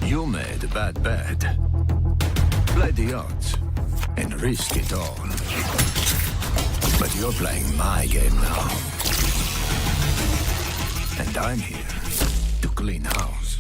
You made a bad bet. Play the odds and risk it all. But you're playing my game now. And I'm here to clean house.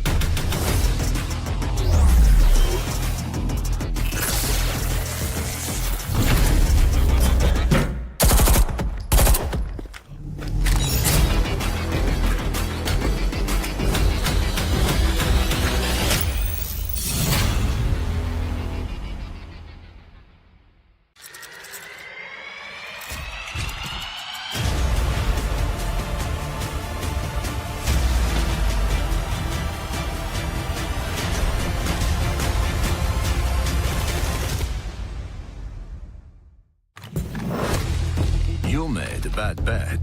You made a bad bet.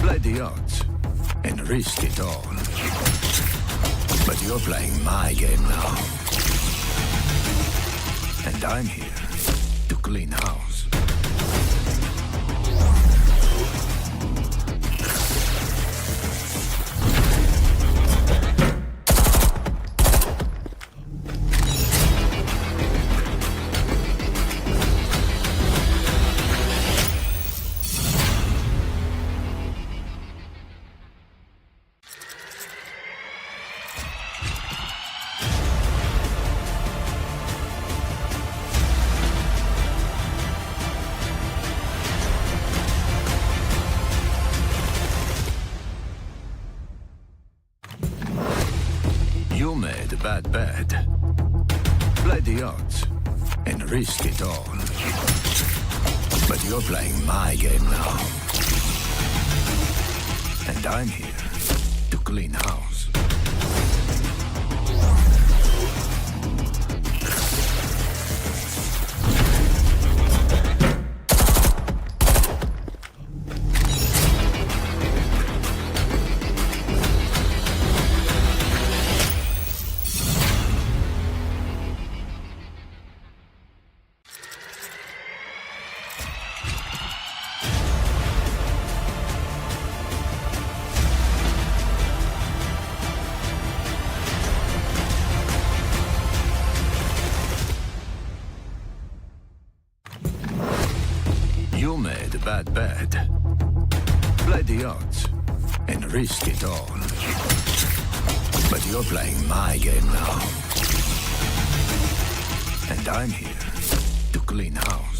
Play the odds and risk it all. But you're playing my game now. And I'm here to clean house. You made a bad bet. Play the odds and risk it all. But you're playing my game now. And I'm here to clean house. You made a bad bet. Play the odds and risk it all. But you're playing my game now. And I'm here to clean house.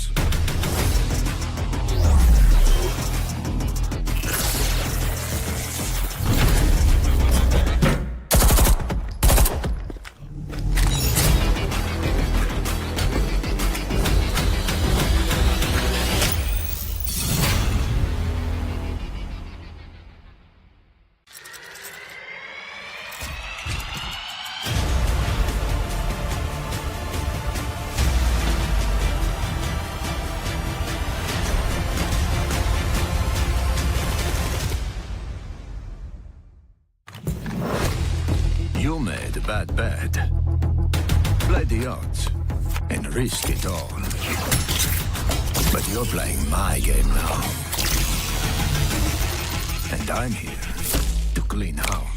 You made a bad bet. Play the odds and risk it all. But you're playing my game now. And I'm here to clean house.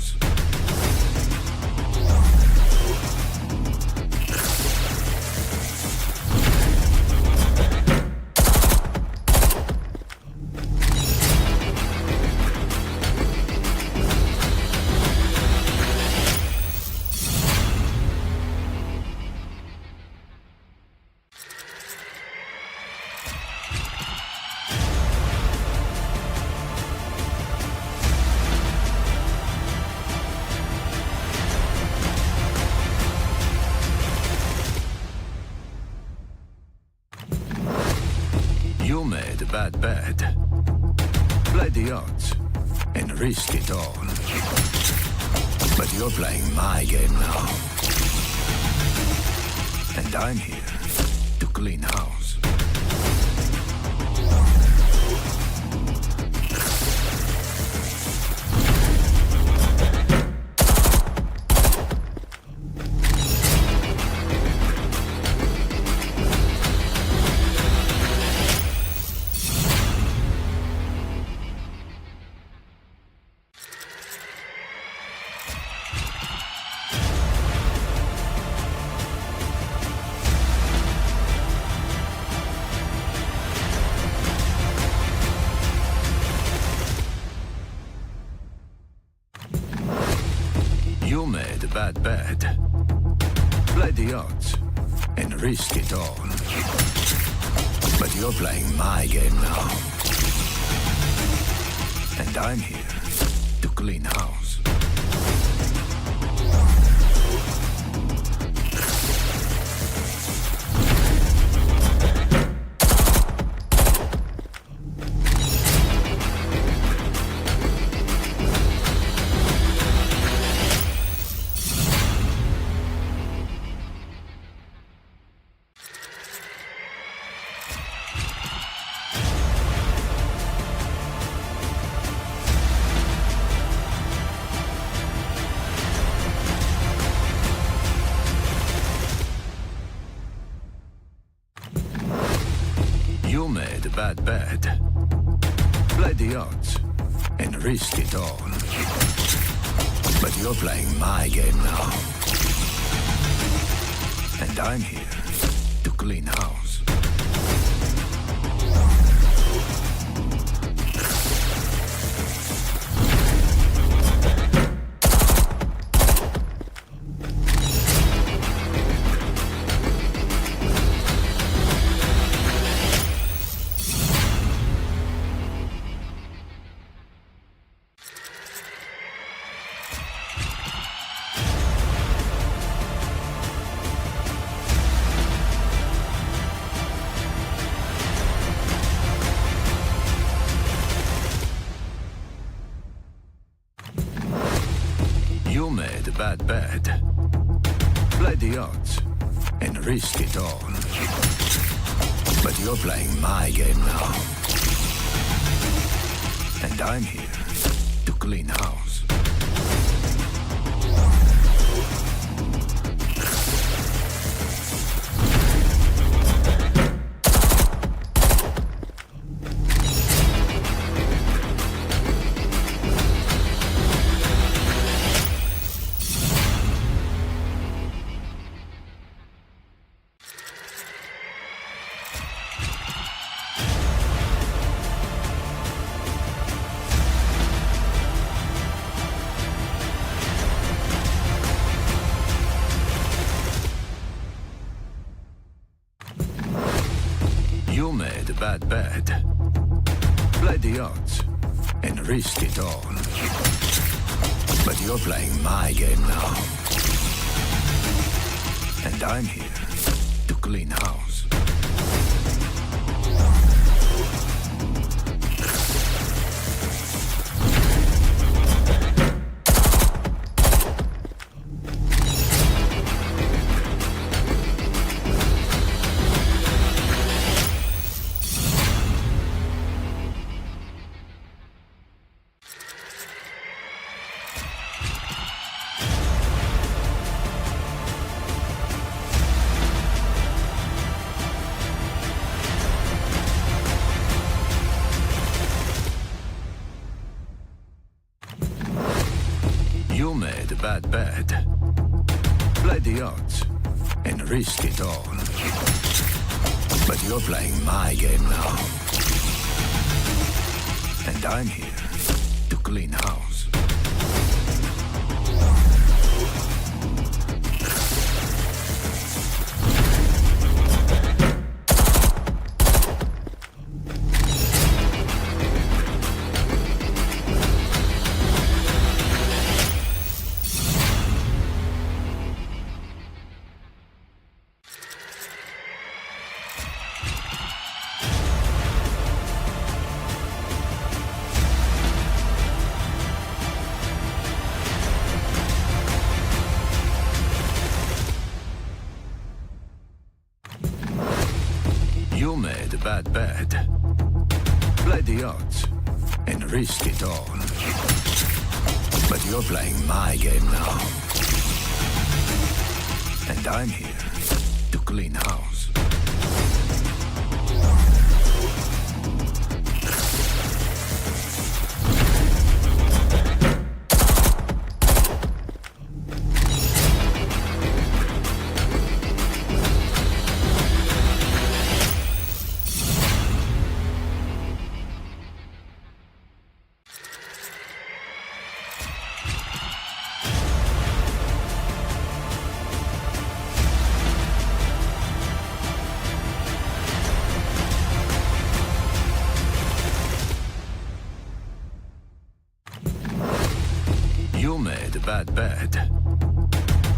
You made a bad bet. Play the odds and risk it all. But you're playing my game now. And I'm here to clean house. You made a bad bet. Play the odds and risk it all. But you're playing my game now. And I'm here to clean house. You made a bad bet. Play the odds and risk it all. But you're playing my game now. And I'm here to clean house. You made a bad bet. Play the odds and risk it all. But you're playing my game now. And I'm here to clean house. You made a bad bet. Play the odds and risk it all. But you're playing my game now. And I'm here to clean house. You made a bad bet. Play the odds and risk it all. But you're playing my game now. And I'm here to clean house. You made a bad bet. Play the odds and risk it all. But you're playing my game now. And I'm here to clean house.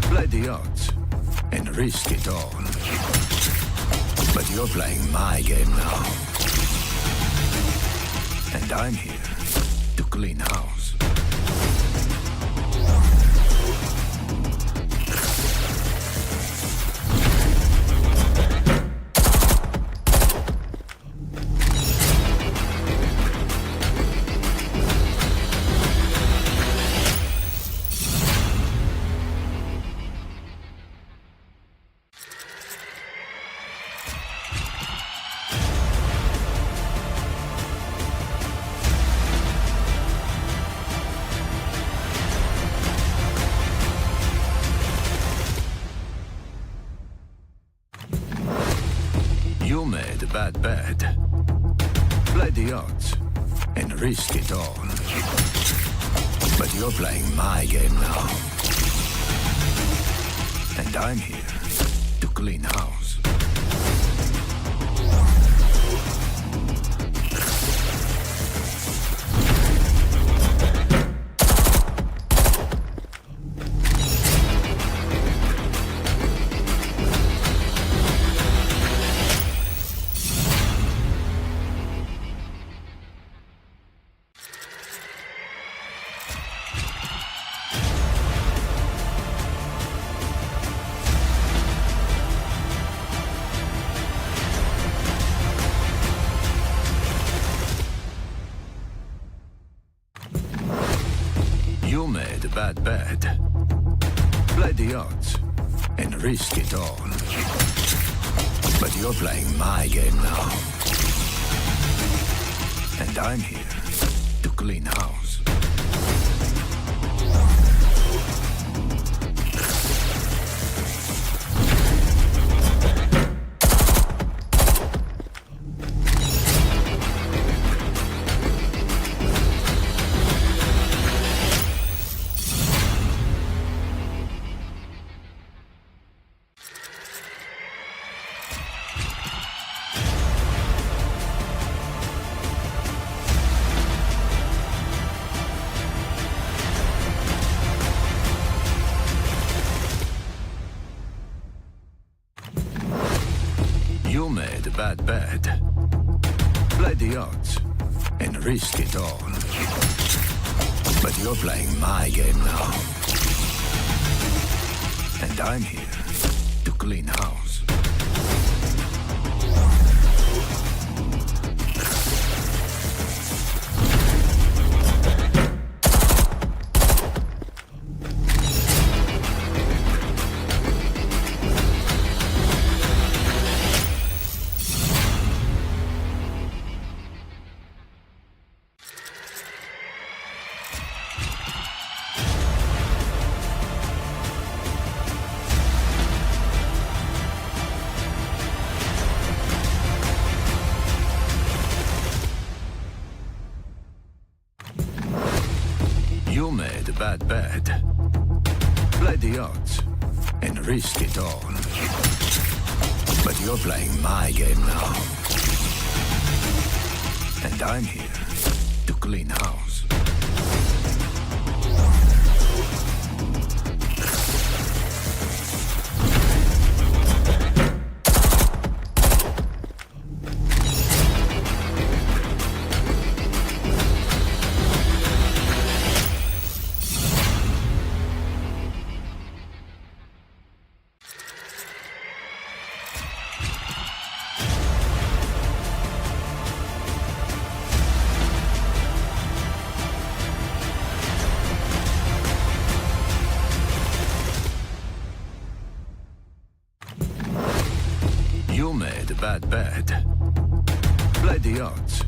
Play the odds and risk it all. But you're playing my game now. And I'm here to clean house. You made a bad bet. Play the odds and risk it all. But you're playing my game now. And I'm here to clean house. You made a bad bet. Play the odds and risk it all. But you're playing my game now. And I'm here to clean house. You made a bad bet. Play the odds and risk it all. But you're playing my game now. And I'm here to clean house. You made a bad bet. Play the odds and risk it all. But you're playing my game now. And I'm here to clean house. You made a bad bet. Play the odds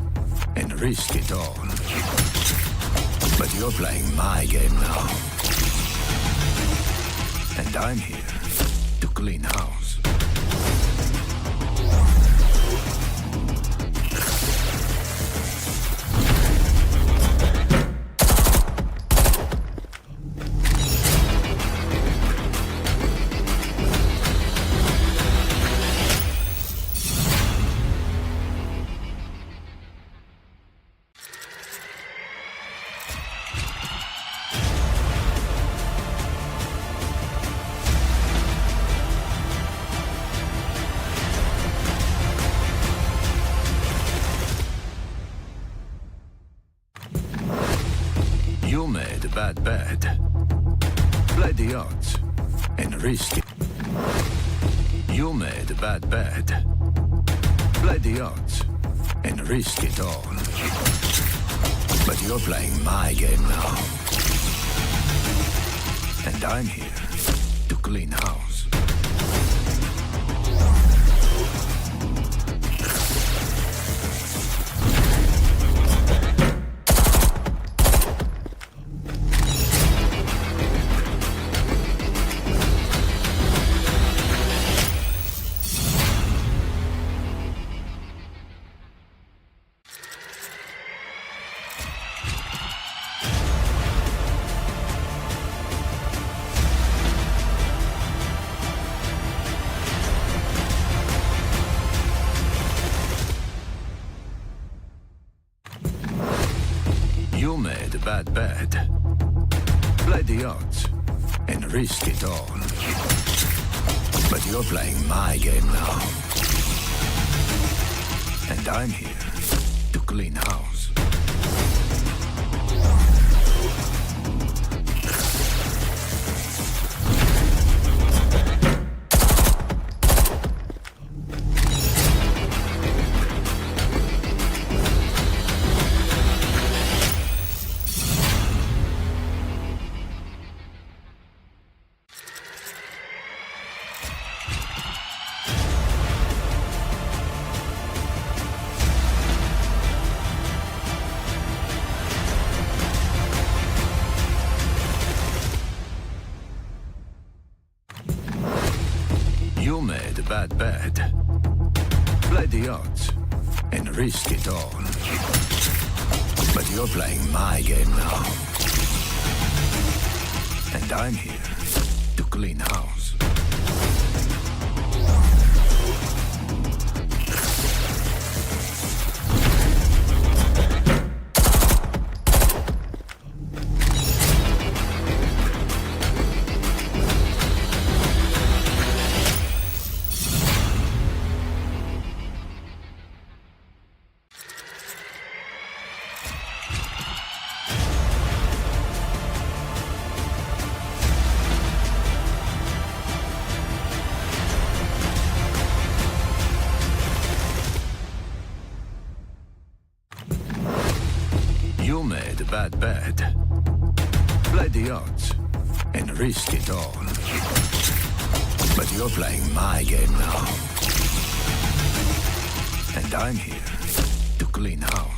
and risk it all. But you're playing my game now. And I'm here to clean house. and risk it. You made a bad bet. Play the odds and risk it all. But you're playing my game now. And I'm here to clean house. You made a bad bet. Play the odds and risk it all. But you're playing my game now. And I'm here to clean house. You made a bad bet. Play the odds and risk it all. But you're playing my game now. And I'm here to clean house. You made a bad bet. Play the odds and risk it all. But you're playing my game now. And I'm here to clean house.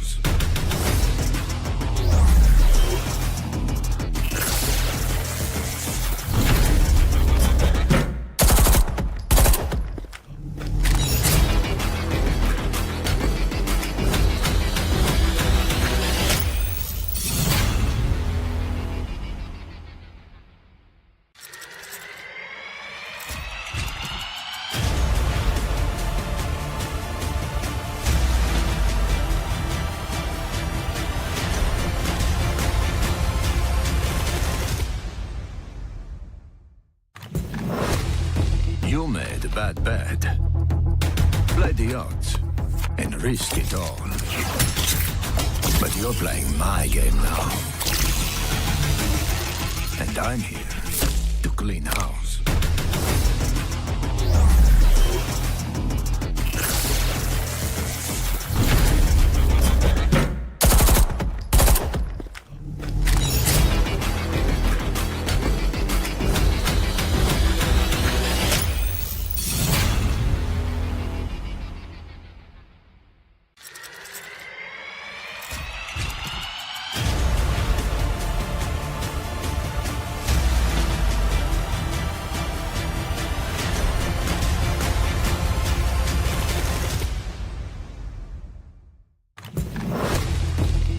You made a bad bet. Play the odds and risk it all. But you're playing my game now. And I'm here to clean house.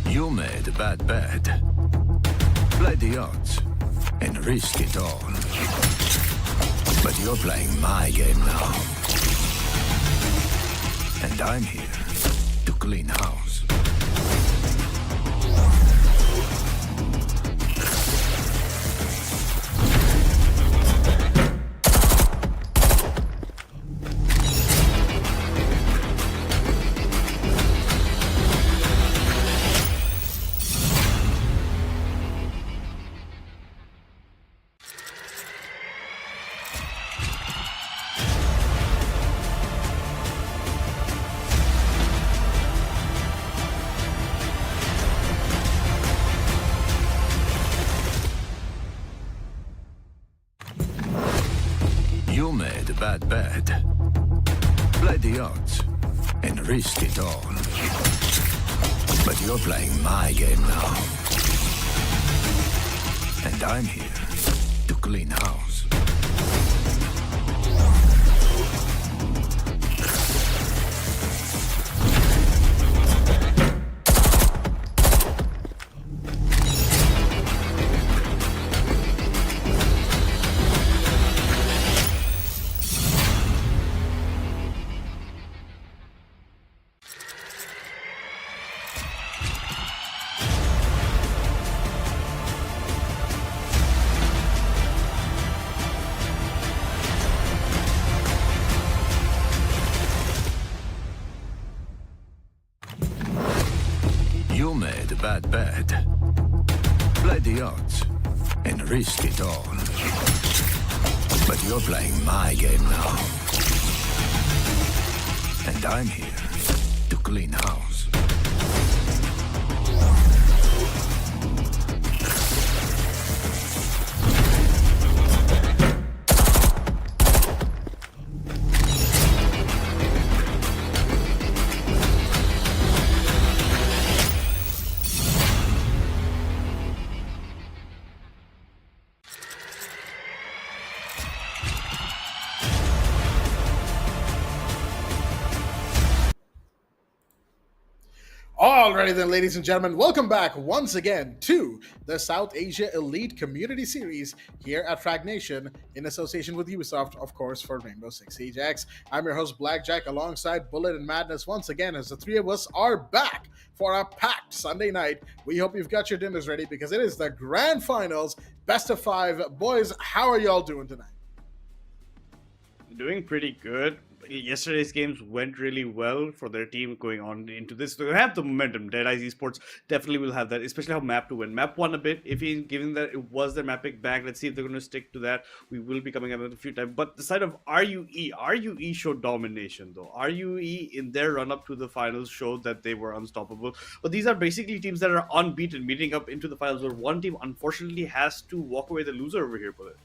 You made a bad bet. Play the odds and risk it all. But you're playing my game now. And I'm here to clean house. a bad bet. Play the odds and risk it all. But you're playing my game now. And I'm here to clean house. You made a bad bet. Play the odds and risk it all. But you're playing my game now. And I'm here to clean house. Alrighty then, ladies and gentlemen, welcome back once again to the South Asia Elite Community Series here at Fragnation in association with Ubisoft, of course, for Rainbow Six Siege X. I'm your host, Blackjack, alongside Bullet and Madness once again as the three of us are back for a packed Sunday night. We hope you've got your dinners ready because it is the grand finals, best of 5. Boys, how are y'all doing tonight? Doing pretty good. Yesterday's games went really well for their team going on into this. They have the momentum. Deadeye Esports definitely will have that, especially how Map 2 went. Map won a bit, if he, given that it was their map pick back. Let's see if they're going to stick to that. We will be coming up with a few times. But the side of RUE showed domination though. RUE in their run-up to the finals showed that they were unstoppable. But these are basically teams that are unbeaten, meeting up into the finals, where one team unfortunately has to walk away the loser over here, Bullet.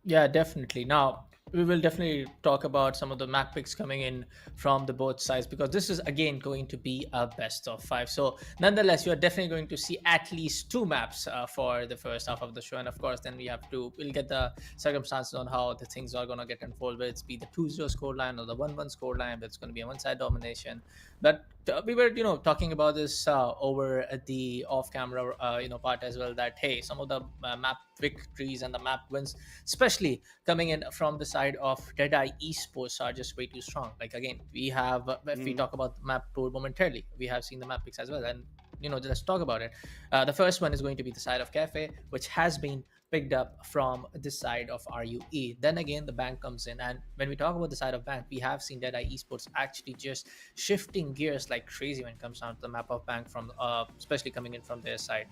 Yeah, definitely. Now, we will definitely talk about some of the map picks coming in from the both sides, because this is again going to be a best of 5. So nonetheless, you are definitely going to see at least 2 maps for the first half of the show. And of course, then we'll get the circumstances on how the things are going to get unfolded, whether it's be the 2-0 scoreline or the 1-1 scoreline, but it's going to be a one-side domination. But we were, talking about this over at the off-camera, part as well, that, hey, some of the map victories and the map wins, especially coming in from the side of Deadeye Esports, are just way too strong. Like, again, we have, if we talk about the map tour momentarily, we have seen the map picks as well. And, let's talk about it. The first one is going to be the side of Cafe, which has been picked up from this side of RUE. Then again, the bank comes in, and when we talk about the side of bank, we have seen Deadeye Esports actually just shifting gears like crazy when it comes down to the map of bank, from especially coming in from their side.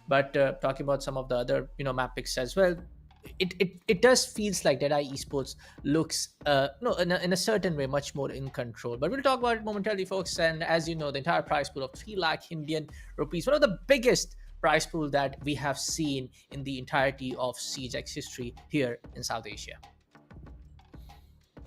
But talking about some of the other map picks as well, it does feels like Deadeye Esports looks in a certain way much more in control. But we'll talk about it momentarily, folks. And as you know, the entire prize pool of 3 lakh Indian rupees, one of the biggest prize pool that we have seen in the entirety of Siege X history here in South Asia.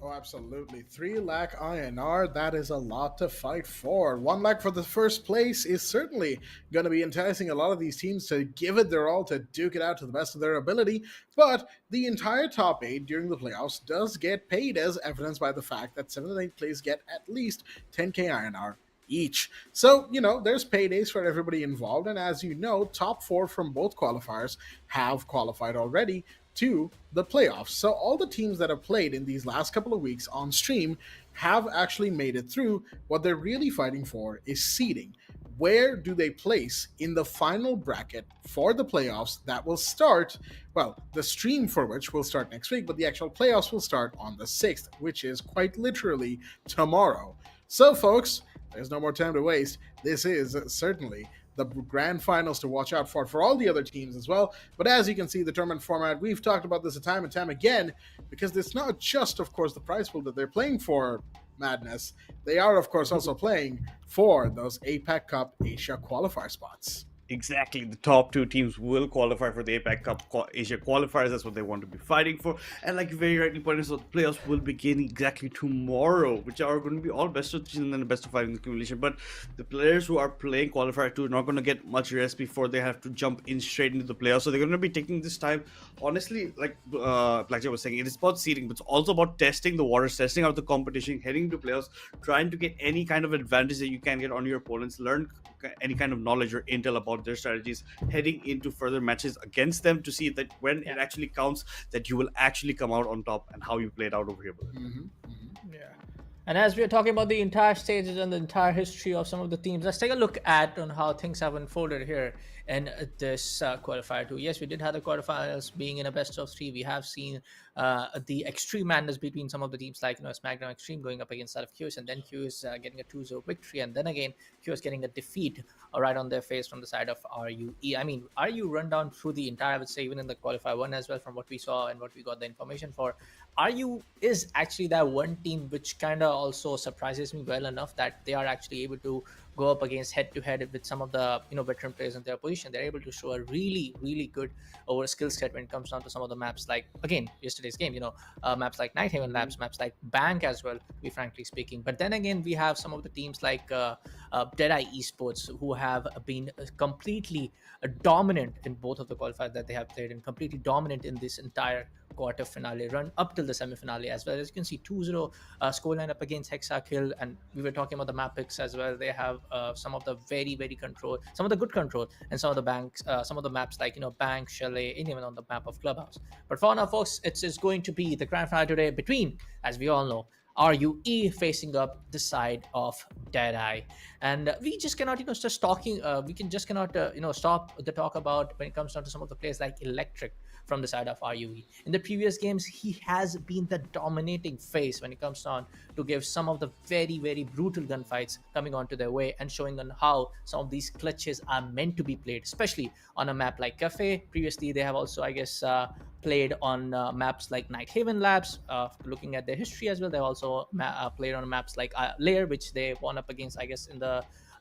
Oh, absolutely. 3 lakh INR, that is a lot to fight for. 1 lakh for the first place is certainly going to be enticing a lot of these teams to give it their all, to duke it out to the best of their ability. But the entire top 8 during the playoffs does get paid, as evidenced by the fact that 7 and 8 plays get at least 10k INR each. So, there's paydays for everybody involved. And as you know, top 4 from both qualifiers have qualified already to the playoffs. So all the teams that have played in these last couple of weeks on stream have actually made it through. What they're really fighting for is seeding. Where do they place in the final bracket for the playoffs that will start, well, the stream for which will start next week, but the actual playoffs will start on the 6th, which is quite literally tomorrow. So folks, there's no more time to waste. This is certainly the grand finals to watch out for all the other teams as well. But as you can see, the tournament format, we've talked about this time and time again, because it's not just, of course, the prize pool that they're playing for, Madness. They are, of course, also playing for those APAC Cup Asia qualifier spots. Exactly. The top two teams will qualify for the APAC Cup Asia qualifiers. That's what they want to be fighting for. And like you very rightly pointed out, the playoffs will begin exactly tomorrow, which are going to be all best of 3 and then the best of 5 in the accumulation. But the players who are playing qualifier 2 are not going to get much rest before they have to jump in straight into the playoffs. So they're going to be taking this time. Honestly, like Blackjack was saying, it is about seeding, but it's also about testing the waters, testing out the competition, heading to playoffs, trying to get any kind of advantage that you can get on your opponents, learn any kind of knowledge or intel about their strategies heading into further matches against them to see that when it actually counts, that you will actually come out on top and how you played out over here. Yeah. And as we are talking about the entire stages and the entire history of some of the teams, let's take a look at on how things have unfolded here in this qualifier too. Yes, we did have the quarterfinals being in a best of 3. We have seen the extreme madness between some of the teams like SmackDown Extreme going up against that of QS, and then QS getting a 2-0 victory, and then again QS getting a defeat right on their face from the side of RUE. I mean, RU run down through the entire, I would say, even in the qualifier 1 as well, from what we saw and what we got the information for. RU is actually that one team which kind of also surprises me well enough that they are actually able to go up against head to head with some of the veteran players in their position. They're able to show a really, really good over skill set when it comes down to some of the maps, like again yesterday's game, maps like Nighthaven Labs, maps like Bank as well, to be frankly speaking. But then again, we have some of the teams like Deadeye Esports, who have been completely dominant in both of the qualifiers that they have played, and completely dominant in this entire quarter finale run up till the semi-finale as well. As you can see, 2-0 scoreline up against Hexakill, and we were talking about the map picks as well. They have some of the very, very control, some of the good control, and some of the banks, some of the maps like Bank, Chalet, and even on the map of Clubhouse. But for now, folks, it's going to be the grand finale today between, as we all know, RUE facing up the side of Deadeye, and we just cannot, just talking. We can just cannot, stop the talk about when it comes down to some of the players like Electric from the side of RUE. In the previous games, he has been the dominating face when it comes down to give some of the very, very brutal gunfights coming onto their way and showing on how some of these clutches are meant to be played, especially on a map like Cafe. Previously, they have also, I guess, played on maps like Nighthaven Labs. Looking at their history as well, they also played on maps like Lair, which they won up against, I guess,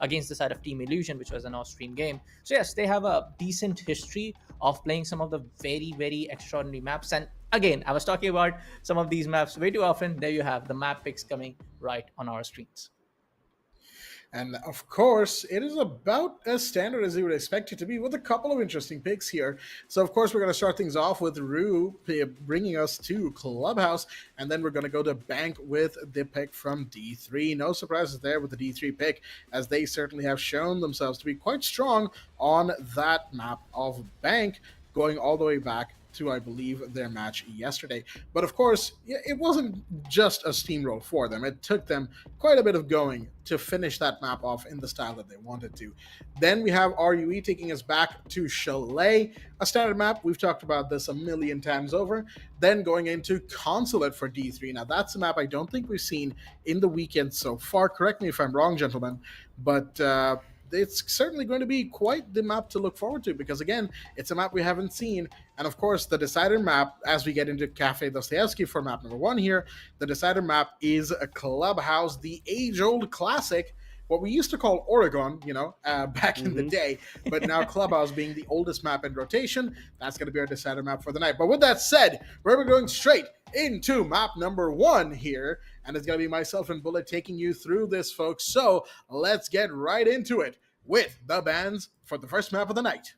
against the side of Team Illusion, which was an Austrian game. So yes, they have a decent history of playing some of the very, very extraordinary maps. And again, I was talking about some of these maps way too often. There you have the map picks coming right on our screens. And of course, it is about as standard as you would expect it to be, with a couple of interesting picks here. So, of course, we're going to start things off with RUE bringing us to Clubhouse, and then we're going to go to Bank with the pick from D3. No surprises there with the D3 pick, as they certainly have shown themselves to be quite strong on that map of Bank, going all the way back to, I believe, their match yesterday. But of course, it wasn't just a steamroll for them. It took them quite a bit of going to finish that map off in the style that they wanted to. Then we have RUE taking us back to Chalet, a standard map. We've talked about this a million times over. Then going into Consulate for D3. Now, that's a map I don't think we've seen in the weekend so far. Correct me if I'm wrong, gentlemen, but it's certainly going to be quite the map to look forward to, because again, it's a map we haven't seen. And of course, the decider map, as we get into Cafe Dostoevsky for map number 1 here, the decider map is a Clubhouse, the age-old classic, what we used to call Oregon, back in the day, but now Clubhouse being the oldest map in rotation, that's going to be our decider map for the night. But with that said, we're going straight into map number 1 here, and it's going to be myself and Bullet taking you through this, folks. So let's get right into it with the bans for the first map of the night.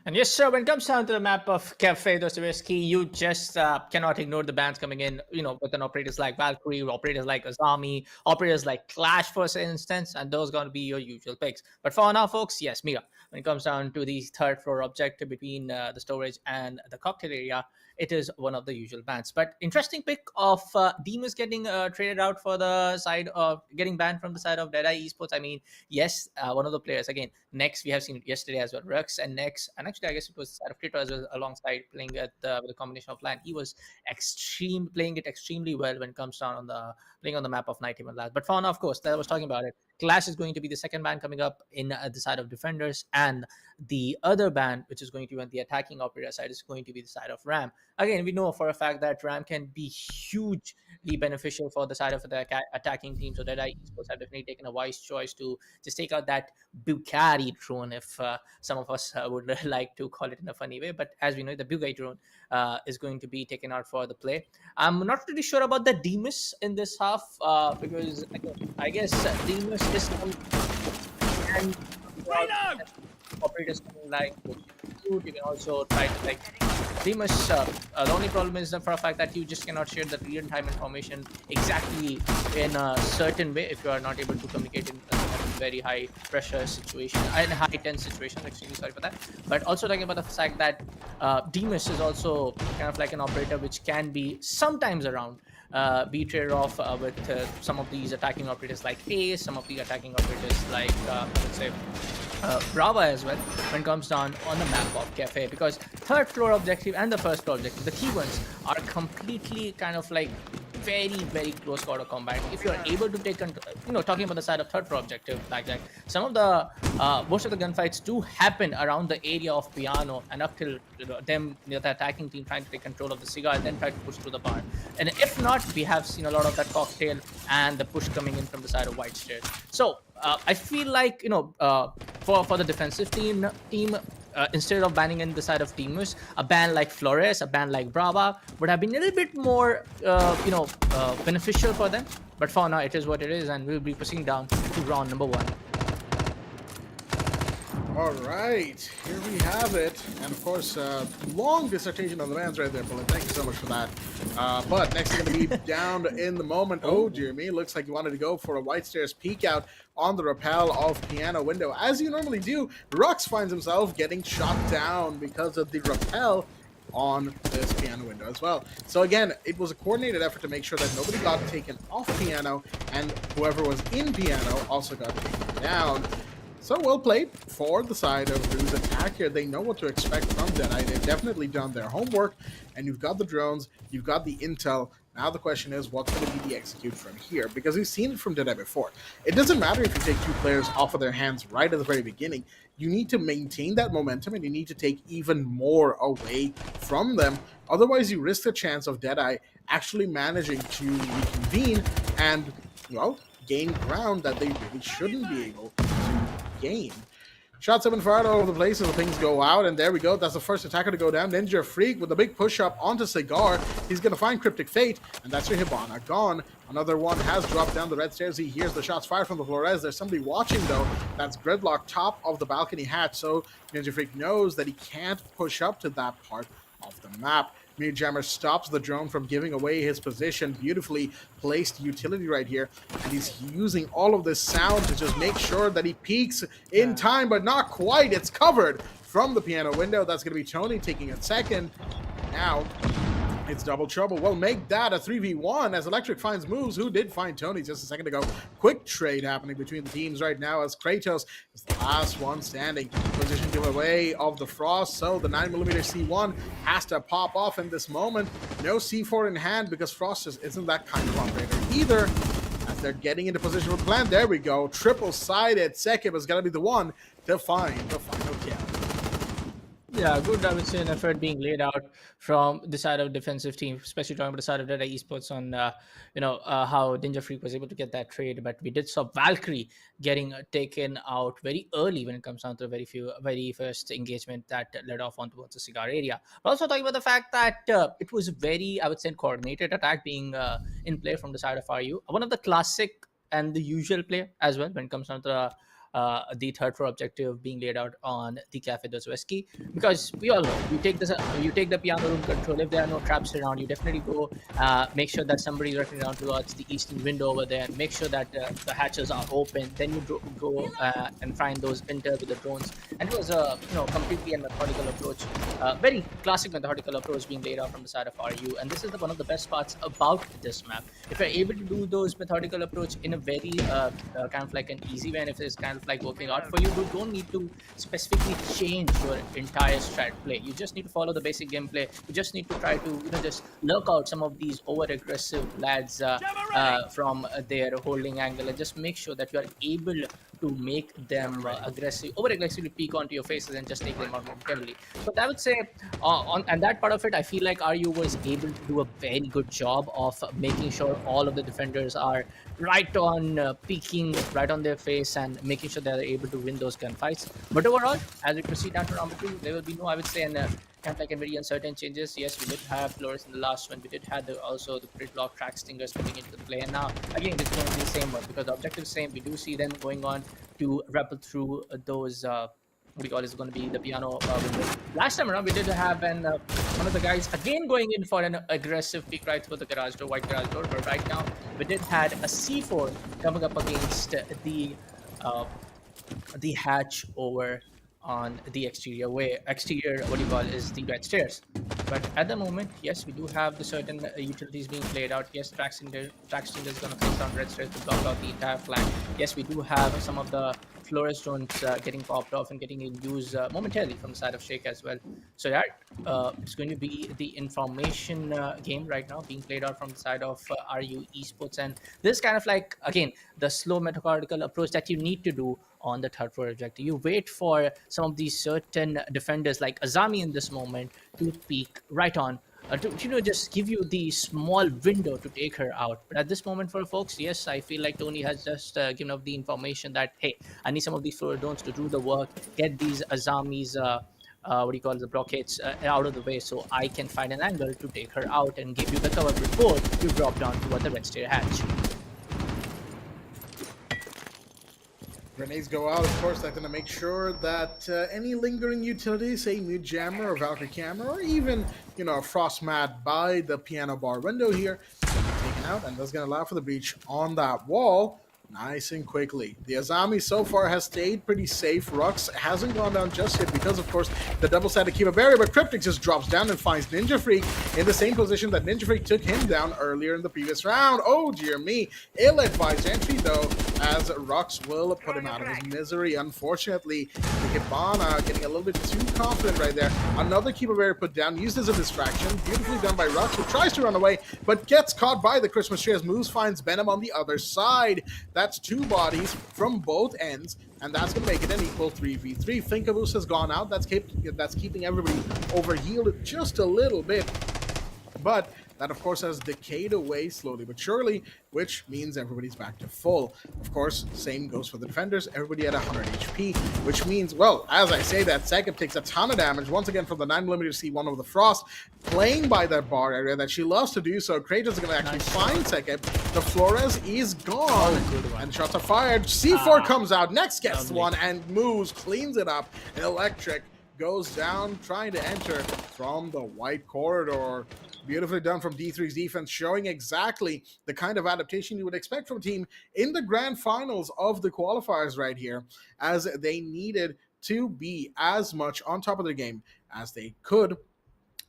And yes, sir, when it comes down to the map of Cafe Dostoevsky, you just cannot ignore the bans coming in, with an operators like Valkyrie, operators like Azami, operators like Clash, for instance, and those are going to be your usual picks. But for now, folks, yes, Mira, when it comes down to the third floor objective between the storage and the cocktail area, it is one of the usual bans. But interesting pick of Demus getting traded out for the side of getting banned from the side of Deadeye Esports. I mean, yes, one of the players, again, Next, we have seen it yesterday as well, Rux and Next, and actually, I guess it was the side of Krito as well, alongside playing with a combination of land. He was playing it extremely well when it comes down on playing on the map of Nighthaven Labs. But for now, of course, that I was talking about it. Clash is going to be the second ban coming up in the side of defenders, and the other ban, which is going to be on the attacking operator side, is going to be the side of Ram. Again, we know for a fact that Ram can be huge definitely beneficial for the side of the attacking team. So Deadeye Esports have definitely taken a wise choice to just take out that Bugatti drone, if some of us would like to call it in a funny way. But as we know, the Bugatti drone is going to be taken out for the play. I'm not really sure about the Demus in this half because again, I guess Demus is some and operators coming like you can also try to like pretty much the only problem is for a fact that you just cannot share the real-time information exactly in a certain way if you are not able to communicate in a very high pressure situation and high tense situation. Extremely sorry for that. But also talking about the fact that Demus is also kind of like an operator which can be sometimes around be traded off with some of these attacking operators like Ace, some of the attacking operators like I would say Brava as well when it comes down on the map of Cafe, because third floor objective and the first floor objective, the key ones, are completely kind of like very close quarter combat. If you are able to take control, talking about the side of third floor objective, like that, some of the most of the gunfights do happen around the area of Piano and up till the attacking team trying to take control of the cigar and then try to push through the bar. And if not, we have seen a lot of that cocktail and the push coming in from the side of White Stairs. So I feel like for the defensive team, instead of banning in the side of Demus, a ban like Flores, a ban like Brava would have been a little bit more, beneficial for them. But for now, it is what it is, and we'll be pushing down to round number 1. All right, here we have it. And of course, long dissertation on the bans right there, Bullet. Thank you so much for that. But next is going to be down in the moment. Oh, dear me. Looks like you wanted to go for a White Stairs peek out on the rappel of Piano Window. As you normally do, Rux finds himself getting shot down because of the rappel on this Piano Window as well. So again, it was a coordinated effort to make sure that nobody got taken off Piano, and whoever was in Piano also got taken down. So well played for the side of RUE's attack here. They know what to expect from Deadeye. They've definitely done their homework, and you've got the drones, you've got the intel. Now the question is, what's going to be the execute from here? Because we've seen it from Deadeye before. It doesn't matter if you take 2 players off of their hands right at the very beginning. You need to maintain that momentum, and you need to take even more away from them. Otherwise, you risk the chance of Deadeye actually managing to reconvene and, well, gain ground that they really shouldn't be able to gain. Shots have been fired all over the place as the pings go out, and there we go. That's the first attacker to go down. Ninja Freak with a big push-up onto Cigar. He's going to find Cryptic Fate, and that's your Hibana gone. Another one has dropped down the red stairs. He hears the shots fired from the Flores. There's somebody watching, though. That's Gridlock top of the balcony hatch, so Ninja Freak knows that he can't push up to that part of the map. Jammer stops the drone from giving away his position. Beautifully placed utility right here. And he's using all of this sound to just make sure that he peaks in time, but not quite. It's covered from the Piano Window. That's going to be Tony taking it second. Now it's double trouble. Well, make that a 3v1 as Electric finds moves. Who did find Tony just a second ago? Quick trade happening between the teams right now as Kratos is the last one standing. Position giveaway of the Frost, so the 9mm C1 has to pop off in this moment. No C4 in hand because Frost just isn't that kind of operator either. As they're getting into position with plan, there we go. Triple-sided. Sekib is going to be the one to find the final kill. Yeah, good, I would say, an effort being laid out from the side of defensive team, especially talking about the side of Deadeye Esports on, how Ninja Freak was able to get that trade. But we did saw Valkyrie getting taken out very early when it comes down to the very first engagement that led off on towards the cigar area. But also talking about the fact that it was very, I would say, coordinated attack being in play from the side of RU. One of the classic and the usual play as well when it comes down to the third floor objective being laid out on the Cafe Dostoevsky, because we all know you take the piano room control. If there are no traps around, you definitely go make sure that somebody's running around towards the eastern window over there, and make sure that the hatches are open. Then you go and find those enter with the drones. And it was a completely a methodical approach, very classic methodical approach being laid out from the side of RU. And this is one of the best parts about this map. If you're able to do those methodical approach in a very kind of like an easy way, and if it's kind of like working out for you, you don't need to specifically change your entire strat play. You just need to follow the basic gameplay. You just need to try to just lurk out some of these over aggressive lads from their holding angle, and just make sure that you are able to make them over aggressively peek onto your faces and just take them out momentarily. But I would say on and that part of it, I feel like RU was able to do a very good job of making sure all of the defenders are right on peeking right on their face and making sure they're able to win those gunfights. But overall, as we proceed down to round 2, there will be no, I would say, and kind of like a very uncertain changes. Yes, we did have Flores in the last one. We did have also the grid block track stingers coming into the play. And now, again, it's going to be the same one because the objective is the same. We do see them going on to rappel through those, what we call is going to be the piano window. Last time around, we did have one of the guys again going in for an aggressive peek right through the garage door, white garage door. But right now, we did had a C4 coming up against the hatch over on the exterior, what do you call is the red stairs. But at the moment, yes, we do have the certain utilities being played out. Yes, Traxinger is going to place down red stairs to block out the entire flank. Yes, we do have some of the Flores drones getting popped off and getting in use momentarily from the side of Shake as well. So yeah, it's going to be the information game right now being played out from the side of RU Esports, and this kind of like, again, the slow metacardical approach that you need to do on the third floor objective. You wait for some of these certain defenders like Azami in this moment to peek right on to just give you the small window to take her out. But at this moment, for folks, yes, I feel like Tony has just given up the information that, hey, I need some of these floor drones to do the work, get these Azami's what do you call the blockades out of the way, so I can find an angle to take her out and give you the cover before you drop down toward the red stair hatch. Grenades go out, of course. That's going to make sure that any lingering utilities, say Mute Jammer or Valkyrie Camera, or even, a Frost Mat by the piano bar window here, is going to be taken out, and that's going to allow for the breach on that wall nice and quickly. The Azami so far has stayed pretty safe. Rux hasn't gone down just yet because, of course, the double-sided keep a barrier, but Cryptic just drops down and finds Ninja Freak in the same position that Ninja Freak took him down earlier in the previous round. Oh, dear me. Ill-advised entry, though, as Rux will put him out of his misery. Unfortunately, the Hibana getting a little bit too confident right there. Another keep a barrier put down, used as a distraction. Beautifully done by Rux, who tries to run away, but gets caught by the Christmas tree as Moose finds Venom on the other side. That's two bodies from both ends, and that's going to make it an equal 3v3. Finkaboos has gone out. That's keeping everybody overhealed just a little bit. But that, of course, has decayed away slowly but surely, which means everybody's back to full. Of course, same goes for the defenders. Everybody at 100 HP, which means, well, as I say that, Sekib takes a ton of damage, once again from the 9mm C1 over the Frost, playing by that bar area that she loves to do so. Kratos is going to actually find Sekib. The Flores is gone, and shots are fired. C4 comes out, next gets one, and moves, cleans it up. Electric goes down, trying to enter from the white corridor. Beautifully done from D3's defense, showing exactly the kind of adaptation you would expect from a team in the grand finals of the qualifiers right here, as they needed to be as much on top of their game as they could.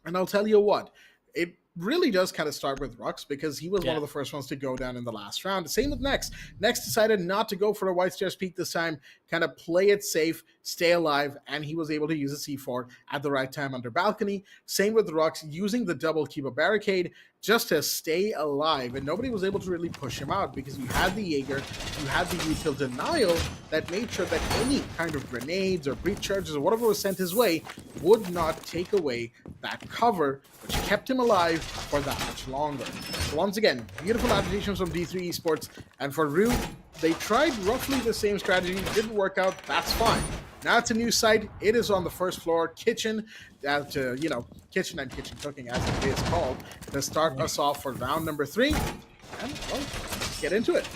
And I'll tell you what, it really does kind of start with Rux, because he was one of the first ones to go down in the last round. Same with Next. Next decided not to go for a white stairs peak this time, kind of play it safe, stay alive, and he was able to use a C4 at the right time under balcony. Same with Rux, using the double keep a barricade just to stay alive, and nobody was able to really push him out because you had the Jaeger, you had the util denial that made sure that any kind of grenades or breach charges or whatever was sent his way would not take away that cover, which kept him alive for that much longer. So once again, beautiful adaptations from D3 Esports, and for RUE, they tried roughly the same strategy, didn't work out, that's fine. Now it's a new site. It is on the first floor, kitchen, kitchen and kitchen cooking, as it is called, to start us off for round number 3. And, well, let's get into it.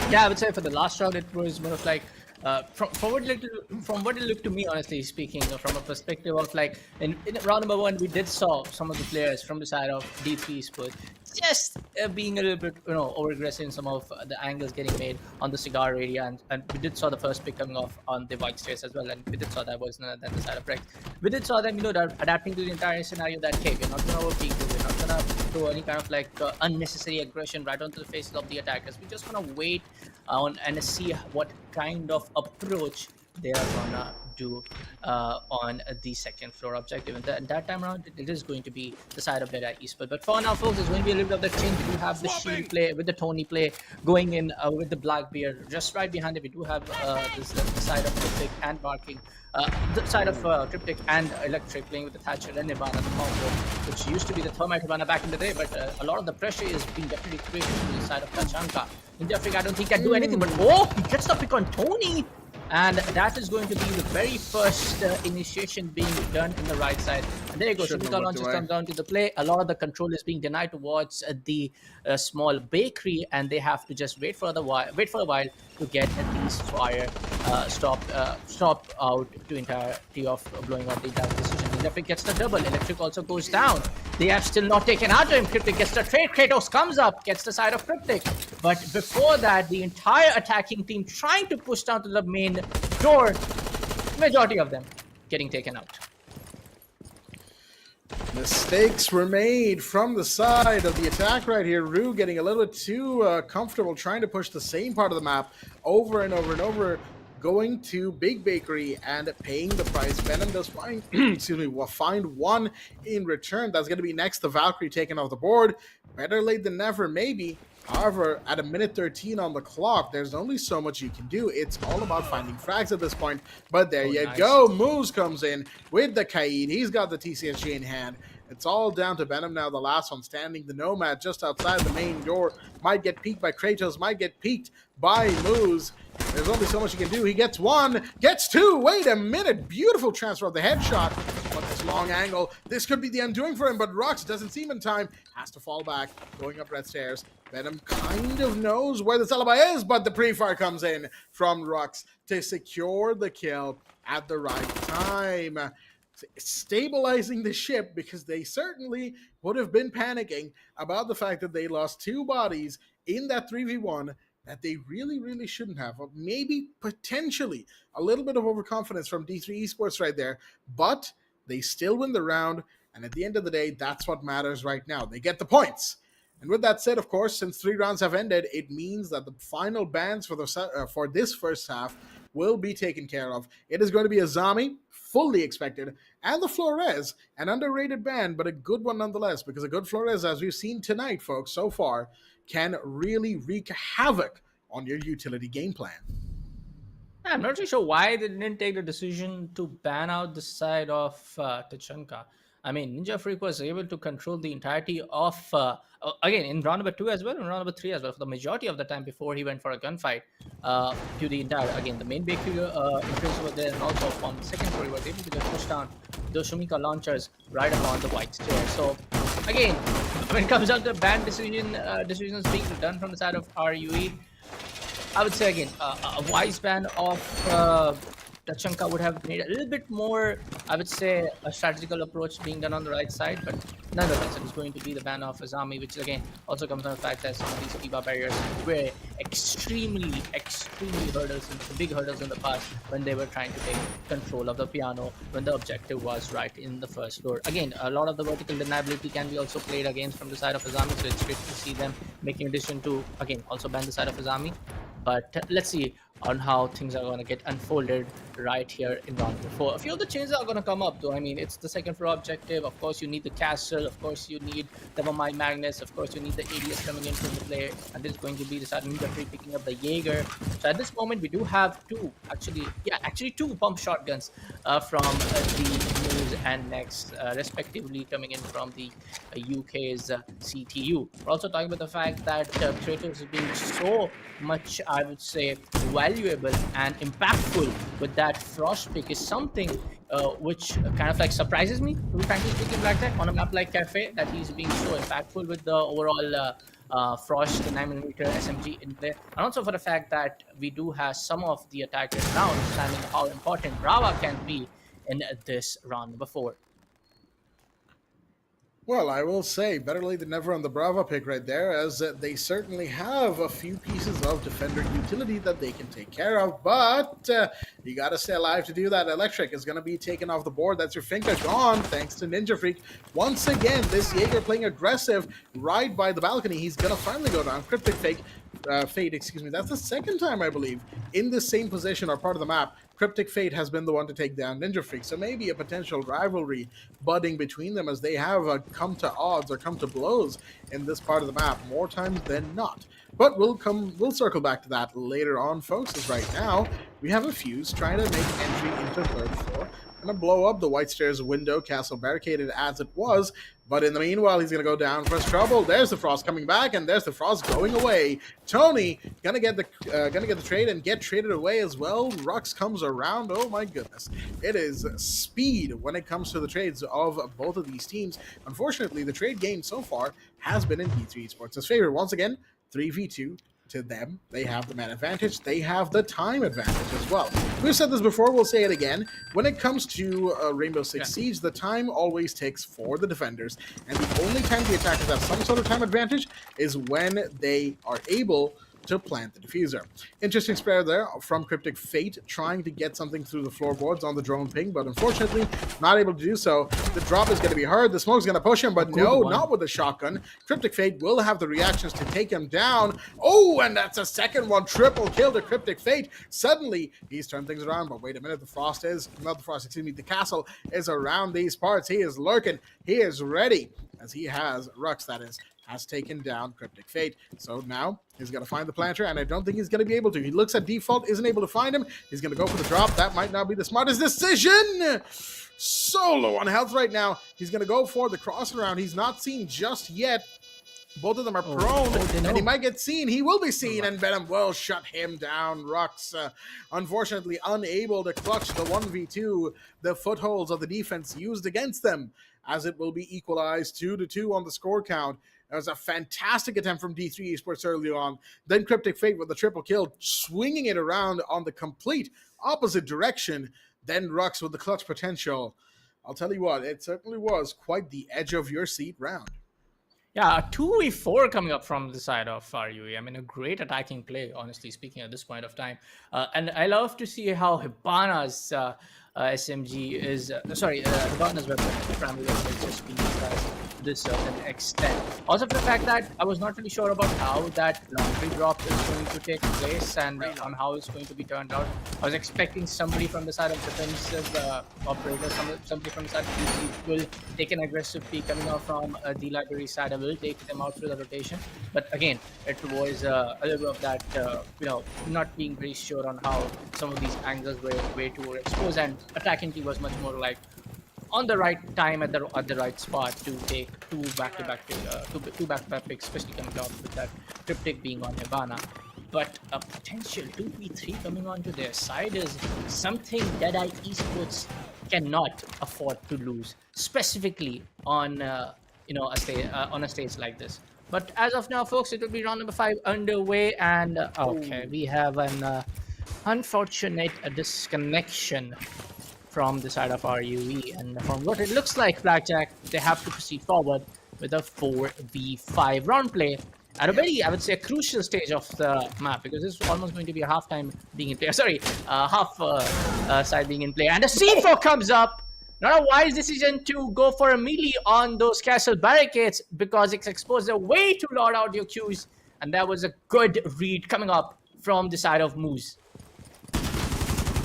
Yeah, I would say for the last round, it was more of like, from what it looked to me, honestly speaking, from a perspective of like, in round number 1, we did saw some of the players from the side of D3 Sports just being a little bit, over aggressive in some of the angles getting made on the cigar area, and we did saw the first pick coming off on the white stairs as well, and we did saw that was then the side of Rex. We did saw them, adapting to the entire scenario that, hey, we're not going to overpeak, we're not going to do any kind of like unnecessary aggression right onto the faces of the attackers. We just want to wait on and see what kind of approach they are gonna do on the second floor objective. And that time around, it is going to be the side of Deadeye Esports. But for now, folks, there's going to be a little bit of the change. We do have the Shield play with the Tony play going in with the Blackbeard. Just right behind it, we do have the side of Cryptic and Barking. The side of Cryptic and Electric playing with the Thatcher and Nirvana, the combo, which used to be the Thermite Nirvana back in the day, but a lot of the pressure is being definitely created to the side of Tachanka. Ninja Freak, I don't think can do anything, but oh, he gets the pick on Tony! And that is going to be the very first initiation being done in the right side. And there you go, Shumika launches comes down to the play. A lot of the control is being denied towards the small bakery, and they have to just wait for a while to get these fire stop out to entirety of blowing out the entire decision. Electric gets the double. Electric also goes down. They have still not taken out to him. Cryptic gets the trade. Kratos comes up, gets the side of Cryptic. But before that, the entire attacking team trying to push down to the main door, majority of them getting taken out. Mistakes were made from the side of the attack right here. RUE getting a little bit too comfortable trying to push the same part of the map over and over and over, going to Big Bakery and paying the price. Venom does find, will find one in return. That's going to be next to Valkyrie taken off the board. Better late than never, maybe. However, at a minute 13 on the clock, there's only so much you can do. It's all about finding frags at this point. But there you go. Moose comes in with the Kaid. He's got the TCSG in hand. It's all down to Venom now, the last one standing. The Nomad just outside the main door. Might get peeked by Kratos, might get peeked by Moose. There's only so much he can do. He gets one, gets two. Wait a minute. Beautiful transfer of the headshot. But this long angle, this could be the undoing for him. But Rux doesn't seem in time. Has to fall back, going up red stairs. Venom kind of knows where this alibi is, but the pre-fire comes in from Rux to secure the kill at the right time. Stabilizing the ship, because they certainly would have been panicking about the fact that they lost two bodies in that 3v1 that they really shouldn't have. Maybe potentially a little bit of overconfidence from D3 Esports right there, but they still win the round, and at the end of the day, that's what matters right now. They get the points. And with that said, of course, since 3 rounds have ended, it means that the final bans for this first half will be taken care of. It is going to be Azami, fully expected, and the Flores, an underrated ban, but a good one nonetheless, because a good Flores, as we've seen tonight, folks, so far, can really wreak havoc on your utility game plan. I'm not really sure why they didn't take the decision to ban out the side of Tachanka. I mean, Ninja Freak was able to control the entirety of, again, in round number 2 as well, and round number 3 as well, for the majority of the time before he went for a gunfight to the entire, again, the main bakery entrance over there, and also from the second floor, he was able to just push down those Shumika launchers right upon the white stair. So, again, when it comes down to ban decisions being done from the side of RUE, I would say, again, a wise ban of Tachanka would have made a little bit more, I would say, a strategical approach being done on the right side, but nonetheless, it is going to be the ban of Azami, which again also comes from the fact that some of these FIBA barriers were extremely big hurdles in the past when they were trying to take control of the piano when the objective was right in the first floor. Again, a lot of the vertical deniability can be also played against from the side of Azami, so it's great to see them making a decision to, again, also ban the side of Azami. But let's see on how things are going to get unfolded right here in round number 4. A few of the changes are going to come up, though. I mean, it's the second floor objective. Of course, you need the castle. Of course, you need the Mamai Magnus. Of course, you need the ADS coming into the play. And this is going to be the side Ninja Free picking up the Jaeger. So at this moment, we do have two pump shotguns from the News and Next, respectively, coming in from the UK's CTU. We're also talking about the fact that Kratos is being so much, I would say, valuable and impactful with that Frost pick is something which kind of like surprises me, to be frankly speaking, Black Tech, on a map like Cafe, that he's being so impactful with the overall Frost 9mm SMG in there, and also for the fact that we do have some of the attackers now understanding how important Brava can be in this round number 4. Well, I will say, better late than never on the Brava pick right there, as they certainly have a few pieces of defender utility that they can take care of, but you gotta stay alive to do that. Electric is gonna be taken off the board. That's your Finka gone, thanks to Ninja Freak. Once again, this Jaeger playing aggressive right by the balcony. He's gonna finally go down. Cryptic Fate, excuse me. That's the second time, I believe, in the same position or part of the map Cryptic Fate has been the one to take down Ninja Freak, so maybe a potential rivalry budding between them as they have come to odds or come to blows in this part of the map more times than not. But we'll circle back to that later on, folks, as right now we have a Fuse trying to make entry into third floor. Gonna blow up the White Stairs window, castle barricaded as it was, but in the meanwhile, he's gonna go down for his trouble. There's the Frost coming back, and there's the Frost going away. Tony gonna get the trade and get traded away as well. Rux comes around. Oh my goodness, it is speed when it comes to the trades of both of these teams. Unfortunately, the trade game so far has been in D3 Esports' favor. Once again, 3v2 to them. They have the man advantage. They have the time advantage as well. We've said this before. We'll say it again. When it comes to Rainbow Six Siege, the time always ticks for the defenders. And the only time the attackers have some sort of time advantage is when they are able to plant the diffuser. Interesting spare there from Cryptic Fate, trying to get something through the floorboards on the drone ping, but unfortunately not able to do so. The drop is going to be hard. The smoke's going to push him, but no, not with the shotgun. Cryptic Fate will have the reactions to take him down. Oh, and that's a second one. Triple kill to Cryptic Fate. Suddenly, he's turned things around, but wait a minute. The castle is around these parts. He is lurking. He is ready, as he has Rux, that is, has taken down Cryptic Fate. So now he's going to find the planter, and I don't think he's going to be able to. He looks at default, isn't able to find him. He's going to go for the drop. That might not be the smartest decision. So low on health right now. He's going to go for the cross around. He's not seen just yet. Both of them are prone, and he might get seen. He will be seen, and Venom will shut him down. Rux, unfortunately, unable to clutch the 1v2, the footholds of the defense used against them, as it will be equalized 2-2 on the score count. That was a fantastic attempt from D3 Esports early on. Then Cryptic Fate with the triple kill, swinging it around on the complete opposite direction. Then Rux with the clutch potential. I'll tell you what, it certainly was quite the edge of your seat round. Yeah, a 2v4 coming up from the side of RUE. I mean, a great attacking play, honestly speaking, at this point of time. And I love to see how Hibana's SMG is, Hibana's weapon, primary weapon, is just being utilized to this certain extent. Also, for the fact that I was not really sure about how that laundry drop is going to take place and on how it's going to be turned out. I was expecting somebody from the side of defensive operator, somebody from the side of DC will take an aggressive peek coming out from the library side and will take them out through the rotation. But again, it was a little bit of that, not being very sure on how some of these angles were way too exposed, and attacking team was much more like on the right time at the right spot to take two back-to-back picks, especially coming out with that Cryptic being on Hibana. But a potential 2v3 coming onto their side is something Deadeye Esports cannot afford to lose, specifically on a stage like this. But as of now, folks, it will be round number 5 underway, and we have an unfortunate disconnection from the side of RUE, and from what it looks like, Blackjack, they have to proceed forward with a 4v5 round play at a very, I would say, a crucial stage of the map, because this is almost going to be a half time being in play. Half side being in play, and a C4 comes up. Not a wise decision to go for a melee on those castle barricades, because it's exposed a way to loud audio cues, and that was a good read coming up from the side of Moose.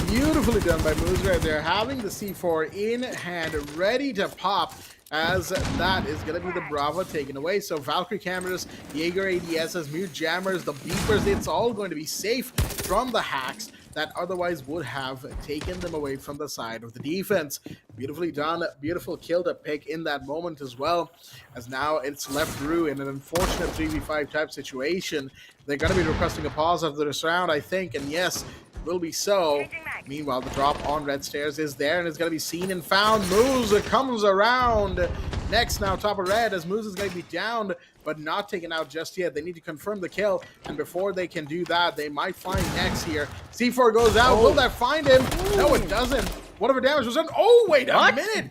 Beautifully done by Moose right there, having the C4 in hand, ready to pop, as that is going to be the Bravo taken away. So Valkyrie cameras, Jaeger ADSs, Mute Jammers, the beepers, it's all going to be safe from the hacks that otherwise would have taken them away from the side of the defense. Beautifully done, beautiful kill to pick in that moment as well, as now it's left RUE in an unfortunate 3v5 type situation. They're going to be requesting a pause after this round, I think, and yes, will be so. Meanwhile, the drop on Red Stairs is there, and it's going to be seen and found. Moose comes around next now, top of Red, as Moose is going to be downed, but not taken out just yet. They need to confirm the kill, and before they can do that, they might find Nex here. C4 goes out. Will that find him? No, it doesn't. Whatever damage was done. Oh, wait a minute.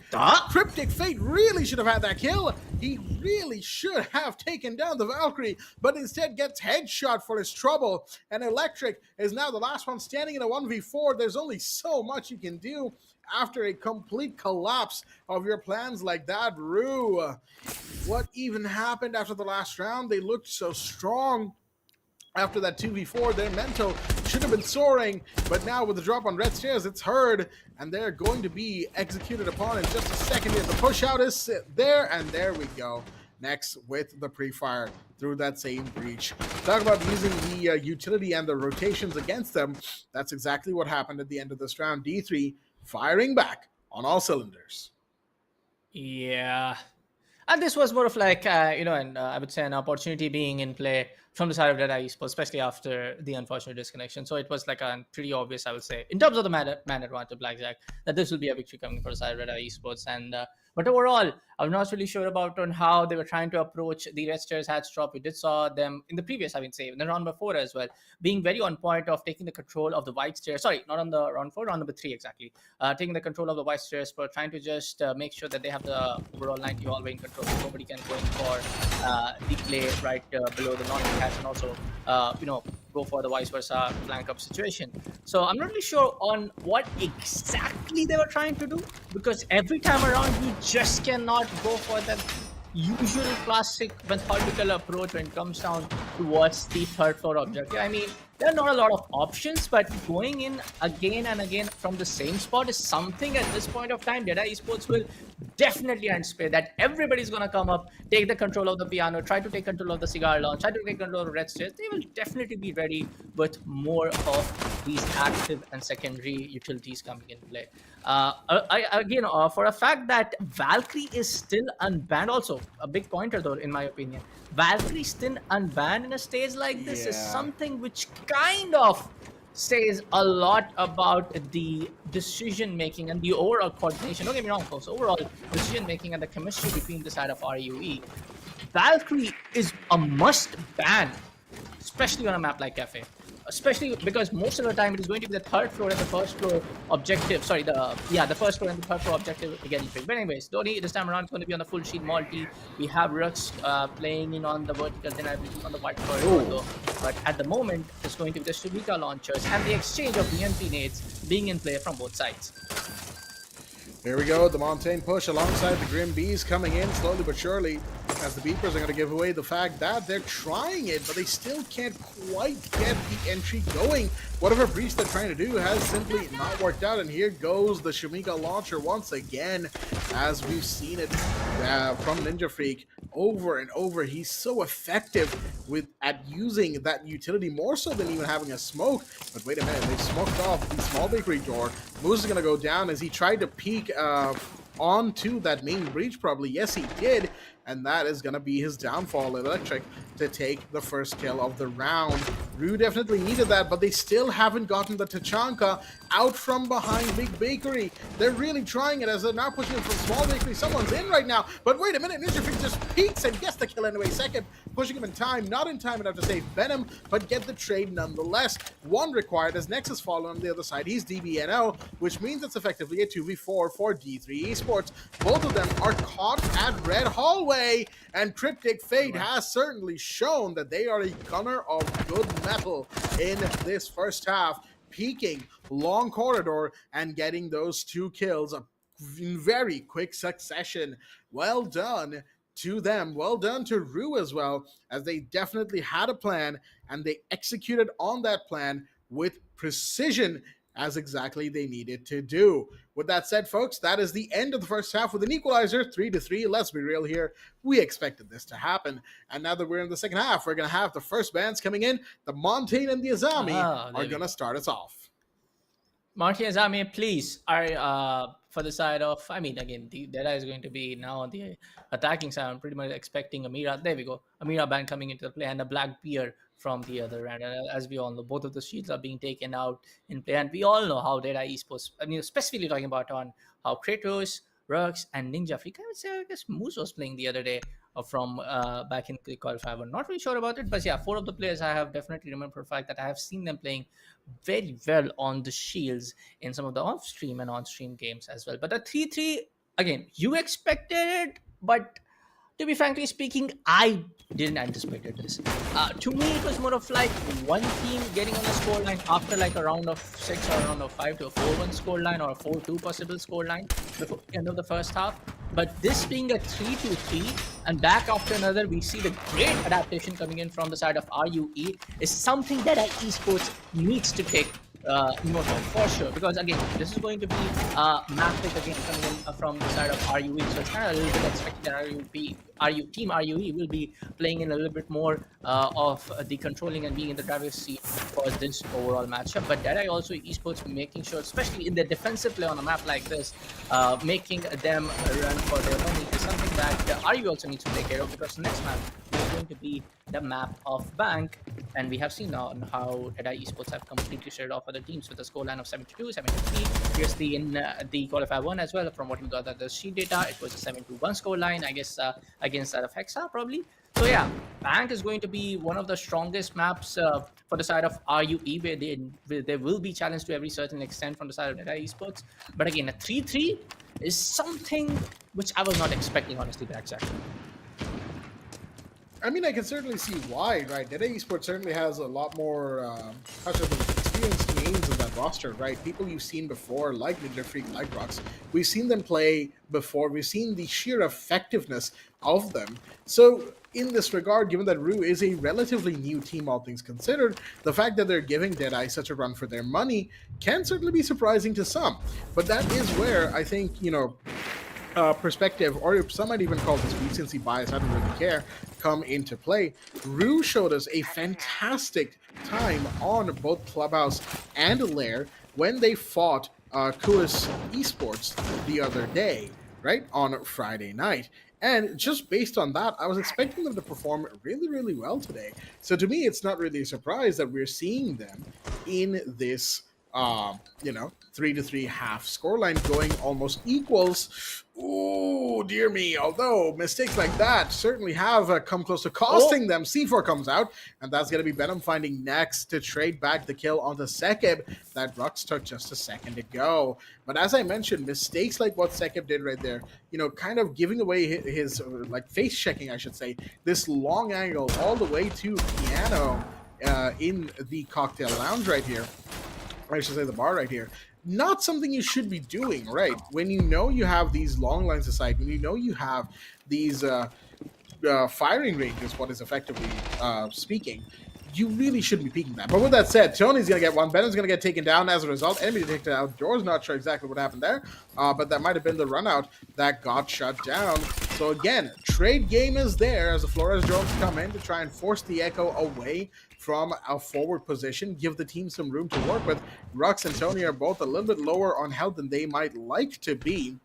Cryptic Fate really should have had that kill. He really should have taken down the Valkyrie, but instead gets headshot for his trouble. And Electric is now the last one standing in a 1v4. There's only so much you can do after a complete collapse of your plans like that. RUE, what even happened after the last round? They looked so strong. After that 2v4, their mental should have been soaring, but now with the drop on red stairs, it's heard, and they're going to be executed upon in just a second here. The push out is there, and there we go. Next with the pre-fire through that same breach. Talk about using the utility and the rotations against them. That's exactly what happened at the end of this round. D3 firing back on all cylinders. Yeah. And this was more of like, I would say an opportunity being in play from the side of Dead Eye Esports, especially after the unfortunate disconnection. So it was like a pretty obvious, I would say, in terms of the man advantage Blackjack, that this will be a victory coming for the side of Red Eye Esports. But overall, I'm not really sure about on how they were trying to approach the Red Stairs hatch drop. We did saw them in the previous, I would say, in the round before as well, being very on point of taking the control of the White Stairs. Sorry, not on the round 4, round number 3 exactly. Taking the control of the White Stairs, but trying to just make sure that they have the overall 90 hallway in control. So nobody can go in for the play right below the non hatch, and also go for the vice versa flank up situation. So I'm not really sure on what exactly they were trying to do, because every time around you just cannot go for that usual classic methodical approach when it comes down towards the third floor objective. I mean, there are not a lot of options, but going in again and again from the same spot is something at this point of time Dead Eye Esports will definitely anticipate that everybody's going to come up, take the control of the piano, try to take control of the cigar launch, try to take control of the red stairs. They will definitely be ready with more of these active and secondary utilities coming in play. For a fact that Valkyrie is still unbanned, also a big pointer though, in my opinion. Valkyrie still unbanned in a stage like this is something which kind of says a lot about the decision making and the overall coordination. Don't get me wrong, folks. Overall decision making and the chemistry between the side of RUE. Valkyrie is a must ban, especially on a map like Cafe. Especially because most of the time it is going to be the third floor and the first floor objective. Sorry, the first floor and the third floor objective to get picked. But anyways, Dhoni this time around is going to be on the full sheet multi. We have Rux playing in on the vertical, then I believe on the white floor though. But at the moment, it's going to be the Shubika launchers and the exchange of BNP nades being in play from both sides. Here we go, the Montaigne push alongside the Grim Bees coming in slowly but surely, as the Beepers are going to give away the fact that they're trying it, but they still can't quite get the entry going. Whatever breach they're trying to do has simply not worked out, and here goes the Shumika launcher once again, as we've seen it from Ninja Freak over and over. He's so effective at using that utility, more so than even having a smoke. But wait a minute, they've smoked off the small bakery door. Moose is going to go down as he tried to peek onto that main breach probably. Yes, he did. And that is going to be his downfall. Electric to take the first kill of the round. RUE definitely needed that, but they still haven't gotten the Tachanka out from behind Big Bakery. They're really trying it as they're now pushing it from Small Bakery. Someone's in right now, but wait a minute, Ninja Freak just peeks and gets the kill anyway. Second, pushing him in time, not in time enough to save Venom, but get the trade nonetheless. One required as Nexus fallen on the other side. He's DBNO, which means it's effectively a 2v4 for D3 Esports. Both of them are caught at Red Hallway, and Cryptic Fate has certainly shown that they are a gunner of good metal in this first half, peaking long corridor and getting those 2 kills in very quick succession. Well done to them. Well done to RUE as well, as they definitely had a plan and they executed on that plan with precision, as exactly they needed to do. With that said, folks, that is the end of the first half with an equalizer, 3-3. Let's be real here. We expected this to happen. And now that we're in the second half, we're going to have the first bands coming in. The Montaigne and the Azami are going to start us off. Montaigne Azami, please, are for the side of, I mean, again, the Dead is going to be now on the attacking side. I'm pretty much expecting Amira. There we go. Amira band coming into the play and a Black Beer from the other end. And as we all know, both of the shields are being taken out in play. And we all know how Dead Eye Esports, I mean, specifically talking about on how Kratos, Rux, and Ninja Freak, I would say, I guess Moose was playing the other day from back in the Qualifier. I'm not really sure about it, but yeah, 4 of the players I have definitely remembered for a fact that I have seen them playing very well on the shields in some of the off-stream and on-stream games as well. But the 3-3, again, you expected it, but to be frankly speaking, I didn't anticipate this. To me, it was more of like one team getting on the scoreline after like a round of 6 or a round of 5 to a 4-1 scoreline or a 4-2 possible scoreline before the end of the first half. But this being a 3-2-3 and back after another, we see the great adaptation coming in from the side of RUE is something that Esports needs to take note of for sure, because again, this is going to be map pick again coming in from the side of RUE, so it's kind of a little bit expected that team RUE will be playing in a little bit more of the controlling and being in the driver's seat for this overall matchup. But Deadeye also Esports making sure, especially in their defensive play on a map like this, making them run for their money is something that RUE also needs to take care of, because the next map is going to be the map of Bank, and we have seen now how Deadeye Esports have completely shared off other teams with a scoreline of 72, 73. Previously in the Qualifier 1 as well, from what we got at the sheet data, it was a 7-1 scoreline, I guess, against that of Hexa probably. So yeah, Bank is going to be one of the strongest maps for the side of RUE, where they will be challenged to every certain extent from the side of Deadeye Esports. But again, a 3-3 is something which I was not expecting, honestly, exactly. I mean, I can certainly see why, right? Deadeye Esports certainly has a lot more experienced names in that roster, right? People you've seen before, like Ninja Freak, like Rux. We've seen them play before. We've seen the sheer effectiveness of them. So, in this regard, given that RUE is a relatively new team, all things considered, the fact that they're giving Deadeye such a run for their money can certainly be surprising to some. But that is where I think, perspective, or some might even call this recency bias, I don't really care, come into play. RUE showed us a fantastic time on both Clubhouse and Lair when they fought Kuis Esports the other day, right, on Friday night. And just based on that, I was expecting them to perform really, really well today. So to me, it's not really a surprise that we're seeing them in this 3-3 half scoreline going almost equals. Ooh, dear me. Although mistakes like that certainly have come close to costing them. C4 comes out, and that's going to be Venom finding next to trade back the kill onto Sekib that Rux took just a second ago. But as I mentioned, mistakes like what Sekib did right there, kind of giving away his face checking, I should say, this long angle all the way to Piano in the cocktail lounge right here. I should say the bar right here. Not something you should be doing, right? When you know you have these long lines of sight, when you know you have these firing ranges, what is effectively speaking, you really shouldn't be peeking that. But with that said, Tony's going to get one. Bennett's going to get taken down as a result. Enemy taken out. Door's not sure exactly what happened there, but that might have been the run out that got shut down. So again, trade game is there as the Flores drones come in to try and force the Echo away from a forward position, give the team some room to work with. Rux and Tony are both a little bit lower on health than they might like to be,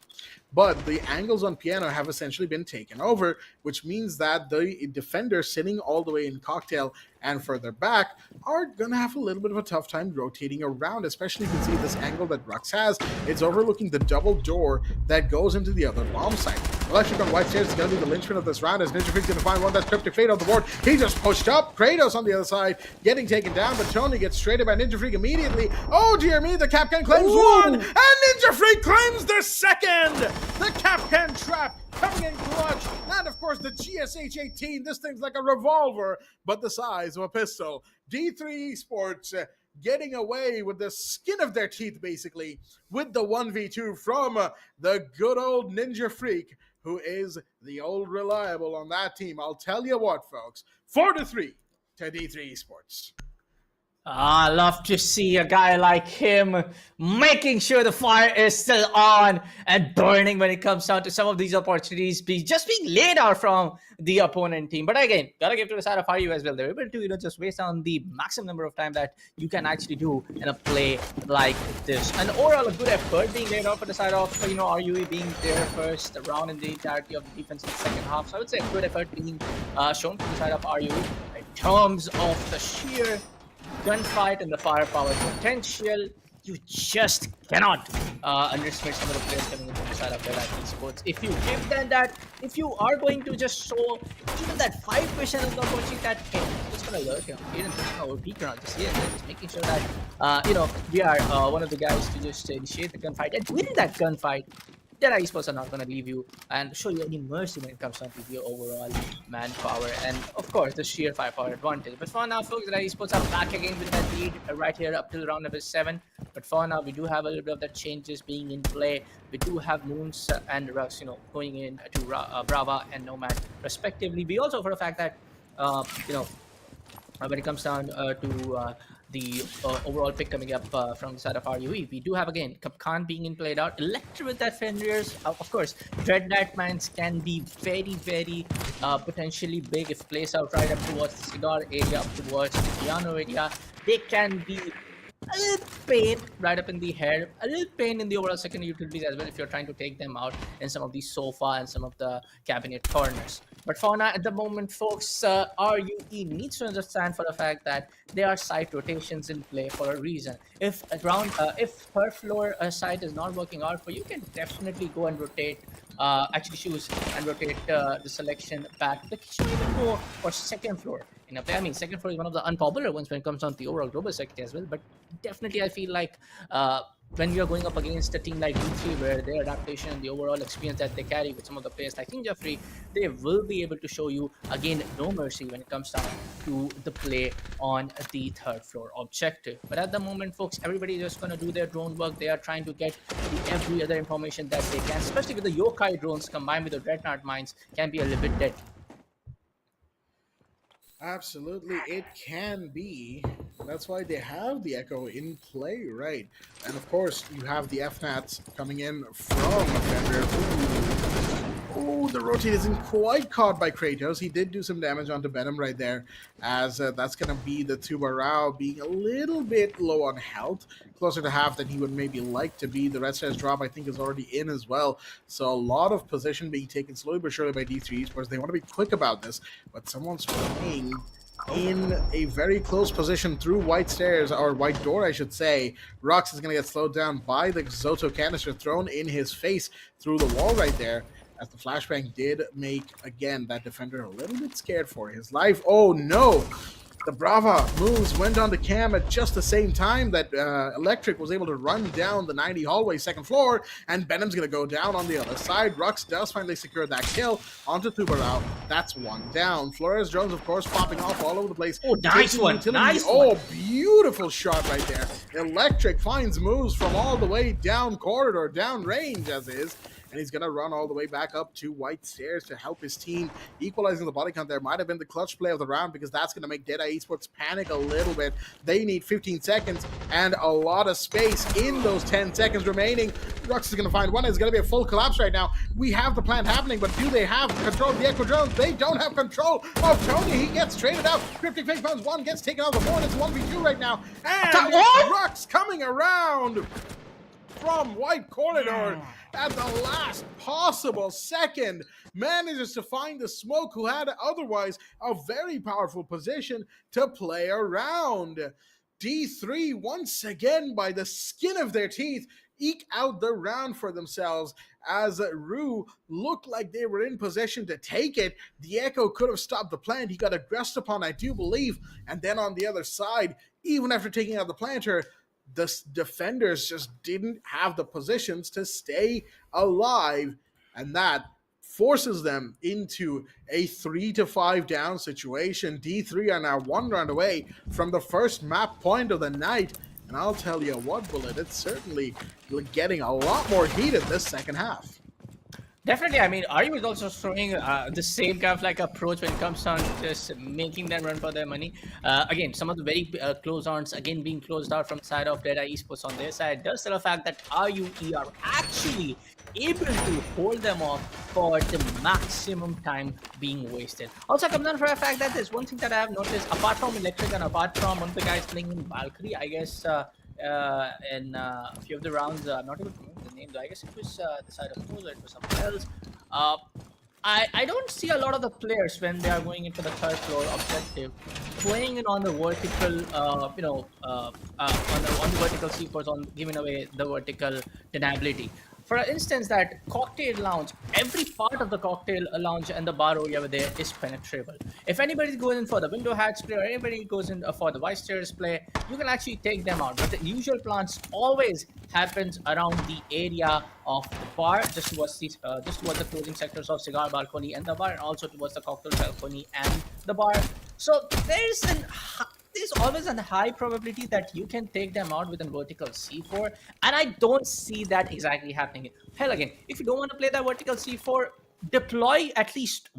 but the angles on Piano have essentially been taken over, which means that the defenders sitting all the way in Cocktail and further back are going to have a little bit of a tough time rotating around, especially if you can see this angle that Rux has. It's overlooking the double door that goes into the other bomb site. Electric on White Stairs is going to be the linchpin of this round as Ninja Freak's going to find one that's Cryptic Fate on the board. He just pushed up. Kratos on the other side getting taken down, but Tony gets traded by Ninja Freak immediately. Oh, dear me, the Capcan claims one, and Ninja Freak claims the second. The Capcan trap coming in clutch. And of course, the GSH-18. This thing's like a revolver, but the size of a pistol. D3 Esports getting away with the skin of their teeth, basically, with the 1v2 from the good old Ninja Freak, who is the old reliable on that team. I'll tell you what, folks, 4-3 to D3 Esports. I love to see a guy like him making sure the fire is still on and burning when it comes down to some of these opportunities being laid out from the opponent team. But again, gotta give to the side of RU as well. They're able to just waste on the maximum number of time that you can actually do in a play like this. And overall, a good effort being laid out for the side of RUE being their first round in the entirety of the defense in the second half. So I would say a good effort being shown from the side of RUE in terms of the sheer gunfight and the firepower potential. You just cannot underestimate some of the players coming in from the side of Deadeye Esports. If you give them that, if you are going to just show even that 5% of the opportunity that, hey, I'm just going to lurk here, or peek around, just here, just making sure that, we are one of the guys to just initiate the gunfight and win that gunfight. Jedi Esports are not going to leave you and show you any mercy when it comes down to your overall manpower and, of course, the sheer firepower advantage. But for now, folks, Jedi Esports are back again with that lead right here up till round number 7. But for now, we do have a little bit of that changes being in play. We do have Moons and Rux, going in to Brava and Nomad, respectively. We also, for the fact that, when it comes down to the overall pick coming up from the side of RUE, we do have again Kapkan being in played out. Electra with that Fenrir's, of course, Dread Knight Mines can be very, very potentially big if placed out right up towards the cigar area, up towards the piano area. They can be a little pain right up in the head, a little pain in the overall secondary utilities as well if you're trying to take them out in some of the sofa and some of the cabinet corners. But for now, at the moment, folks, RUE needs to understand for the fact that there are site rotations in play for a reason. If third floor site is not working out for you, you can definitely go and rotate, actually choose and rotate the selection back. But you should even go for second floor in a play. I mean, second floor is one of the unpopular ones when it comes down to the overall global circuit as well. But definitely, I feel like when you're going up against a team like D3, where their adaptation and the overall experience that they carry with some of the players like King Jeffrey, they will be able to show you, again, no mercy when it comes down to the play on the third floor objective. But at the moment, folks, everybody is just going to do their drone work. They are trying to get every other information that they can, especially with the yokai drones combined with the dreadnought mines, can be a little bit deadly. Absolutely, it can be. That's why they have the Echo in play, right? And of course, you have the FNATs coming in from Offender. Oh, the rotate isn't quite caught by Kratos. He did do some damage onto Venom right there, as that's going to be the Tubarao being a little bit low on health, closer to half than he would maybe like to be. The Red Stars drop, I think, is already in as well. So a lot of position being taken slowly but surely by D3 Esports. They want to be quick about this, but someone's playing in a very close position through white stairs, or white door, I should say. Rux is going to get slowed down by the Zoto canister thrown in his face through the wall right there, as the flashbang did make, again, that defender a little bit scared for his life. Oh no! The Brava moves went on the cam at just the same time that Electric was able to run down the 90 hallway second floor, and Benham's going to go down on the other side. Rux does finally secure that kill onto Tubarao. That's one down. Flores drones, of course, popping off all over the place. Oh, nice one. Nice one. Oh, beautiful shot right there. Electric finds moves from all the way down corridor, down range as is. And he's going to run all the way back up to white stairs to help his team. Equalizing the body count there might have been the clutch play of the round, because that's going to make Deadeye Esports panic a little bit. They need 15 seconds and a lot of space in those 10 seconds remaining. Rux is going to find one. It's going to be a full collapse right now. We have the plan happening, but do they have control of the Echo drones? They don't have control of Tony. He gets traded out. Cryptic Face Bones 1 gets taken out of the board. It's 1v2 right now. And Rux coming around from white corridor at the last possible second, manages to find the Smoke, who had otherwise a very powerful position to play around. D3 once again, by the skin of their teeth, eke out the round for themselves, as RUE looked like they were in possession to take it. The Echo could have stopped the plant. He got aggressed upon, I do believe, and then on the other side, even after taking out the planter, the defenders just didn't have the positions to stay alive, and that forces them into a 3-5 down situation. D3 are now one round away from the first map point of the night, and I'll tell you what, Bullet, it's certainly getting a lot more heated this second half. Definitely, I mean, RUE is also showing the same kind of like approach when it comes down to just making them run for their money. Again, some of the very close rounds, again, being closed out from the side of Deadeye Esports on their side, does tell the fact that RUE are actually able to hold them off for the maximum time being wasted. Also, comes down for the fact that there's one thing that I have noticed, apart from Electric and apart from one of the guys playing in Valkyrie, I guess, in a few of the rounds, I'm not able to remember the names. I guess it was the side of Moose, or it was someone else. I don't see a lot of the players when they are going into the third floor objective playing it on the vertical, on the vertical C4s, on giving away the vertical deniability. for instance, that cocktail lounge, every part of the cocktail lounge and the bar area over there is penetrable. If anybody goes in for the window hats play or anybody goes in for the vice chairs play, you can actually take them out. But the usual plants always happens around the area of the bar, just towards the closing sectors of cigar balcony and the bar, and also towards the cocktail balcony and the bar. So there's always a high probability that you can take them out with a vertical C4, and I don't see that exactly happening. Hell, again, if you don't want to play that vertical C4, deploy at least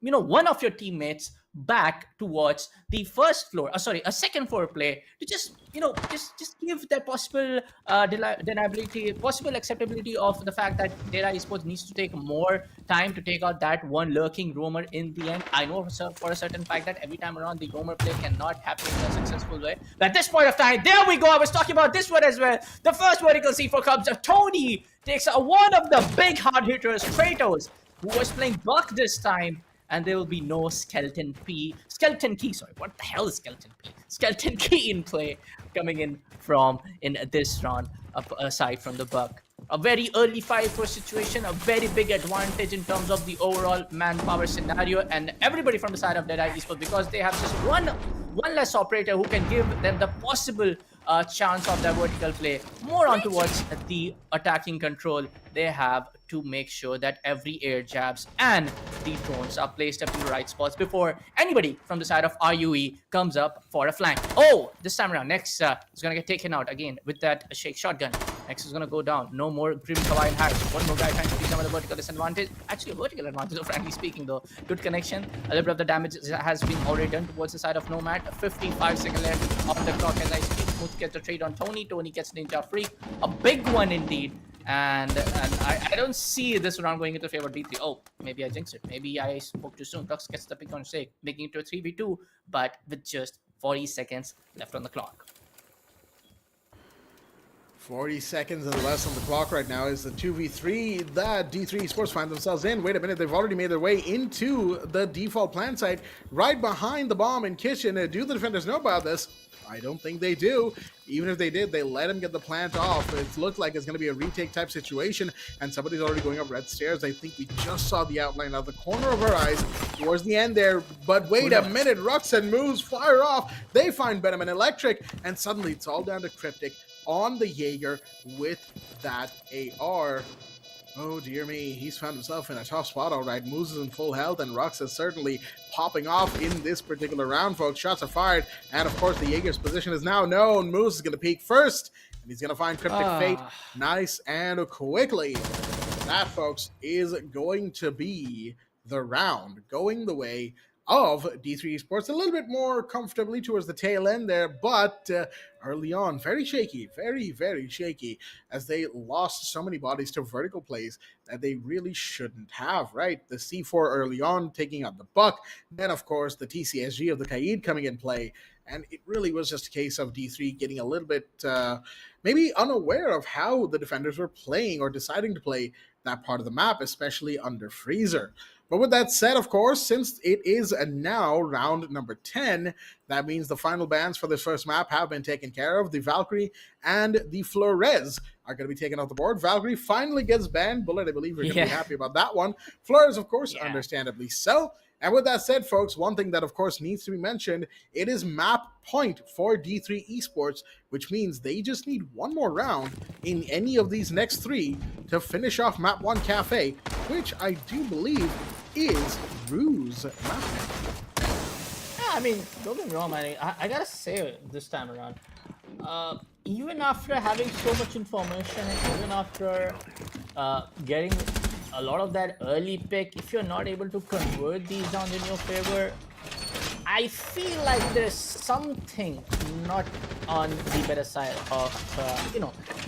one of your teammates back towards the first floor, a second floor play to just give that possible deniability, possible acceptability of the fact that Data Esports needs to take more time to take out that one lurking roamer in the end. I know for a certain fact that every time around the roamer play cannot happen in a successful way. But at this point of time, there we go. I was talking about this one as well. The first vertical C4 comes. Tony takes one of the big hard hitters, Kratos, who was playing Buck this time. And there will be no skeleton key. Sorry, what the hell is skeleton key? Skeleton key in play coming in this round, aside from the Buck. A very early 5-4 situation, a very big advantage in terms of the overall manpower scenario, and everybody from the side of Deadeye Esports, because they have just one less operator who can give them the possible chance of their vertical play more on towards the attacking control. They have to make sure that every air jabs and the drones are placed up in the right spots before anybody from the side of RUE comes up for a flank. Oh, this time around, Nex is going to get taken out again with that shake shotgun. Nex is going to go down. No more Grim Hawaiian hacks. One more guy trying to pick some of the vertical disadvantage. Actually, a vertical advantage, frankly speaking, though. Good connection. A little bit of the damage has been already done towards the side of Nomad. 55-second left on the clock as I speak. Smooth gets the trade on Tony. Tony gets Ninja free. A big one indeed. And I don't see this round going into favor of D3. Oh, maybe I jinxed it. Maybe I spoke too soon. Tux gets the pick on stake, making it to a 3v2, but with just 40 seconds left on the clock. 40 seconds and less on the clock right now is the 2v3 that D3 Esports find themselves in. Wait a minute, they've already made their way into the default plant site right behind the bomb in kitchen. Do the defenders know about this? I don't think they do. Even if they did, they let him get the plant off. It looked like it's going to be a retake type situation, and somebody's already going up red stairs. I think we just saw the outline of the corner of her eyes towards the end there. But wait a minute, Ruxen moves, fire off. They find Venom and Electric, and suddenly it's all down to Cryptic on the Jaeger with that AR. Oh dear me, he's found himself in a tough spot, all right. Moose is in full health, and Rux is certainly popping off in this particular round, folks. Shots are fired, and of course the Jaeger's position is now known. Moose is going to peek first, and he's going to find Cryptic Fate nice and quickly. That, folks, is going to be the round, going the way of D3 Esports a little bit more comfortably towards the tail end there, but early on, very shaky, very shaky, as they lost so many bodies to vertical plays that they really shouldn't have, right? The C4 early on taking out the Buck, then of course the TCSG of the Kaid coming in play, and it really was just a case of D3 getting a little bit maybe unaware of how the defenders were playing or deciding to play that part of the map, especially under Freezer. But with that said, of course, since it is now round number 10, that means the final bans for this first map have been taken care of. The Valkyrie and the Flores are going to be taken off the board. Valkyrie finally gets banned. Bullet, I believe, we're going to be happy about that one. Flores, of course, understandably so. And with that said, folks, one thing that, of course, needs to be mentioned, it is map point for D3 Esports, which means they just need one more round in any of these next three to finish off map 1 Cafe, which I do believe is RUE's map. Yeah, I mean, don't get me wrong, man. I gotta say this time around, even after having so much information and even after getting a lot of that early pick, if you're not able to convert these down in your favor, I feel like there's something not on the better side of,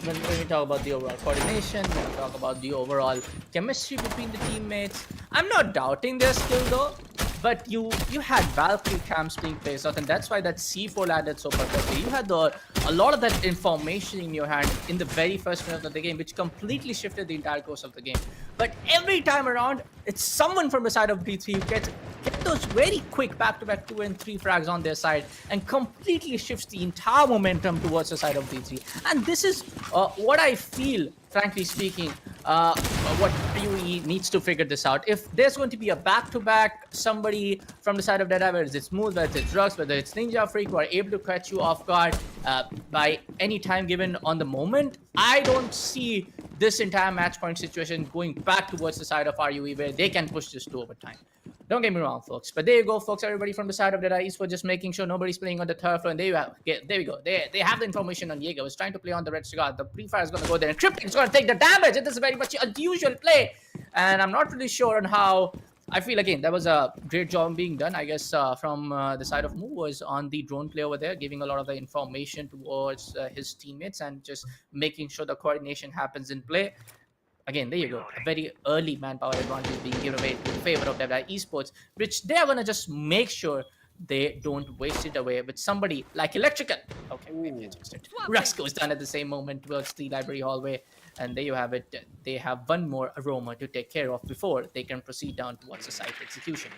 when we talk about the overall coordination, when we talk about the overall chemistry between the teammates. I'm not doubting their skill though, but you had Valkyrie camps being placed out, and that's why that C4 landed so perfectly. You had a lot of that information in your hand in the very first minute of the game, which completely shifted the entire course of the game. But every time around, it's someone from the side of D3 who gets get those very quick back-to-back 2 and 3 frags on their side and completely shifts the entire momentum towards the side of D3. And this is what I feel, frankly speaking, what RUE needs to figure this out. If there's going to be a back-to-back somebody from the side of Deadeye, whether it's Smooth, whether it's Drugs, whether it's Ninja Freak, who are able to catch you off guard by any time given on the moment, I don't see this entire match point situation going back towards the side of RUE where they can push this to overtime. Don't get me wrong, folks. But there you go, folks. Everybody from the side of Deadeye Esports just making sure nobody's playing on the third floor. And there you have, there we go. They have the information on Jaeger. Was trying to play on the red cigar. The pre-fire is going to go there. And Cryptic is going to take the damage. It is very much an unusual play. And I'm not really sure on how. I feel, again, that was a great job being done, I guess, from the side of Mu was on the drone play over there, giving a lot of the information towards his teammates and just making sure the coordination happens in play. Again, there you go. A very early manpower advantage being given away in favor of Deadeye Esports, which they're going to just make sure they don't waste it away with somebody like Electrical. Okay, maybe it's just it. Rux goes down at the same moment towards the library hallway. And there you have it. They have one more aroma to take care of before they can proceed down towards the site execution.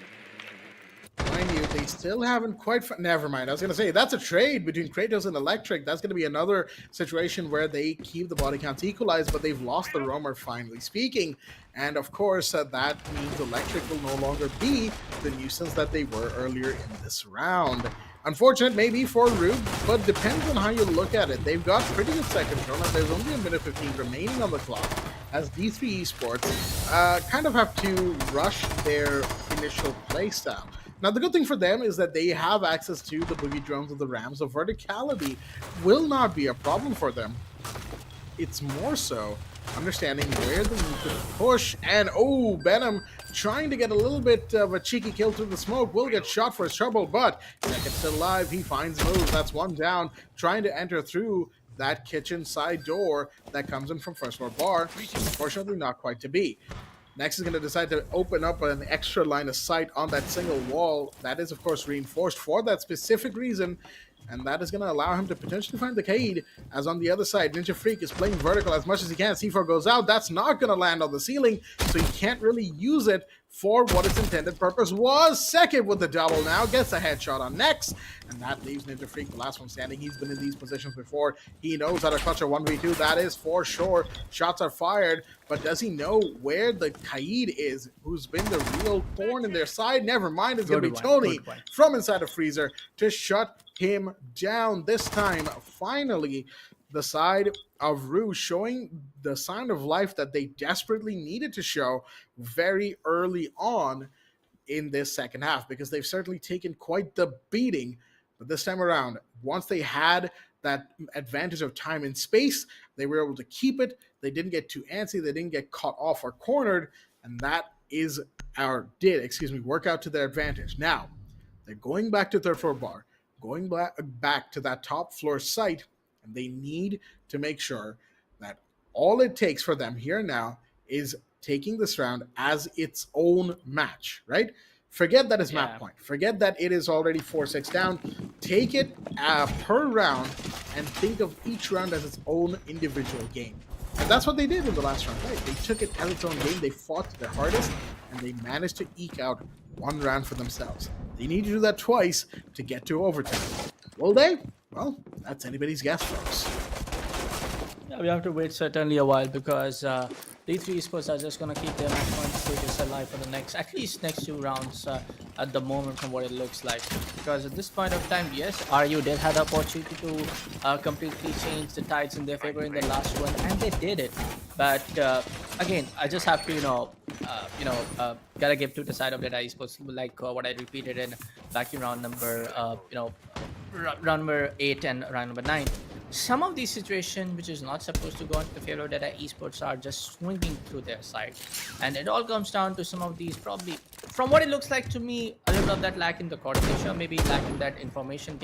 Mind you, they still haven't quite. Never mind. I was going to say that's a trade between Kratos and Electric. That's going to be another situation where they keep the body counts equalized, but they've lost the roamer, finally speaking. And of course, that means Electric will no longer be the nuisance that they were earlier in this round. Unfortunate maybe for RUE, but depends on how you look at it. They've got pretty good second turn, and there's only a minute 15 remaining on the clock, as D3 Esports kind of have to rush their initial playstyle. Now, the good thing for them is that they have access to the boogie drones of the Rams, so verticality will not be a problem for them. It's more so understanding where they need to push, and oh, Benham trying to get a little bit of a cheeky kill through the smoke, will get shot for his trouble, but Second's still alive, he finds moves, that's one down, trying to enter through that kitchen side door that comes in from first floor bar. Unfortunately, not quite to be. Next is going to decide to open up an extra line of sight on that single wall. That is, of course, reinforced for that specific reason, and that is going to allow him to potentially find the Kaid, as on the other side, Ninja Freak is playing vertical as much as he can. C4 goes out. That's not going to land on the ceiling, so he can't really use it for what its intended purpose was. Second with the double now, gets a headshot on Next, and that leaves Ninja Freak, the last one standing. He's been in these positions before. He knows how to clutch a 1v2, that is for sure. Shots are fired, but does he know where the Kaid is, who's been the real thorn in their side? Never mind, it's going to be Tony from inside of Freezer to shut him down. This time, finally, the side of RUE showing the sign of life that they desperately needed to show very early on in this second half, because they've certainly taken quite the beating. But this time around, once they had that advantage of time and space, they were able to keep it. They didn't get too antsy. They didn't get caught off or cornered. And that is work out to their advantage. Now, they're going back to third floor bar, going back to that top floor site, and they need to make sure that all it takes for them here now is taking this round as its own match, right? Forget that it's map point. Forget that it is already 4-6 down. Take it per round and think of each round as its own individual game. And that's what they did in the last round, right? They took it as its own game. They fought their hardest, and they managed to eke out one round for themselves. They need to do that twice to get to overtime. Will they? Well, that's anybody's guess, folks. Yeah, we have to wait certainly a while, because D3 Esports are just going to keep their match point status alive for the at least next 2 rounds at the moment, from what it looks like. Because at this point of time, yes, RU did have the opportunity to completely change the tides in their favor in the last one, and they did it. But again, I just have to, gotta give to the side of Deadeye Esports, like what I repeated in back in round number, round number 8 and round number 9. Some of these situations, which is not supposed to go into the favor of Deadeye Esports, are just swinging through their side. And it all comes down to some of these, probably, from what it looks like to me, a little of that lack in the coordination, or maybe lacking that information,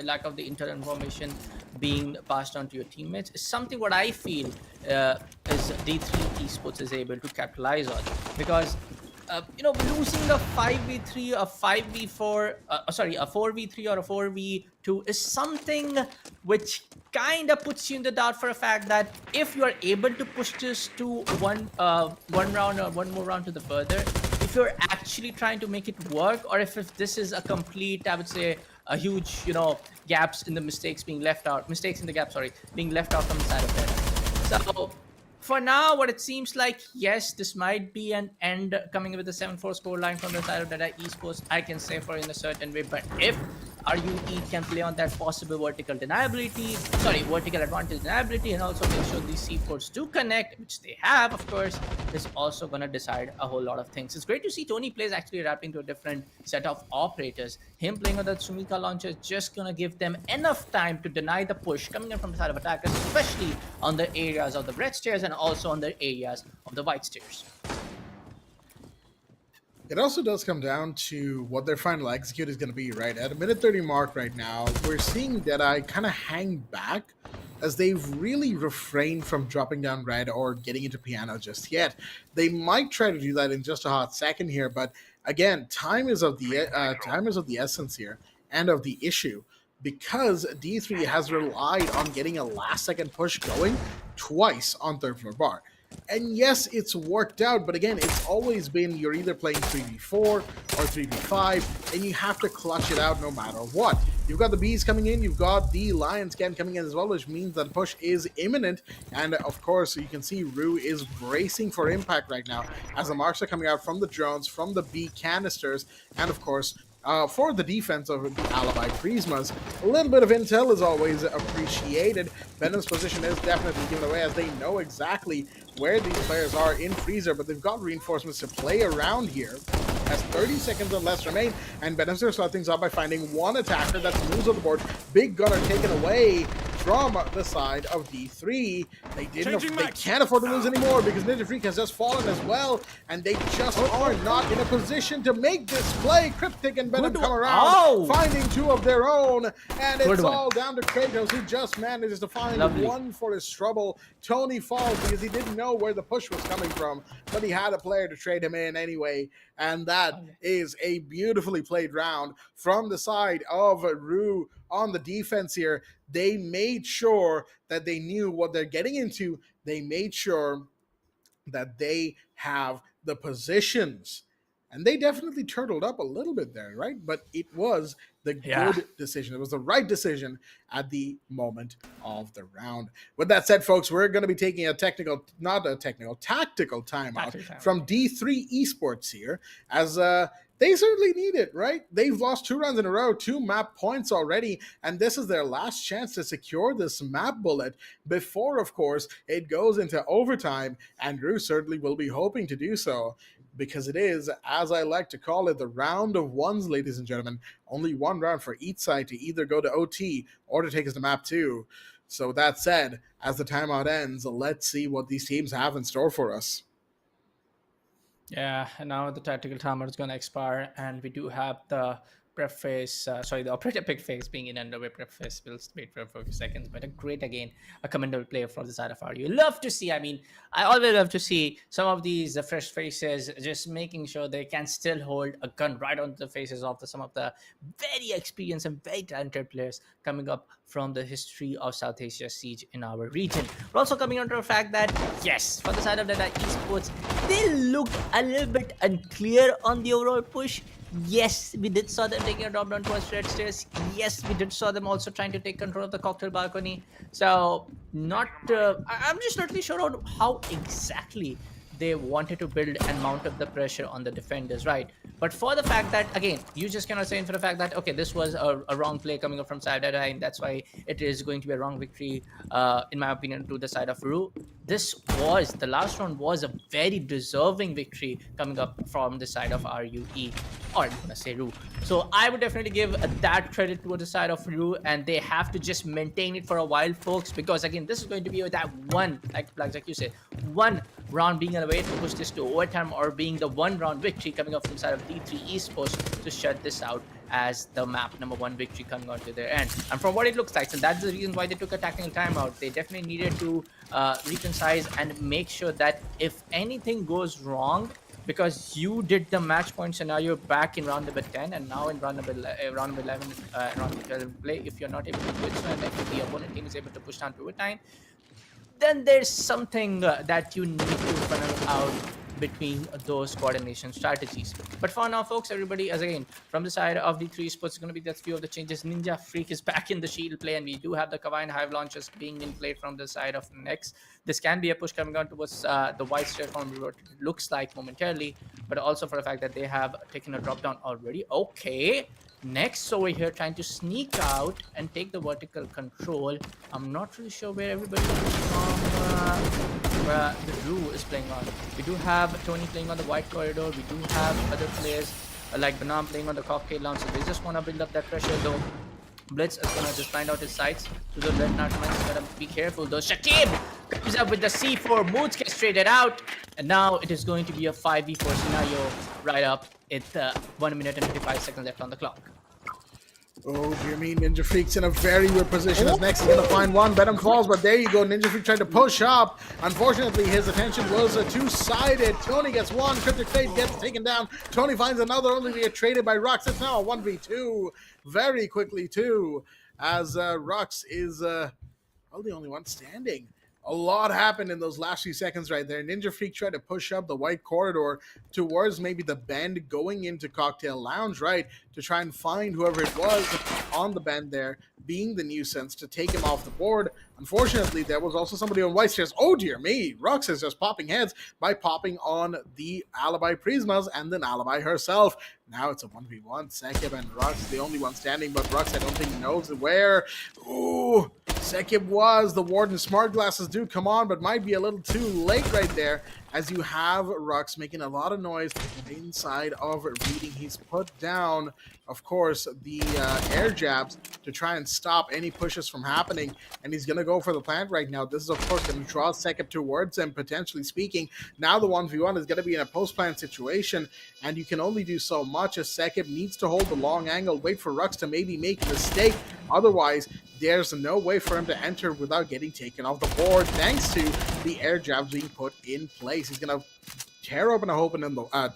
lack of the internal information being passed on to your teammates, is something what I feel is D3 Esports is able to capitalize on. Because losing a 5v3, a 5v4, a 4v3 or a 4v2 is something which kind of puts you in the doubt for a fact that if you are able to push this to one round or one more round to the further, if you're actually trying to make it work, or if this is a complete, I would say, a huge, gaps in the mistakes being left out, mistakes in the gap, sorry, being left out from the side of Dead. So for now, what it seems like, yes, this might be an end coming with a 7-4 score line from the side of Dead Esports, I can say for in a certain way. But if RUE can play on that possible vertical advantage deniability, and also make sure these C4s do connect, which they have, of course, is also going to decide a whole lot of things. It's great to see Tony plays actually adapting to a different set of operators. Him playing on the Sumika launcher is just going to give them enough time to deny the push coming in from the side of attackers, especially on the areas of the red stairs and also on the areas of the white stairs. It also does come down to what their final execute is going to be, right? At a minute 30 mark right now, we're seeing Deadeye kind of hang back as they've really refrained from dropping down red or getting into piano just yet. They might try to do that in just a hot second here, but again, time is of the essence here and of the issue, because D3 has relied on getting a last-second push going twice on third floor bar. And yes, it's worked out, but again, it's always been you're either playing 3v4 or 3v5, and you have to clutch it out no matter what. You've got the Bees coming in, you've got the Lion Scan coming in as well, which means that push is imminent. And of course, you can see RUE is bracing for impact right now as the marks are coming out from the drones, from the B canisters, and of course, for the defense of the Alibi Prismas, a little bit of intel is always appreciated. Venom's position is definitely given away as they know exactly where these players are in Freezer, but they've got reinforcements to play around here as 30 seconds or less remain, and Venom's going to start things off by finding one attacker that's moves on the board. Big Gunner taken away from the side of D3. They can't afford to lose anymore because Ninja Freak has just fallen as well, and they just are not in a position to make this play. Cryptic and Venom come around, finding two of their own, and it's all down to Kratos, who just manages to find one for his trouble. Tony falls because he didn't know where the push was coming from, but he had a player to trade him in anyway, and that is a beautifully played round from the side of RUE on the defense here. They made sure that they knew what they're getting into. They made sure that they have the positions. And they definitely turtled up a little bit there, right? But it was the good decision. It was the right decision at the moment of the round. With that said, folks, we're going to be taking a tactical timeout from D3 Esports here, as they certainly need it, right? They've lost 2 rounds in a row, 2 map points already, and this is their last chance to secure this map bullet before, of course, it goes into overtime, and RUE certainly will be hoping to do so, because it is, as I like to call it, the round of ones, ladies and gentlemen. Only one round for each side to either go to OT or to take us to map 2. So that said, as the timeout ends, let's see what these teams have in store for us. Yeah, and now the tactical timer is going to expire, and we do have the prep phase, the operator pick phase being in underway. Prep phase, we'll wait for a few seconds, but a commendable player from the side of RU. Love to see, I always love to see some of these fresh faces just making sure they can still hold a gun right onto the faces of some of the very experienced and very talented players coming up from the history of South Asia Siege in our region. We're also coming onto the fact that, yes, for the side of the Esports, they looked a little bit unclear on the overall push. Yes, we did saw them taking a drop down towards red stairs. Yes, we did saw them also trying to take control of the cocktail balcony. So, I'm just not really sure on how exactly they wanted to build and mount up the pressure on the defenders, right? But for the fact that, again, you just cannot say for the fact that, okay, this was a wrong play coming up from side of and that's why it is going to be a wrong victory, in my opinion, to the side of RUE. The last round was a very deserving victory coming up from the side of RUE, or I'm gonna say RUE. So I would definitely give that credit to the side of RUE, and they have to just maintain it for a while, folks, because again, this is going to be that one, like you said, one round being a way to push this to overtime, or being the 1 round victory coming up from the side of D3 Esports to shut this out as the map number 1 victory coming out to their end. And from what it looks like, and that's the reason why they took a tactical timeout, they definitely needed to reconcile and make sure that if anything goes wrong, because you did the match point scenario back in round number 10, and now in round number 11, round number 12 play, if you're not able to do it, and if the opponent team is able to push down to overtime, then there's something that you need to funnel out between those coordination strategies. But for now, folks, everybody, as again, from the side of the 3 Sports, going to be that few of the changes. Ninja Freak is back in the shield play, and we do have the Kawaii and Hive launchers being in play from the side of Nex. This can be a push coming on towards the white share form, what it looks like momentarily, but also for the fact that they have taken a drop down already. Okay. Next over here, trying to sneak out and take the vertical control. I'm not really sure where everybody from the RUE is playing on. We do have Tony playing on the white corridor. We do have other players like Banam playing on the cocktail lounge. So they just want to build up that pressure though. Blitz is going to just find out his sights to the red Narcoman. He's going to be careful though. Shakib comes up with the C4. Moods gets traded out. And now it is going to be a 5v4 scenario right up at 1 minute and 55 seconds left on the clock. Oh, dear me, Ninja Freak's in a very weird position as Nex is going to find one. Venom falls, but there you go. Ninja Freak trying to push up. Unfortunately, his attention was two-sided. Tony gets one. Cryptic Fate gets taken down. Tony finds another, only to get traded by Rux. It's now a 1v2 very quickly, too, as Rux is the only one standing. A lot happened in those last few seconds right there. Ninja Freak tried to push up the white corridor towards maybe the bend going into Cocktail Lounge, right? To try and find whoever it was on the bend there, being the nuisance to take him off the board. Unfortunately, there was also somebody on white stairs. Oh dear me, Rux is just popping heads by popping on the Alibi Prismas and then Alibi herself. Now it's a 1v1. Sekib and Rux, the only one standing, but Rux I don't think knows where. Ooh, Sekib was. The Warden smart glasses do come on, but might be a little too late right there, as you have Rux making a lot of noise inside of reading. He's put down, of course, the air jabs to try and stop any pushes from happening, and he's going to go for the plant right now. This is, of course, going to draw Sekib towards him, potentially speaking. Now the 1v1 is going to be in a post-plant situation, and you can only do so much as Sekib needs to hold the long angle, wait for Rux to maybe make a mistake. Otherwise, there's no way for him to enter without getting taken off the board, thanks to the air jabs being put in place. He's going to tear open a hole in the wall.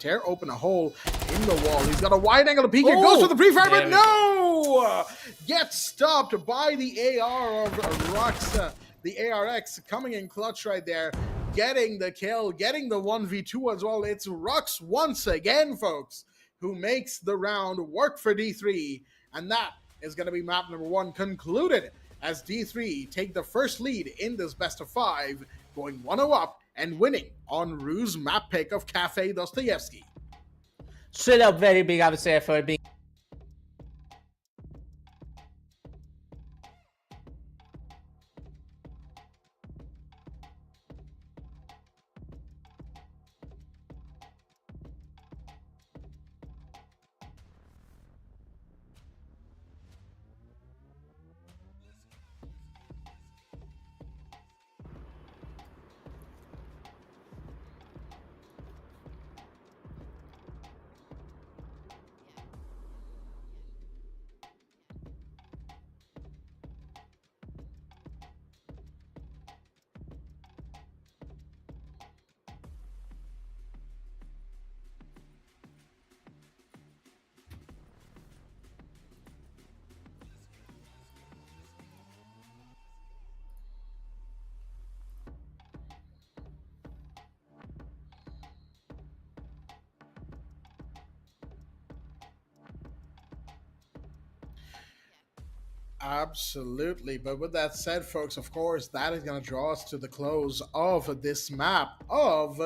He's got a wide angle to peek. It goes for the pre-fire, but no! Gets stopped by the AR of Rux. The ARX coming in clutch right there, getting the kill, getting the 1v2 as well. It's Rux once again, folks, who makes the round work for D3. And that is going to be map number 1 concluded as D3 take the first lead in this best of 5, going 1-0 up and winning on RUE's map pick of Cafe Dostoevsky. Straight up very big, I would say, for being Absolutely. But with that said, folks, of course, that is going to draw us to the close of this map of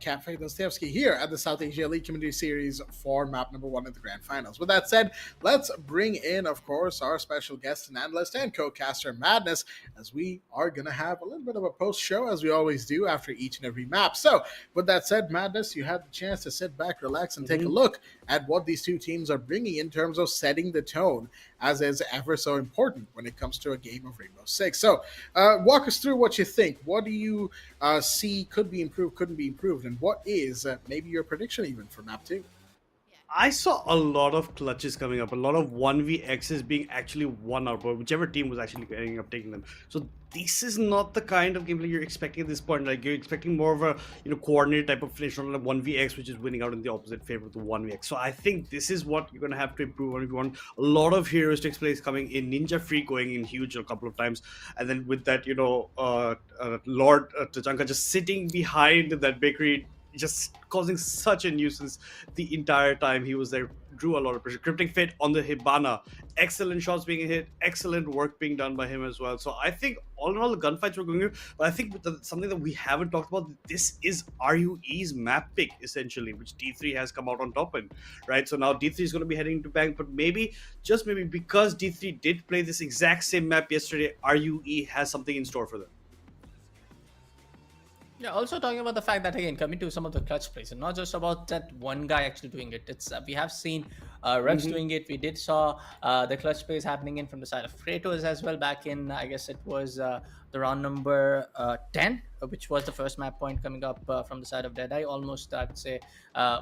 Cafe Dostoevsky here at the South Asia Elite Community Series for map number 1 in the Grand Finals. With that said, let's bring in, of course, our special guest and analyst and co-caster Madness, as we are going to have a little bit of a post-show, as we always do after each and every map. So, with that said, Madness, you had the chance to sit back, relax, and take a look at what these two teams are bringing in terms of setting the tone, as is ever so important when it comes to a game of Rainbow Six. So, walk us through what you think. What do you see could be improved, couldn't be improved, and what is maybe your prediction even for map 2? I saw a lot of clutches coming up, a lot of 1vx's being actually won out by whichever team was actually ending up taking them. So this is not the kind of gameplay you're expecting at this point. Like, you're expecting more of a coordinated type of finish on a 1vx, which is winning out in the opposite favor of the 1vx. So I think this is what you're gonna have to improve on if you want a lot of heuristics plays coming in. Ninja Freak going in huge a couple of times, and then with that Lord Tachanka just sitting behind that bakery just causing such a nuisance the entire time he was there. Drew a lot of pressure. Cryptic Fate on the Hibana, excellent shots being hit, excellent work being done by him as well. So I think all in all the gunfights were going good. But I think something that we haven't talked about, this is RUE's map pick essentially, which D3 has come out on top in, right? So now D3 is going to be heading to Bank, but maybe, just maybe, because D3 did play this exact same map yesterday, RUE has something in store for them. Yeah, also talking about the fact that, again, coming to some of the clutch plays, and not just about that one guy actually doing it. It's we have seen Rex doing it. We did saw the clutch plays happening in from the side of Kratos as well back in, I guess it was the round number 10, which was the first map point coming up from the side of Deadeye. Almost, I'd say,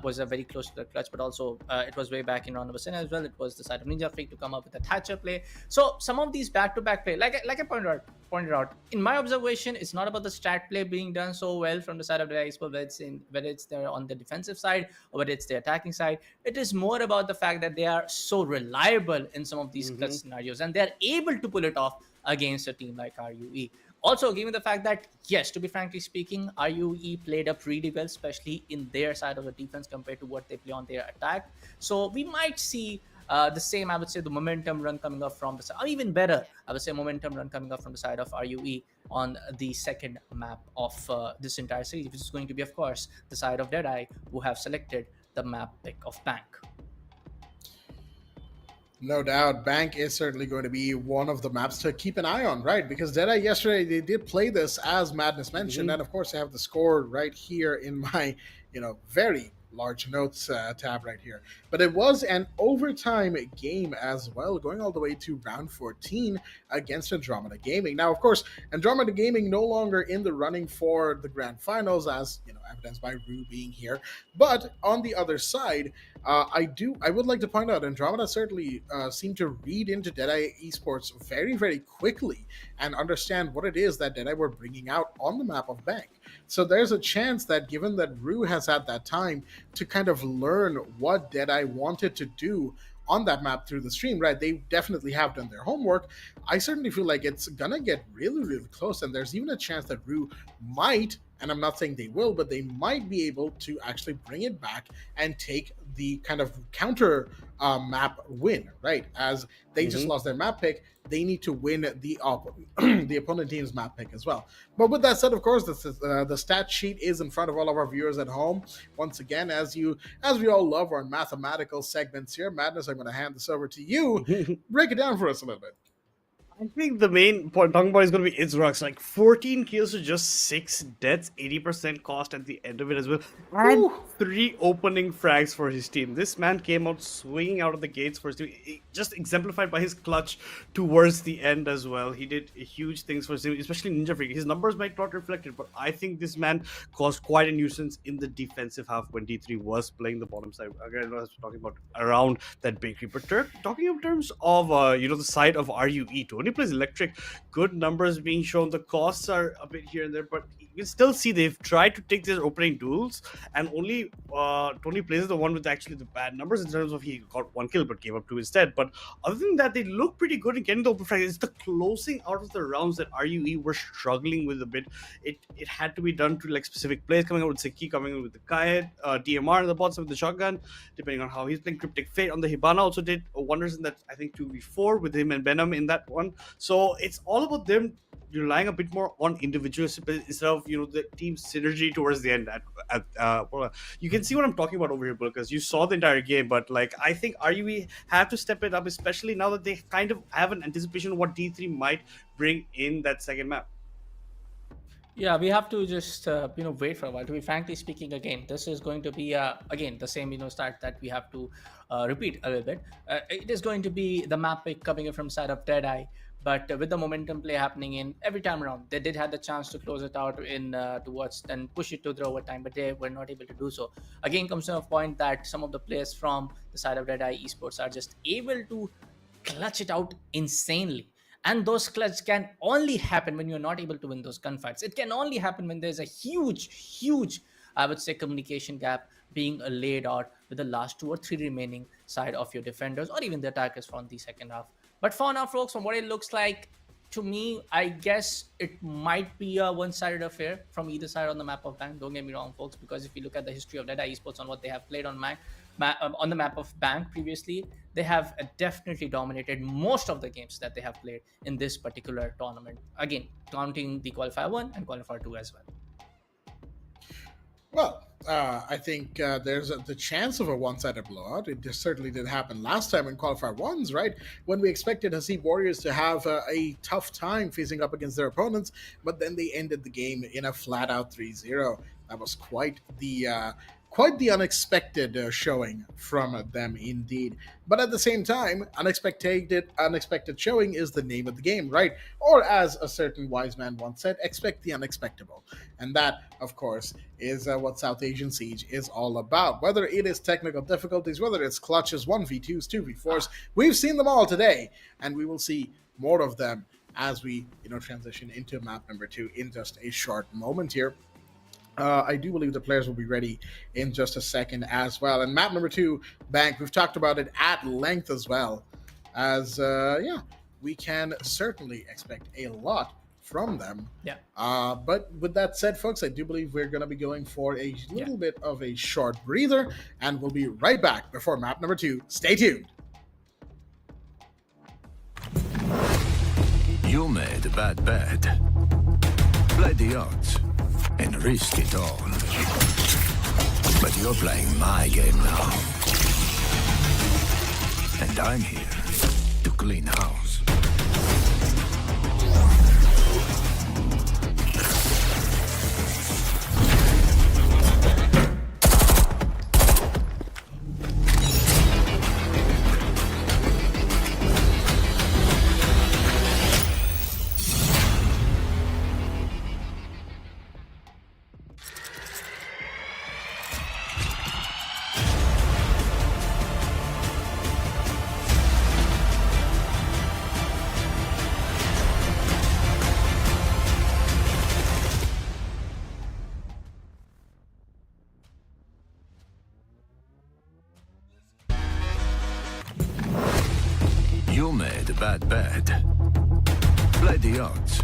was very close to the clutch, but also it was way back in round number 10 as well. It was the side of Ninja Freak to come up with a Thatcher play. So some of these back-to-back play, like I pointed out, in my observation, it's not about the stat play being done so well from the side of the Esports, whether it's there on the defensive side or whether it's the attacking side. It is more about the fact that they are so reliable in some of these clutch scenarios, and they're able to pull it off against a team like RUE. Also, given the fact that, yes, to be frankly speaking, RUE played up really well, especially in their side of the defense compared to what they play on their attack. So we might see the same, I would say, the momentum run coming up from the side, or even better, I would say, momentum run coming up from the side of RUE on the second map of this entire series, which is going to be, of course, the side of Deadeye, who have selected the map pick of Bank. No doubt, Bank is certainly going to be one of the maps to keep an eye on, right? Because Deadeye yesterday, they did play this, as Madness mentioned, and of course I have the score right here in my, very large notes tab right here. But it was an overtime game as well, going all the way to round 14 against Andromeda Gaming. Now, of course, Andromeda Gaming no longer in the running for the grand finals, as evidenced by RUE being here. But on the other side, I would like to point out Andromeda certainly seemed to read into Deadeye Esports very, very quickly and understand what it is that Deadeye were bringing out on the map of Bank. So there's a chance that, given that RUE has had that time to kind of learn what Deadeye wanted to do on that map through the stream, right? They definitely have done their homework. I certainly feel like it's gonna get really, really close, and there's even a chance that RUE might, and I'm not saying they will, but they might be able to actually bring it back and take the kind of counter map win, right? As they just lost their map pick, they need to win the the opponent team's map pick as well. But with that said, of course, the stat sheet is in front of all of our viewers at home. Once again, as we all love our mathematical segments here, Madness, I'm going to hand this over to you. Break it down for us a little bit. I think the main point talking about is going to be Izrax. Like 14 kills to just 6 deaths, 80% cost at the end of it as well. And 3 opening frags for his team. This man came out swinging out of the gates for his team. Just exemplified by his clutch towards the end as well. He did huge things for his team, especially Ninja Freak. His numbers might not reflect it, but I think this man caused quite a nuisance in the defensive half when D3 was playing the bottom side. Again, I was talking about around that bakery. But Turk, talking in terms of the side of RUE, Tony plays electric, good numbers being shown. The costs are a bit here and there, but you can still see they've tried to take their opening duels, and only Tony plays is the one with actually the bad numbers in terms of he got 1 kill but gave up 2 instead. But other than that, they look pretty good in getting the open frag. It's the closing out of the rounds that RUE were struggling with a bit. It had to be done to like specific plays, coming out with Seki, coming out with the Kaed, DMR in the bottom with the shotgun, depending on how he's playing. Cryptic Fate on the Hibana also did wonders in that, I think 2v4 with him and Venom in that one. So it's all about them relying a bit more on individuals instead of the team synergy towards the end. You can see what I'm talking about over here, because you saw the entire game. But like, I think RUE have to step it up, especially now that they kind of have an anticipation of what D3 might bring in that second map. Yeah, we have to just wait for a while. To be frankly speaking, again, this is going to be again the same start that we have to repeat a little bit. It is going to be the map pick coming in from side of Deadeye, but with the momentum play happening in every time around, they did have the chance to close it out in towards and push it to the overtime, but they were not able to do so. Again, comes to a point that some of the players from the side of Deadeye Esports are just able to clutch it out insanely. And those clutch can only happen when you're not able to win those gunfights. It can only happen when there's a huge, I would say, communication gap being laid out with the last 2 or 3 remaining side of your defenders or even the attackers from the second half. But for now, folks, from what it looks like, to me, I guess it might be a one-sided affair from either side on the map of Bank. Don't get me wrong, folks, because if you look at the history of Deadeye Esports on what they have played on on the map of Bank previously, they have definitely dominated most of the games that they have played in this particular tournament. Again, counting the Qualifier 1 and Qualifier 2 as well. Well, I think there's the chance of a one-sided blowout. It just certainly did happen last time in qualifier ones, right? When we expected Hasib Warriors to have a tough time facing up against their opponents, but then they ended the game in a flat-out 3-0. That was quite the unexpected showing from them indeed. But at the same time, unexpected showing is the name of the game, right? Or as a certain wise man once said, expect the unexpectable. And that, of course, is what South Asian Siege is all about. Whether it is technical difficulties, whether it's clutches, 1v2s, 2v4s, we've seen them all today, and we will see more of them as we, transition into map number 2 in just a short moment here. I do believe the players will be ready in just a second as well. And map number 2, Bank, we've talked about it at length as well. As, we can certainly expect a lot from them. Yeah. But with that said, folks, I do believe we're going to be going for a little bit of a short breather, and we'll be right back before map number 2. Stay tuned. You made a bad bet. Play the odds and risk it all. But you're playing my game now. And I'm here to clean house. You made a bad bet. Play the odds.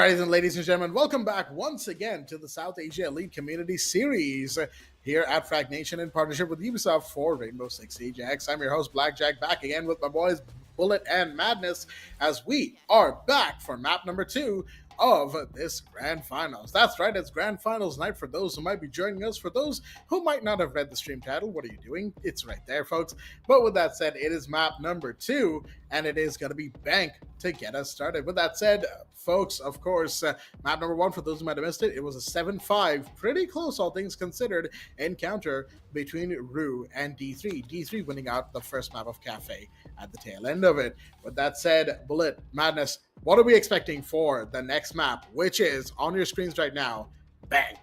Alrighty then, ladies and gentlemen, welcome back once again to the South Asia Elite Community Series here at Fragnation in partnership with Ubisoft for Rainbow Six Siege X. I'm your host, Blackjack, back again with my boys Bullet and Madness as we are back for map number 2 of this Grand Finals. That's right, it's Grand Finals night for those who might be joining us. For those who might not have read the stream title, what are you doing? It's right there, folks. But with that said, it is map number 2, and it is going to be Bank to get us started. With that said, folks, of course, map number 1, for those who might have missed it, it was a 7-5, pretty close, all things considered, encounter between RUE and D3. D3 winning out the first map of Cafe at the tail end of it. With that said, Bullet, Madness, what are we expecting for the next map, which is on your screens right now, Bank?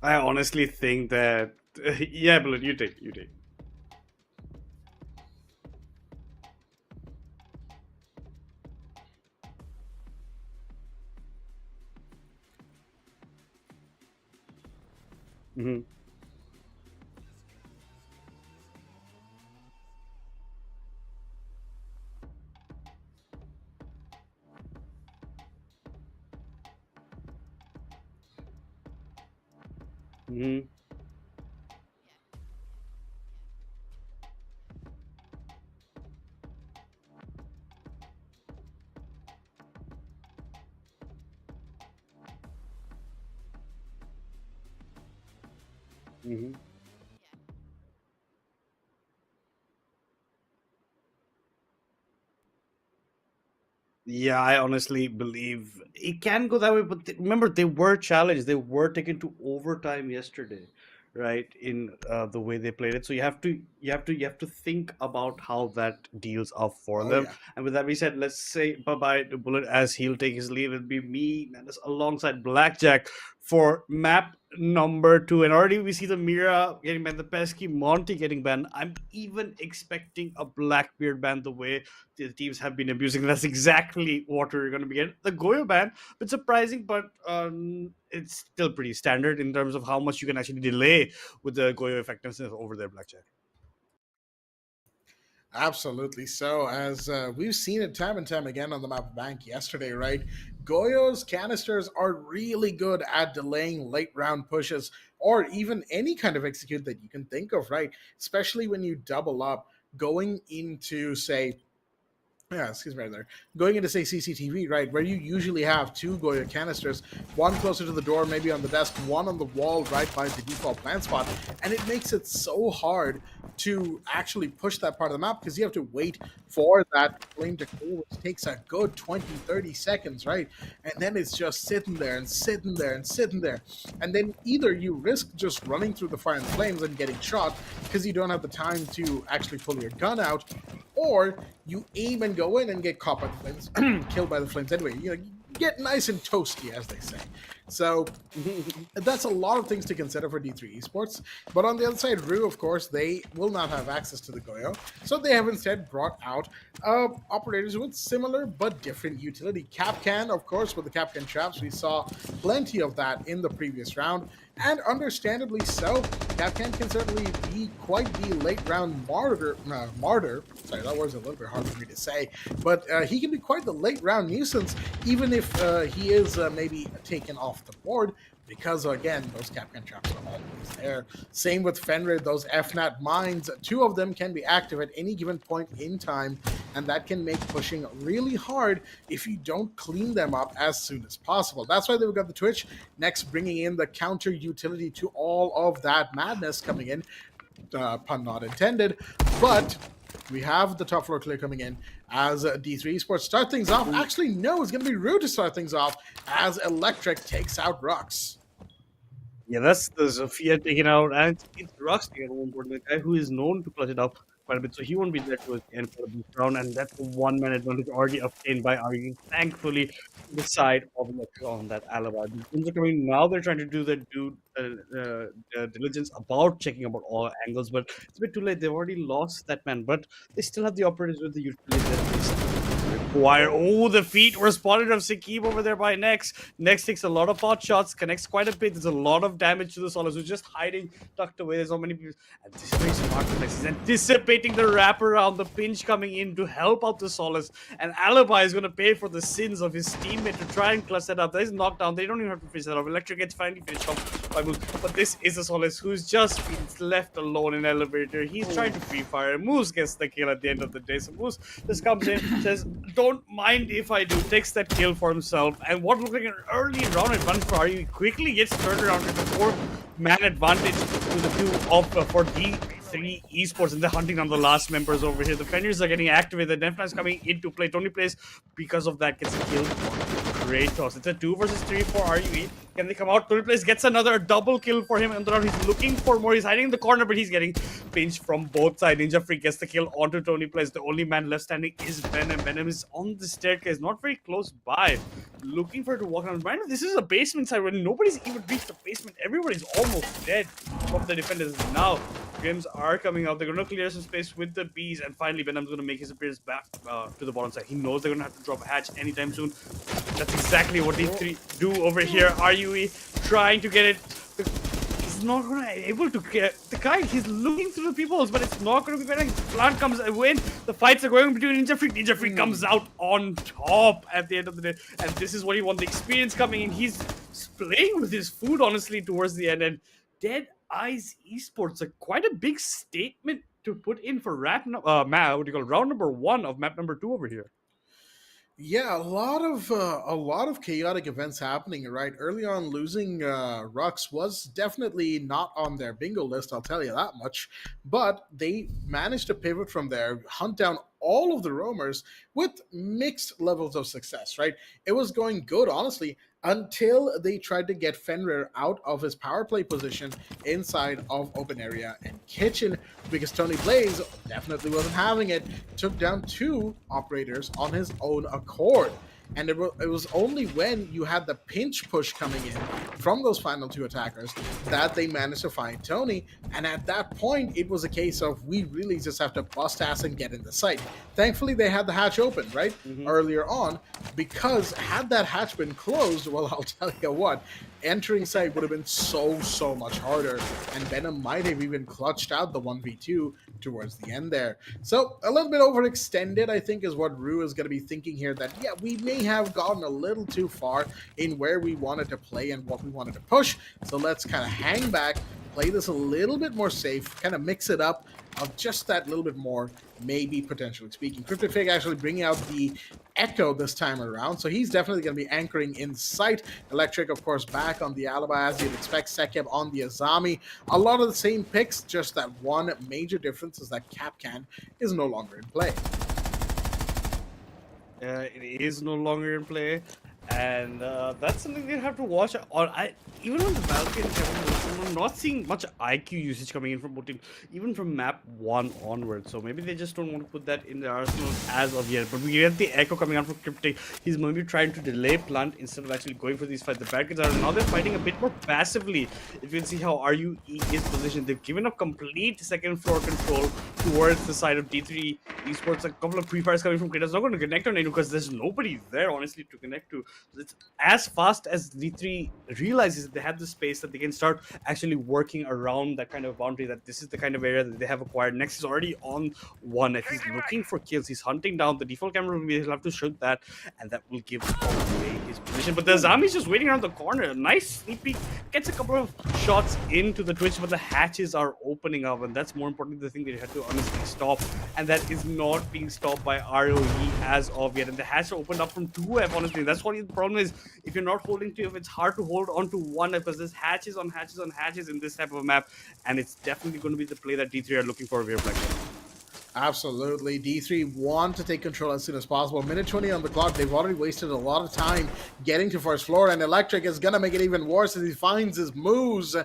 I honestly think that yeah, Bullet, you take. Mm-hmm. Mm-hmm. Mm-hmm. Yeah, I honestly believe it can go that way. But remember, they were challenged. They were taken to overtime yesterday, right? In the way they played it. So you have to think about how that deals up for Oh them. yeah. And with that being said, let's say bye bye to Bullet as he'll take his leave. It'll be me and alongside Blackjack for map number 2. And already we see the Mira getting banned, the pesky Monty getting banned. I'm even expecting a Blackbeard ban the way the teams have been abusing. That's exactly what we're going to be getting. The Goyo ban, bit surprising, but it's still pretty standard in terms of how much you can actually delay with the Goyo effectiveness over there, Blackjack. Absolutely. So, as we've seen it time and time again on the map of Bank yesterday, right? Goyo's canisters are really good at delaying late round pushes or even any kind of execute that you can think of, right? Especially when you double up going into, say, yeah, excuse me right there. Going into, say, CCTV, right, where you usually have 2 Goya canisters, one closer to the door, maybe on the desk, one on the wall right by the default plant spot, and it makes it so hard to actually push that part of the map because you have to wait for that flame to cool, which takes a good 20, 30 seconds, right? And then it's just sitting there and sitting there and sitting there. And then either you risk just running through the fire and flames and getting shot because you don't have the time to actually pull your gun out, or you aim and go in and get caught by the flames, killed by the flames anyway. You know, get nice and toasty, as they say. So that's a lot of things to consider for D3 Esports. But on the other side, RUE, of course, they will not have access to the Goyo. So they have instead brought out operators with similar but different utility. Capcan, of course, with the Capcan traps, we saw plenty of that in the previous round. And understandably so, Capcan can certainly be quite the late round martyr. Sorry, that was a little bit hard for me to say. But he can be quite the late round nuisance, even if he is maybe taken off the board, because again, those Capcan traps are always there. Same with Fenrir, those FNAT mines, 2 of them can be active at any given point in time, and that can make pushing really hard if you don't clean them up as soon as possible. That's why they've got the Twitch next, bringing in the counter utility to all of that madness coming in, pun not intended, but we have the top floor clear coming in as D3 Esports start things off. Actually, no, it's going to be RUE to start things off as Electric takes out Rux. Yeah, that's the Sophia taken out, and it's Rux taken out, important, the guy who is known to clutch it up quite a bit, so he won't be there towards the end for the boost round, and that's a 1 minute advantage already obtained by arguing, thankfully, to the side of Electric on that alibi. The teams are coming now, they're trying to do their diligence about checking about all angles, but it's a bit too late. They've already lost that man, but they still have the operators with the utility there. Wire. Oh, the feet were spotted of Sakib over there by Nex. Nex takes a lot of pot shots, connects quite a bit. There's a lot of damage to the Solos who's just hiding, tucked away. There's so many people. And this is very smart from Nex. He's anticipating the wraparound, the pinch coming in to help out the Solos. And Alibi is going to pay for the sins of his teammate to try and clutch that up. There's knockdown. They don't even have to finish that off. Electric gets finally finished off by Moose. But this is a Solos who's just been left alone in elevator. He's trying to free fire. Moose gets the kill at the end of the day. So Moose just comes in, says, don't mind if I do, takes that kill for himself, and what looked like an early round advantage for RUE quickly gets turned around into 4-man advantage to the 2 of for D3 Esports, and they're hunting down the last members over here. The Fenriers are getting activated, the Defnite is coming into play. Tony plays because of that, gets a kill. Great toss. It's a 2 versus 3 for RUE. Can they come out? Tony plays, gets another double kill for him, and he's looking for more. He's hiding in the corner, but he's getting pinched from both sides. Ninja Freak gets the kill onto Tony plays. The only man left standing is Venom. Venom is on the staircase, not very close by, looking for it to walk around. Right now, this is a basement side where nobody's even reached the basement. Everybody's almost dead from the defenders. Now, Grims are coming out. They're going to clear some space with the bees, and finally Venom's going to make his appearance back to the bottom side. He knows they're going to have to drop a hatch anytime soon. That's exactly what these three do over here. RUE trying to get it. He's not going to able to get the guy. He's looking through the peoples, but it's not going to be better. Plant comes in. The fights are going between Ninja Freak. Ninja Freak comes out on top at the end of the day, and this is what he wants. The experience coming in. He's playing with his food honestly towards the end, and Dead Eyes Esports, quite a big statement to put in for round number 1 of map number 2 over here. Yeah, a lot of chaotic events happening, right? Early on, losing Rux was definitely not on their bingo list, I'll tell you that much. But they managed to pivot from there, hunt down all of the roamers with mixed levels of success, right? It was going good, honestly, until they tried to get Fenrir out of his power play position inside of open area and kitchen, because Tony Blaze definitely wasn't having it. Took down 2 operators on his own accord. And it was only when you had the pinch push coming in from those final 2 attackers that they managed to find Tony. And at that point, it was a case of, we really just have to bust ass and get in the site. Thankfully, they had the hatch open, right? Earlier on, because had that hatch been closed, well, I'll tell you what, entering site would have been so much harder, and Venom might have even clutched out the 1v2 towards the end there. So a little bit overextended, I think, is what RUE is going to be thinking here, that yeah, we may have gotten a little too far in where we wanted to play and what we wanted to push, so let's kind of hang back, play this a little bit more safe, kind of mix it up of just that little bit more, maybe potentially speaking. Cryptic Fig actually bringing out the Echo this time around, so he's definitely going to be anchoring in sight. Electric, of course, back on the Alibi, as you'd expect. Sekeb on the Azami. A lot of the same picks, just that one major difference is that Capcan is no longer in play. It is no longer in play, and that's something they have to watch. Even on the Valkyrie, I'm not seeing much IQ usage coming in from both teams, even from map 1 onwards. So maybe they just don't want to put that in their arsenal as of yet. But we get the Echo coming out from Cryptic. He's maybe trying to delay plant instead of actually going for these fights. The Barricades are now they're fighting a bit more passively. If you can see how RUE is positioned, they've given up complete second floor control towards the side of D3 Esports. A couple of pre-fires coming from Kratos. Not going to connect on anyone because there's nobody there, honestly, to connect to. So it's as fast as D3 realizes that they have the space that they can start actually working around that kind of boundary, that this is the kind of area that they have acquired. Next is already on 1. If he's looking for kills, he's hunting down the default camera. He'll have to shoot that, and that will give away his position. But the Zami's just waiting around the corner. A nice sneak peek, gets a couple of shots into the Twitch, but the hatches are opening up, and that's more importantly the thing that you have to honestly stop, and that is not being stopped by ROE as of yet. And the hatch opened up from 2F, honestly. That's what the problem is. If you're not holding 2F, it's hard to hold on to 1F, because there's hatches on hatches on hatches in this type of a map, and it's definitely going to be the play that D3 are looking for over here, Black. Absolutely. D3 want to take control as soon as possible. Minute 20 on the clock. They've already wasted a lot of time getting to first floor, and Electric is going to make it even worse as he finds his moves.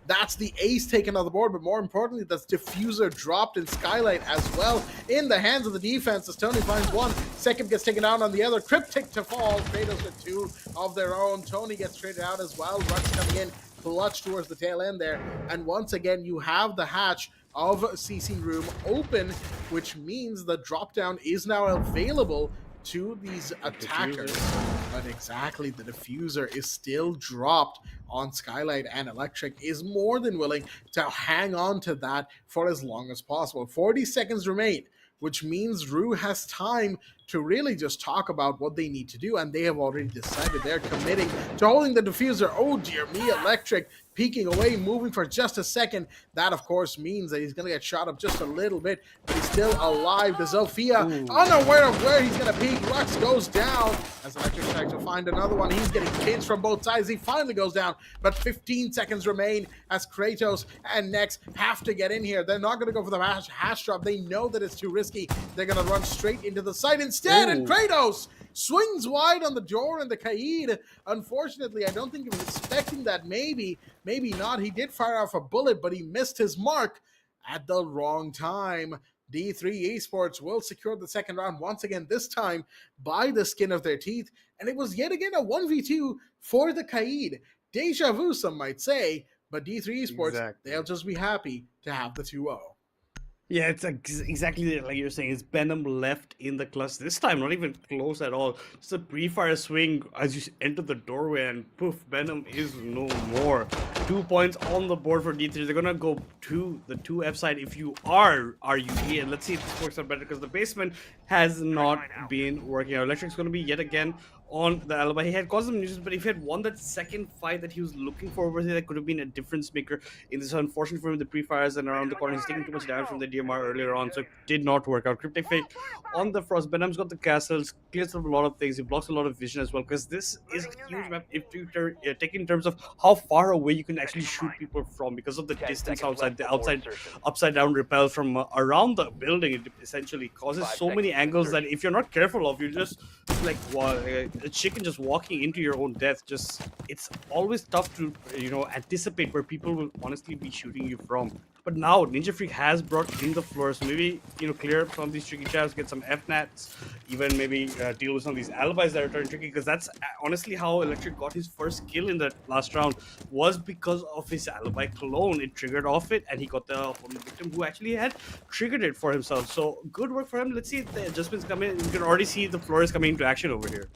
That's the ace taken on the board, but more importantly, that's Diffuser dropped in Skylight as well in the hands of the defense as Tony finds one. Second gets taken out on the other. Cryptic to fall. Kratos with 2 of their own. Tony gets traded out as well. Rux coming in clutch towards the tail end there. And once again, you have the hatch of CC Room open, which means the drop down is now available to these attackers. But exactly, the diffuser is still dropped on Skylight, and Electric is more than willing to hang on to that for as long as possible. 40 seconds remain, which means RUE has time to really just talk about what they need to do, and they have already decided they're committing to holding the diffuser. Oh dear me, Electric peeking away, moving for just a second. That, of course, means that he's going to get shot up just a little bit, but he's still alive. The Zofia, unaware of where he's going to peek. Rux goes down as Electric tries to find another one. He's getting pinched from both sides. He finally goes down, but 15 seconds remain as Kratos and Nex have to get in here. They're not going to go for the hash drop. They know that it's too risky. They're going to run straight into the site instead, and Kratos swings wide on the door, and the Kaid, unfortunately, I don't think he was expecting that. Maybe not. He did fire off a bullet, but he missed his mark at the wrong time. D3 Esports will secure the second round once again, this time by the skin of their teeth, and it was yet again a 1v2 for the Kaid. Deja vu, some might say, but D3 Esports, they'll just be happy to have the 2-0. Yeah, it's exactly like you're saying. It's Venom left in the clutch this time, not even close at all. Just a pre-fire swing as you enter the doorway, and poof, Venom is no more. 2 points on the board for D3. They're gonna go to the 2F side if you are RUE, and let's see if this works out better, because the basement has not been working out. Electric's gonna be yet again on the alibi. He had caused some nuisance, but if he had won that second fight that he was looking for over there, that could have been a difference maker in this. Unfortunate for him, the pre-fires and around the corner. He's taking too much damage from the DMR earlier on, so it did not work out. Cryptic Fate on the Frost. Venom's got the castles, clears up a lot of things. He blocks a lot of vision as well, because this is a huge map if you take in terms of how far away you can actually shoot people from, because of the distance outside. The outside upside down repel from around the building, it essentially causes so many angles that if you're not careful of, you're just like a chicken just walking into your own death. Just, it's always tough to anticipate where people will honestly be shooting you from. But now Ninja Freak has brought in the floor, so maybe clear up some of these tricky traps, get some FNATs, even maybe deal with some of these alibis that are turning tricky, because that's honestly how Electric got his first kill in that last round, was because of his alibi clone. It triggered off it, and he got the victim who actually had triggered it for himself. So good work for him. Let's see if the adjustments come in. You can already see the floor is coming into action over here.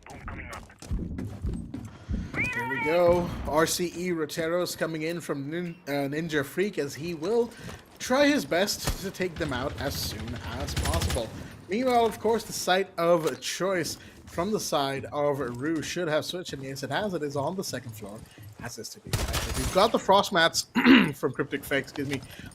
Here we go. RCE Roteros coming in from Ninja Freak, as he will try his best to take them out as soon as possible. Meanwhile, of course, the site of choice from the side of RUE should have switched, and yes, it has. It is on the second floor, as is to be expected. We've got the frost mats from Cryptic Fake,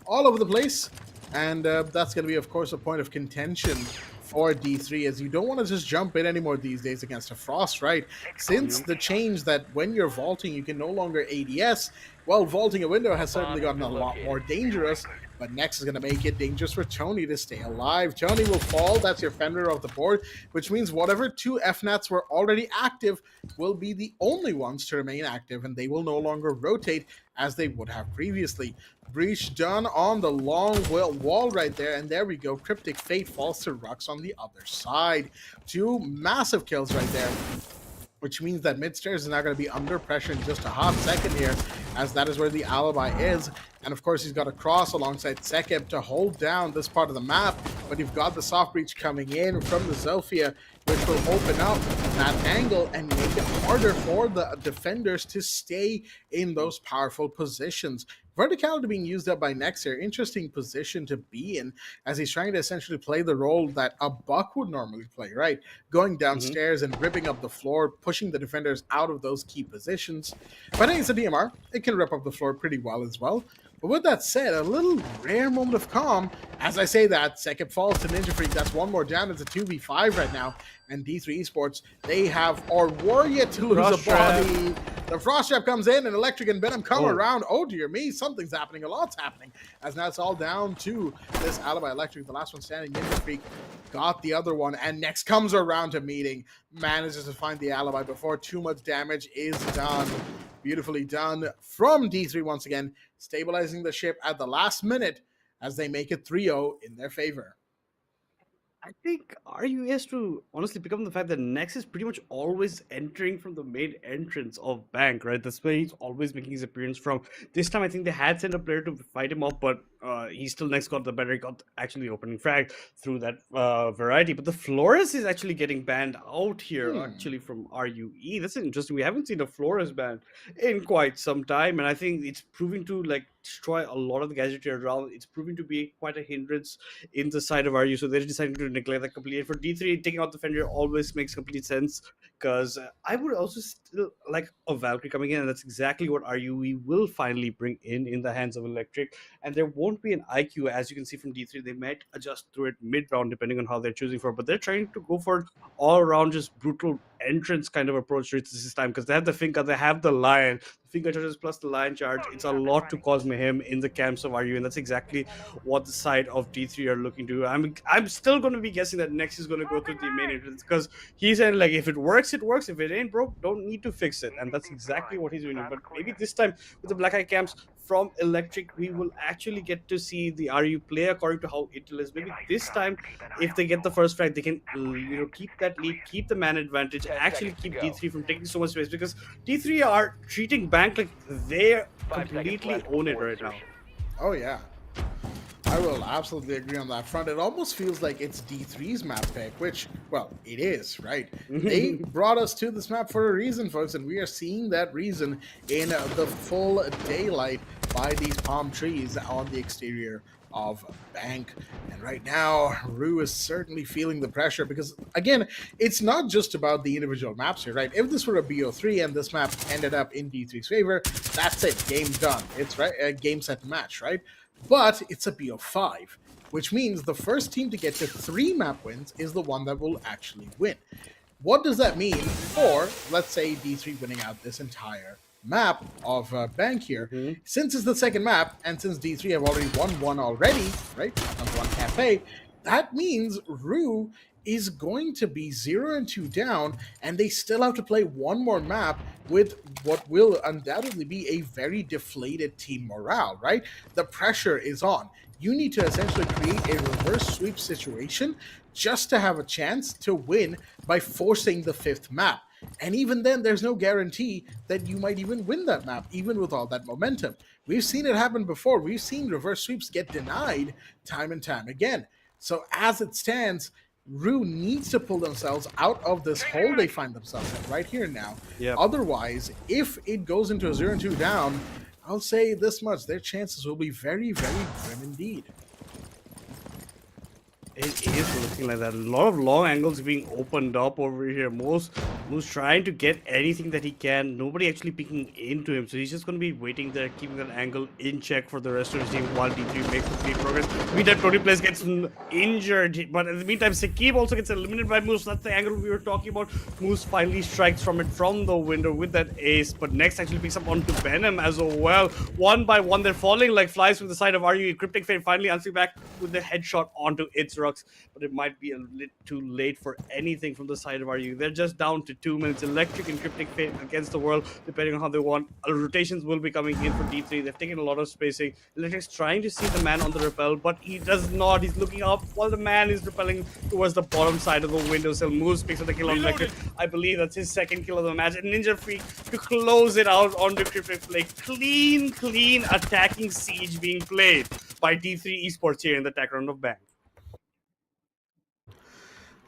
all over the place, and that's going to be, of course, a point of contention for D3, as you don't want to just jump in anymore these days against a frost, right? Since the change that when you're vaulting, you can no longer ADS, well, vaulting a window has certainly gotten a lot more dangerous, but next is going to make it dangerous for Tony to stay alive. Tony will fall. That's your fender of the board, which means whatever 2 FNATs were already active will be the only ones to remain active, and they will no longer rotate as they would have previously. Breach done on the long wall right there, and there we go. Cryptic Fate falls to Rux on the other side. 2 massive kills right there, which means that Midstairs is now going to be under pressure in just a hot second here, as that is where the alibi is. And of course, he's got a cross alongside Sekeb to hold down this part of the map, but you've got the soft breach coming in from the Zofia, which will open up that angle and make it harder for the defenders to stay in those powerful positions. Verticality being used up by Nex here. Interesting position to be in, as he's trying to essentially play the role that a Buck would normally play, right? Going downstairs and ripping up the floor, pushing the defenders out of those key positions. But I think it's a DMR. It can rip up the floor pretty well as well. But with that said, a little rare moment of calm. As I say that, second falls to Ninja Freak. That's one more down. It's a 2v5 right now. And D3 Esports, they have, or were yet to lose a body. The Frost Trap comes in, and Electric and Venom come around. Oh, dear me, something's happening. A lot's happening. As now it's all down to this alibi Electric. The last one standing, Ninja Freak got the other one. And next comes around to meeting. Manages to find the alibi before too much damage is done. Beautifully done from D3 once again, stabilizing the ship at the last minute as they make it 3-0 in their favor. I think RUE has to honestly pick up on the fact that Nex is pretty much always entering from the main entrance of Bank, right? That's where he's always making his appearance from. This time, I think they had sent a player to fight him off, but he still Nex got the better. He got actually the opening frag through that variety. But the Flores is actually getting banned out here, actually, from RUE. That's interesting. We haven't seen a Flores ban in quite some time, and I think it's proving to like destroy a lot of the gadgetry around. It's proving to be quite a hindrance in the side of RU, so they're deciding to neglect that completely. For D3, taking out the Fenrir always makes complete sense because I would also still like a Valkyrie coming in, and that's exactly what RUE will finally bring in the hands of Electric. And there won't be an IQ, as you can see from D3. They might adjust through it mid round depending on how they're choosing for, but they're trying to go for all around just brutal entrance kind of approach to this time because they have the Finka, they have the Lion. The Finka charges plus the Lion charge. It's a lot to cause mayhem in the camps of RU, and that's exactly what the side of D3 are looking to do. I'm still going to be guessing that Nex is going to go through the main entrance because he's saying like if it works, it works. If it ain't broke, don't need to fix it, and that's exactly what he's doing. But maybe this time with the Black Eye camps from Electric, we will actually get to see the RU play according to how Intel is. Maybe this time, if they get the first frag, they can keep that lead, keep the man advantage, actually keep D3 from taking so much space because D3 are treating Bank like they completely own it right now. Oh yeah, I will absolutely agree on that front. It almost feels like it's D3's map pick, which, well, it is, right? They brought us to this map for a reason, folks, and we are seeing that reason in the full daylight by these palm trees on the exterior of Bank. And right now, RUE is certainly feeling the pressure because, again, it's not just about the individual maps here, right? If this were a BO3 and this map ended up in D3's favor, that's it, game done. It's right, game set match, right? But it's a BO5, which means the first team to get to 3 map wins is the one that will actually win. What does that mean for, let's say, D3 winning out this entire map of Bank here? Since it's the second map, and since D3 have already won one already, right? Not one cafe, that means RUE is going to be 0-2 down, and they still have to play one more map with what will undoubtedly be a very deflated team morale, right? The pressure is on. You need to essentially create a reverse sweep situation just to have a chance to win by forcing the 5th map. And even then, there's no guarantee that you might even win that map, even with all that momentum. We've seen it happen before. We've seen reverse sweeps get denied time and time again. So as it stands, RUE needs to pull themselves out of this hole they find themselves in right here now. Yep. Otherwise, if it goes into a 0-2 down, I'll say this much, their chances will be very, very grim indeed. It is looking like that. A lot of long angles being opened up over here. Moose trying to get anything that he can. Nobody actually peeking into him. So he's just going to be waiting there, keeping that angle in check for the rest of his team while D3 makes complete progress. Meantime, Tony Place gets injured. But in the meantime, Sakib also gets eliminated by Moose. That's the angle we were talking about. Moose finally strikes from it from the window with that ace. But Next actually picks up onto Venom as well. One by one, they're falling like flies from the side of RUE. Cryptic Fate finally answering back with the headshot onto its rocks. But it might be a little too late for anything from the side of RU. They're just down to 2 minutes. Electric and Cryptic Fate against the world, depending on how they want. Rotations will be coming in for D3. They've taken a lot of spacing. Electric's trying to see the man on the rappel, but he does not. He's looking up while the man is repelling towards the bottom side of the windowsill. Moves, picks up the kill on Electric. I believe that's his 2nd kill of the match. And Ninja Freak to close it out onto Cryptic Fate. Clean attacking siege being played by D3 Esports here in the attack round of Bank.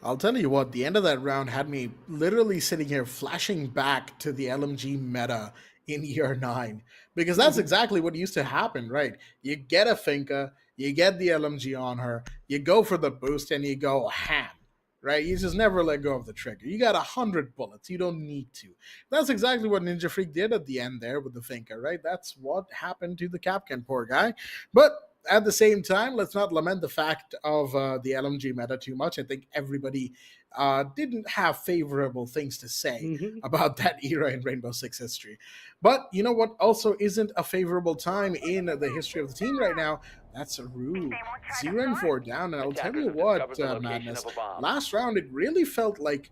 I'll tell you what, the end of that round had me literally sitting here flashing back to the LMG meta in year 9. Because that's exactly what used to happen, right? You get a Finka, you get the LMG on her, you go for the boost, and you go ham, right? You just never let go of the trigger. You got 100 bullets. You don't need to. That's exactly what Ninja Freak did at the end there with the Finka, right? That's what happened to the Capcan, poor guy. But at the same time, let's not lament the fact of the LMG meta too much. I think everybody didn't have favorable things to say about that era in Rainbow Six history. But you know what also isn't a favorable time in the history of the team right now? That's RUE. 0-4 down. And I'll tell you what, Madness, last round, it really felt like,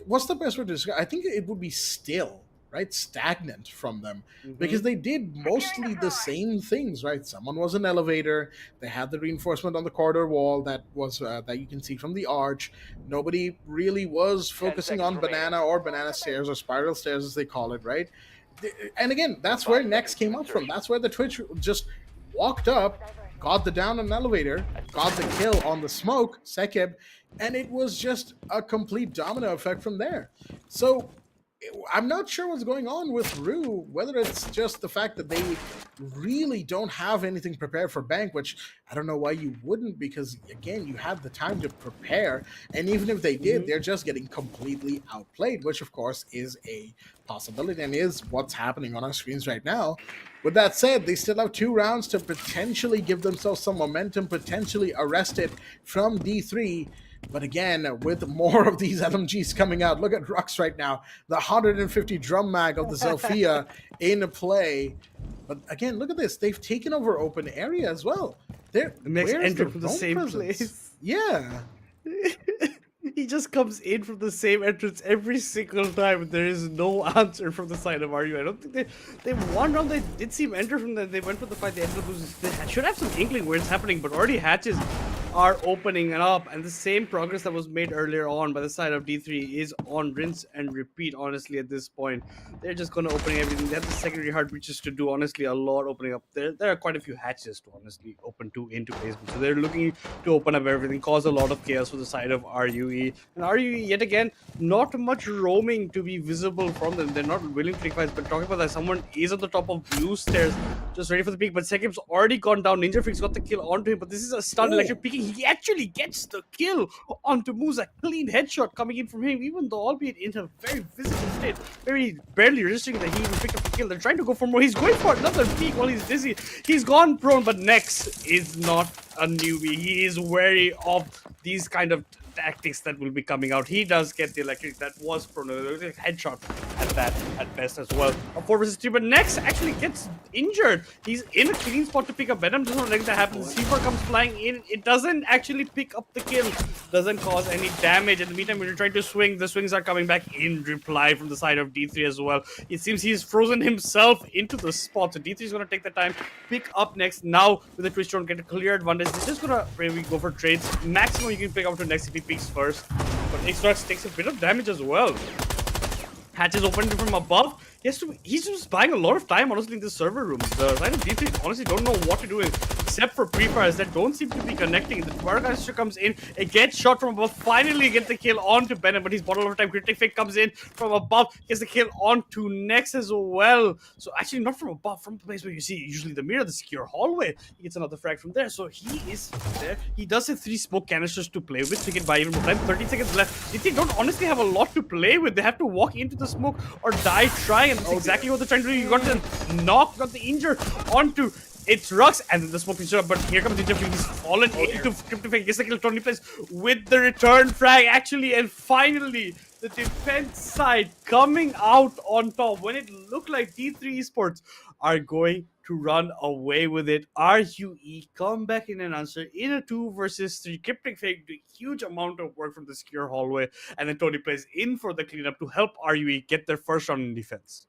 what's the best way to describe? I think it would be still, right, stagnant from them, because they did mostly the same things, right? Someone was an elevator. They had the reinforcement on the corridor wall that was that you can see from the arch. Nobody really was focusing on banana or banana stairs or spiral stairs, as they call it, right? And again, that's where Next came up from. That's where the Twitch just walked up, got the down on elevator, got the kill on the smoke, Sekib, and it was just a complete domino effect from there. So I'm not sure what's going on with RUE, whether it's just the fact that they really don't have anything prepared for Bank, which I don't know why you wouldn't, because again, you had the time to prepare, and even if they did, they're just getting completely outplayed, which of course is a possibility and is what's happening on our screens right now. With that said, they still have 2 rounds to potentially give themselves some momentum, potentially arrest it from D3. But again, with more of these LMGs coming out, look at Rux right now, the 150 drum mag of the Zofia in play. But again, look at this. They've taken over open area as well. The next enter from the same place. Yeah. He just comes in from the same entrance every single time. There is no answer from the side of RUE. I don't think they one round they did see him enter from the, they went for the fight. They ended up losing. They should have some inkling where it's happening, but already hatches are opening up, and the same progress that was made earlier on by the side of D3 is on rinse and repeat. Honestly, at this point, they're just going to open everything. They have the secondary hard breaches to do. Honestly, a lot opening up. There are quite a few hatches to honestly open to into basement. So they're looking to open up everything, cause a lot of chaos for the side of RUE. And RUE yet again, not much roaming to be visible from them. They're not willing to take fights. But talking about that, someone is on the top of blue stairs, just ready for the peak. But Sekib's already gone down. Ninja Freak's got the kill onto him. But this is a stun electric peeking. He actually gets the kill onto Musa. Clean headshot coming in from him, even though albeit in a very visible state, very barely registering that he even picked up the kill. They're trying to go for more. He's going for another peek while he's dizzy. He's gone prone, but Nex is not a newbie. He is wary of these kind of tactics that will be coming out. He does get the electric that was prone. A headshot at that at best as well. A 4 versus 3, but Nex actually gets injured. He's in a clean spot to pick up Venom. Does not let that happen. C4 comes flying in. It doesn't actually pick up the kill. Doesn't cause any damage. In the meantime, when you're trying to swing, the swings are coming back in reply from the side of D3 as well. It seems he's frozen himself into the spot. So D3 is going to take the time, pick up Nex. Now with the twist drone, get a clear advantage. He's just going to maybe go for trades. Maximum you can pick up to Nex if he peeks first. But Xrox takes a bit of damage as well. Hatches opened from above. He's just buying a lot of time, honestly, in this server room. The side of D3 honestly don't know what to do except for pre-fires that don't seem to be connecting. The Bargaster comes in, it gets shot from above, finally gets the kill onto Bennett, but he's bought a lot of time. Critic Fake comes in from above, gets the kill onto Nex as well. So actually not from above, from the place where you see usually the mirror, the secure hallway. He gets another frag from there. So he is there. He does have 3 smoke canisters to play with. He can buy even more time. 30 seconds left. D3 don't honestly have a lot to play with. They have to walk into the smoke or die trying. And that's exactly what they're trying to do. You got the knock, got the injure onto it's Rux, and then the smoke is up. But here comes Ninja Freak. He's fallen into Cryptifake. Gets the kill. Tony plays with the return frag, actually, and finally the defense side coming out on top. When it looked like D3 Esports are going to run away with it, RUE come back in an answer in a 2 versus 3. Cryptic Fake do a huge amount of work from the secure hallway, and then Tony plays in for the cleanup to help RUE get their first round in defense.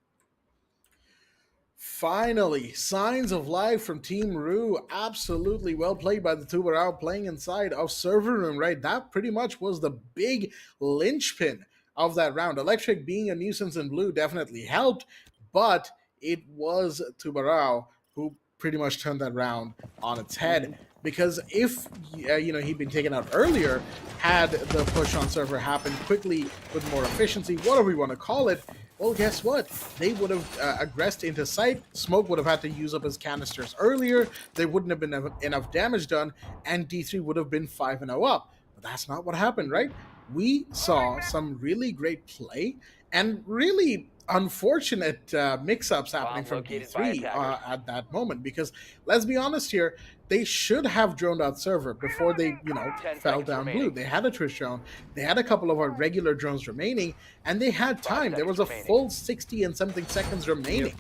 Finally, signs of life from Team RUE. Absolutely well played by the Tubarão, playing inside of server room, right? That pretty much was the big linchpin of that round. Electric being a nuisance in blue definitely helped, but it was Tubarão who pretty much turned that round on its head. Because if he'd been taken out earlier, had the push on server happened quickly with more efficiency, whatever we want to call it, well, guess what? They would have aggressed into sight. Smoke would have had to use up his canisters earlier. There wouldn't have been enough damage done, and D3 would have been 5-0 up. But that's not what happened, right? We saw some really great play and really unfortunate mix-ups happening from D3 at that moment, because let's be honest here, they should have droned out server before they, fell down blue. They had a Trish drone, they had a couple of our regular drones remaining, and they had time. There was a full 60 and something seconds remaining.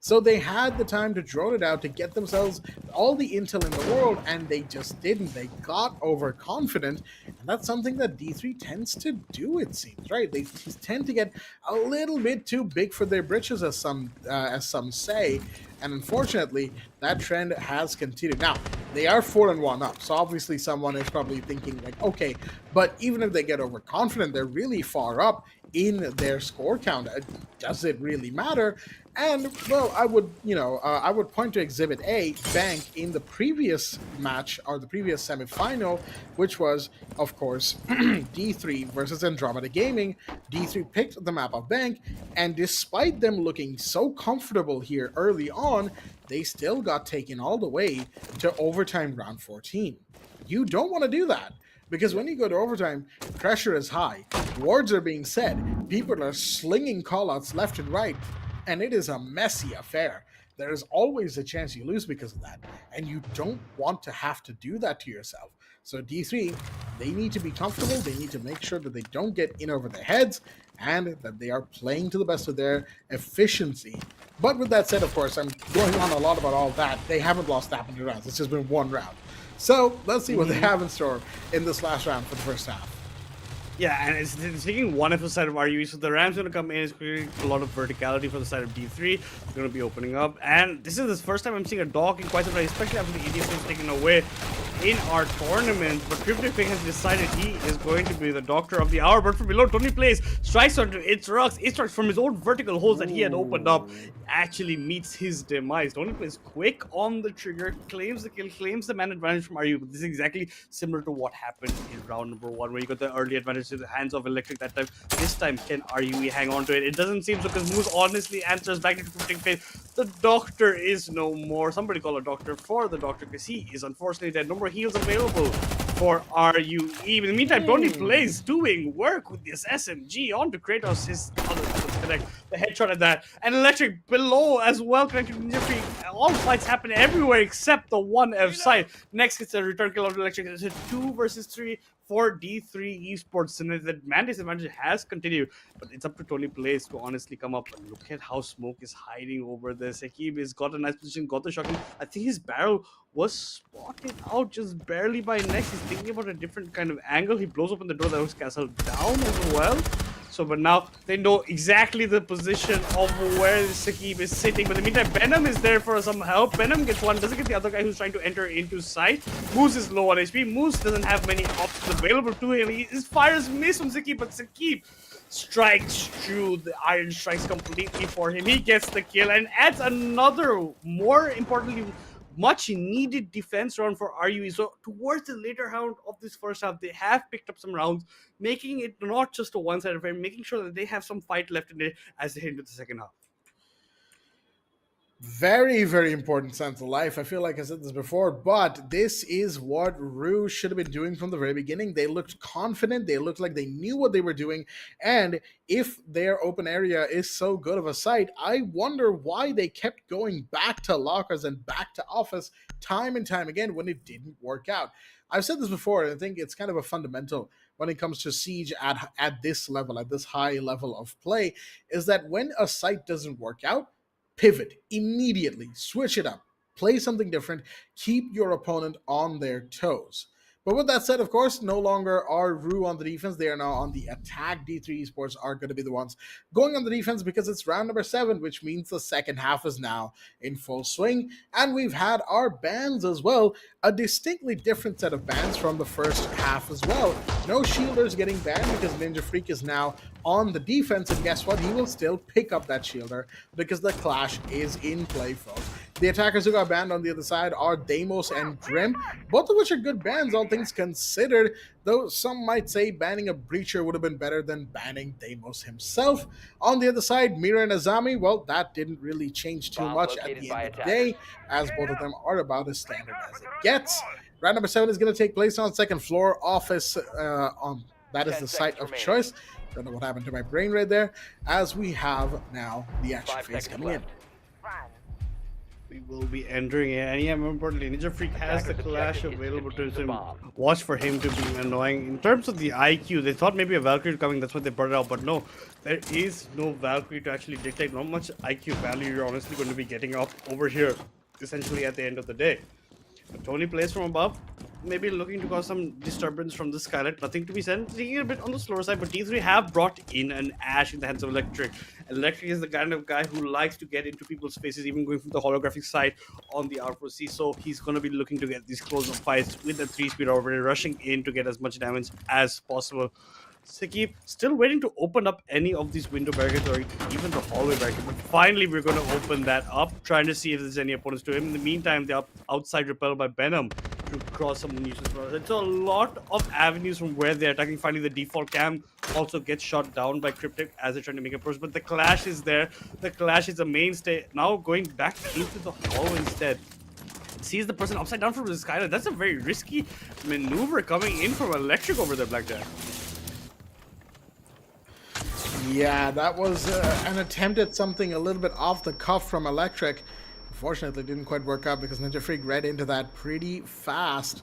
So they had the time to drone it out to get themselves all the intel in the world, and they just didn't. They got overconfident, and that's something that D3 tends to do, it seems, right? They tend to get a little bit too big for their britches, as some say, and unfortunately, that trend has continued. Now, they are 4-1 up, so obviously someone is probably thinking like, okay, but even if they get overconfident, they're really far up in their score count. Does it really matter? And well, I would point to Exhibit A, Bank, in the previous match or the previous semifinal, which was, of course, D3 versus Andromeda Gaming. D3 picked the map of Bank, and despite them looking so comfortable here early on, they still got taken all the way to overtime round 14. You don't want to do that. Because when you go to overtime, pressure is high, wards are being set, people are slinging callouts left and right, and it is a messy affair. There is always a chance you lose because of that, and you don't want to have to do that to yourself. So D3, they need to be comfortable, they need to make sure that they don't get in over their heads, and that they are playing to the best of their efficiency. But with that said, of course, I'm going on a lot about all that. They haven't lost that many rounds, it's just been one round. So let's see what they have in store in this last round for the first half. Yeah, and it's taking one for the side of RUE, so the Rams going to come in. It's creating a lot of verticality for the side of D3. They're going to be opening up, and this is the first time I'm seeing a dog in quite some time, especially after the ADS was taken away in our tournament. But Cryptic has decided he is going to be the doctor of the hour. But from below, Tony plays, strikes onto Itrux. Itrux from his own vertical holes that he had opened up actually meets his demise. Tony plays quick on the trigger, claims the kill, claims the man advantage from RUE. But this is exactly similar to what happened in round number 1, where you got the early advantage to the hands of Electric that time. This time, can RUE hang on to it? It doesn't seem so, because Moose honestly answers back into Cryptic phase. The doctor is no more. Somebody call a doctor for the doctor, because he is unfortunately dead. No more heals available for RUE. In the meantime, Tony plays doing work with this SMG onto Kratos, his other connect. The headshot at that. And Electric below as well, connected to Ninja Freak. All fights happen everywhere except the one F side. Next, it's a return kill of Electric. It's a 2 versus 3 for D3 Esports, and the man disadvantage has continued, but it's up to Tony Plays to honestly come up. And look at how Smoke is hiding over there. Sekib has got a nice position, got the shotgun. I think his barrel was spotted out just barely by Next. He's thinking about a different kind of angle. He blows open the door that was castled down as well. So, but now they know exactly the position of where Sakib is sitting. But in the meantime, Venom is there for some help. Venom gets one, doesn't get the other guy who's trying to enter into sight. Moose is low on HP. Moose doesn't have many options available to him. His fires miss from Sakib, but Sakib strikes through. The iron strikes completely for him. He gets the kill and adds another, more importantly, much needed defense round for RUE. So towards the later round of this first half, they have picked up some rounds, making it not just a one-sided affair, making sure that they have some fight left in it as they head into the second half. Very, very important sense of life. I feel like I said this before, but this is what RUE should have been doing from the very beginning. They looked confident. They looked like they knew what they were doing. And if their open area is so good of a sight, I wonder why they kept going back to lockers and back to office time and time again when it didn't work out. I've said this before, and I think it's kind of a fundamental when it comes to Siege at this level, at this high level of play, is that when a site doesn't work out, pivot immediately, switch it up, play something different, keep your opponent on their toes. But with that said, of course, no longer are RUE on the defense. They are now on the attack. D3 Esports are going to be the ones going on the defense because it's round number 7, which means the second half is now in full swing. And we've had our bans as well, a distinctly different set of bans from the first half as well. No shielders getting banned because Ninja Freak is now on the defense, and guess what? He will still pick up that shielder because the clash is in play, folks. The attackers who got banned on the other side are Deimos and Grim, both of which are good bans, all things considered, though some might say banning a Breacher would have been better than banning Deimos himself. On the other side, Mira and Azami, well, that didn't really change too much at the end of the day, as both of them are about as standard as it gets. Round number 7 is going to take place on second floor office. That is the site of choice. Don't know what happened to my brain right there. As we have now the action phase coming in. We will be entering it, and yeah, more importantly, Ninja Freak has the Clash available to him. Watch for him to be annoying. In terms of the IQ, they thought maybe a Valkyrie coming, that's why they brought it out, but no, there is no Valkyrie to actually dictate. Not much IQ value you're honestly going to be getting up over here, essentially at the end of the day. But Tony plays from above, maybe looking to cause some disturbance from the Skylight. Nothing to be said. Taking it a bit on the slower side, but D3 have brought in an Ash in the hands of Electric. Electric is the kind of guy who likes to get into people's faces, even going from the holographic side on the R4C. So he's going to be looking to get these close-up fights with the 3-speed already, rushing in to get as much damage as possible. Sakib still waiting to open up any of these window barricades or even the hallway barricade. But finally, we're going to open that up, trying to see if there's any opponents to him. In the meantime, the outside repelled by Venom to cross some nuisance. It's a lot of avenues from where they're attacking. Finally, the default cam also gets shot down by Cryptic as they're trying to make a push. But the Clash is there. The Clash is a mainstay. Now going back into the hall instead. Sees the person upside down from the Skylight. That's a very risky maneuver coming in from Electric over there, Blackjack. Yeah, that was an attempt at something a little bit off the cuff from Electric. Unfortunately, it didn't quite work out because Ninja Freak read into that pretty fast.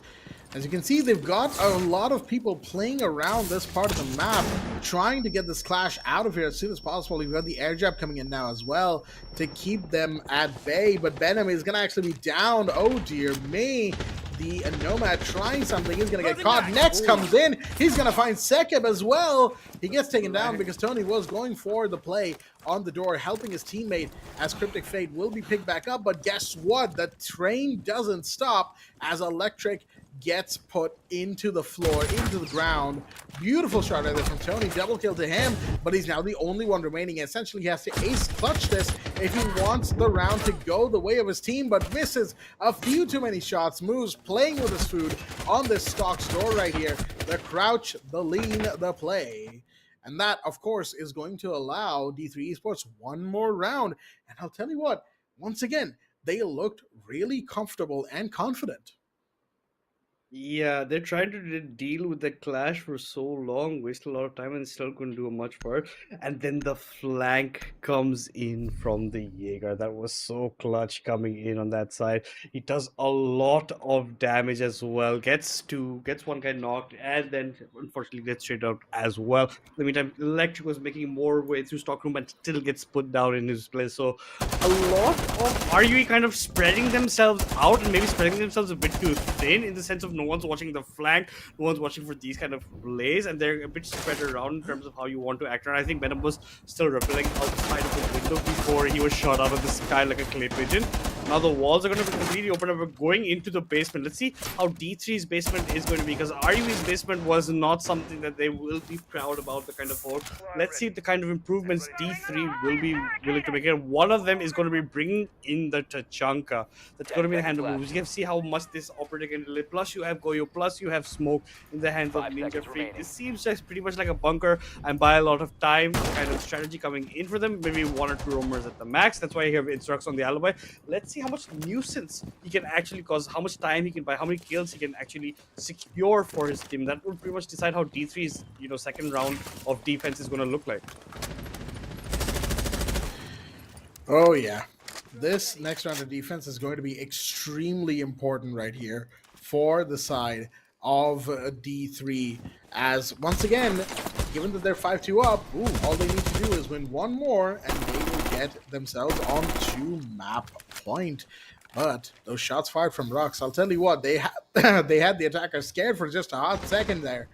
As you can see, they've got a lot of people playing around this part of the map, trying to get this Clash out of here as soon as possible. You've got the air jab coming in now as well to keep them at bay, but Venom is going to actually be down. Oh dear me. The Nomad trying something. He's going to get caught. Next comes in. He's going to find Sekib as well. He gets taken down because Tony was going for the play on the door, helping his teammate as Cryptic Fate will be picked back up. But guess what? The train doesn't stop as Electric gets put into the floor, into the ground. Beautiful shot right there from Tony. Double kill to him, but he's now the only one remaining. Essentially, he has to ace clutch this if he wants the round to go the way of his team, but misses a few too many shots. Moves playing with his food on this stock store right here. The crouch, the lean, the play. And that, of course, is going to allow D3 Esports one more round. And I'll tell you what, once again, they looked really comfortable and confident. Yeah, they're trying to deal with the Clash for so long, waste a lot of time, and still couldn't do much for it. And then the flank comes in from the Jaeger. That was so clutch coming in on that side. He does a lot of damage as well. Gets one guy knocked, and then unfortunately gets straight out as well. In the meantime, Electric was making more way through Stockroom, but still gets put down in his place. So a lot of RUE kind of spreading themselves out and maybe spreading themselves a bit too thin in the sense of no one's watching the flank, no one's watching for these kind of plays, and they're a bit spread around in terms of how you want to act. And I think Venom was still repelling outside of the window before he was shot out of the sky like a clay pigeon. Now the walls are going to be completely open up. We're going into the basement. Let's see how D3's basement is going to be, because RUE's basement was not something that they will be proud about, the kind of hold. Let's see the kind of improvements D3 will be willing to make. And one of them is going to be bringing in the Tachanka. That's going to be the handle moves. You can see how much this operator can delay. Plus you have Goyo, plus you have Smoke in the hands of Ninja Freak. This seems just pretty much like a bunker and buy a lot of time kind of strategy coming in for them. Maybe 1 or 2 roamers at the max. That's why you have instructs on the alibi. Let's see how much nuisance he can actually cause, how much time he can buy, how many kills he can actually secure for his team. That will pretty much decide how D3's second round of defense is going to look like. Oh yeah, this next round of defense is going to be extremely important right here for the side of D3, as once again, given that they're 5-2 up, all they need to do is win one more and they will get themselves on 2 map point. But those shots fired from Rux, I'll tell you what, they had the attacker scared for just a hot second there.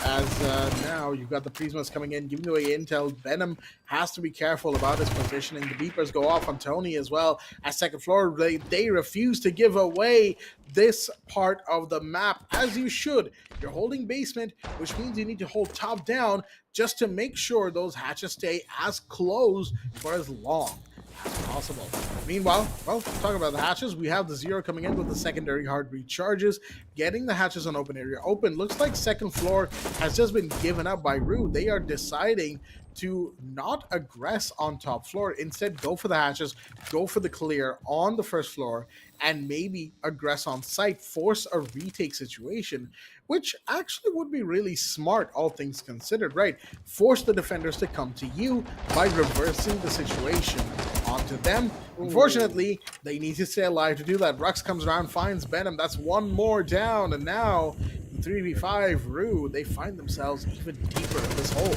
As now you've got the Prismas coming in, giving away intel. Venom has to be careful about his positioning. The beepers go off on Tony as well. At second floor, they refuse to give away this part of the map, as you should. You're holding basement, which means you need to hold top down just to make sure those hatches stay as closed for as long as possible. Meanwhile, well, talking about the hatches, we have the Zero coming in with the secondary hard recharges, getting the hatches on open area open. Looks like second floor has just been given up by RUE. They are deciding to not aggress on top floor, instead go for the hatches, go for the clear on the first floor, and maybe aggress on site, force a retake situation, which actually would be really smart, all things considered, right? Force the defenders to come to you by reversing the situation onto them. Unfortunately, they need to stay alive to do that. Rux comes around, finds Venom. That's one more down, and now in 3v5 RUE, they find themselves even deeper in this hole.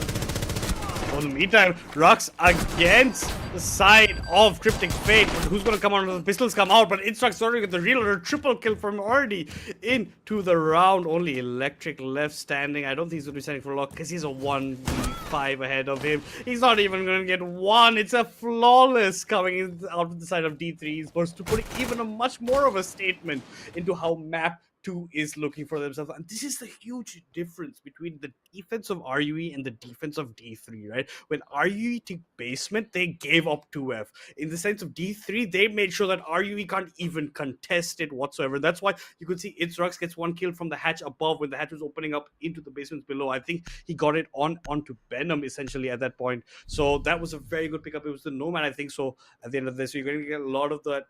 Well, in the meantime, Rux against the side of Cryptic Fate. Who's going to come on? The pistols come out, but Instruct's already with the reloader. Triple kill from already into the round. Only Electric left standing. I don't think he's going to be standing for long because he's a 1v5 ahead of him. He's not even going to get one. It's a flawless coming out of the side of D3 Esports to put even a much more of a statement into how map 2 is looking for themselves. And this is the huge difference between the defense of RUE and the defense of D3, right? When RUE took basement, they gave up 2F. In the sense of D3, they made sure that RUE can't even contest it whatsoever. That's why you could see Itzrux gets one kill from the hatch above when the hatch was opening up into the basements below. I think he got it onto Venom essentially at that point. So that was a very good pickup. It was the Nomad, I think. So at the end of this, so you're going to get a lot of that,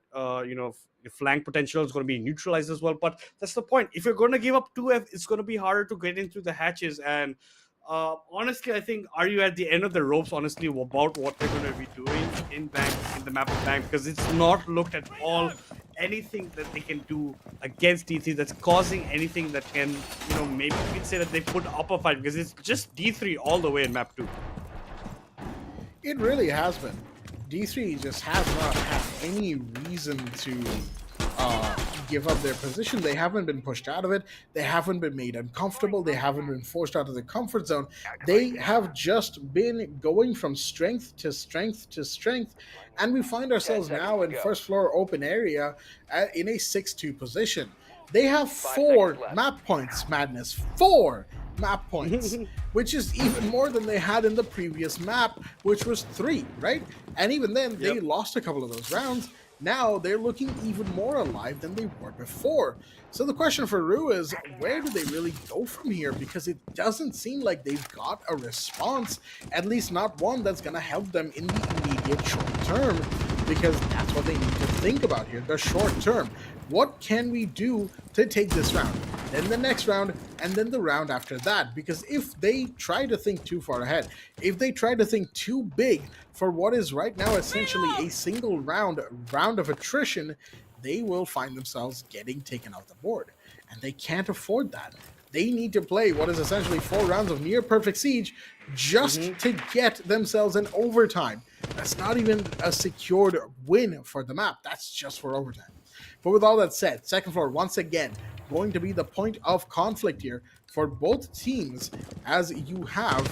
flank potential is going to be neutralized as well. But that's the point. If you're going to give up 2F, it's going to be harder to get into the hatches. And honestly, I think are you at the end of the ropes, honestly, about what they're going to be doing in the map of Bank, because it's not looked at all anything that they can do against D3 that's causing anything that can, maybe we can say that they put up a fight, because it's just D3 all the way in map 2. It really has been. D3 just has not had any reason to give up their position. They haven't been pushed out of it. They haven't been made uncomfortable. They haven't been forced out of their comfort zone. They have just been going from strength to strength to strength. And we find ourselves now in first floor open area in a 6-2 position. They have 4 map points, Madness. 4 map points, which is even more than they had in the previous map, which was 3, right? And even then, they lost a couple of those rounds. Now they're looking even more alive than they were before. So the question for RUE is, where do they really go from here? Because it doesn't seem like they've got a response, at least not one that's going to help them in the immediate short term, because that's what they need to think about here, the short term. What can we do to take this round, then the next round, and then the round after that? Because if they try to think too far ahead, if they try to think too big for what is right now essentially a single round of attrition, they will find themselves getting taken off the board. And they can't afford that. They need to play what is essentially 4 rounds of near perfect siege just to get themselves an overtime. That's not even a secured win for the map. That's just for overtime. But with all that said, second floor, once again, going to be the point of conflict here for both teams, as you have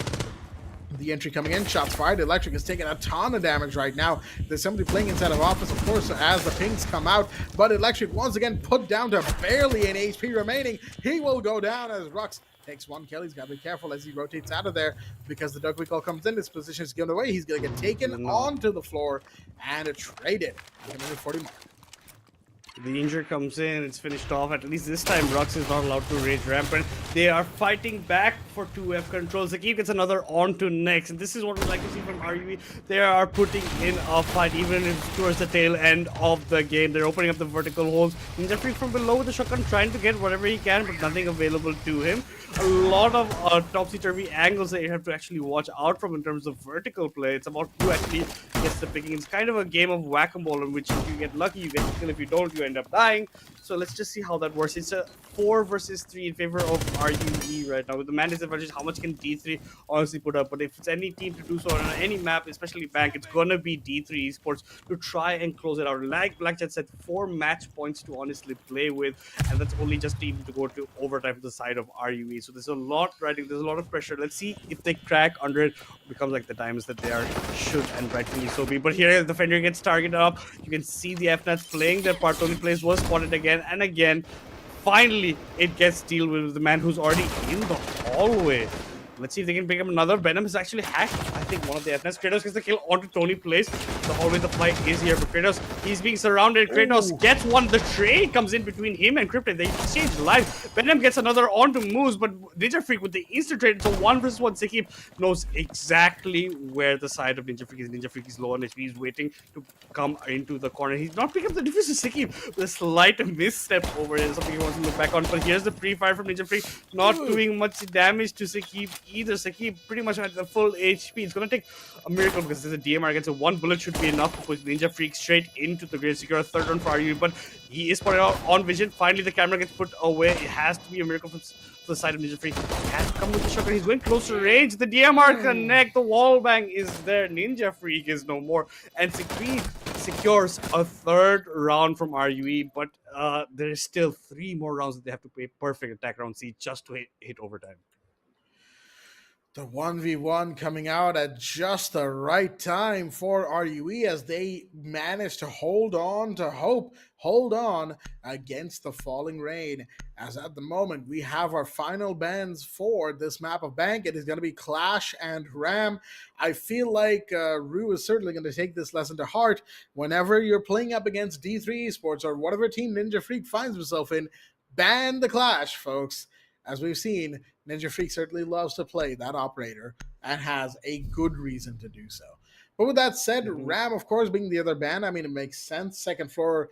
the entry coming in. Shots fired. Electric is taking a ton of damage right now. There's somebody playing inside of office, of course, as the pings come out. But Electric once again put down to barely an HP remaining. He will go down as Rux takes 1 kill. He's got to be careful as he rotates out of there, because the Dug Recall comes in. His position is given away. He's going to get taken onto the floor and traded at the 40 mark. The injury comes in, it's finished off. At least this time, Rux is not allowed to rage rampant. They are fighting back for 2F control. Zakib gets another on to next, and this is what we like to see from RUE. They are putting in a fight, even if towards the tail end of the game. They're opening up the vertical holes. Ninja Freak from below with the shotgun, trying to get whatever he can, but nothing available to him. A lot of topsy-turvy angles that you have to actually watch out from in terms of vertical play. It's about who actually gets the picking. It's kind of a game of whack-a-mole in which if you get lucky, you get the kill. If you don't, you end up dying. So let's just see how that works. It's a 4 versus 3 in favor of RUE right now. With the man disadvantage, how much can D3 honestly put up? But if it's any team to do so on any map, especially Bank, it's gonna be D3 Esports to try and close it out. Like Blackjet said, 4 match points to honestly play with, and that's only just even to go to overtime for the side of RUE. So there's a lot riding, there's a lot of pressure. Let's see if they crack under it. Becomes like the times that they are should and rightfully so be. But here the defender gets targeted up. You can see the FNATs playing their part. Tony plays was spotted again and again. Finally, it gets deal with the man who's already in the hallway. Let's see if they can pick up another. Venom is actually hacked, I think, one of the FNATs. Kratos gets the kill onto Tony Place. The hallway, the fight is here for Kratos. He's being surrounded. Kratos gets one. The trade comes in between him and Cryptid. They exchange lives. Venom gets another onto Moose, but Ninja Freak with the instant trade. So 1 versus 1. Zakib knows exactly where the side of Ninja Freak is. Ninja Freak is low on HP. He's waiting to come into the corner. He's not picking up the defense of Zakib with a slight misstep over here. Something he wants to look back on. But here's the pre-fire from Ninja Freak. Not doing much damage to Zakib either. Zakib pretty much at the full HP. It's gonna take a miracle because there's a DMR against a 1 bullet should should be enough to push Ninja Freak straight into the grid, secure a third round for RUE, but he is spotted out on vision. Finally, the camera gets put away. It has to be a miracle from the side of Ninja Freak. He has to come with the shotgun. He's going close to range. The DMR connect. The wall bang is there. Ninja Freak is no more. And Secret secures a third round from RUE, but there is still 3 more rounds that they have to play perfect attack round C just to hit overtime. The 1v1 coming out at just the right time for RUE as they manage to hold on to hope, hold on against the falling rain. As at the moment, we have our final bans for this map of Bank. It is going to be Clash and Ram. I feel like RUE is certainly going to take this lesson to heart. Whenever you're playing up against D3 Esports or whatever team Ninja Freak finds himself in, ban the Clash, folks. As we've seen, Ninja Freak certainly loves to play that operator and has a good reason to do so. But with that said, Ram, of course, being the other ban, I mean, it makes sense. Second floor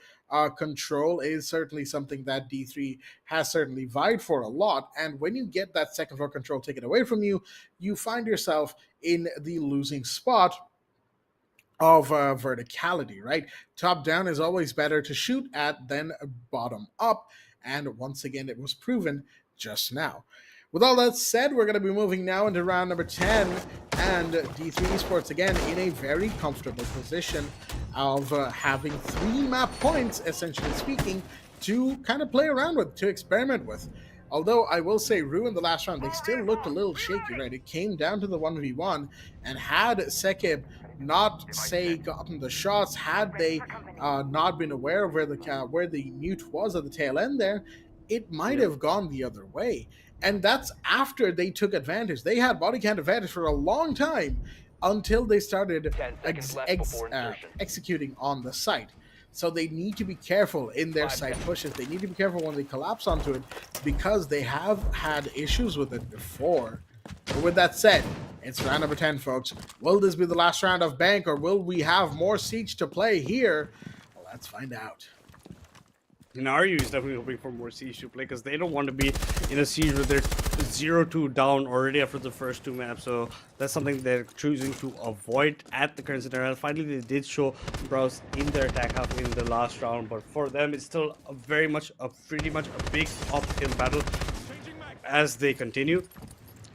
control is certainly something that D3 has certainly vied for a lot. And when you get that second floor control taken away from you, you find yourself in the losing spot of verticality, right? Top down is always better to shoot at than bottom up. And once again, it was proven just now. With all that said, we're going to be moving now into round number 10, and D3 Esports again in a very comfortable position of having 3 map points, essentially speaking, to kind of play around with, to experiment with. Although I will say RUE in the last round, they still looked a little shaky, right? It came down to the 1v1, and had Sekib not, say, gotten the shots, had they not been aware of where the mute was at the tail end there, it might have gone the other way. And that's after they took advantage. They had body count advantage for a long time until they started executing on the site. So they need to be careful in their site pushes. They need to be careful when they collapse onto it because they have had issues with it before. But with that said, it's round number 10, folks. Will this be the last round of Bank, or will we have more Siege to play here? Well, let's find out. And RUE is definitely hoping for more siege to play because they don't want to be in a siege where they're 0-2 down already after the first 2 maps. So that's something they're choosing to avoid at the current scenario. Finally, they did show Browse in their attack half in the last round, but for them, it's still pretty much a big uphill battle as they continue.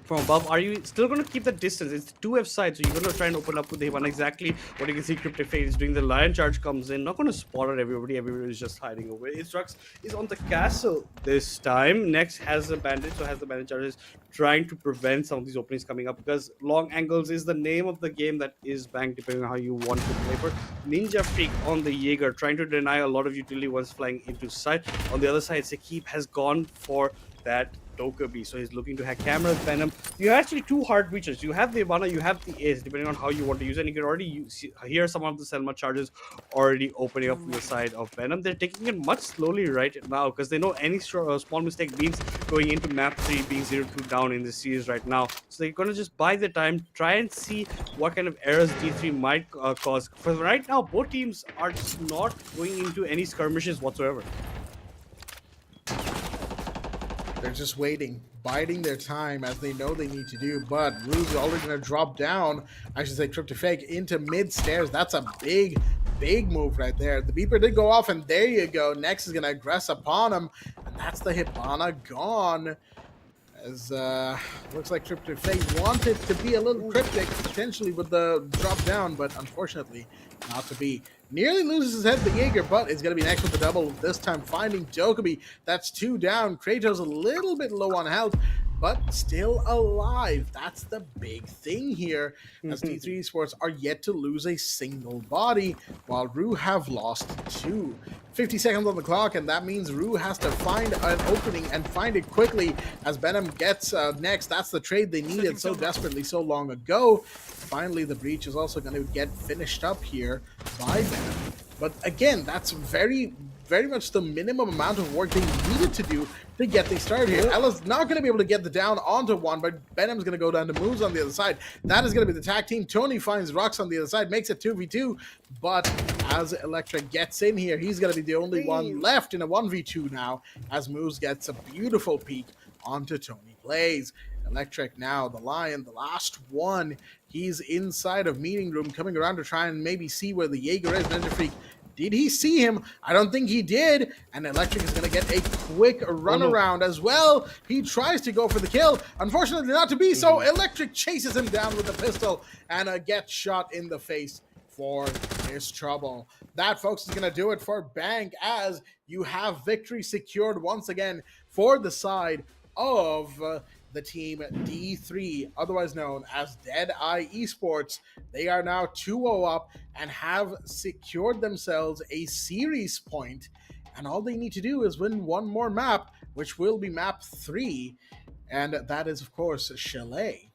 From above, are you still going to keep the distance? It's 2F side, so you're going to try and open up with the one. Exactly what you can see Cryptic Fate is doing. The Lion Charge comes in, not going to spot at everybody. Everybody is just hiding away. Istrux is on the castle this time. Next has a bandit, so has the bandit charges, trying to prevent some of these openings coming up because long angles is the name of the game that is Bank, depending on how you want to play for. Ninja Freak on the Jaeger, trying to deny a lot of utility once flying into sight. On the other side, Sekib has gone for that Dokkaebi, so he's looking to hack cameras. Venom, you have actually 2 hard breaches. You have the Ivana, you have the Ace, depending on how you want to use it. And you can already hear some of the Selma charges already opening up from the side of Venom. They're taking it much slowly right now because they know any small mistake means going into map 3 being 0-2 down in the series right now. So they're going to just buy the time, try and see what kind of errors D3 might cause. For right now, both teams are just not going into any skirmishes whatsoever. They're just waiting, biding their time as they know they need to do, but RUE's already going to drop down, I should say Cryptic Fake, into mid-stairs. That's a big move right there. The beeper did go off, and there you go. Next is going to aggress upon him, and that's the Hibana gone. As looks like Cryptic Fate wanted to be a little cryptic, potentially with the drop down, but unfortunately not to be. Nearly loses his head, the Jaeger, but is going to be next with the double, this time finding Dokkaebi. That's 2 down. Kratos a little bit low on health, but still alive. That's the big thing here, as D3 Esports are yet to lose a single body, while RUE have lost 2. 50 seconds on the clock, and that means RUE has to find an opening and find it quickly as Venom gets next. That's the trade they needed so desperately so long ago. Finally, the breach is also going to get finished up here by Venom. But again, that's very much the minimum amount of work they needed to do to get things started here. Ella's not going to be able to get the down onto one, but Venom's going to go down to moves on the other side. That is going to be the tag team. Tony finds Rux on the other side, makes it 2v2, but as Electra gets in here, he's going to be the only one left in a 1v2 now, as Moose gets a beautiful peek onto Tony Plays. Electric now, the Lion, the last one. He's inside of meeting room, coming around to try and maybe see where the Jaeger is. Ninja Freak, did he see him? I don't think he did. And Electric is going to get a quick runaround as well. He tries to go for the kill. Unfortunately, not to be so. Electric chases him down with a pistol and gets shot in the face for his trouble. That, folks, is going to do it for Bank, as you have victory secured once again for the side of the team D3, otherwise known as Deadeye Esports. They are now 2-0 up and have secured themselves a series point. And all they need to do is win one more map, which will be map 3. And that is, of course, Chalet.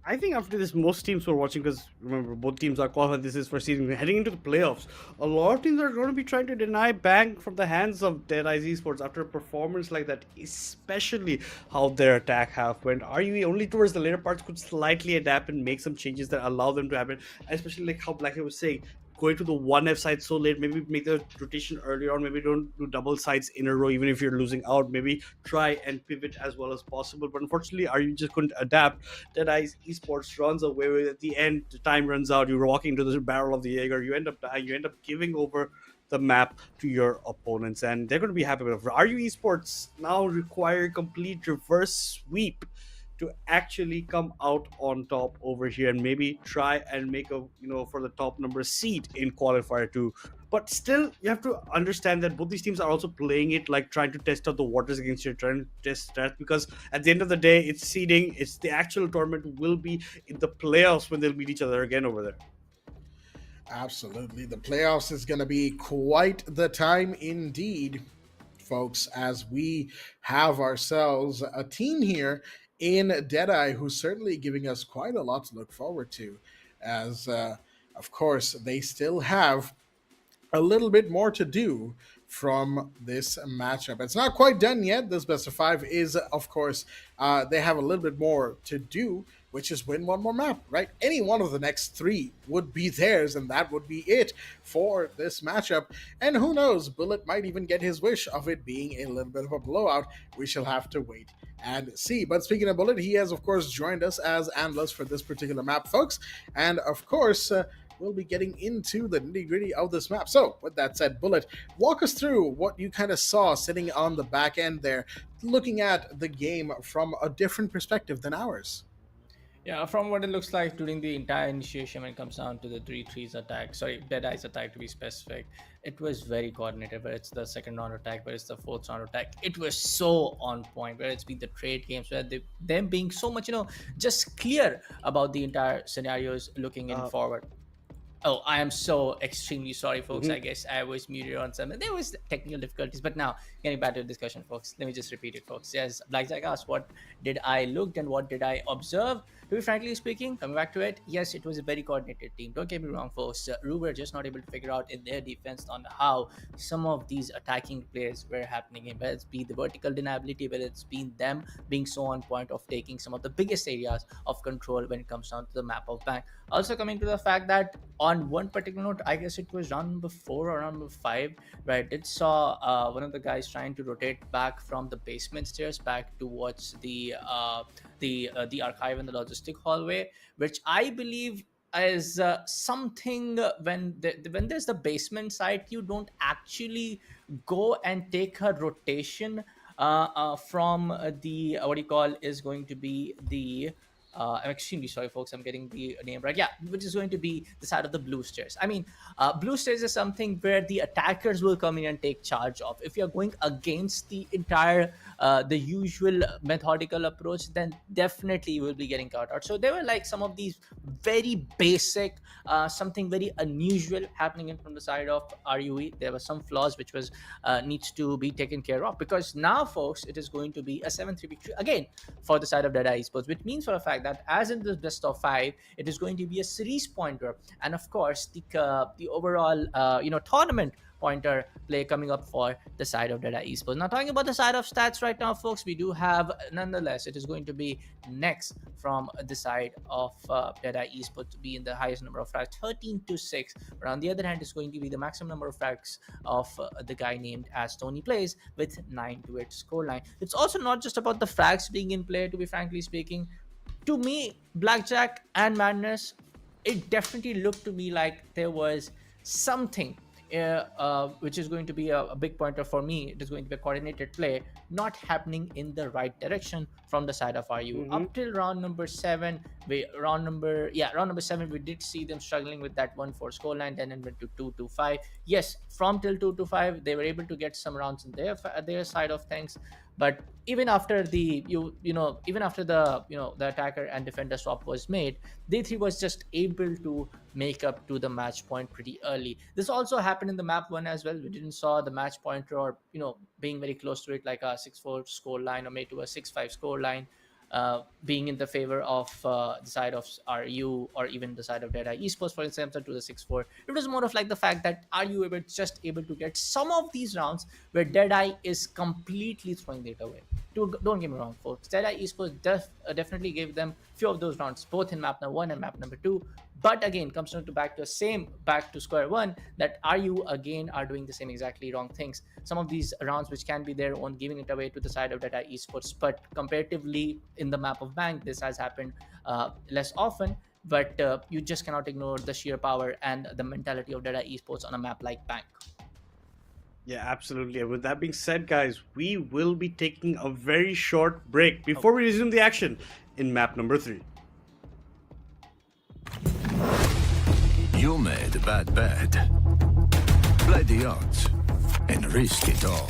I think after this, most teams who are watching, because remember, both teams are qualified. This is for season. Heading into the playoffs, a lot of teams are going to be trying to deny Bank from the hands of Deadeye Esports after a performance like that, especially how their attack half went. RUE only towards the later parts could slightly adapt and make some changes that allow them to happen, especially like how Blackhead was saying, going to the 1F side so late, maybe make the rotation earlier on, maybe don't do double sides in a row even if you're losing out, maybe try and pivot as well as possible. But unfortunately, you just couldn't adapt. Deadeye Esports runs away with it. At the end, the time runs out, you're walking into the barrel of the Jaeger, you end up dying, you end up giving over the map to your opponents, and they're going to be happy with it. RUE Esports now require complete reverse sweep to actually come out on top over here and maybe try and make a for the top number seed in qualifier 2. But still, you have to understand that both these teams are also playing it like trying to test out the waters against you, trying to test that, because at the end of the day, it's seeding, it's the actual tournament will be in the playoffs when they'll meet each other again over there. Absolutely, the playoffs is going to be quite the time indeed, folks, as we have ourselves a team here in Deadeye who's certainly giving us quite a lot to look forward to, as of course they still have a little bit more to do from this matchup. It's not quite done yet. This best of 5 is, of course, they have a little bit more to do, which is win one more map, right? Any one of the next 3 would be theirs, and that would be it for this matchup. And who knows, Bullet might even get his wish of it being a little bit of a blowout. We shall have to wait and see. But speaking of Bullet, he has, of course, joined us as analyst for this particular map, folks. And, of course, we'll be getting into the nitty-gritty of this map. So, with that said, Bullet, walk us through what you kind of saw sitting on the back end there, looking at the game from a different perspective than ours. Yeah, from what it looks like during the entire initiation, when it comes down to the 3-3's attack, Deadeye's attack to be specific, it was very coordinated. Whether it's the second round attack, whether it's the fourth round attack, it was so on point. Whether it's been the trade games, where them being so much, just clear about the entire scenarios looking in forward. Oh, I am so extremely sorry, folks. I guess I was muted on some. There was technical difficulties, but now getting back to the discussion, folks. Let me just repeat it, folks. Yes, Blackjack asked, what did I look and what did I observe? To be frankly speaking, coming back to it, yes, it was a very coordinated team. Don't get me wrong, folks. RUE were just not able to figure out in their defense on how some of these attacking plays were happening. Whether it's been the vertical deniability, whether it's been them being so on point of taking some of the biggest areas of control when it comes down to the map of Bank. Also coming to the fact that on one particular note, I guess it was round number 4 or round number 5, where I did saw one of the guys trying to rotate back from the basement stairs back towards the archive and the logistic hallway, which I believe is something when there's the basement site, you don't actually go and take a rotation from the what you call is going to be the I'm extremely sorry, folks. I'm getting the name right. Yeah, which is going to be the side of the blue stairs. I mean, blue stairs is something where the attackers will come in and take charge of. If you're going against the entire, the usual methodical approach, then definitely you will be getting caught out. So there were like some of these very basic, something very unusual happening in from the side of RUE. There were some flaws which was needs to be taken care of, because now, folks, it is going to be a 7-3 victory again for the side of Deadeye Esports, which means for a fact that as in this best of 5, it is going to be a series pointer, and of course the overall tournament pointer play coming up for the side of Deadeye Esports. Now, talking about the side of stats right now, folks, we do have, nonetheless, it is going to be next from the side of Deadeye Esports to be in the highest number of frags, 13-6. But on the other hand, it's going to be the maximum number of frags of the guy named as Tony Plays with 9-8 scoreline. It's also not just about the frags being in play, to be frankly speaking. To me, Blackjack and Madness, it definitely looked to me like there was something which is going to be a big pointer for me. It is going to be a coordinated play not happening in the right direction from the side of RUE. Up till round number 7, round number 7, we did see them struggling with that 1-4 scoreline. Then it went to 2-5. Yes, from till 2-5, they were able to get some rounds in their side of things. But even after the the attacker and defender swap was made, D3 was just able to make up to the match point pretty early. This also happened in the map 1 as well. We didn't saw the match pointer or being very close to it, like a 6-4 score line or maybe to a 6-5 score line, being in the favor of the side of RU or even the side of Deadeye Esports, for example, to the 6-4. It was more of like the fact that RU were just able to get some of these rounds where Deadeye is completely throwing it away. Don't get me wrong, folks. Deadeye Esports definitely gave them few of those rounds, both in map number 1 and map number 2. But again, comes down to back to square one, that RU again are doing the same exactly wrong things. Some of these rounds which can be their own, giving it away to the side of Deadeye Esports, but comparatively in the map of Bank, this has happened less often. But you just cannot ignore the sheer power and the mentality of Deadeye Esports on a map like Bank. Yeah, absolutely. And with that being said, guys, we will be taking a very short break before we resume the action in map number 3. You made a bad bet. Play the odds and risk it all.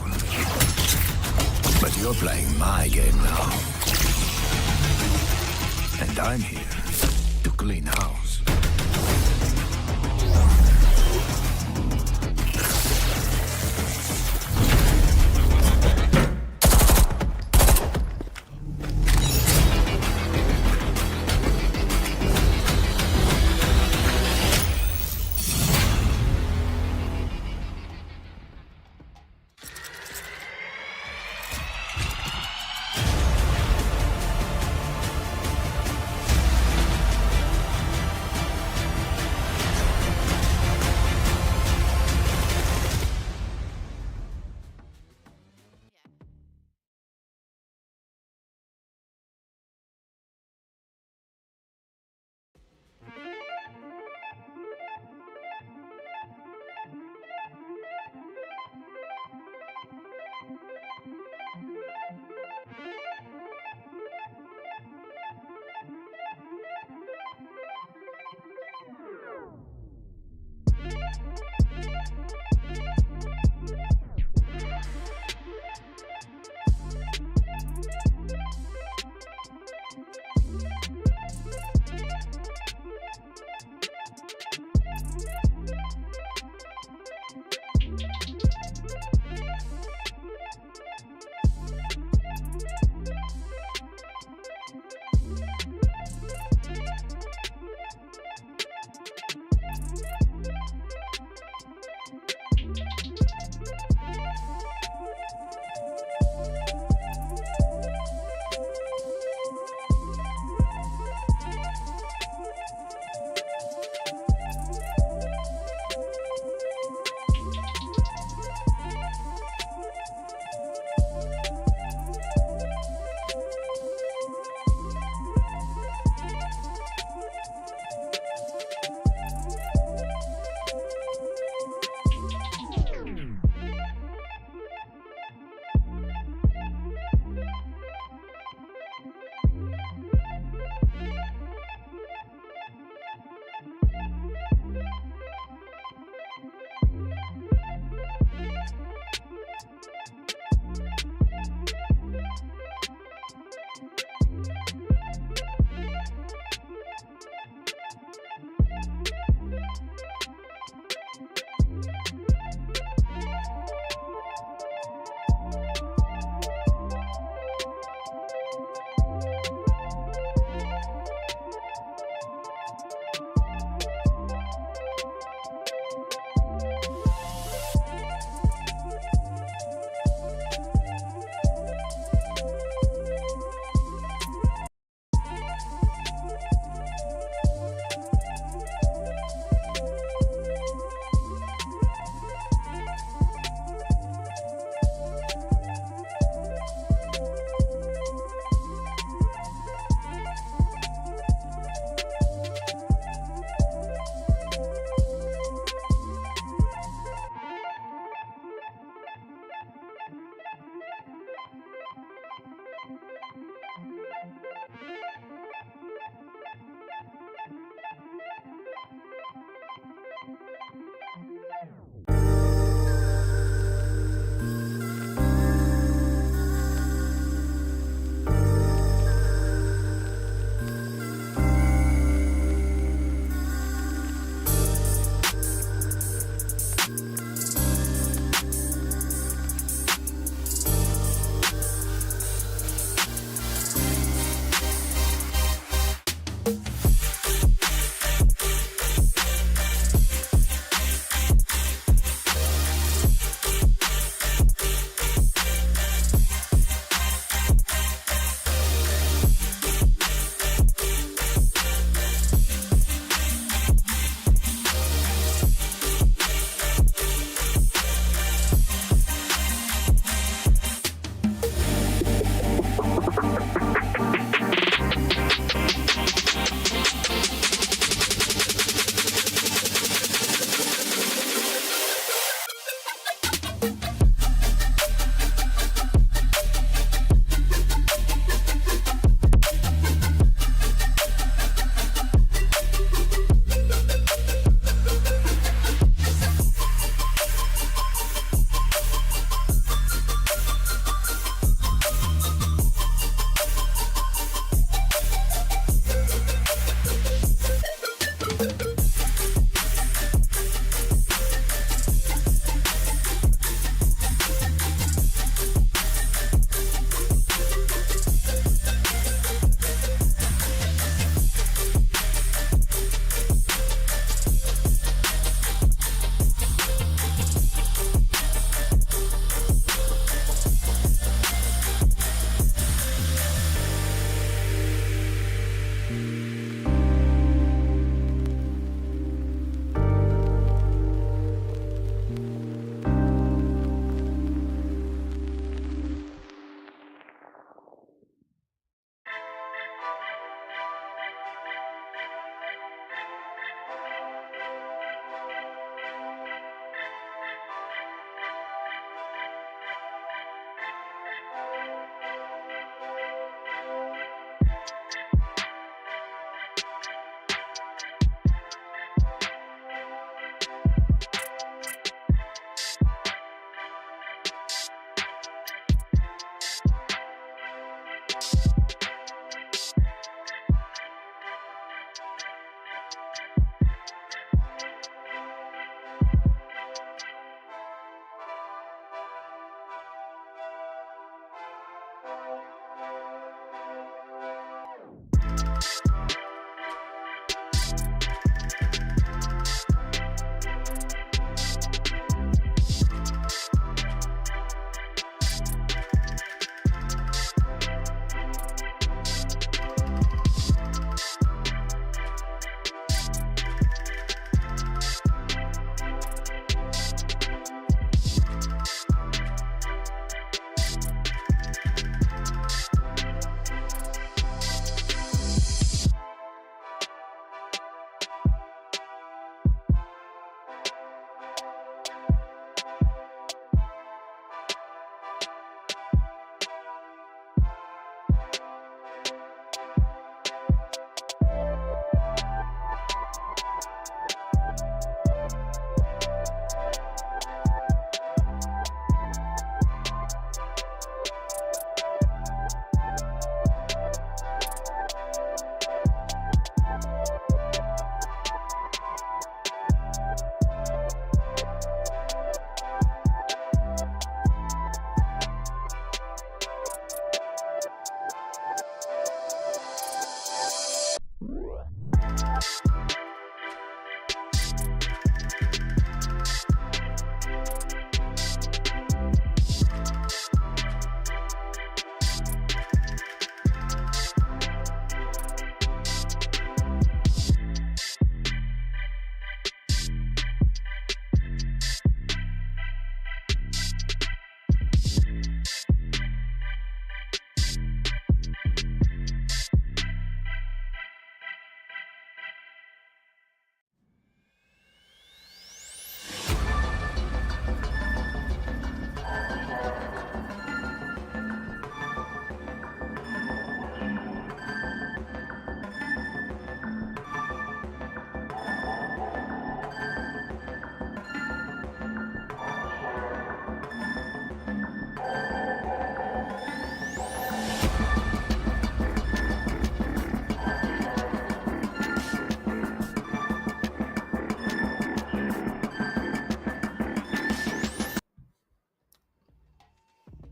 But you're playing my game now. And I'm here to clean house.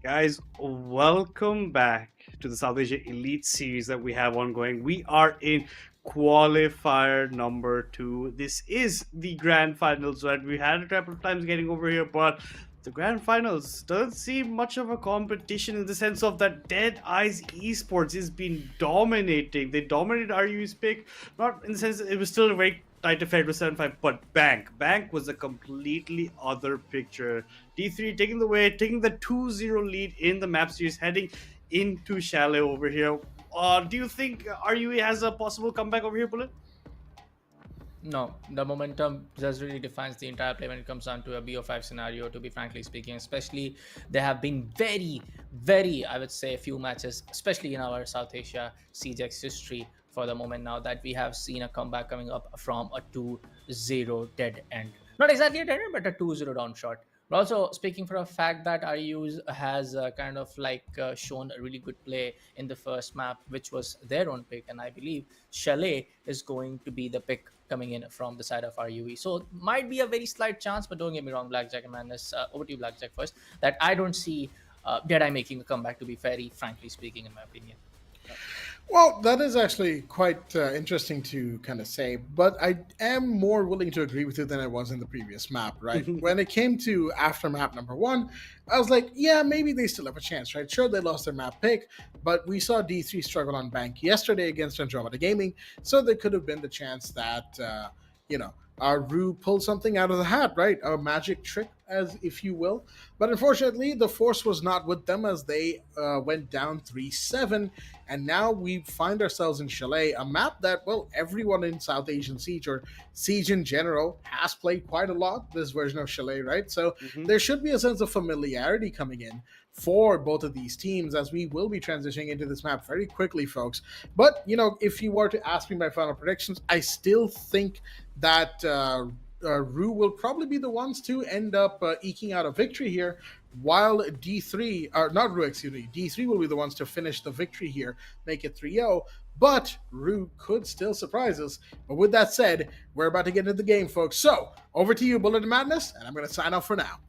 Guys, welcome back to the South Asia Elite Series that we have ongoing. We are in qualifier number 2. This is the grand finals, right? We had a couple of times getting over here, but the grand finals doesn't seem much of a competition in the sense of that Dead Eyes Esports has been dominating. They dominated RUE's pick, not in the sense that it was still a very tight affair with 7-5, but Bank was a completely other picture. D3 taking the 2-0 lead in the map series, heading into Chalet over here. Do you think RUE has a possible comeback over here, Bullet? No, the momentum just really defines the entire play when it comes down to a BO5 scenario, to be frankly speaking. Especially, there have been very, I would say, few matches, especially in our South Asia CJX history for the moment now, that we have seen a comeback coming up from a 2-0 dead end. Not exactly a dead end, but a 2-0 down shot. But also speaking for a fact that RU has kind of like shown a really good play in the first map, which was their own pick, and I believe Chalet is going to be the pick coming in from the side of RUE. So might be a very slight chance, but don't get me wrong, Blackjack and Madness. Over to you, Blackjack first. That I don't see Deadeye making a comeback, to be very frankly speaking, in my opinion. Well, that is actually quite interesting to kind of say, but I am more willing to agree with you than I was in the previous map, right? When it came to after map number 1, I was like, yeah, maybe they still have a chance, right? Sure, they lost their map pick, but we saw D3 struggle on Bank yesterday against Andromeda Gaming, so there could have been the chance that, our RUE pulled something out of the hat, right? A magic trick, as if you will. But unfortunately, the force was not with them as they went down 3-7. And now we find ourselves in Chalet, a map that, well, everyone in South Asian Siege or Siege in general has played quite a lot, this version of Chalet, right? So there should be a sense of familiarity coming in for both of these teams as we will be transitioning into this map very quickly, folks. But, if you were to ask me my final predictions, I still think that RUE will probably be the ones to end up eking out a victory here, while D3, or not RUE, excuse me, D3 will be the ones to finish the victory here, make it 3-0. But RUE could still surprise us. But with that said, we're about to get into the game, folks. So over to you, Bullet and Madness, and I'm going to sign off for now.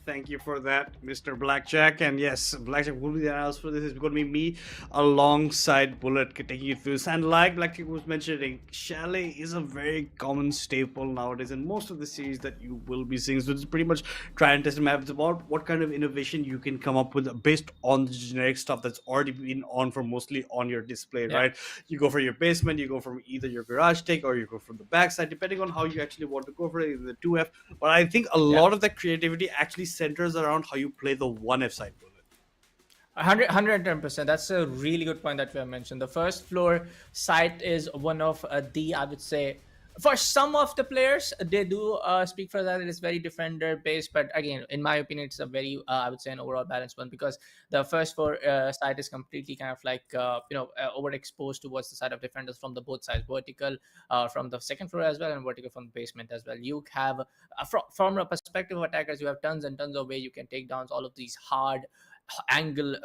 Thank you for that, Mr. Blackjack. And yes, Blackjack will be the analyst for this. It's going to be me alongside Bullet taking you through this. And like Blackjack was mentioning, Chalet is a very common staple nowadays in most of the series that you will be seeing. So it's pretty much try and test and map. It's about what kind of innovation you can come up with based on the generic stuff that's already been on for mostly on your display, right? You go for your basement, you go from either your garage take or you go from the backside, depending on how you actually want to go for it, the 2F. But I think a lot of that creativity actually centers around how you play the 1F side. 110%. That's a really good point that we have mentioned. The first floor site is one of I would say, for some of the players, they do speak for that. It is very defender based, but again, in my opinion, it's a very, I would say, an overall balanced one, because the first floor side is completely kind of like, overexposed towards the side of defenders from the both sides, vertical from the second floor as well, and vertical from the basement as well. You have, from a perspective of attackers, you have tons and tons of way you can take down all of these hard angle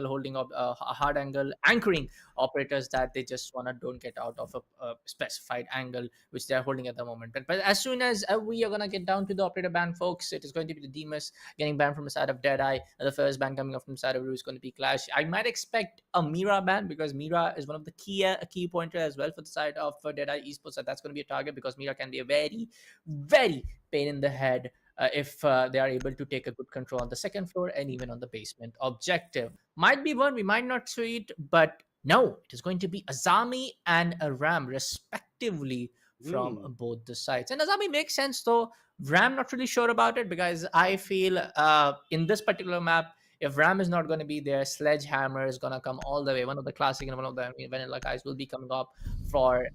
holding of hard angle anchoring operators that they just don't get out of a specified angle which they're holding at the moment. But as soon as we are gonna get down to the operator ban, folks, it is going to be the Demas getting banned from the side of Deadeye, and the first ban coming up from the side of RUE is going to be Clash. I might expect a Mira ban, because Mira is one of the key pointer as well for the side of Deadeye Esports, so that's going to be a target, because Mira can be a very pain in the head if they are able to take a good control on the second floor and even on the basement objective. Might be one, we might not see it, but no, it is going to be Azami and a Ram respectively from both the sides. And Azami makes sense though. Ram, not really sure about it, because I feel in this particular map, if Ram is not going to be there, Sledgehammer is going to come all the way. One of the classic and one of the vanilla guys will be coming up for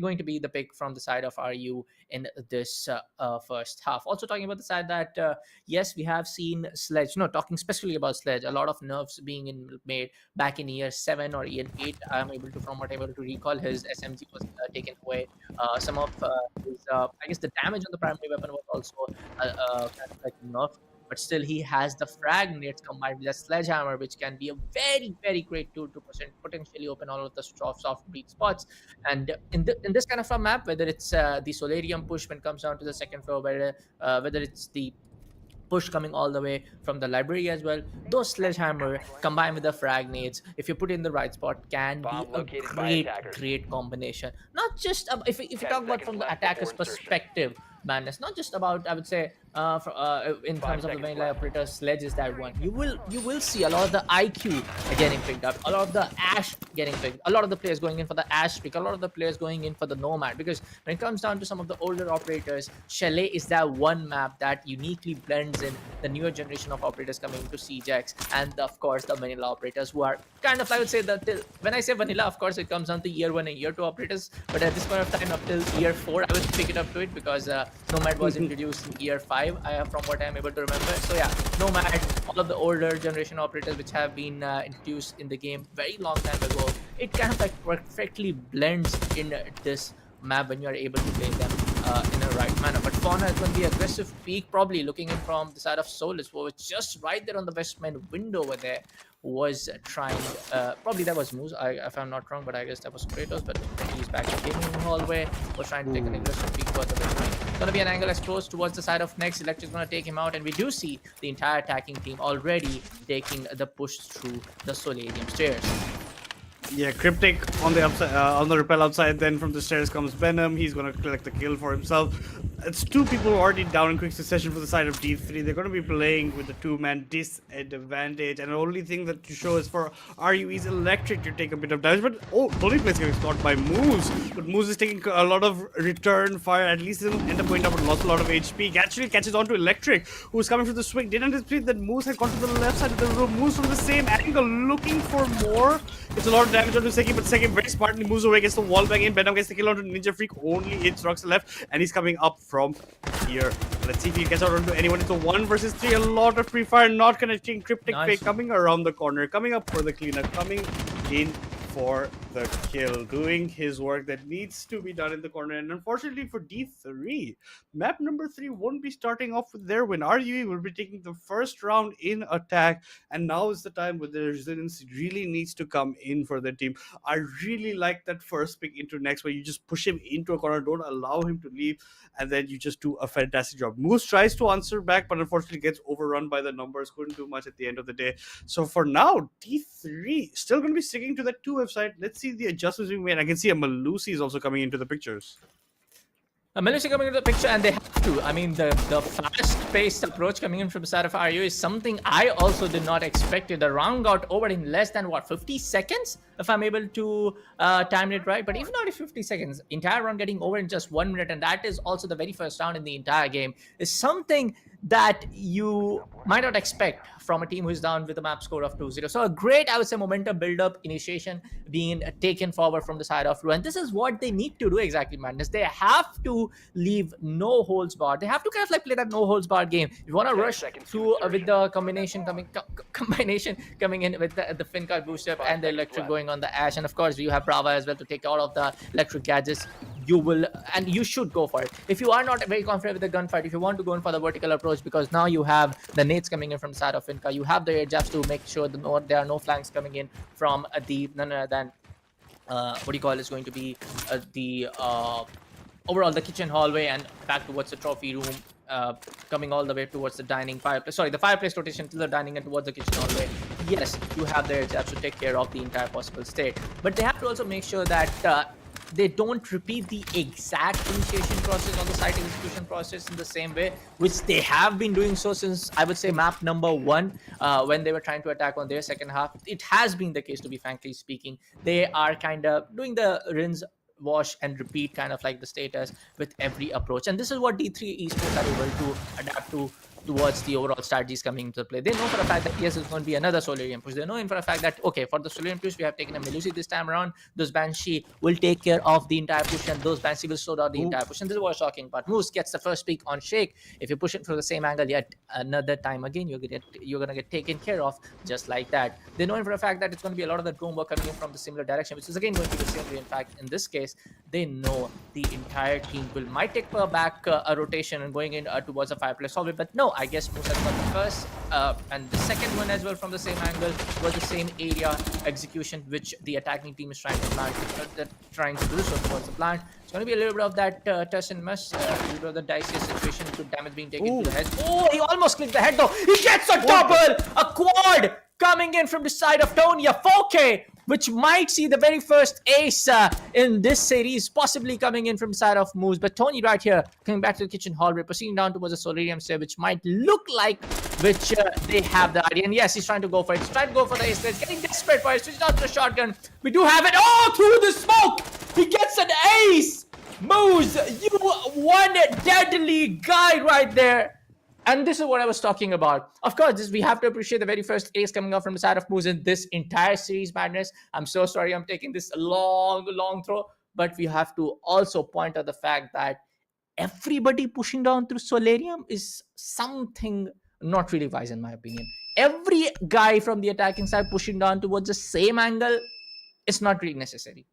going to be the pick from the side of RU in this first half. Also talking about the side that yes, we have seen Sledge. No, talking specifically about Sledge, a lot of nerfs being made back in year 7 or year 8. I'm able to, from what I'm able to recall, his SMG was taken away. Some of his, I guess, the damage on the primary weapon was also kind of like nerfed. But still, he has the Fragnates combined with a Sledgehammer, which can be a very great tool to potentially open all of the soft beat spots. And in this kind of a map, whether it's the Solarium push when it comes down to the second floor, whether it's the push coming all the way from the library as well. Those sledgehammer combined with the fragnates, if you put in the right spot, can be a great combination. Not just if you talk about from the attacker's perspective, man, it's not just about, I would say, in terms of the vanilla operator sledge is that one. You will see a lot of the IQ getting picked up, a lot of the Ash getting picked, a lot of the players going in for the Ash pick, a lot of the players going in for the Nomad, because when it comes down to some of the older operators, Chalet is that one map that uniquely blends in the newer generation of operators coming into CJX, and of course the vanilla operators who are kind of, I would say, when I say vanilla, of course it comes down to year 1 and year 2 operators, but at this point of time up till year 4 I would pick it up to it, because Nomad was introduced in year 5 from what I'm able to remember. So yeah, Nomad, all of the older generation operators which have been introduced in the game very long time ago, it kind of like perfectly blends in this map when you are able to play them in a right manner. But Fauna is going to be aggressive peak, probably looking in from the side of Solus, who was just right there on the westman window over there, was trying, probably that was Moose, if I'm not wrong, but I guess that was Kratos, but he's back in the gaming hallway, was trying to take an aggressive peek towards the westman. Going to be an angle exposed towards the side of Next. Electric's going to take him out, and we do see the entire attacking team already taking the push through the Solarium stairs. Yeah, Cryptic on the upside, on the rappel outside. Then from the stairs comes Venom. He's gonna collect the kill for himself. It's 2 people already down in quick succession for the side of D3. They're gonna be playing with the 2-man disadvantage, and the only thing that to show is for RUE's Electric to take a bit of damage. But Tony plays getting caught by Moose. But Moose is taking a lot of return fire. At least he'll end up going down, but lost a lot of HP. He actually catches on to Electric, who's coming from the swing. Didn't anticipate that Moose had gone to the left side of the room. Moose from the same angle, looking for more. It's a lot of damage onto Seki, but Seki very smartly moves away, gets the wall bang in. Venom gets the kill onto Ninja Freak, only hits Rocks left, and he's coming up from here. Let's see if he gets out onto anyone. It's a 1 versus 3, a lot of free fire, not connecting. Cryptic Fake coming around the corner, coming up for the cleanup, coming in for the kill, doing his work that needs to be done in the corner. And unfortunately for D3, map number 3 won't be starting off with their win. RUE will be taking the first round in attack, and now is the time where the resilience really needs to come in for the team. I really like that first pick into Next, where you just push him into a corner, don't allow him to leave, and then you just do a fantastic job. Moose tries to answer back, but unfortunately gets overrun by the numbers, couldn't do much at the end of the day. So for now, D3 still going to be sticking to that 2 website. Let's see the adjustments being made. I can see a Malusi is also coming into the pictures. Malaysia coming into the picture, and they have to. I mean, the fast-paced approach coming in from the side of RU is something I also did not expect. The round got over in less than, 50 seconds? If I'm able to time it right. But even not in 50 seconds, entire round getting over in just 1 minute, and that is also the very first round in the entire game, is something that you might not expect from a team who's down with a map score of 2-0. So a great, I would say, momentum build-up, initiation being taken forward from the side of RUE. And this is what they need to do exactly, Madness. They have to leave no holds barred. They have to kind of like play that no holds barred game. If you want to rush through with the combination coming in with the fin card booster and the Electric going on the Ash. And of course, you have Brava as well to take all of the Electric gadgets. You will, and you should go for it. If you are not very confident with the gunfight, if you want to go in for the vertical approach, because now you have the nades coming in from the side of Finca, you have the air jabs to make sure that there are no flanks coming in from the none other than is going to be the overall the kitchen hallway and back towards the trophy room, coming all the way towards the dining fireplace. Sorry, the fireplace rotation to the dining and towards the kitchen hallway. Yes, you have the air jabs to take care of the entire possible state, but they have to also make sure that they don't repeat the exact initiation process or the site execution process in the same way, which they have been doing so since, I would say, map number 1, when they were trying to attack on their second half. It has been the case, to be frankly speaking. They are kind of doing the rinse, wash and repeat kind of like the status with every approach, and this is what D3 Esports are able to adapt to towards the overall strategies coming into play. They know for a fact that yes, it's going to be another Solarium push. They know for a fact that okay, for the Solarium push we have taken a Melusi this time around. Those Banshee will take care of the entire push, and those Banshee will slow down the entire push. And this is what I was talking about. Moose gets the first pick on Shake. If you push it through the same angle yet another time again, you're gonna get taken care of just like that. They know for a fact that it's going to be a lot of the drone work coming in from the similar direction, which is again going to be the same way. In fact, in this case, they know the entire team might take back a rotation and going in towards the fireplace hallway. But no, I guess Moose has got the first and the second one as well from the same angle, was the same area execution which the attacking team is trying to plan, trying to do so towards the plan. It's going to be a little bit of that touch and miss, a little bit of the dicey situation, good damage being taken to the head. Oh, he almost clicked the head though. He gets a double, a quad coming in from the side of Tony, a 4K, which might see the very first ace in this series, possibly coming in from the side of Moose. But Tony right here, coming back to the kitchen hallway, proceeding down towards the Solarium stair, which might look like which they have the idea. And yes, he's trying to go for it. He's trying to go for the ace. He's getting desperate for it. Switches out to the shotgun. We do have it. Oh, through the smoke! He gets an ace! Moose, you one deadly guy right there. And this is what I was talking about. Of course, we have to appreciate the very first ace coming out from the side of Moose in this entire series, madness. I'm so sorry I'm taking this long throw, but we have to also point out the fact that everybody pushing down through Solarium is something not really wise in my opinion. Every guy from the attacking side pushing down towards the same angle is not really necessary.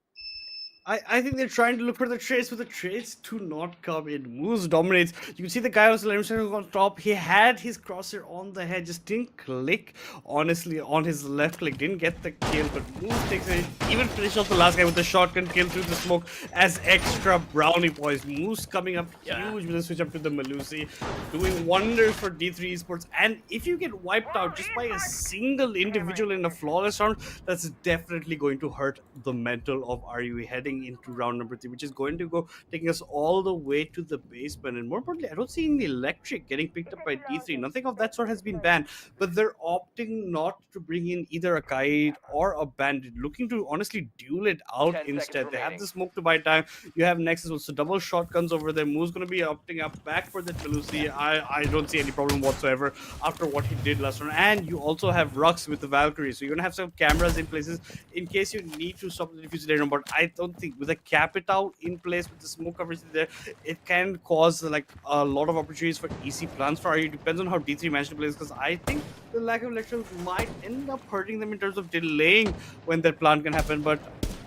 I think they're trying to look for the trades, but the trades do not come in. Moose dominates. You can see the guy who's on top. He had his crosshair on the head, just didn't click, honestly, on his left click. Didn't get the kill, but Moose takes it. Even finished off the last guy with the shotgun kill through the smoke as extra brownie points. Moose coming up huge with a switch up to the Malusi, doing wonders for D3 Esports. And if you get wiped out just by a single individual in a flawless round, that's definitely going to hurt the mental of RUE heading into round number 3, which is going to go taking us all the way to the basement. And more importantly, I don't see any electric getting picked up by D3. Nothing of that sort has been banned, but they're opting not to bring in either a kite or a bandit, looking to honestly duel it out instead. They have the smoke to buy time. You have Nexus also double shotguns over there. Moo's going to be opting up back for the Pelusi. I don't see any problem whatsoever after what he did last round. And you also have Rux with the Valkyrie, so you're going to have some cameras in places in case you need to stop the diffuser later on. But I don't think with a Capital in place with the smoke coverage there, it can cause like a lot of opportunities for easy plans for RU. Depends on how D3 managed to play this, because I think the lack of electrons might end up hurting them in terms of delaying when that plan can happen. But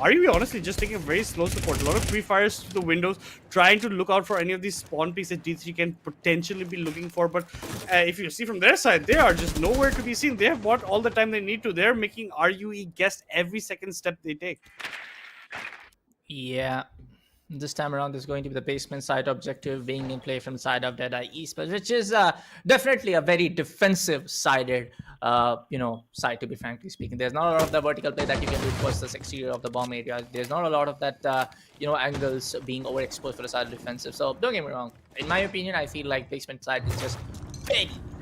RU honestly just taking a very slow support, a lot of pre-fires to the windows, trying to look out for any of these spawn picks that D3 can potentially be looking for. But if you see from their side, they are just nowhere to be seen. They have bought all the time they need to. They're making RUE guess every second step they take. Yeah, this time around there's going to be the basement side objective being in play from the side of Deadeye Esports, which is definitely a very defensive sided side, to be frankly speaking. There's not a lot of the vertical play that you can do towards the exterior of the bomb area. There's not a lot of that angles being overexposed for the side of defensive. So don't get me wrong, in my opinion, I feel like basement side is just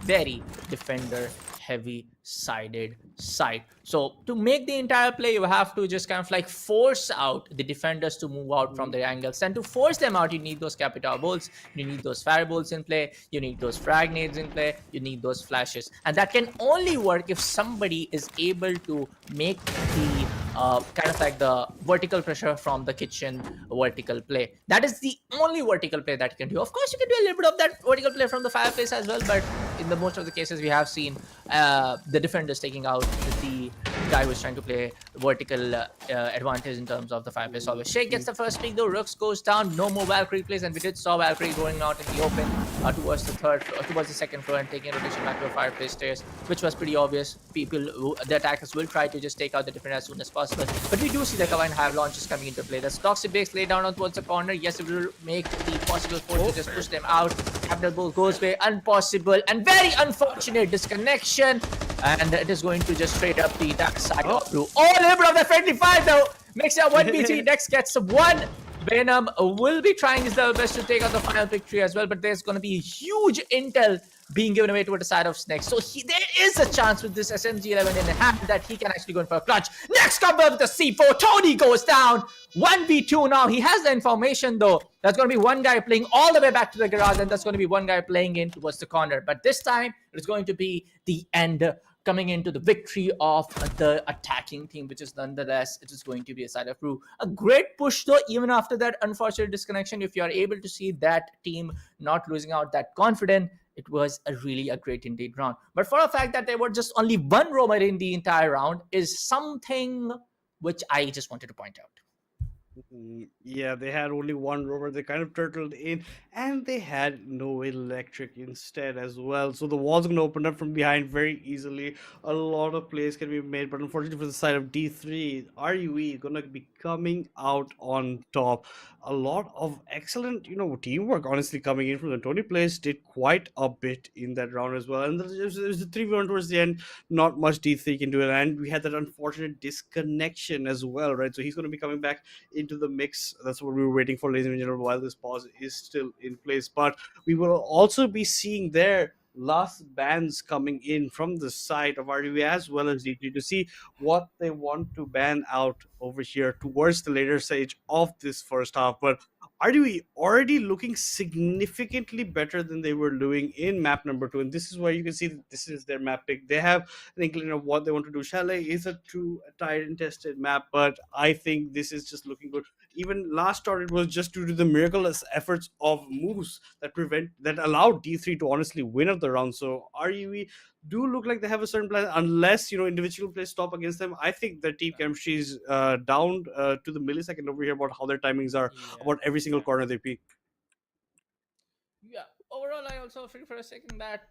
very defender heavy sided side. So to make the entire play, you have to just kind of like force out the defenders to move out from their angles, and to force them out, you need those capital bolts, you need those firebolts in play, you need those frag nades in play, you need those flashes, and that can only work if somebody is able to make the kind of like the vertical pressure from the kitchen vertical play. That is the only vertical play that you can do. Of course, you can do a little bit of that vertical play from the fireplace as well, but in the most of the cases we have seen the defenders taking out the guy who's trying to play vertical advantage in terms of the fireplace. Always Shake gets the first pick though. Rooks goes down. No more Valkyrie plays, and we did saw Valkyrie going out in the open towards the second floor and taking a rotation back to the fireplace stairs, which was pretty obvious. The attackers will try to just take out the defender as soon as possible. But we do see the combined hive launches coming into play. That's Toxic Base laid down towards the corner. Yes, it will make the possible force to just push them out. Capital Bull goes away. Impossible and very unfortunate disconnection. And it is going to just straight up the dark side of RUE. Oh, a little bit of the friendly fire though. Makes it a 1v3. Next gets one. Venom will be trying his level best to take out the final victory as well, but there's going to be huge intel being given away toward the side of Snake. So there is a chance with this SMG11 in hand that he can actually go in for a clutch. Next combo with the C4. Tony goes down. 1v2 now. He has the information though. That's going to be one guy playing all the way back to the garage, and that's going to be one guy playing in towards the corner. But this time, it's going to be the end coming into the victory of the attacking team, which is nonetheless, it is going to be a side of RUE. A great push though, even after that unfortunate disconnection. If you are able to see that team not losing out that confident, it was really a great indeed round. But for a fact that there were just only one roamer in the entire round is something which I just wanted to point out. Yeah, they had only one rover. They kind of turtled in, and they had no electric instead as well. So the wall's going to open up from behind very easily. A lot of plays can be made, but unfortunately for the side of D3, RUE going to be coming out on top. A lot of excellent, teamwork honestly coming in from the Tony plays. Did quite a bit in that round as well. And there's a 3v1 towards the end. Not much D3 can do it, and we had that unfortunate disconnection as well, right? So he's going to be coming back into the mix. That's what we were waiting for, ladies and gentlemen, while this pause is still in place. But we will also be seeing their last bans coming in from the side of RUE as well as D3 to see what they want to ban out over here towards the later stage of this first half. But RUE already looking significantly better than they were doing in map number 2, and this is where you can see that this is their map pick. They have an inkling of what they want to do. Chalet is a true tried and tested map, but I think this is just looking good. Even last start, it was just due to the miraculous efforts of Moose that allowed D3 to honestly win of the round. So RUE do look like they have a certain plan, unless individual plays stop against them. I think their team chemistry is down to the millisecond over here about how their timings are Yeah. about every single corner they peak. Yeah, overall, I also feel for a second that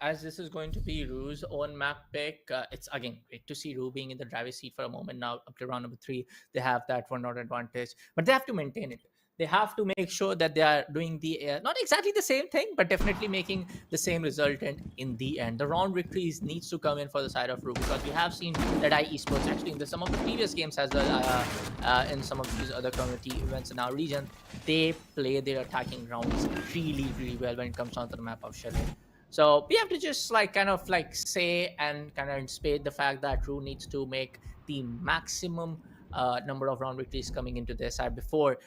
as this is going to be Rue's own map pick, it's again great to see Rue being in the driver's seat for a moment now. Up to round number 3, they have that 1-0 advantage, but they have to maintain it. They have to make sure that they are doing the not exactly the same thing, but definitely making the same resultant in the end. The round victories needs to come in for the side of Rue, because we have seen that Esports actually in some of the previous games as well, in some of these other community events in our region, they play their attacking rounds really, really well when it comes down to the map of Chalet. So we have to just kind of say and kind of spade the fact that Rue needs to make the maximum number of round victories coming into their side before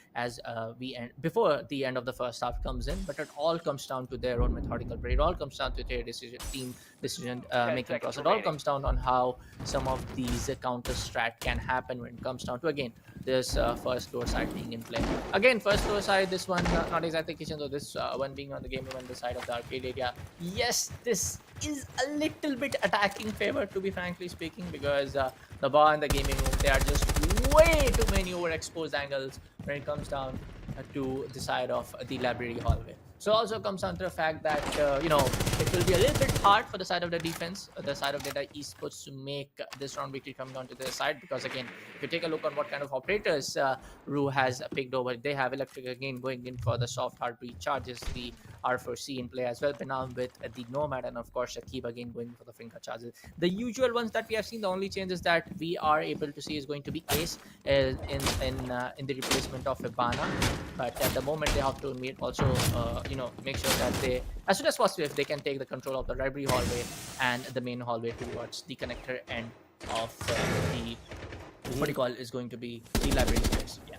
before the end of the first half comes in. But it all comes down to their own methodical play. It all comes down to their team decision making process. It all comes down on how some of these counter strat can happen when it comes down to, again, this first floor side being in play. Again, first floor side, this one not exactly kitchen, though this one being on the game room on the side of the arcade area. Yes, this is a little bit attacking favor, to be frankly speaking, because the bar and the gaming room, they are just way too many overexposed angles when it comes down to the side of the library hallway. So also comes down to the fact that it will be a little bit hard for the side of the defense, the side of Data Esports, to make this round victory coming down to their side, because again, if you take a look on what kind of operators RUE has picked over, they have Electric again going in for the soft hard breach charges, the R4C in play as well, Benam with the Nomad, and of course Shakib again going for the finger charges. The usual ones that we have seen, the only changes that we are able to see is going to be Ace in the replacement of Ibana. But at the moment, they have to also make sure that they, as soon as possible, if they can take the control of the library hallway and the main hallway towards the connector end of the what do you call is going to be the library space. Yeah.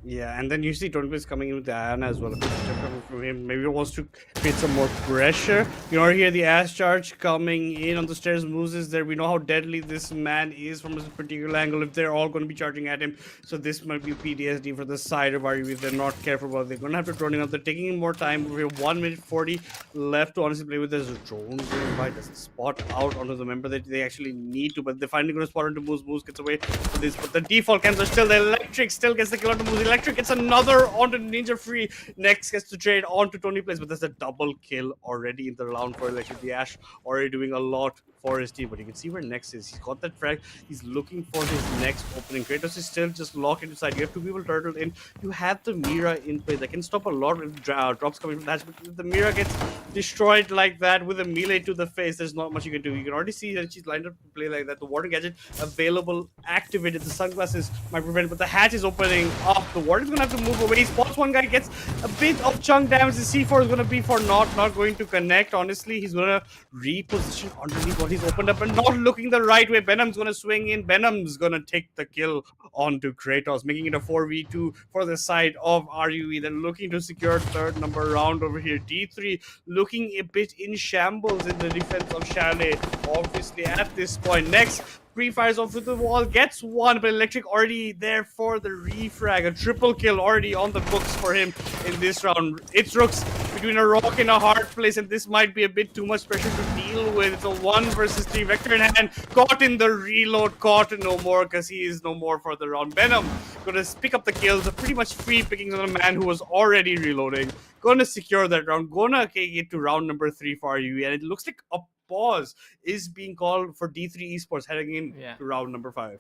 Yeah, and then you see Tony is coming in with the Ion as well. A good step coming from him. Maybe he wants to create some more pressure. You already hear the ass charge coming in on the stairs. Moose is there. We know how deadly this man is from a particular angle if they're all going to be charging at him. So this might be PTSD for the side of RUE if they're not careful about it. They're going to have to turn up. They're taking more time. We have 1 minute 40 left to honestly play with. There's a drone going by. Doesn't spot out onto the member that they actually need to, but they're finally going to spot onto Moose. Moose gets away with this, but the default cams are still the Electric still gets the kill onto Moose. Electric gets another onto Ninja Free. Next gets to trade onto Tony Plays, but there's a double kill already in the round for Electric. The Ash already doing a lot for his team, but you can see where Next is. He's got that frag. He's looking for his next opening. Kratos is still just locked inside. You have 2 people turtled in. You have the Mira in play. That can stop a lot of drops coming from that. But if the Mira gets destroyed like that with a melee to the face, there's not much you can do. You can already see that she's lined up to play like that. The Warden gadget available, activated. The sunglasses might prevent it, but the hatch is opening up. The Warden's gonna have to move away. He spots one guy, gets a bit of chunk damage. The C4 is gonna be for not going to connect. Honestly, he's gonna reposition underneath what he's opened up and not looking the right way. Benham's gonna swing in. Benham's gonna take the kill onto Kratos, making it a 4v2 for the side of RUE. They're looking to secure third number round over here. D3 looking a bit in shambles in the defense of Chalet, obviously at this point. Next pre-fires off with the wall, gets one, but Electric already there for the refrag. A triple kill already on the books for him in this round. It's Rooks between a rock and a hard place, and this might be a bit too much pressure to deal with. It's a 1 versus 3 Vector in hand, caught in the reload, caught no more because he is no more for the round. Venom gonna pick up the kills, pretty much free pickings on a man who was already reloading. Gonna secure that round, gonna get to round number 3 for RUE, and it looks like a pause is being called for D3 Esports heading in to round number 5.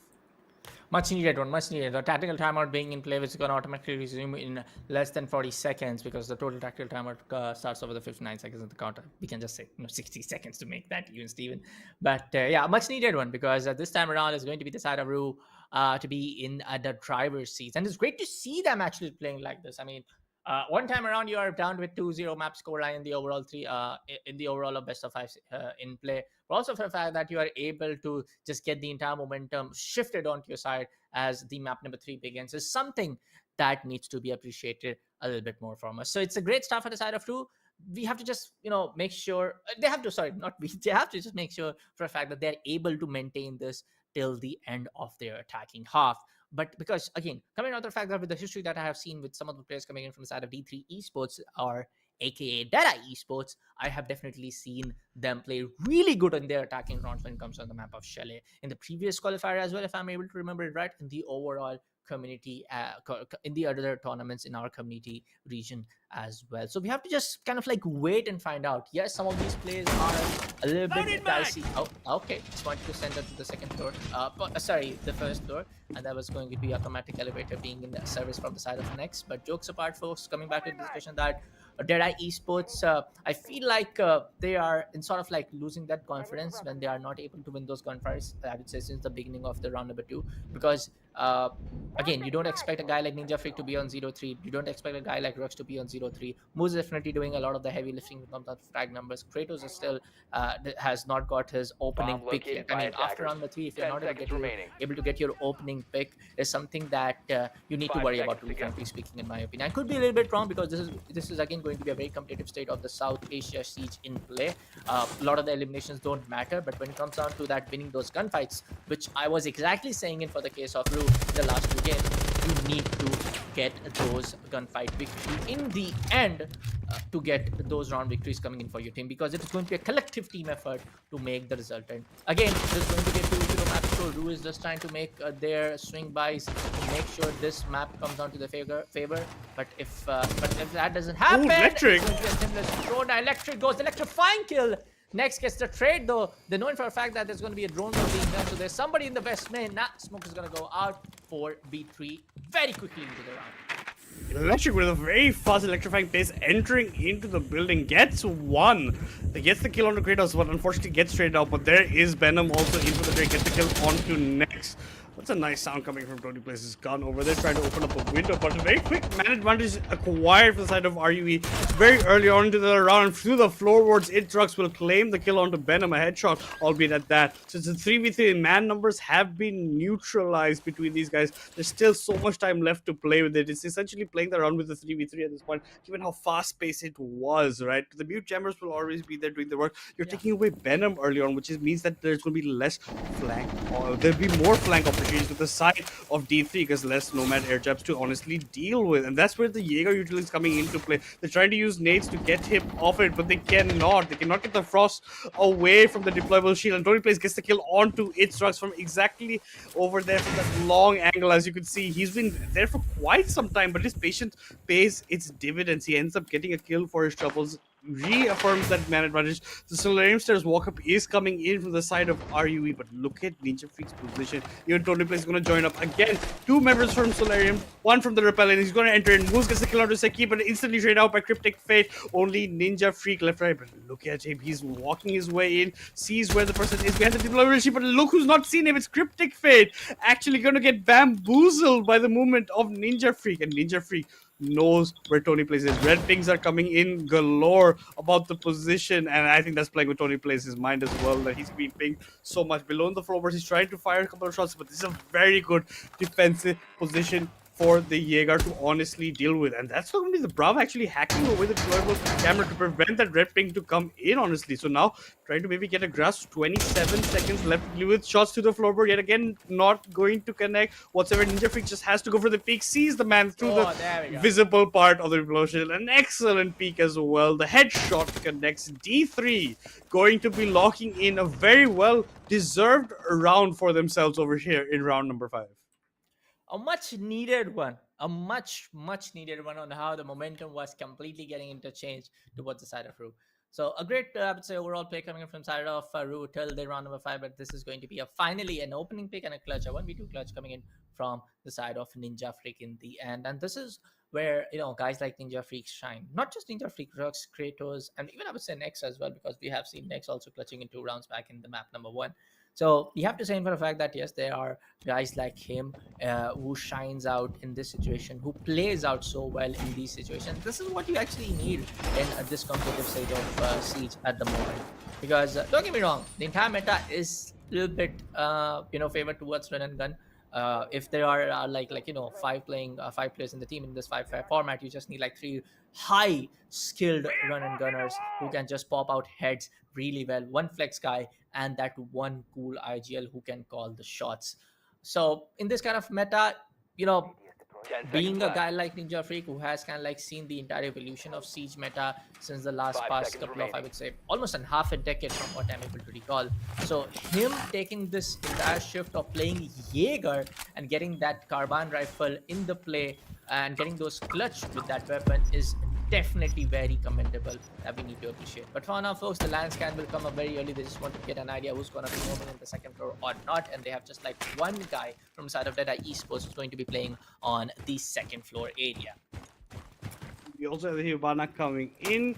Much needed one, much needed. The tactical timeout being in play, which is going to automatically resume in less than 40 seconds because the total tactical timeout starts over the 59 seconds of the counter. We can just say 60 seconds to make that even, Steven. But yeah, much needed one because this time around is going to be the side of RUE to be in the driver's seats. And it's great to see them actually playing like this. I mean, one time around, you are down with 2-0 map scoreline in the overall of best of 5 in play. But also for the fact that you are able to just get the entire momentum shifted onto your side as the map number 3 begins is something that needs to be appreciated a little bit more from us. So it's a great start for the side of RUE. We have to just, make sure they have to just make sure for a fact that they're able to maintain this till the end of their attacking half. But because, again, coming out of the fact that with the history that I have seen with some of the players coming in from the side of D3 Esports or aka Deadeye Esports, I have definitely seen them play really good in their attacking rounds when it comes on the map of Chalet. In the previous qualifier as well, if I'm able to remember it right, in the overall community, in the other tournaments in our community region as well. So we have to just kind of wait and find out. Yes, some of these plays are a little bit dicey. Oh, okay. Just wanted to send that to the second floor. Sorry, the first floor. And that was going to be automatic elevator being in the service from the side of Next. But jokes apart, folks, coming back to the discussion that Deadeye Esports, I feel like they are in sort of losing that confidence when they are not able to win those gunfights, I would say, since the beginning of the round number 2. Because again, you don't expect a guy like Ninja Freak to be on 0-3. You don't expect a guy like Rux to be on 0-3. Moose is definitely doing a lot of the heavy lifting when it comes to frag numbers. Kratos is still has not got his opening pick yet. I mean, after round number 3, if you're not able to get your opening pick, is something that you need to worry about, frankly speaking, in my opinion. I could be a little bit wrong because this is again going to be a very competitive state of the South Asia siege in play. A lot of the eliminations don't matter, but when it comes down to that winning those gunfights, which I was exactly saying in for the case of RUE the last 2 games, you need to get those gunfight victories in the end to get those round victories coming in for your team, because it is going to be a collective team effort to make the result. And again, there's going to be a 2-0 map, so RUE is just trying to make their swing buys to make sure this map comes down to the favor. But if that doesn't happen, Electric. it's going to be a similar drone. Electric goes, electrifying kill. Next gets the trade, though. They're knowing for a fact that there's going to be a drone war being done. So there's somebody in the best main. Smoke is going to go out for B3 very quickly into the round. Electric with a very fast electrifying pace entering into the building, gets one. He gets the kill on the Kratos, but unfortunately gets traded out. But there is Venom also in for the trade, gets the kill onto Next. That's a nice sound coming from Tony Place's gun over there, trying to open up a window, but a very quick man advantage acquired from the side of RUE very early on into the round. Through the floorboards, Itrox will claim the kill onto Venom, a headshot, albeit at that. Since the 3v3 man numbers have been neutralized between these guys, there's still so much time left to play with it. It's essentially playing the round with the 3v3 at this point, given how fast-paced it was, right? The mute jammers will always be there doing the work. You're taking away Venom early on, which means that there's going to be less flank, or there'll be more flank opportunities with the side of D3 because less Nomad air jabs to honestly deal with. And that's where the Jaeger usually is coming into play. They're trying to use nades to get him off it, but they cannot. They cannot get the Frost away from the deployable shield. And Tony Place gets the kill onto Itrox from exactly over there from that long angle. As you can see, he's been there for quite some time, but his patience pays its dividends. He ends up getting a kill for his troubles, reaffirms that man advantage. The Solarium Stairs walk-up is coming in from the side of RUE, but look at Ninja Freak's position. Even Tony Place is going to join up again. 2 members from Solarium, 1 from the Repellent. He's going to enter in. Moose gets the kill onto Seki, but instantly traded out by Cryptic Fate. Only Ninja Freak left, right, but look at him. He's walking his way in, sees where the person is behind the deployable ship, but look who's not seen him. It's Cryptic Fate. Actually going to get bamboozled by the movement of Ninja Freak, and Ninja Freak knows where Tony Place's red pings are coming in galore about the position, and I think that's playing with Tony Place's mind as well, that he's being pinged so much below in the floorboards. He's trying to fire a couple of shots, but this is a very good defensive position for the Jaeger to honestly deal with. And that's going to be the Brav actually hacking away the deployable camera to prevent that red ping to come in, honestly. So now trying to maybe get a grasp. 27 seconds left with shots to the floorboard. Yet again, not going to connect whatsoever. Ninja Freak just has to go for the peak, sees the man through Oh, there we the go. visible part of the explosion. An excellent peak as well. The headshot connects. D3 going to be locking in a very well deserved round for themselves over here in round number 5. A much needed one, a much needed one on how the momentum was completely getting interchanged towards the side of RUE. So a great, I would say, overall play coming in from side of RUE till the round number 5. But this is going to be finally an opening pick and a clutch, a 1v2 clutch coming in from the side of Ninja Freak in the end. And this is where, guys like Ninja Freak shine. Not just Ninja Freak, Rux, Kratos, and even I would say Nex as well, because we have seen Nex also clutching in 2 rounds back in the map number 1. So you have to say for the fact that yes, there are guys like him who shines out in this situation, who plays out so well in these situations. This is what you actually need in this competitive stage of Siege at the moment. Because don't get me wrong, the entire meta is a little bit favored towards run and gun. If there are five players in the team in this 5-5 format, you just need like 3 high skilled run and gunners who can just pop out heads really well, 1 flex guy and that 1 cool IGL who can call the shots. So in this kind of meta, being a guy like Ninja Freak who has kind of like seen the entire evolution of Siege meta since the past couple of, I would say, almost in half a decade from what I'm able to recall. So him taking this entire shift of playing Jaeger and getting that carbine rifle in the play and getting those clutch with that weapon is definitely very commendable that we need to appreciate. But for now, folks, the land scan will come up very early. They just want to get an idea who's going to be moving in the second floor or not. And they have just like 1 guy from the side of Deadeye Esports who's going to be playing on the second floor area. We also have the Hibana coming in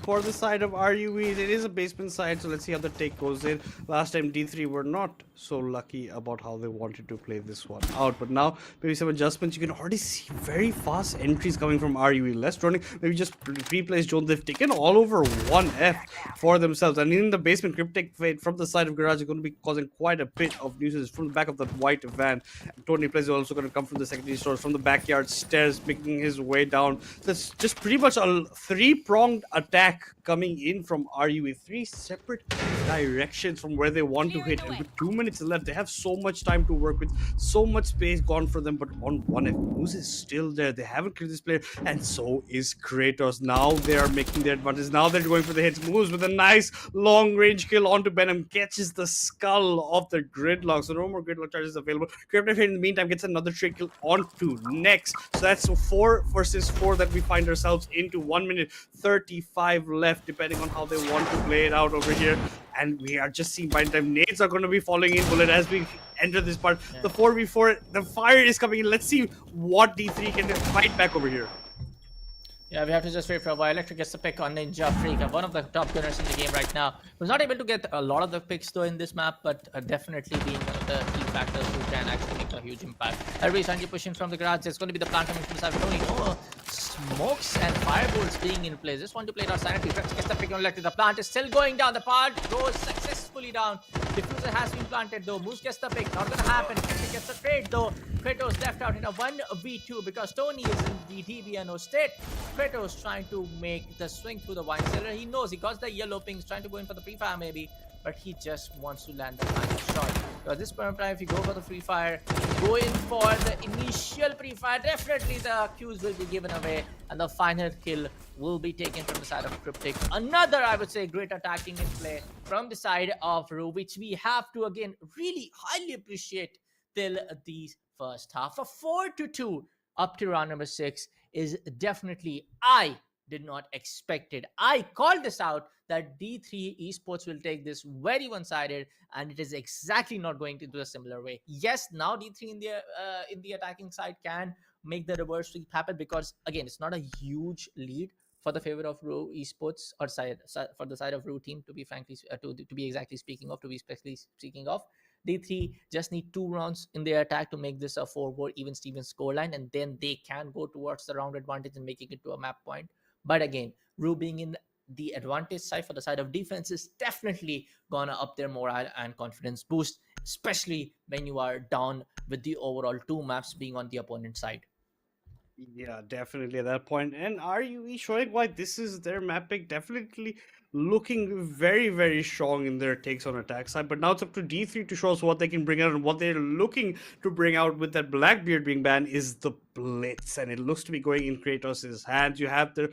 for the side of RUE. It is a basement side, so let's see how the take goes in. Last time D3 were not so lucky about how they wanted to play this one out, but now maybe some adjustments. You can already see very fast entries coming from RUE. Less running, maybe just pre-placed Jones. They've taken all over 1F for themselves, and in the basement, Cryptic Fate from the side of Garage is going to be causing quite a bit of nuisance from the back of that white van. Tony Plays is also going to come from the secondary stores, from the backyard stairs, making his way down. That's just pretty much a 3-pronged attack coming in from RUE. 3 separate directions from where they want to hit, and with 2 minutes left, they have so much time to work with, so much space gone for them. But on 1F, Moose is still there. They haven't killed this player, and so is Kratos. Now they are making their advantage. Now they're going for the hits. Moose with a nice long range kill onto Benham, catches the skull of the gridlock, so no more gridlock charges available. Cryptic in the meantime gets another trick kill onto Next. So that's 4 versus 4 that we find ourselves into. 1 minute 35 left, depending on how they want to play it out over here. And we are just seeing by the time nades are going to be falling in bullet as we enter this part. The 4v4, the fire is coming in. Let's see what D3 can fight back over here. Yeah, we have to just wait for a while. Electric gets the pick on Ninja Freak, one of the top gunners in the game right now. Was not able to get a lot of the picks though in this map, but definitely being one of the key factors who can actually make a huge impact. Everybody's trying to push in from the garage. It's going to be the plant coming from the side of Tony. Oh, smokes and fireballs being in place. Just want to play it out sanity. Gets the pick on Electric. The plant is still going down. The plant goes successfully down. Diffuser has been planted though. Moose gets the pick. Not gonna happen. Electric gets the trade though. Kratos left out in a 1v2 because Tony is in the DBNO state. Kratos trying to make the swing through the wine cellar. He knows he got the yellow pings, trying to go in for the free fire maybe, but he just wants to land the final shot. So at this point of time, if you go for the free fire, go in for the initial pre-fire, definitely the Qs will be given away and the final kill will be taken from the side of Cryptic. Another, I would say, great attacking in play from the side of RUE, which we have to again really highly appreciate till the first half. A 4-2 up to round number 6 is definitely, I did not expect it. I called this out that D3 Esports will take this very one-sided, and it is exactly not going to do a similar way. Yes, now D3 in the attacking side can make the reverse sweep happen because again, it's not a huge lead for the favor of RUE Esports or for the side of RUE team. To be frankly, to be exactly speaking of, D3 just need 2 rounds in their attack to make this a 4-4 even Steven scoreline, and then they can go towards the round advantage and making it to a map point. But again, RUE being in the advantage side for the side of defense is definitely gonna up their morale and confidence boost, especially when you are down with the overall 2 maps being on the opponent side. Yeah, definitely at that point. And RUE showing why this is their map pick, definitely looking very, very strong in their takes on attack side. But now it's up to D3 to show us what they can bring out, and what they're looking to bring out with that Blackbeard being banned is the Blitz. And it looks to be going in Kratos' hands. You have the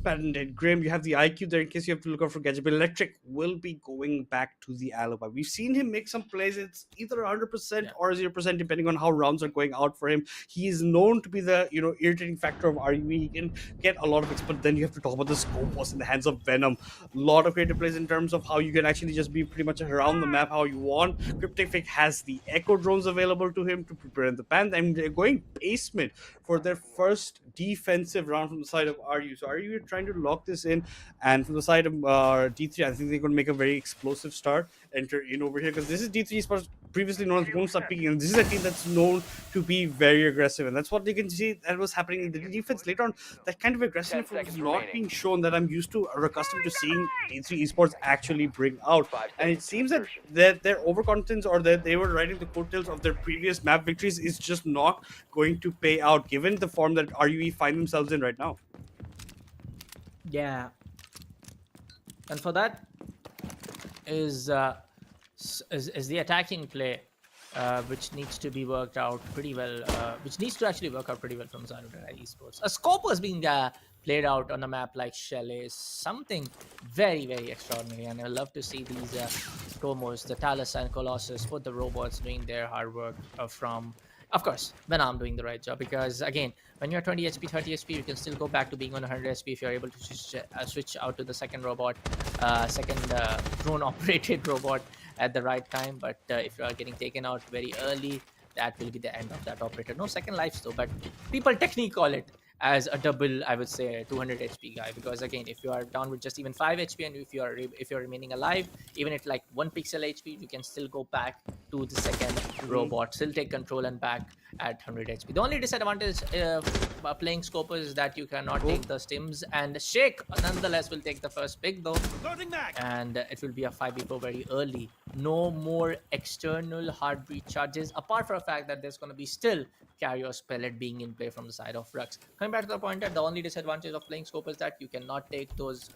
patented Grim, you have the IQ there in case you have to look out for gadget. But Electric will be going back to the alibi. We've seen him make some plays. It's either 100% Yeah. or 0%, depending on how rounds are going out for him. He is known to be the irritating factor of RUE. He can get a lot of hits, but then you have to talk about the scope was in the hands of Venom. A lot of creative plays in terms of how you can actually just be pretty much around the map how you want. Cryptic has the Echo drones available to him to prepare the pan, and they're going basement for their first defensive round from the side of RU. So RU are trying to lock this in, and from the side of D3, I think they're going to make a very explosive start, enter in over here, because this is D3 Esports, previously known as Won't Stop Peaking, and this is a team that's known to be very aggressive, and that's what you can see that was happening in the defense later on. That kind of aggressiveness was not being shown that I'm used to or accustomed to seeing D3 Esports actually bring out. And it seems that their overconfidence, or that they were riding the coattails of their previous map victories, is just not going to pay out given the form that RUE find themselves in right now. Yeah. And for that is the attacking play, which needs to be worked out pretty well, which needs to actually work out pretty well from side of Esports. A scope was being played out on a map like Shell is something very, very extraordinary, and I love to see these promos, the Talus and Colossus, both the robots doing their hard work from, of course, when I'm doing the right job, because again, when you're 20 HP, 30 HP, you can still go back to being on 100 HP if you're able to switch out to the second robot, second drone operated robot at the right time. But if you are getting taken out very early, that will be the end of that operator. No second lives though, but people technically call it as a double, I would say, 200 HP guy, because again, if you are down with just even 5 HP, and if you're remaining alive, even at like 1 pixel HP, you can still go back to the second robot, still take control and back at 100 HP. The only disadvantage playing Scoper is that you cannot take the stims, and Shake nonetheless will take the first pick though, and it will be a 5v4 very early. No more external hard breach charges, apart from the fact that there's going to be still Carrier's pellet being in play from the side of Rux. Coming back to the point that the only disadvantage of playing Scope is that you cannot take those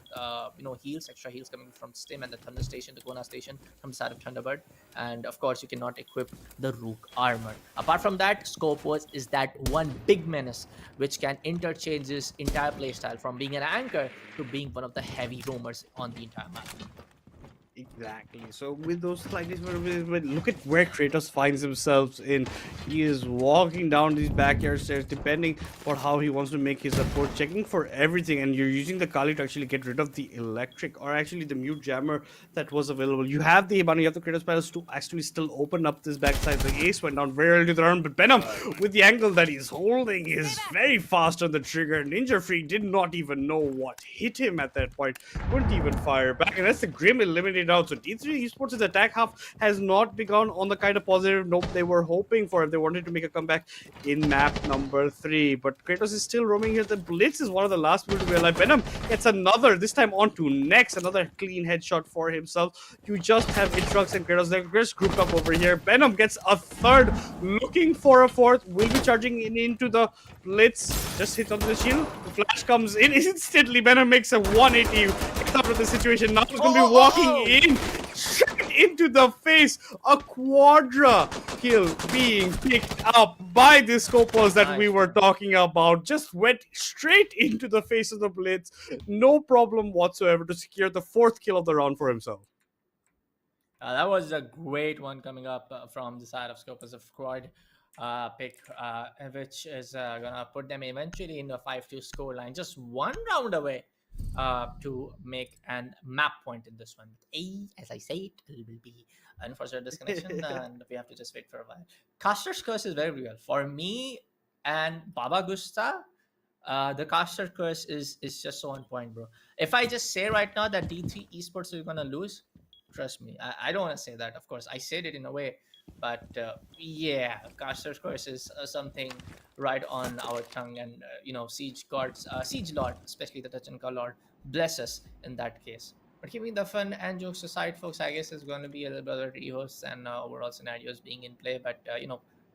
heals, extra heals coming from Stim and the Thunder Station, the Gona Station from the side of Thunderbird, and of course you cannot equip the Rook armor. Apart from that, Scope is that one big menace which can interchange this entire playstyle from being an anchor to being one of the heavy roamers on the entire map. Exactly. So with those like this, look at where Kratos finds himself in. He is walking down these backyard stairs, depending on how he wants to make his approach, checking for everything. And you're using the Kali to actually get rid of the electric, or actually the mute jammer that was available. You have the Hibana, you have the Kratos Palace to actually still open up this backside. The Ace went down very early to the round, but Venom, with the angle that he's holding, is very fast on the trigger. Ninja Freak did not even know what hit him at that point. Couldn't even fire back, and that's the Grim eliminated out. So D3 Esports' attack half has not begun on the kind of positive note they were hoping for if they wanted to make a comeback in map number 3. But Kratos is still roaming here. The Blitz is one of the last people to be alive. Venom gets another, this time onto Nex, another clean headshot for himself. You just have Intrux and Kratos. They're just grouped up over here. Venom gets a third, looking for a fourth, will be charging into the Blitz. Just hits onto the shield. The flash comes in instantly. Venom makes a 180. Gets out of the situation. Now he's going to be walking in straight into the face. A quadra kill being picked up by the Scopers that we were talking about. Just went straight into the face of the Blitz. No problem whatsoever to secure the 4th kill of the round for himself. That was a great one coming up from the side of Scopers of Quad pick, which is gonna put them eventually in a 5-2 scoreline, just one round away to make an map point in this one. As I say it will be unfortunate disconnection, and we have to just wait for a while. Caster's Curse is very real for me and Baba Gusta. The Caster Curse is just so on point, bro. If I just say right now that D3 Esports is gonna lose, trust me, I don't want to say that. Of course, I said it in a way, but yeah, Caster's Curse is something right on our tongue, and Siege Gods, Siege Lord, especially the Tachanka Lord, bless us in that case. But keeping the fun and jokes aside, folks, I guess it's going to be a little bit of rehosts and overall scenarios being in play. But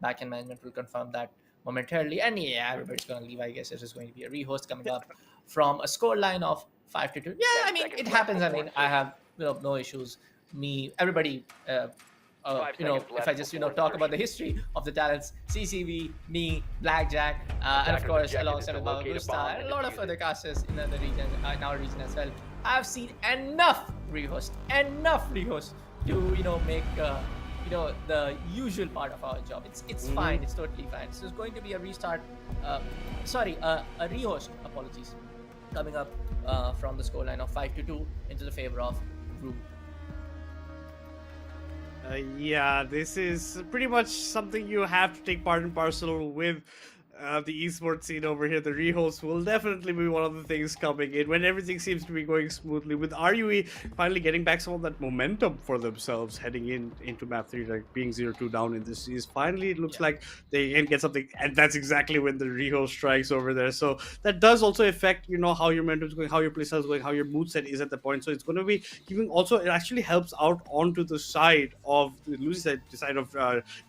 backend management will confirm that momentarily. And yeah, everybody's going to leave. I guess it is going to be a rehost coming up from a scoreline of 5-2. Yeah, I mean, it happens. I mean, I have no issues. Everybody. If I just talk about the history of the talents, CCV, me, Blackjack, and of course alongside with Baba Gusta, and a lot of other casters in the region, in our region as well, I've seen enough rehosts to make the usual part of our job. It's fine. It's totally fine. So it's going to be a restart. A rehost. Apologies, coming up from the scoreline of 5-2 into the favor of RUE. Yeah, this is pretty much something you have to take part and parcel with the esports scene over here. The rehost will definitely be one of the things coming in when everything seems to be going smoothly, with RUE finally getting back some of that momentum for themselves heading into map 3, like being 0-2 down in this series. Finally, it looks like they can get something, and that's exactly when the rehost strikes over there. So that does also affect how your momentum is going, how your playstyle is going, how your mood set is at the point. So it's going to be giving also, it actually helps out onto the side of the losing side, the side of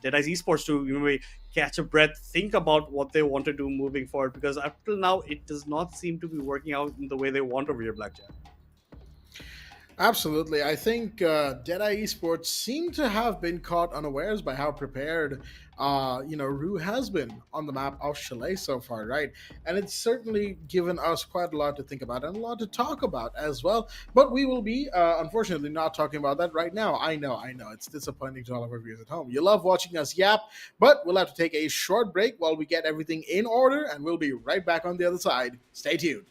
Deadeyes Esports to maybe catch a breath, think about what they want to do moving forward, because up till now it does not seem to be working out in the way they want over here, Blackjack. Absolutely. I think Deadeye Esports seem to have been caught unawares by how prepared, RUE has been on the map of Chalet so far, right? And it's certainly given us quite a lot to think about and a lot to talk about as well. But we will be, unfortunately, not talking about that right now. I know. It's disappointing to all of our viewers at home. You love watching us yap, but we'll have to take a short break while we get everything in order, and we'll be right back on the other side. Stay tuned.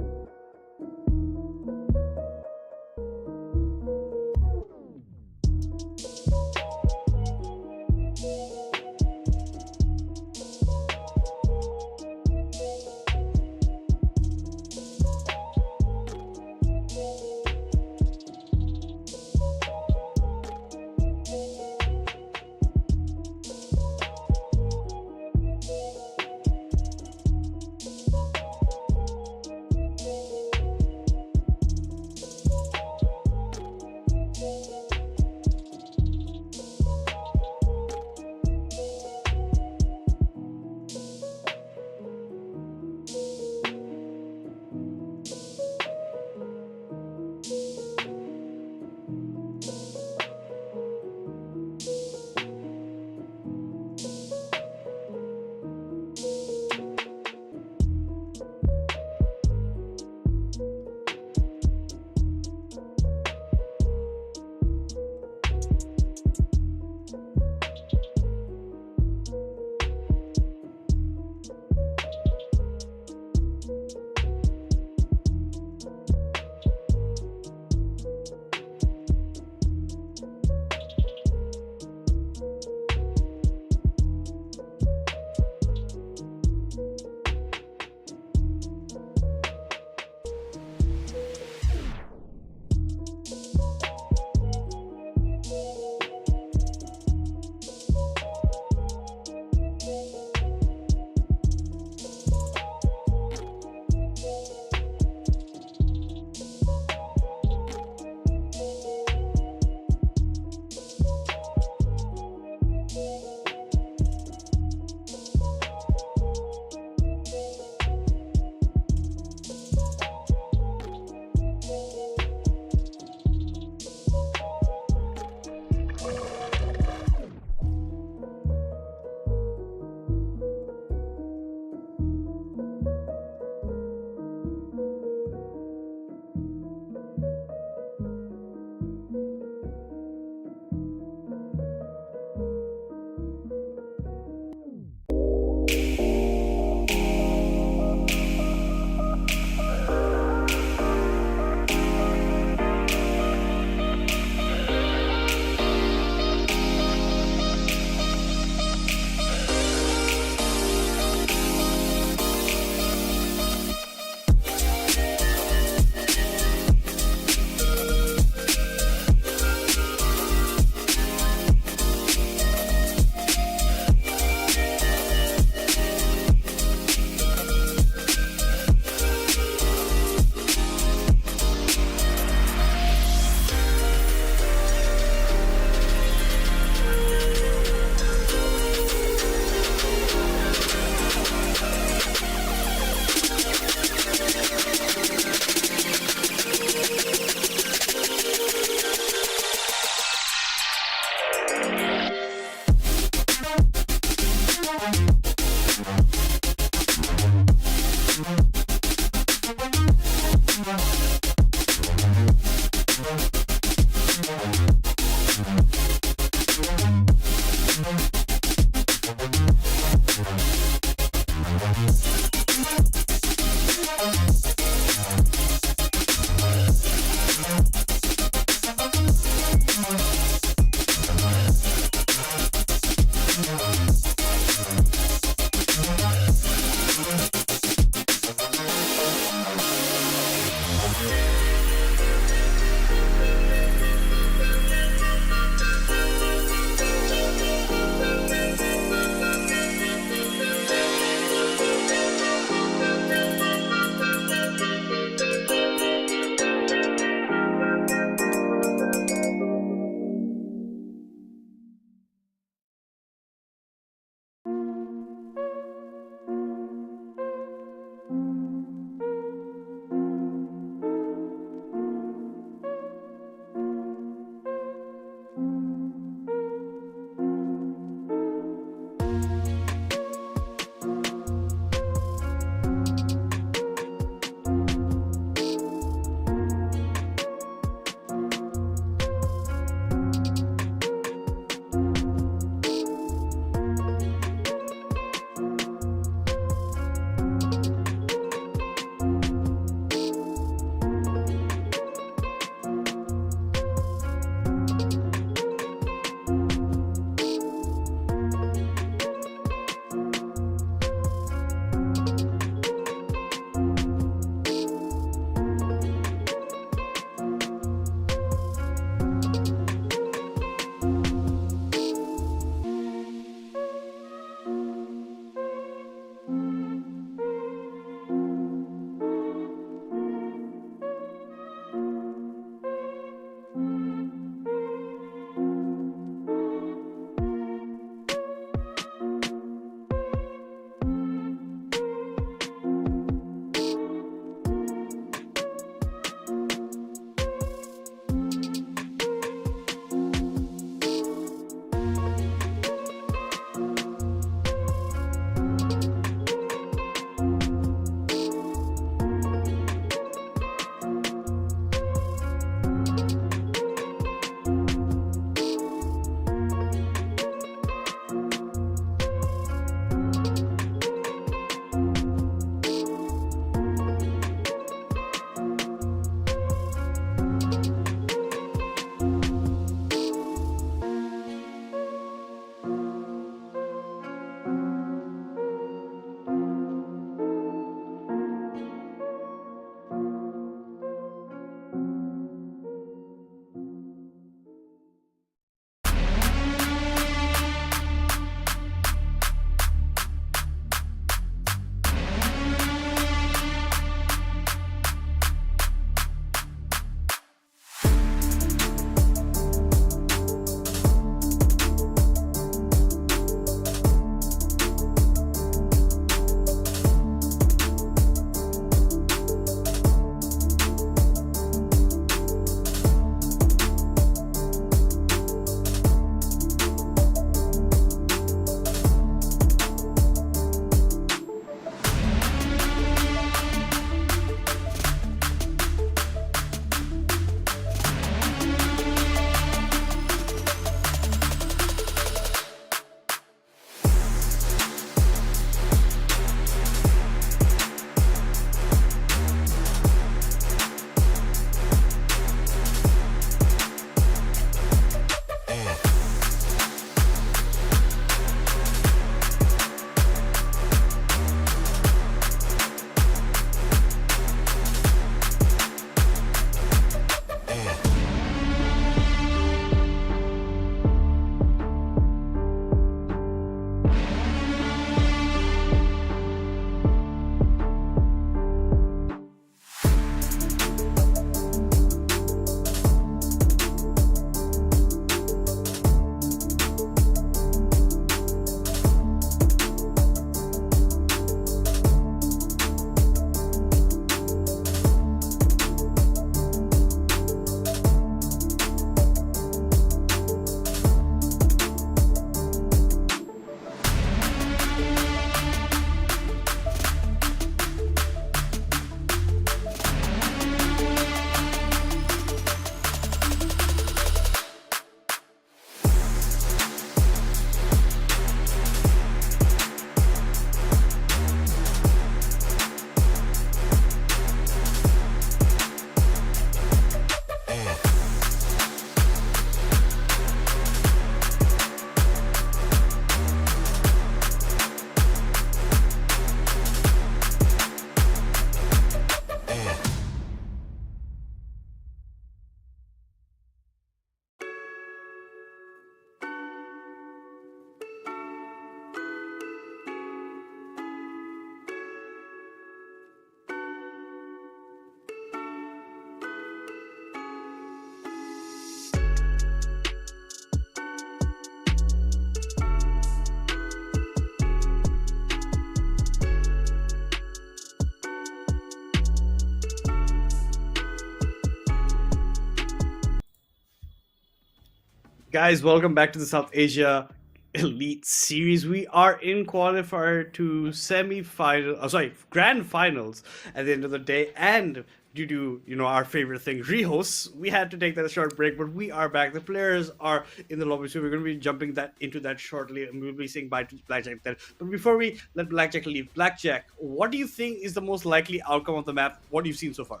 Guys, welcome back to the South Asia Elite Series. We are in qualifier to semi-final, grand finals at the end of the day, and due to our favorite thing, rehosts, we had to take that short break, but we are back. The players are in the lobby, so we're going to be jumping into that shortly, and we'll be saying bye to Blackjack then. But before we let Blackjack leave, Blackjack, what do you think is the most likely outcome of the map? What you've seen so far?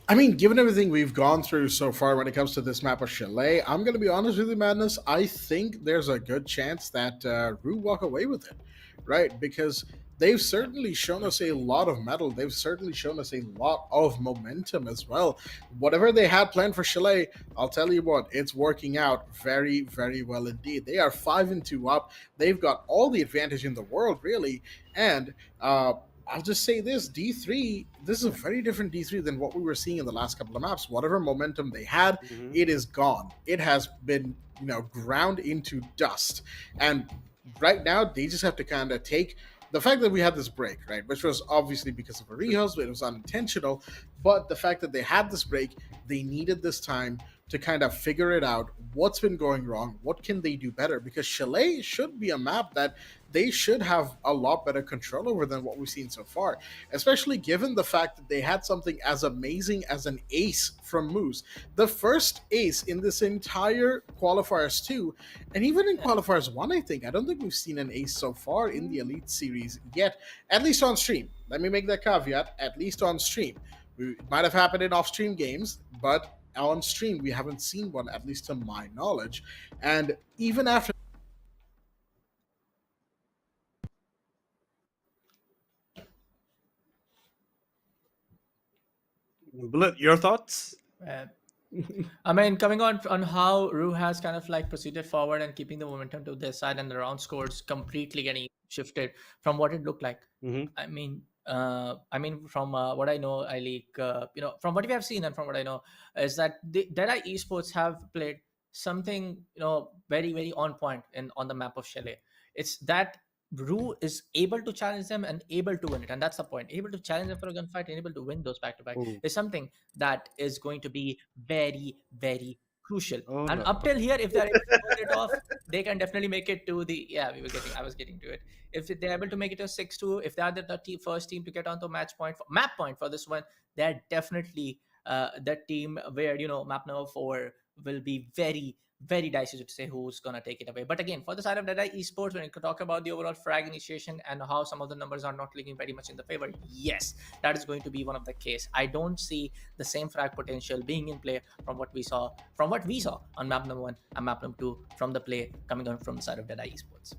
I mean, given everything we've gone through so far when it comes to this map of Chalet, I'm going to be honest with you, Madness. I think there's a good chance that RUE walk away with it, right? Because they've certainly shown us a lot of metal. They've certainly shown us a lot of momentum as well. Whatever they had planned for Chalet, I'll tell you what, it's working out very, very well indeed. They are 5-2 up. They've got all the advantage in the world, really. And I'll just say this, D3, this is a very different D3 than what we were seeing in the last couple of maps. Whatever momentum they had, it is gone. It has been, ground into dust. And right now, they just have to kind of take the fact that we had this break, right, which was obviously because of a rehost, but it was unintentional. But the fact that they had this break, they needed this time to kind of figure it out. What's been going wrong? What can they do better? Because Chalet should be a map that they should have a lot better control over than what we've seen so far, especially given the fact that they had something as amazing as an ace from Moose. The first ace in this entire Qualifiers 2, and even in Qualifiers 1, I don't think we've seen an ace so far in the Elite Series yet, at least on stream. Let me make that caveat, at least on stream. It might have happened in off-stream games, but on stream, we haven't seen one, at least to my knowledge. And even after Bullet, your thoughts? I mean, coming on how RUE has kind of like proceeded forward and keeping the momentum to their side, and the round scores completely getting shifted from what it looked like. I mean, from what I know, from what we have seen and from what I know, is that Deadeye Esports have played something very, very on point on the map of Chalet. It's that RUE is able to challenge them and able to win it, and that's the point. Able to challenge them for a gunfight and able to win those back to back is something that is going to be very, very crucial. And up till here, if they're able to pull it off, they can definitely make it to the I was getting to it. If they're able to make it to 6-2, if they're the first team to get onto map point for this one, they're definitely that team where map number 4 will be very, very dicey to say who's gonna take it away. But again, for the side of Deadeye Esports, when you talk about the overall Fragnation and how some of the numbers are not looking very much in the favor, yes, that is going to be one of the case. I don't see the same frag potential being in play from what we saw on map number 1 and map number 2 from the play coming on from the side of Deadeye Esports.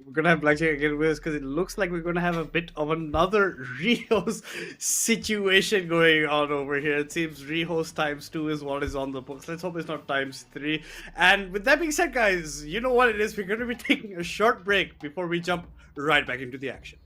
We're gonna have Blackjack again with us because it looks like we're gonna have a bit of another rehost situation going on over here. It seems rehost ×2 is what is on the books. Let's hope it's not ×3. And with that being said, guys, you know what it is. We're gonna be taking a short break before we jump right back into the action.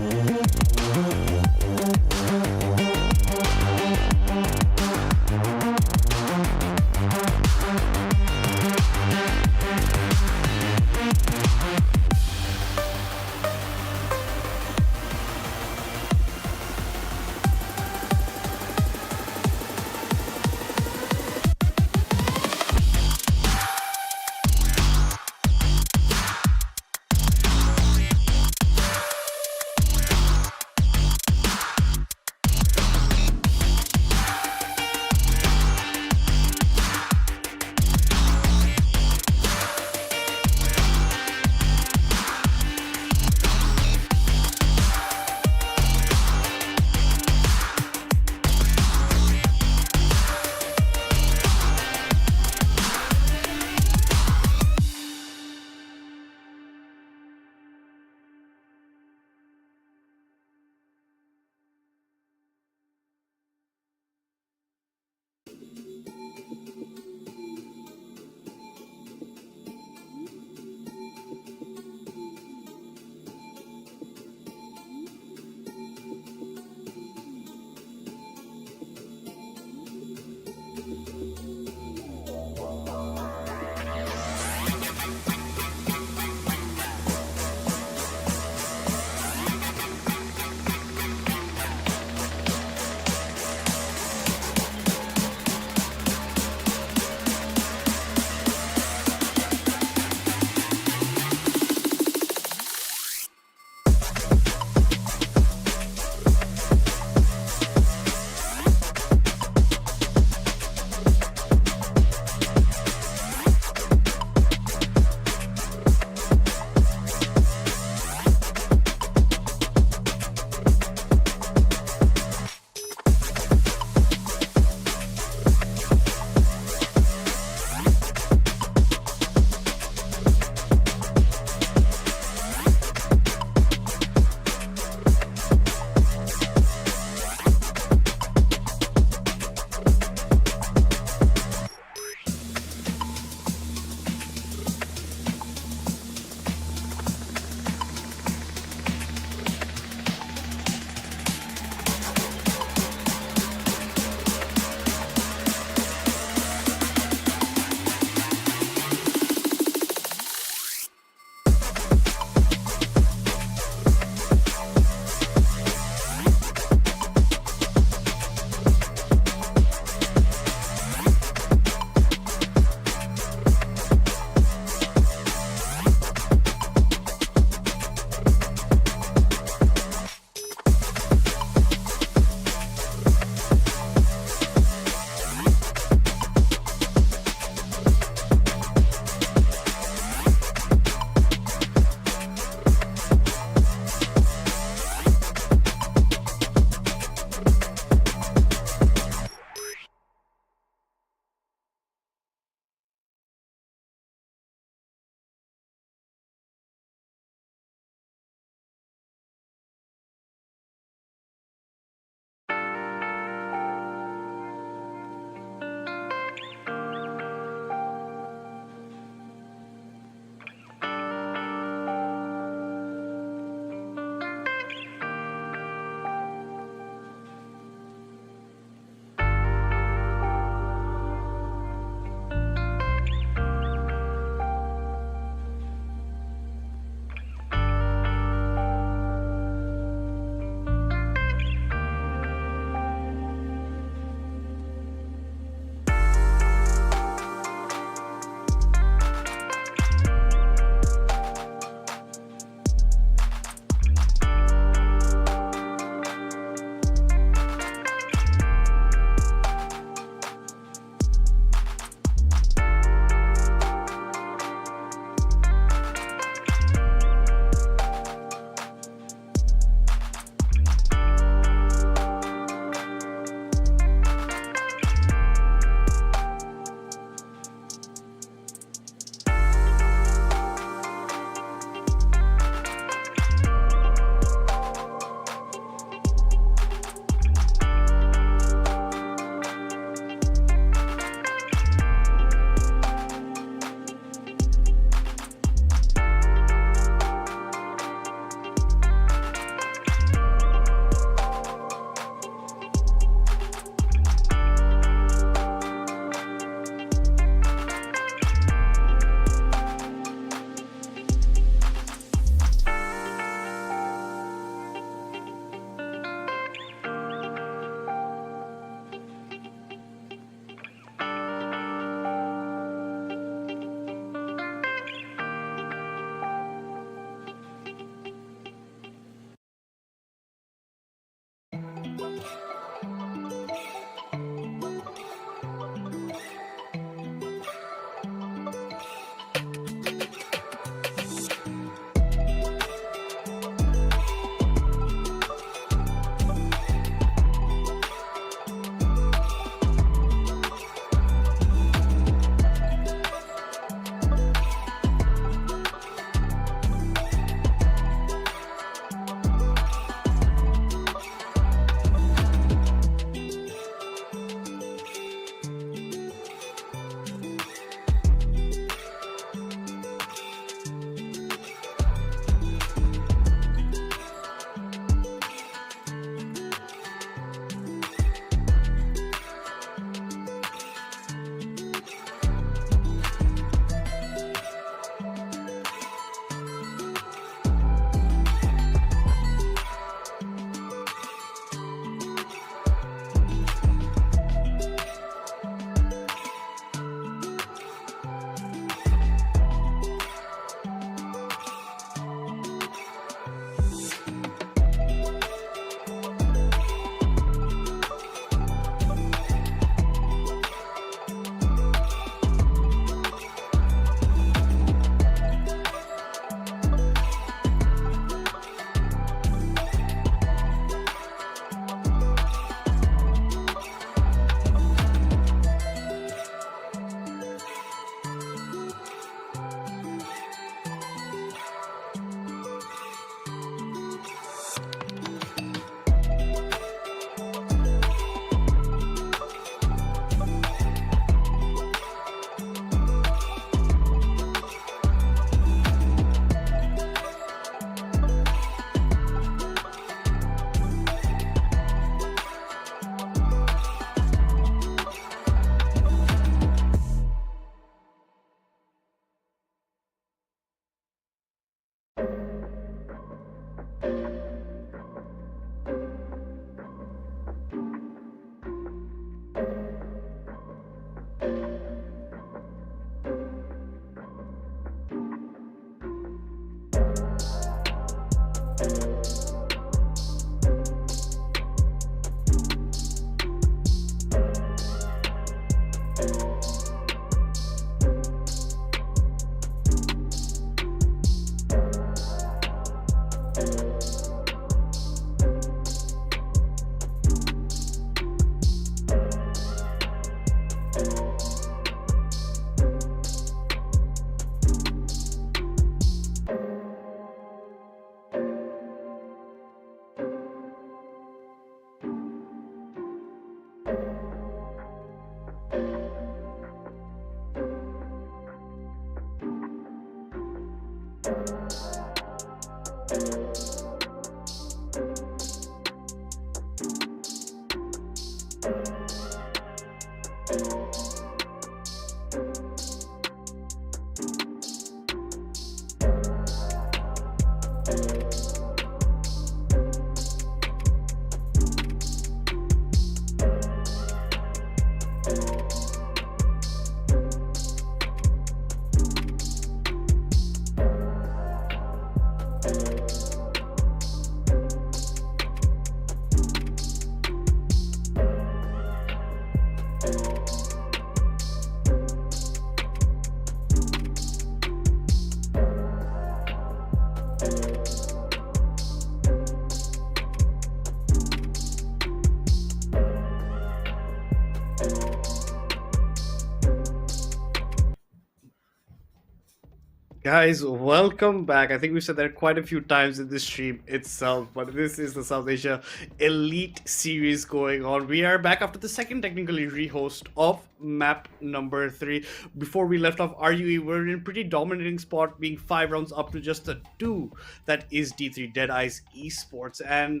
Guys, welcome back. I think we've said that quite a few times in this stream itself, but this is the South Asia Elite Series going on. We are back after the second technically rehost of map number 3. Before we left off RUE, we're in a pretty dominating spot, being 5 rounds up to just the 2. That is D3 Dead Eyes Esports. And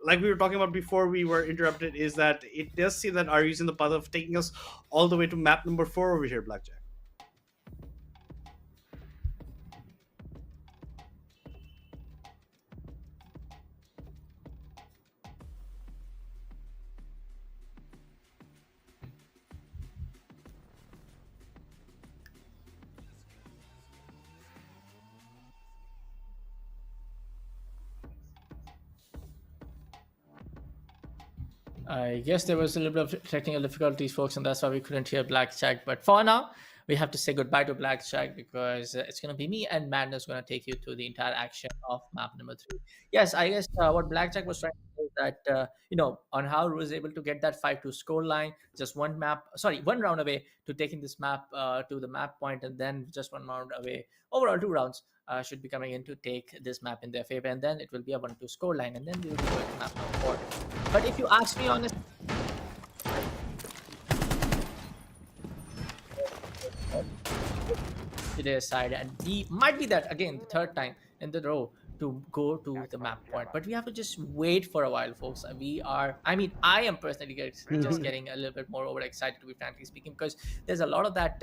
like we were talking about before we were interrupted, is that it does seem that RUE is in the path of taking us all the way to map number 4 over here, Blackjack. I guess there was a little bit of technical difficulties, folks, and that's why we couldn't hear Blackjack. But for now, we have to say goodbye to Blackjack because it's going to be me and Madness going to take you through the entire action of map number 3. Yes, I guess what Blackjack was trying to say is that, on how RUE was able to get that 5-2 score line, just one round away to taking this map to the map point, and then just 1 round away. Overall, 2 rounds should be coming in to take this map in their favor, and then it will be a 1-2 score line, and then we will be going to map number 4. But if you ask me honestly, to their side, and we might be that again the 3rd time in the row to go to the map point, but we have to just wait for a while, folks. I am personally just getting a little bit more overexcited, to be frankly speaking, because there's a lot of that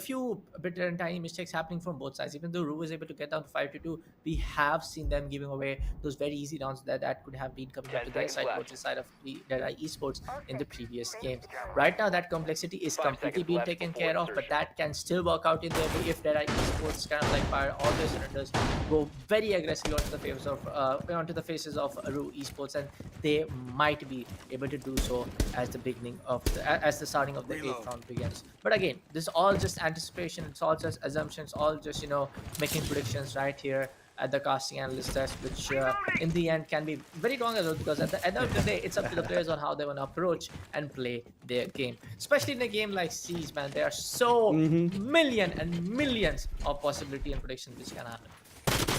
few bit and tiny mistakes happening from both sides. Even though RUE was able to get down to 5-2, we have seen them giving away those very easy downs that could have been coming up to their side, towards the side of the Deadeye Esports in the previous games. Right now, that complexity is completely being taken care of, but that can still work out in their way if Deadeye Esports kind of like fire all their cylinders, go very aggressively onto the faces of RUE Esports, and they might be able to do so as the starting of the 8th round begins. But again, this is all just anticipation, it's all just assumptions, all just making predictions right here at the casting analyst test, which in the end can be very wrong as well, because at the end of the day, it's up to the players on how they want to approach and play their game. Especially in a game like Siege, man, there are so millions and millions of possibility and predictions which can happen.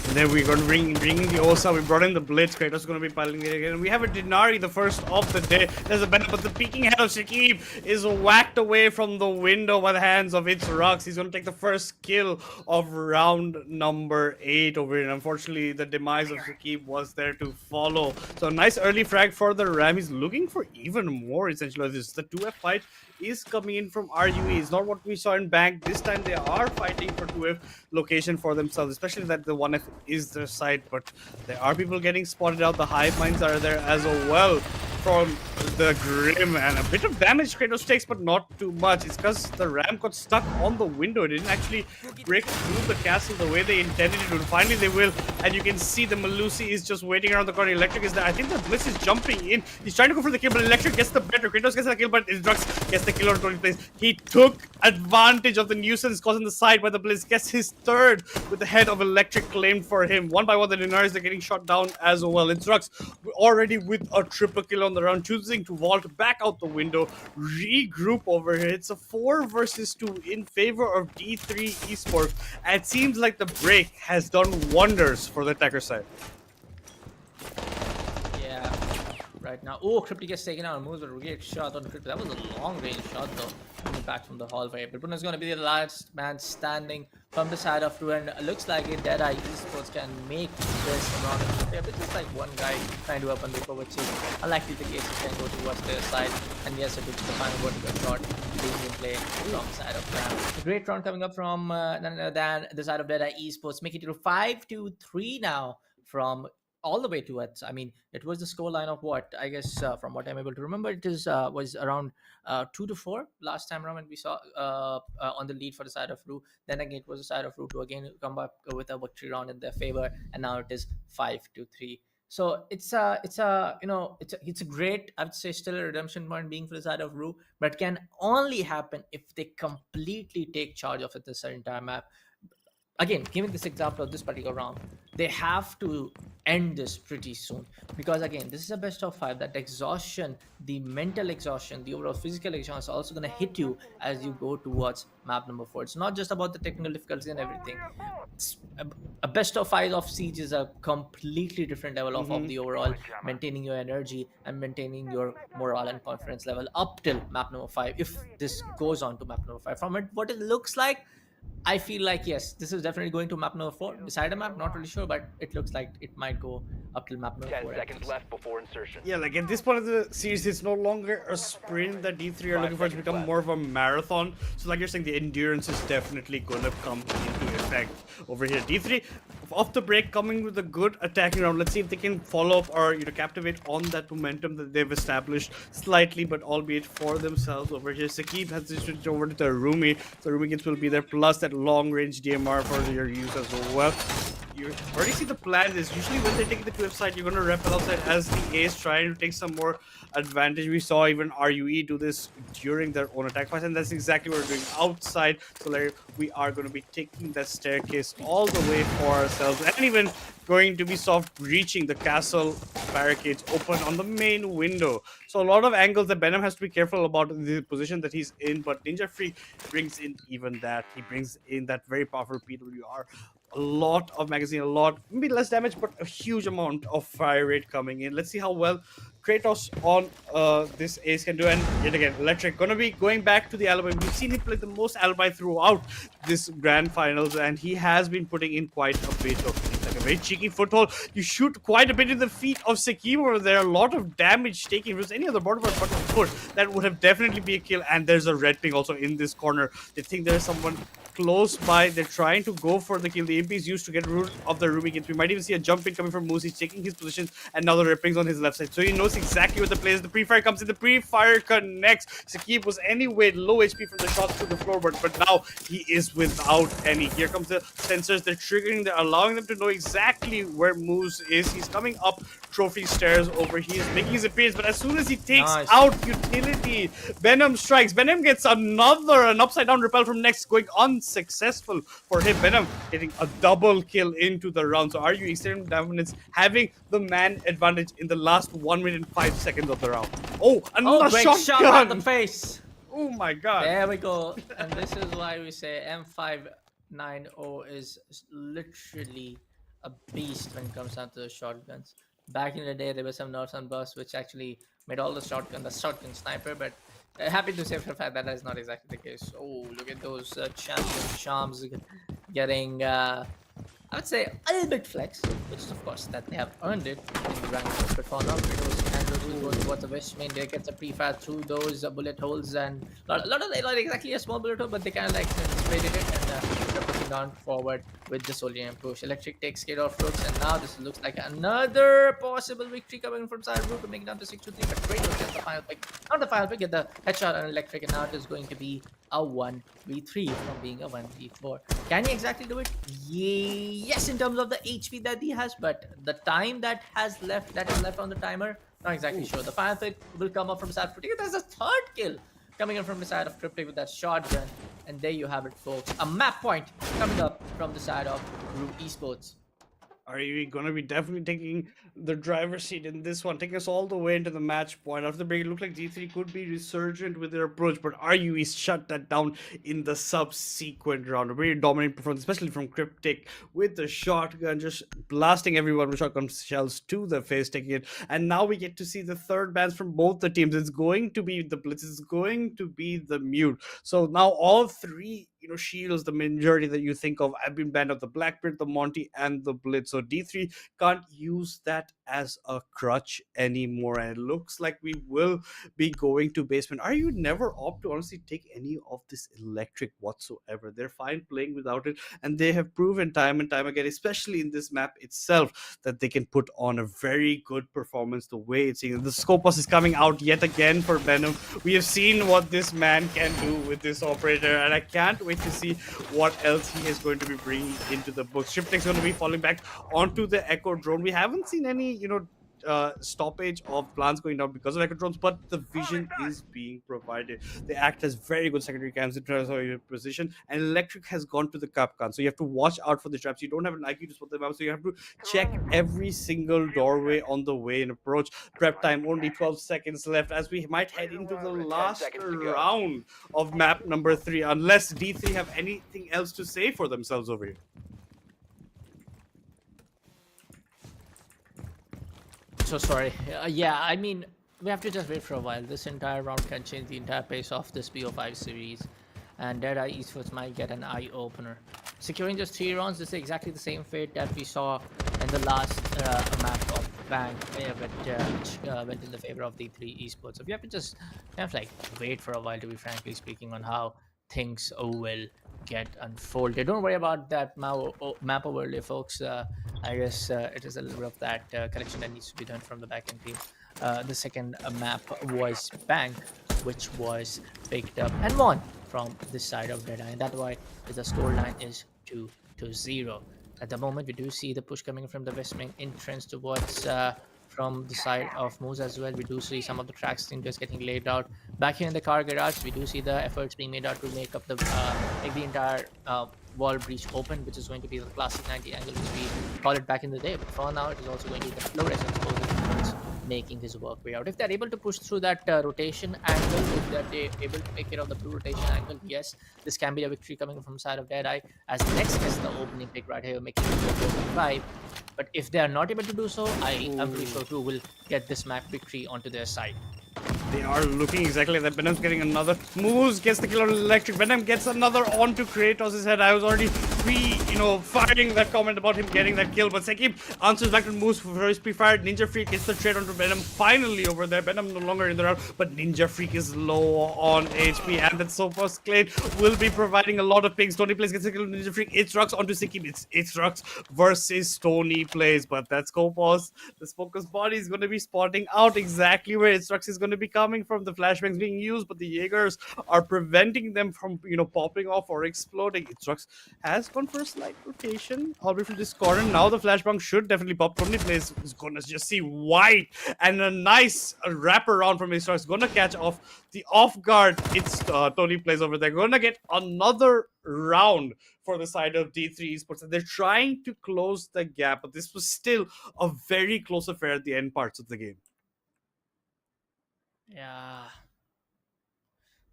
And then we're going to bring the Osa. We brought in the Blitz. Kratos is going to be piling it again. We have a Denari, the first of the day. There's a benefit, but the peeking head of Shakib is whacked away from the window by the hands of its Rux. He's going to take the first kill of round number 8 over here. And unfortunately, the demise of Shakib was there to follow. So a nice early frag for the Ram. He's looking for even more, essentially. This the 2F fight is coming in from RUE. It's not what we saw in Bank. This time they are fighting for 2F location for themselves, especially that the 1F is their side, but there are people getting spotted out. The hive mines are there as well. from the Grim, and a bit of damage Kratos takes, but not too much. It's because the ram got stuck on the window. It didn't actually break through the castle the way they intended it to. Finally they will, and you can see the Malusi is just waiting around the corner. Electric is there. I think the Blitz is jumping in. He's trying to go for the kill, but Electric gets the better. Kratos gets the kill, but Drux gets the kill on 20 plays. He took advantage of the nuisance caused on the side by the Blitz. Gets his third with the head of Electric claimed for him. One by one, the Dinaris are getting shot down as well. It's Drux already with a triple kill on the round, choosing to vault back out the window, regroup over here. It's a 4 versus 2 in favor of D3 Esports, and it seems like the break has done wonders for the attacker side. Yeah, right now. Oh, Cryptic gets taken out. Moves a great shot on Cryptic. That was a long range shot though. Coming back from the hallway. But Bruno's going to be the last man standing from the side of RUE, and looks like it Deadeye Esports can make this round of fair. But just like one guy trying to open the door, which is unlikely the case. He can go towards their side. And yes, it is the final vertical shot being in play alongside of that. A great round coming up from none other than the side of Deadeye Esports, making it to 5-3 now from all the way to it. I mean, it was the score line of what I guess from what I'm able to remember, it is was around 2-4 last time around when we saw on the lead for the side of RUE. Then again, it was the side of RUE to again come back with a victory round in their favor, and now it is 5-3. So it's a you know it's a great, I would say, still a redemption point being for the side of RUE, but can only happen if they completely take charge of it this entire map. Again, giving this example of this particular round, they have to end this pretty soon, because again, this is a best of 5. That exhaustion, the mental exhaustion, the overall physical exhaustion is also going to hit you as you go towards map number 4. It's not just about the technical difficulties and everything. It's a best of 5 of Siege is a completely different level of the overall maintaining your energy and maintaining your morale and confidence level up till map number 5. If this goes on to map number 5, from it what it looks like, I feel like yes, this is definitely going to map number 4. Beside a map, not really sure, but it looks like it might go up till map number 4. 10 seconds left before insertion. Yeah, like at this point of the series, it's no longer a sprint that D3 are looking for. It's become more of a marathon. So like you're saying, the endurance is definitely going to come into effect over here. D3, off the break, coming with a good attacking round. Let's see if they can follow up or captivate on that momentum that they've established slightly, but albeit for themselves over here. Sakib has to switch over to the Rumi. So Rumi will be there, plus that long-range DMR for your use as well. You already see the plan is usually when they take the 2F side, you're going to repel outside as the ace, trying to take some more advantage. We saw even RUE do this during their own attack phase, and that's exactly what we're doing outside. So like, we are going to be taking that staircase all the way for ourselves, and even going to be soft reaching the castle barricades open on the main window. So a lot of angles that Venom has to be careful about the position that he's in, but Ninja Freak brings in even that. He brings in that very powerful PWR. A lot of magazine, a lot, maybe less damage, but a huge amount of fire rate coming in. Let's see how well Kratos on this ace can do. And yet again, Electric gonna be going back to the alibi. We've seen him play the most alibi throughout this grand finals, and he has been putting in quite a bit of things. Like a very cheeky foothold. You shoot quite a bit in the feet of Sakib over there. A lot of damage taken. If it was any other bottom of foot, that would have definitely be a kill. And there's a red ping also in this corner. They think there's someone close by. They're trying to go for the kill. The MP is used to get rid of the Ruby kills. We might even see a jump in coming from Moose. He's taking his position, and now the red ping's on his left side. So he knows exactly what the play is. The pre-fire comes in. The pre-fire connects. Sakib was anyway low HP from the shots through the floor, but now he is without any. Here comes the sensors. They're triggering. They're allowing them to know exactly where Moose is. He's coming up trophy stairs over. He is making his appearance, but as soon as he takes out utility, Venom strikes. Venom gets an upside down repel from next, going unsuccessful for him. Venom getting a double kill into the round. So RUE extending dominance, having the man advantage in the last 1 minute and 5 seconds of the round. Oh, another great shotgun! shot at the face. Oh my god. There we go. And this is why we say M590 is literally a beast when it comes down to the shotguns. Back in the day, there were some nerfs and buffs which actually made all the shotgun sniper, but happy to say for the fact that is not exactly the case. Oh, look at those champion charms getting, I would say, a little bit flex, which is of course that they have earned it in the rank. But for now, Kratos will go towards the west main. They get a pre-fire through those bullet holes, and a lot of they not exactly a small bullet hole, but they kind of like sprayed it, and they're pushing down forward with the Solian push. Electric takes care of Rooks, and now this looks like another possible victory coming from side Root to make it down to 6-3. But Kratos gets the final pick. Not the final pick, get the headshot on Electric, and now it is going to be a 1v3 from being a 1v4. Can he exactly do it? Yes, in terms of the HP that he has, but the time that is left on the timer, not exactly sure. The final pick will come up from side Cryptic. There's a third kill coming in from the side of Cryptic with that shotgun. And there you have it, folks. A map point coming up from the side of RUE Esports. Are you going to be definitely taking the driver's seat in this one, taking us all the way into the match point? After the break, it looked like D3 could be resurgent with their approach, but RUE shut that down in the subsequent round. A very dominant performance, especially from Cryptic, with the shotgun, just blasting everyone with shotgun shells to the face, taking it. And now we get to see the third bans from both the teams. It's going to be the Blitz, it's going to be the Mute. So now all three shields, the majority that you think of, have been banned of the Blackbeard, the Monty, and the Blitz. So D3 can't use that as a crutch anymore, and it looks like we will be going to basement. Are you never opt to honestly take any of this Electric whatsoever? They're fine playing without it, and they have proven time and time again, especially in this map itself, that they can put on a very good performance the way it's seeing. The Scopus is coming out yet again for Venom. We have seen what this man can do with this operator, and I can't wait to see what else he is going to be bringing into the books. Shiptek's going to be falling back onto the Echo drone. We haven't seen any, stoppage of plans going down because of Echo drones, but the vision is being provided. They act as very good secondary cams in terms of your position, and Electric has gone to the Capcan, so you have to watch out for the traps. You don't have an IQ to spot them out, so you have to check every single doorway on the way and approach. Prep time, only 12 seconds left as we might head into the last round of map number 3, unless D3 have anything else to say for themselves over here. So sorry. Yeah, I mean, we have to just wait for a while. This entire round can change the entire pace of this BO5 series, and Deadeye Esports might get an eye-opener. Securing just 3 rounds, this is exactly the same fate that we saw in the last map of Bank, which went in the favor of D3 Esports. So we have to just kind of wait for a while, to be frankly speaking, on how things will get unfolded. Don't worry about that map overlay, folks. I guess it is a little bit of that correction that needs to be done from the backend team. The second map was Bank, which was picked up and won from this side of Deadeye, and that's why the scoreline is 2-0. At the moment, we do see the push coming from the west main entrance towards from the side of Moose as well. We do see some of the tracks just getting laid out. Back here in the car garage, we do see the efforts being made out to make up the entire wall breach open, which is going to be the classic 90 angle which we call it back in the day. But for now, it is also going to be the fluorescence towards making his work way out. If they're able to push through that rotation angle, if they're able to take care of the blue rotation angle, yes, this can be a victory coming from side of Deadeye, as next is the opening pick right here, making it 4-5. But if they are not able to do so, I am pretty sure RUE will get this map victory onto their side. They are looking exactly like that. Venom's getting another. Moose gets the kill on Electric. Venom gets another onto Kratos' head. I was already firing that comment about him getting that kill, but Sekib answers back to Moose for his pre-fired. Ninja Freak gets the trade onto Venom finally over there. Venom no longer in the round, but Ninja Freak is low on HP, and that Sophos Clade will be providing a lot of pings. Tony Plays gets the kill on Ninja Freak. It's Rux onto Sekib. It's Rux versus Tony Plays, but that's Scopos. The focus body is going to be spotting out exactly where It's Rux is going to be coming from. The flashbangs being used, but the Jaegers are preventing them from popping off or exploding. It's Rux has gone for a slight rotation, albeit from this corner. Now the flashbang should definitely pop. Tony Plays is gonna just see white, and a nice wraparound from It's Rux gonna catch off the off guard. It's Tony Plays over there. Gonna get another round for the side of D3 Esports, and they're trying to close the gap, but this was still a very close affair at the end parts of the game. Yeah,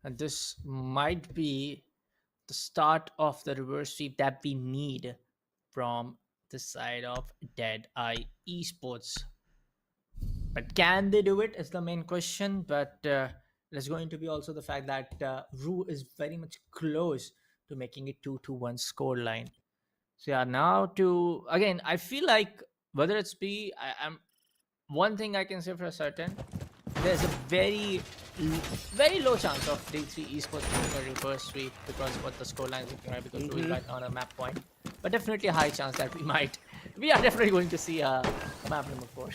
and this might be the start of the reverse sweep that we need from the side of Deadeye Esports. But can they do it is the main question. But there's going to be also the fact that RUE is very much close to making it 2-1 scoreline. So yeah, now again, I feel like whether it's I'm one thing I can say for certain, there's a very low chance of D3 Esports winning a reverse sweep because of what the scoreline is looking like, because RUE is right now on a map point. But definitely a high chance that we are definitely going to see a map number 4.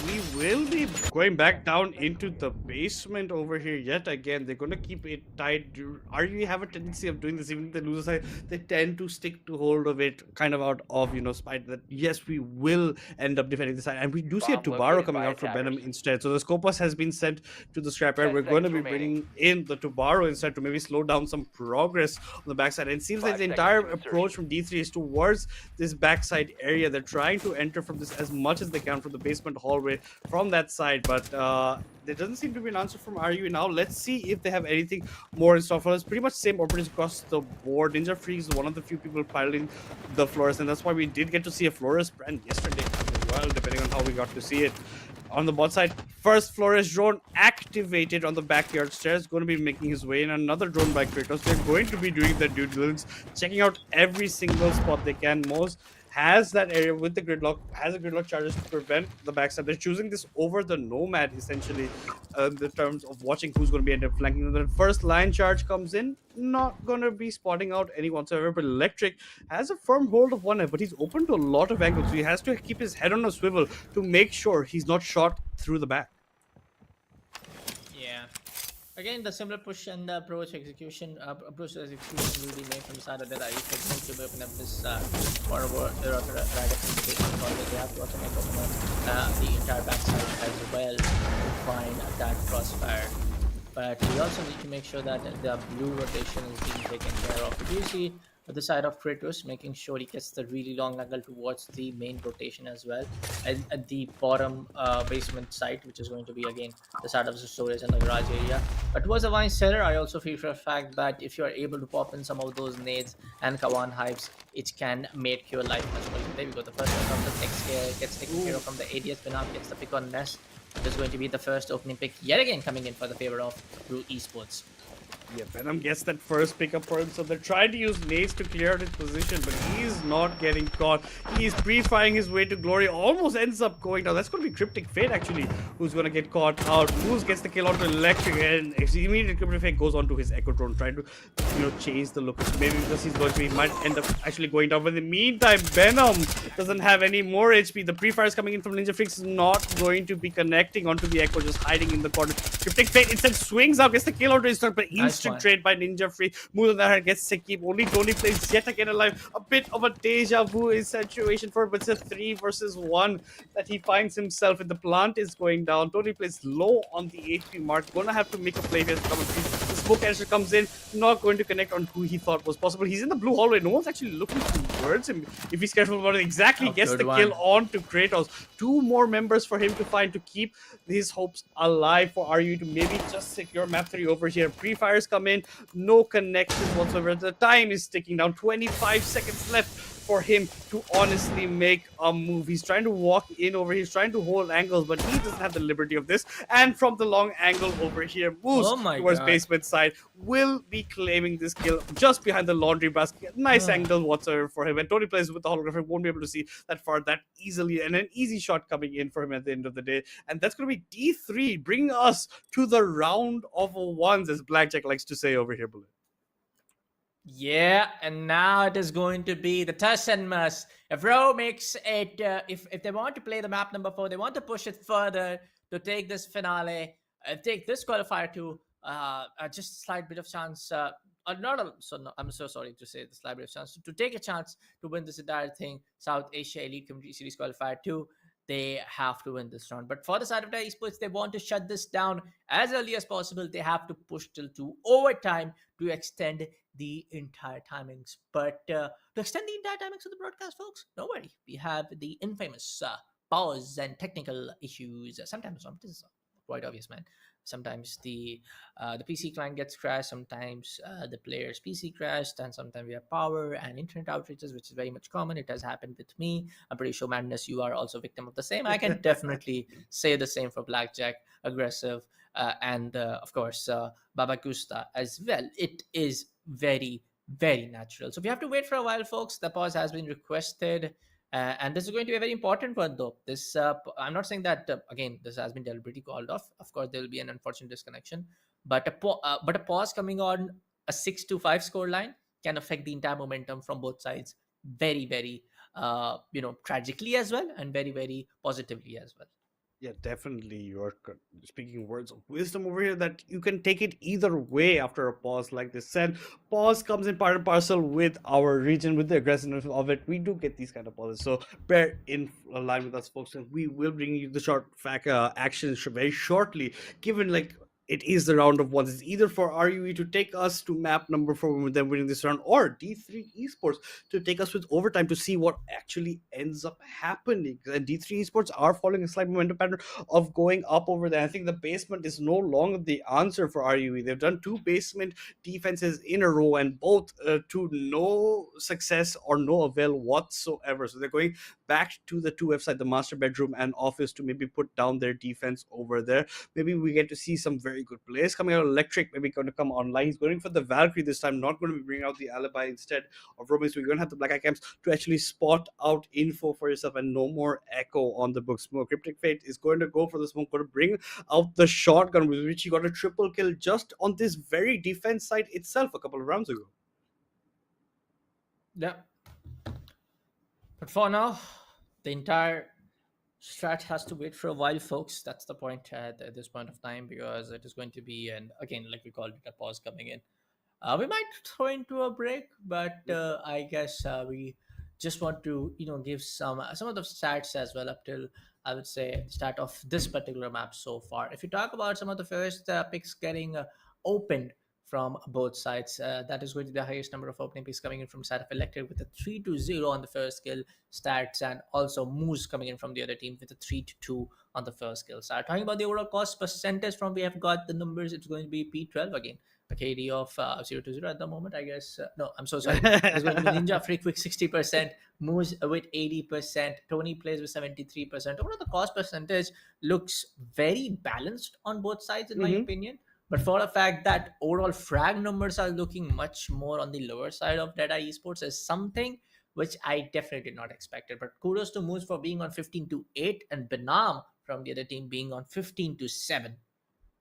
We will be going back down into the basement over here yet again. They're going to keep it tight. RUE have a tendency of doing this, even if they lose a side, they tend to stick to hold of it, kind of out of, spite that, yes, we will end up defending the side. And we do see a Bomb Tubaro located coming by out for Venom attackers. instead. So the Scopus has been sent to the scrapyard. 10 We're going to seconds be remaining. bringing in the Tubaro instead to maybe slow down some progress on the backside. And it seems like 5 the seconds entire to approach insertion. from D3 is towards this backside area. They're trying to enter from this as much as they can from the basement hallway from that side, but there doesn't seem to be an answer from RUE now. Let's see if they have anything more in store for us. Pretty much same openings across the board. Ninja Freak is one of the few people piloting the Flores, and that's why we did get to see a Flores brand yesterday as well, depending on how we got to see it. On the bot side, first Flores drone activated on the backyard stairs, going to be making his way in. Another drone by Kratos. They're going to be doing their due diligence, checking out every single spot they can. Most has that area with the gridlock, has a gridlock charges to prevent the backstab. They're choosing this over the Nomad, essentially, in the terms of watching who's going to be end up flanking. The first line charge comes in, not going to be spotting out any whatsoever, but Electric has a firm hold of one eye, but he's open to a lot of angles, so he has to keep his head on a swivel to make sure he's not shot through the back. Yeah. Again, the similar push and approach to execution will be made from the side of that. If it's going to open up this more of a right execution, they have to also make open up the entire backside as well to find that crossfire. But we also need to make sure that the blue rotation is being taken care of. We do see the side of Kratos making sure he gets the really long angle towards the main rotation as well, and at the bottom basement side, which is going to be again the side of the storage and the garage area. But towards the vine cellar, I also feel for a fact that if you are able to pop in some of those nades and Kawan hives, it can make your life much more easier. There we go. The first one from the next gets taken care of from the ADS. Benam gets the pick on Nest. It is going to be the first opening pick yet again coming in for the favor of RUE Esports. Yeah, Venom gets that first pickup for him, so they're trying to use nades to clear out his position, but he's not getting caught. He's pre-firing his way to glory, almost ends up going down. That's going to be Cryptic Fate, actually, who's going to get caught out. Moose gets the kill onto Electric, and immediately Cryptic Fate goes onto his Echo Drone, trying to, change the look. Maybe because he might end up actually going down. But in the meantime, Venom doesn't have any more HP. The pre-fires coming in from Ninja Freaks is not going to be connecting onto the Echo, just hiding in the corner. Cryptic Fate instead swings out, gets the kill onto his turret, but instant trade by Ninja Free. Moose on the other hand gets Sekib. Only Tony plays yet again alive. A bit of a deja vu situation for him, but it's a 3 versus 1 that he finds himself in. The plant is going down. Tony plays low on the HP mark. Gonna have to make a play here to come and see. The smoke answer comes in, not going to connect on who he thought was possible. He's in the blue hallway. No one's actually looking towards him. If he's careful about it, exactly gets the kill on to Kratos. 2 more members for him to find to keep his hopes alive for RUE to maybe just secure map 3 over here. Pre-fires come in, no connection whatsoever. The time is ticking down. 25 seconds left for him to honestly make a move. He's trying to walk in over here. He's trying to hold angles, but he doesn't have the liberty of this. And from the long angle over here, moves towards basement side, will be claiming this kill just behind the laundry basket. Nice angle whatsoever for him. And Tony plays with the holographic, won't be able to see that far that easily. And an easy shot coming in for him at the end of the day. And that's going to be D3, bringing us to the round of ones, as Blackjack likes to say over here, Bullet. Yeah, and now it is going to be the tuss and muss. If RUE makes it, if they want to play the map number 4, they want to push it further to take this finale, take this qualifier to just a slight bit of chance. I'm so sorry to say the slight bit of chance to take a chance to win this entire thing. South Asia Elite Community Series qualifier 2. They have to win this round. But for the side of the Esports, they want to shut this down as early as possible. They have to push till to overtime to extend the entire timings. But to extend the entire timings of the broadcast, folks, don't worry. We have the infamous pause and technical issues. Sometimes this is quite obvious, man. Sometimes the PC client gets crashed, sometimes the player's PC crashed, and sometimes we have power and internet outages, which is very much common. It has happened with me. I'm pretty sure, Madness, you are also a victim of the same. I can definitely say the same for Blackjack, Aggressive, and of course, Baba Gusta as well. It is very, very natural. So we have to wait for a while, folks. The pause has been requested. And this is going to be a very important one, though. This I'm not saying that again. This has been deliberately called off. Of course, there will be an unfortunate disconnection, but a pause coming on a 6-5 score line can affect the entire momentum from both sides very, very tragically as well, and very, very positively as well. Yeah, definitely. You're speaking words of wisdom over here that you can take it either way after a pause like this. And pause comes in part and parcel with our region, with the aggressiveness of it. We do get these kind of pauses. So bear in line with us, folks, and we will bring you the short fact action very shortly, given like it is the round of ones. It's either for RUE to take us to map number 4 with them winning this round, or D3 Esports to take us with overtime to see what actually ends up happening. And D3 Esports are following a slight momentum pattern of going up over there. I think the basement is no longer the answer for RUE. They've done 2 basement defenses in a row, and both to no success or no avail whatsoever. So they're going back to the 2 website, the master bedroom and office, to maybe put down their defense over there. Maybe we get to see some very good players coming out. Electric maybe going to come online. He's going for the Valkyrie this time, not going to be bringing out the alibi instead of Romans. We're going to have the Black Eye Camps to actually spot out info for yourself, and no more echo on the book. Smoke Cryptic Fate is going to go for the smoke, going to bring out the shotgun, with which he got a triple kill just on this very defense side itself a couple of rounds ago. Yeah. But for now, the entire strat has to wait for a while, folks. That's the point at this point of time, because it is going to be, and again, like we called it, a pause coming in. We might throw into a break, but I guess we just want to give some of the stats as well up till, I would say, the start of this particular map so far. If you talk about some of the first picks getting opened from both sides, that is going to be the highest number of opening picks coming in from side of Electric with a 3-0 on the first kill stats, and also Moose coming in from the other team with a 3-2 on the first kill. So talking about the overall cost percentage from, we have got the numbers. It's going to be P12 again. A KD of 0-0 at the moment, I guess. No, I'm so sorry. It's going to be Ninja Freak with 60%, Moose with 80%, Tony plays with 73%. Overall, the cost percentage looks very balanced on both sides, in my opinion. But for the fact that overall frag numbers are looking much more on the lower side of Deadeye Esports is something which I definitely did not expect. But kudos to Moose for being on 15-8, and Benam from the other team being on 15-7.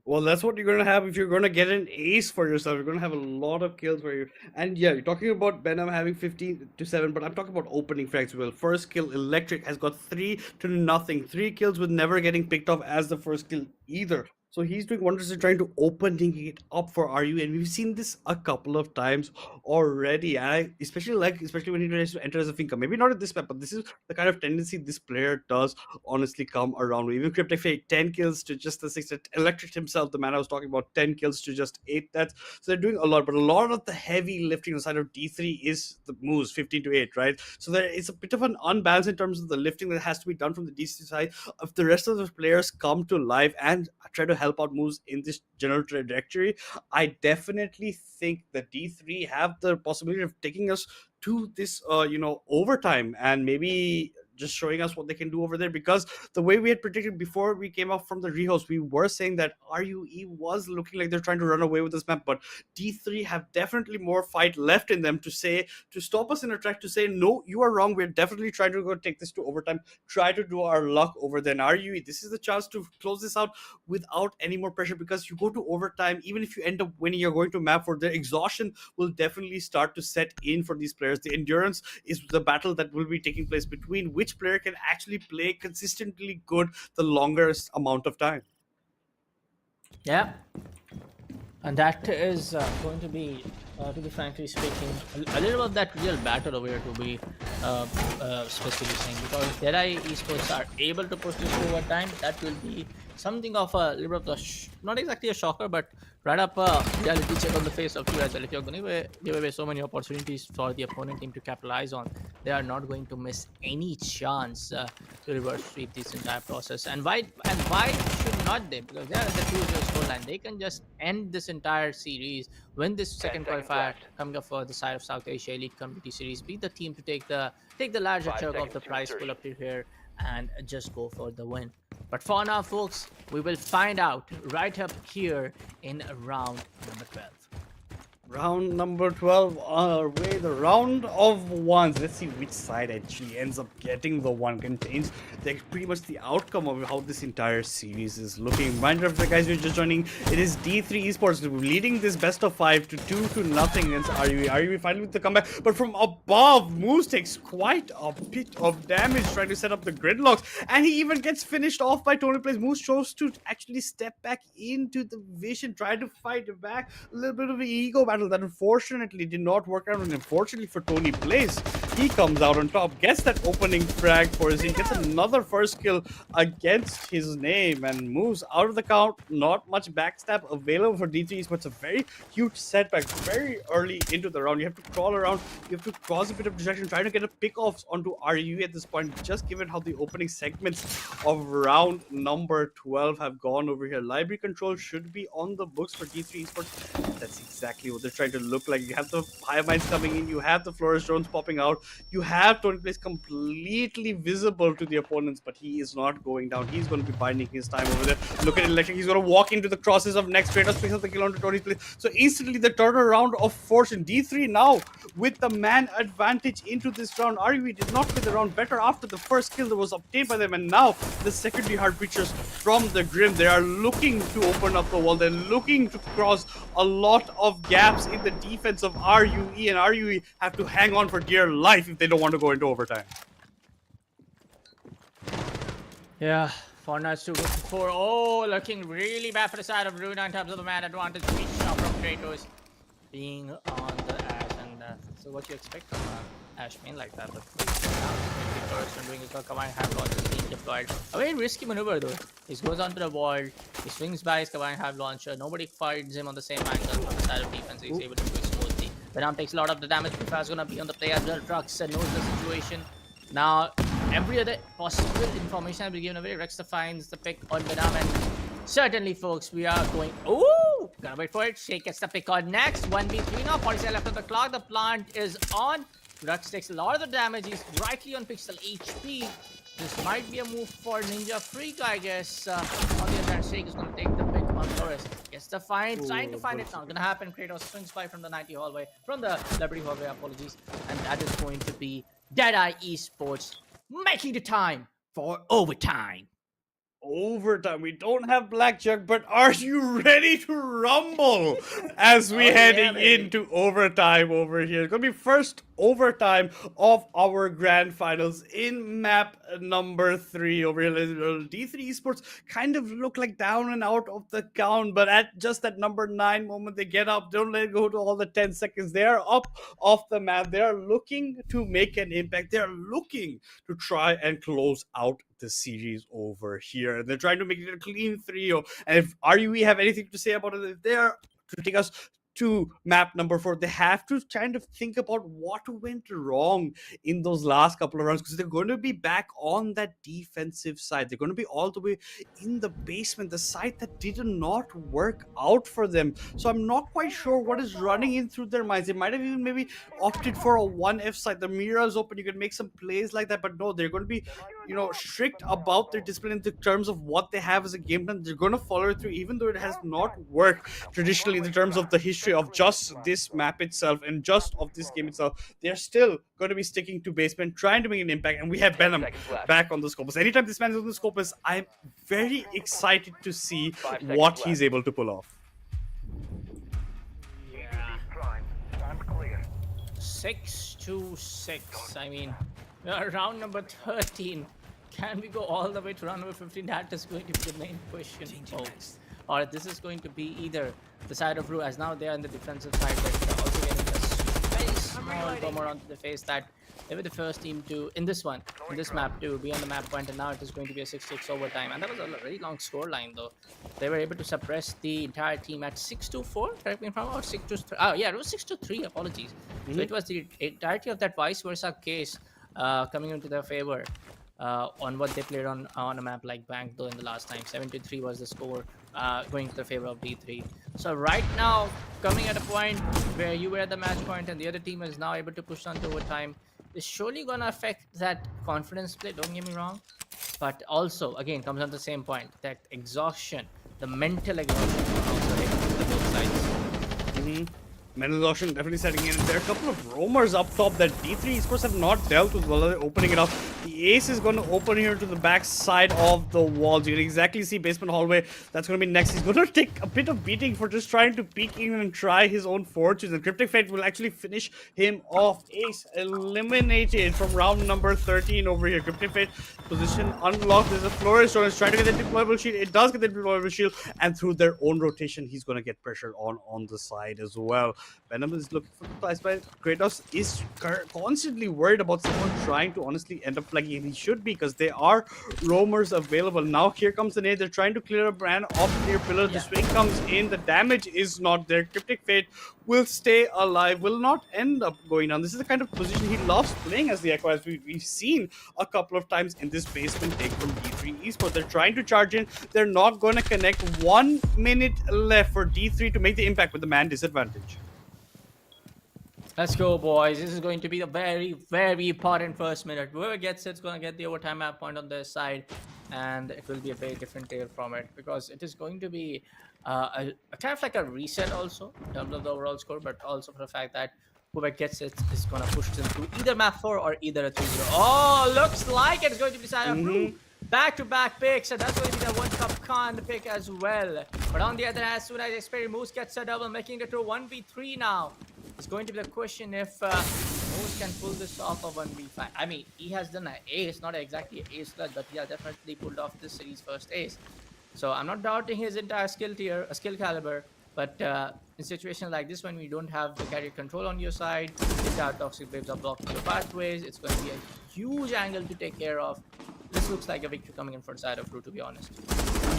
Well, that's what you're going to have if you're going to get an ace for yourself. You're going to have a lot of kills for you. And yeah, you're talking about Benham having 15-7, but I'm talking about opening frags as well. First kill, Electric has got 3-0. 3 kills with never getting picked off as the first kill either. So he's doing wonders in trying to opening it up for RU, and we've seen this a couple of times already. And I especially when he tries to enter as a Finka. Maybe not at this map, but this is the kind of tendency this player does honestly come around with. Even Cryptic Fate, 10 kills to just the 6. Electric himself, the man I was talking about, 10 kills to just 8. So they're doing a lot, but a lot of the heavy lifting on the side of D3 is the moves, 15-8, right? So there is a bit of an unbalance in terms of the lifting that has to be done from the D3 side. If the rest of the players come to life and try to help out moves in this general trajectory, I definitely think that D3 have the possibility of taking us to this overtime, and maybe just showing us what they can do over there. Because the way we had predicted before we came up from the rehost, we were saying that RUE was looking like they're trying to run away with this map, but D3 have definitely more fight left in them to stop us in a track, to say, no, you are wrong, we're definitely trying to go take this to overtime, try to do our luck over there. And RUE, this is the chance to close this out without any more pressure, because you go to overtime, even if you end up winning, you're going to map for their exhaustion will definitely start to set in for these players. The endurance is the battle that will be taking place between which player can actually play consistently good the longest amount of time. Yeah, and that is going to be frankly speaking, a little of that real battle over here, to be specifically saying, because if Deadeye Esports are able to push this to overtime, that will be something of a little bit of not exactly a shocker, but right up a reality check on the face of you as well. If you're going to give away so many opportunities for the opponent team to capitalize on, they are not going to miss any chance to reverse sweep this entire process. And why should not they? Because they are at the 2-0 scoreline. They can just end this entire series, win this second qualifier coming up for the side of South Asia Elite Community Series, be the team to take the larger chunk of the prize pool up to here, and just go for the win. But for now, folks, we will find out right up here in round number 12. Round number 12 on our way, the round of ones. Let's see which side actually ends up getting the one. Contains pretty much the outcome of how this entire series is looking. Reminder of the guys who are just joining, it is D3 Esports leading this best of 5 to 2-0 against RUE. RUE finally with the comeback, but from above, Moose takes quite a bit of damage trying to set up the gridlocks, and he even gets finished off by Tony Plays. Moose chose to actually step back into the vision, try to fight back. A little bit of an ego battle that unfortunately did not work out, and unfortunately for Tony Blaze, he comes out on top, gets that opening frag for his team, gets another first kill against his name, and moves out of the count. Not much backstab available for D3, but it's a very huge setback very early into the round. You have to crawl around, you have to cause a bit of distraction, trying to get a pick-offs onto RUE at this point, just given how the opening segments of round number 12 have gone over here. Library control should be on the books for D3 Esports. That's exactly what they're trying to look like. You have the high mines coming in, you have the Flourish drones popping out, you have Tony Place completely visible to the opponents, but he is not going down. He's going to be binding his time over there. Look at Electric, he's going to walk into the crosses of next Kratos, picks up the kill onto Tony Place. So instantly the turnaround of fortune. D3 now with the man advantage into this round. RUE did not play the round better after the first kill that was obtained by them, and now the secondary hard breachers from the Grim, they are looking to open up the wall. They're looking to cross a lot of gaps in the defense of RUE, and RUE have to hang on for dear life if they don't want to go into overtime. Yeah, Fortnite's 2-4. Oh, looking really bad for the side of RUE in terms of the man advantage. Big shot from Kratos being on the Ash, and so what you expect from Ash main like that, but first and doing his combined hand launcher being deployed. A very risky maneuver though. He goes onto the wall, he swings by his combined hand launcher, nobody fights him on the same angle from the side of defense, he's able to do it smoothly. Venom takes a lot of the damage, Prefab's gonna be on the play as well. Rux knows the situation. Now, every other possible information has been given away. Rex finds the pick on Venom, and certainly, folks, we are going. Oh, gotta wait for it. Shake gets the pick on next. 1v3 now. 47 left on the clock. The plant is on. Rux takes a lot of the damage. He's rightly on pixel HP. This might be a move for Ninja Freak, I guess. On the other hand, Shake is going to take the pick on Taurus. Gets the find. Trying to find it now. Gonna happen. Kratos swings by from the 90 hallway. From the library hallway, apologies. And that is going to be Deadeye Esports making the time for overtime. Overtime. We don't have Blackjack, but are you ready to rumble as we heading into overtime over here? It's gonna be first overtime of our grand finals in map number 3 over here. D3 Esports kind of look like down and out of the count, but at just that number 9 moment they get up, don't let it go to all the 10 seconds. They are up off the map. They are looking to make an impact. They are looking to try and close out the series over here. They're trying to make it a clean 3-0. And if RUE have anything to say about it, if they're to take us to map number 4, they have to kind of think about what went wrong in those last couple of rounds, because they're going to be back on that defensive side. They're going to be all the way in the basement, the side that did not work out for them. So I'm not quite sure what is running in through their minds. They might have even maybe opted for a 1F side. The mirror is open, you can make some plays like that, but no, they're going to be, you know, strict about their discipline in terms of what they have as a game plan. They're going to follow it through, even though it has not worked traditionally in terms of the history of just this map itself and just of this game itself. They're still going to be sticking to basement, trying to make an impact, and we have Venom back on the Scopus. Anytime this man is on the Scopus, I'm very excited to see what he's able to pull off. Yeah. 6-6. I mean, round number 13. Can we go all the way to round number 15? That is going to be the main question, folks. Or this is going to be either the side of RUE, as now they are on the defensive side, but they're also getting a very small bomber onto the face that they were the first team to, in this map, to be on the map point, and now it is going to be a 6-6 overtime. And that was a very long score line, though. They were able to suppress the entire team at 6-4, correct me if I'm wrong, or 6-3. Oh, yeah, it was 6-3, apologies. So it was the entirety of that vice versa case coming into their favor. On what they played on a map like Bank, though, in the last time. 7-3 was the score going to the favor of D3. So right now, coming at a point where you were at the match point and the other team is now able to push on to overtime, is surely going to affect that confidence play, don't get me wrong. But also, again, comes on the same point, that exhaustion, the mental exhaustion also hit the both sides. Mental Ocean definitely setting in. There are a couple of roamers up top that D3 Esports have not dealt with while they're opening it up. The ace is going to open here to the back side of the walls. You can exactly see basement hallway. That's going to be next. He's going to take a bit of beating for just trying to peek in and try his own fortunes. And Cryptic Fate will actually finish him off. Ace eliminated from round number 13 over here. Cryptic Fate position unlocked. There's a Flourish Stone. He's trying to get the deployable shield. It does get the deployable shield. And through their own rotation, he's going to get pressured on the side as well. Venom is looking for the place, but Kratos is constantly worried about someone trying to honestly end up flagging, and he should be, because there are roamers available. Now here comes the nade. They're trying to clear a brand off their pillar. The swing comes in. The damage is not there. Cryptic Fate will stay alive, will not end up going down. This is the kind of position he loves playing as the Echo, as we've seen a couple of times in this basement take from D3 Esports. They're trying to charge in. They're not going to connect. 1 minute left for D3 to make the impact with the man disadvantage. Let's go, boys. This is going to be a very, very important first minute. Whoever gets it's going to get the overtime map point on their side, and it will be a very different tale from it, because it is going to be a kind of like a reset also in terms of the overall score, but also for the fact that whoever gets it is going to push them through either map 4 or either a 3-0. Oh, looks like it's going to be decided on back-to-back picks, and that's going to be the One Cup Khan pick as well. But on the other hand, as soon as Xperi Moose gets a double, making it to 1v3 now. It's going to be the question if Moose can pull this off of 1v5. I mean, he has done an ace, not exactly an ace clutch, but he has definitely pulled off this series' first ace. So I'm not doubting his entire skill caliber, but in situations like this, when we don't have the carrier control on your side, entire toxic waves are blocking your pathways, it's going to be a huge angle to take care of. This looks like a victory coming in for the side of RUE, to be honest.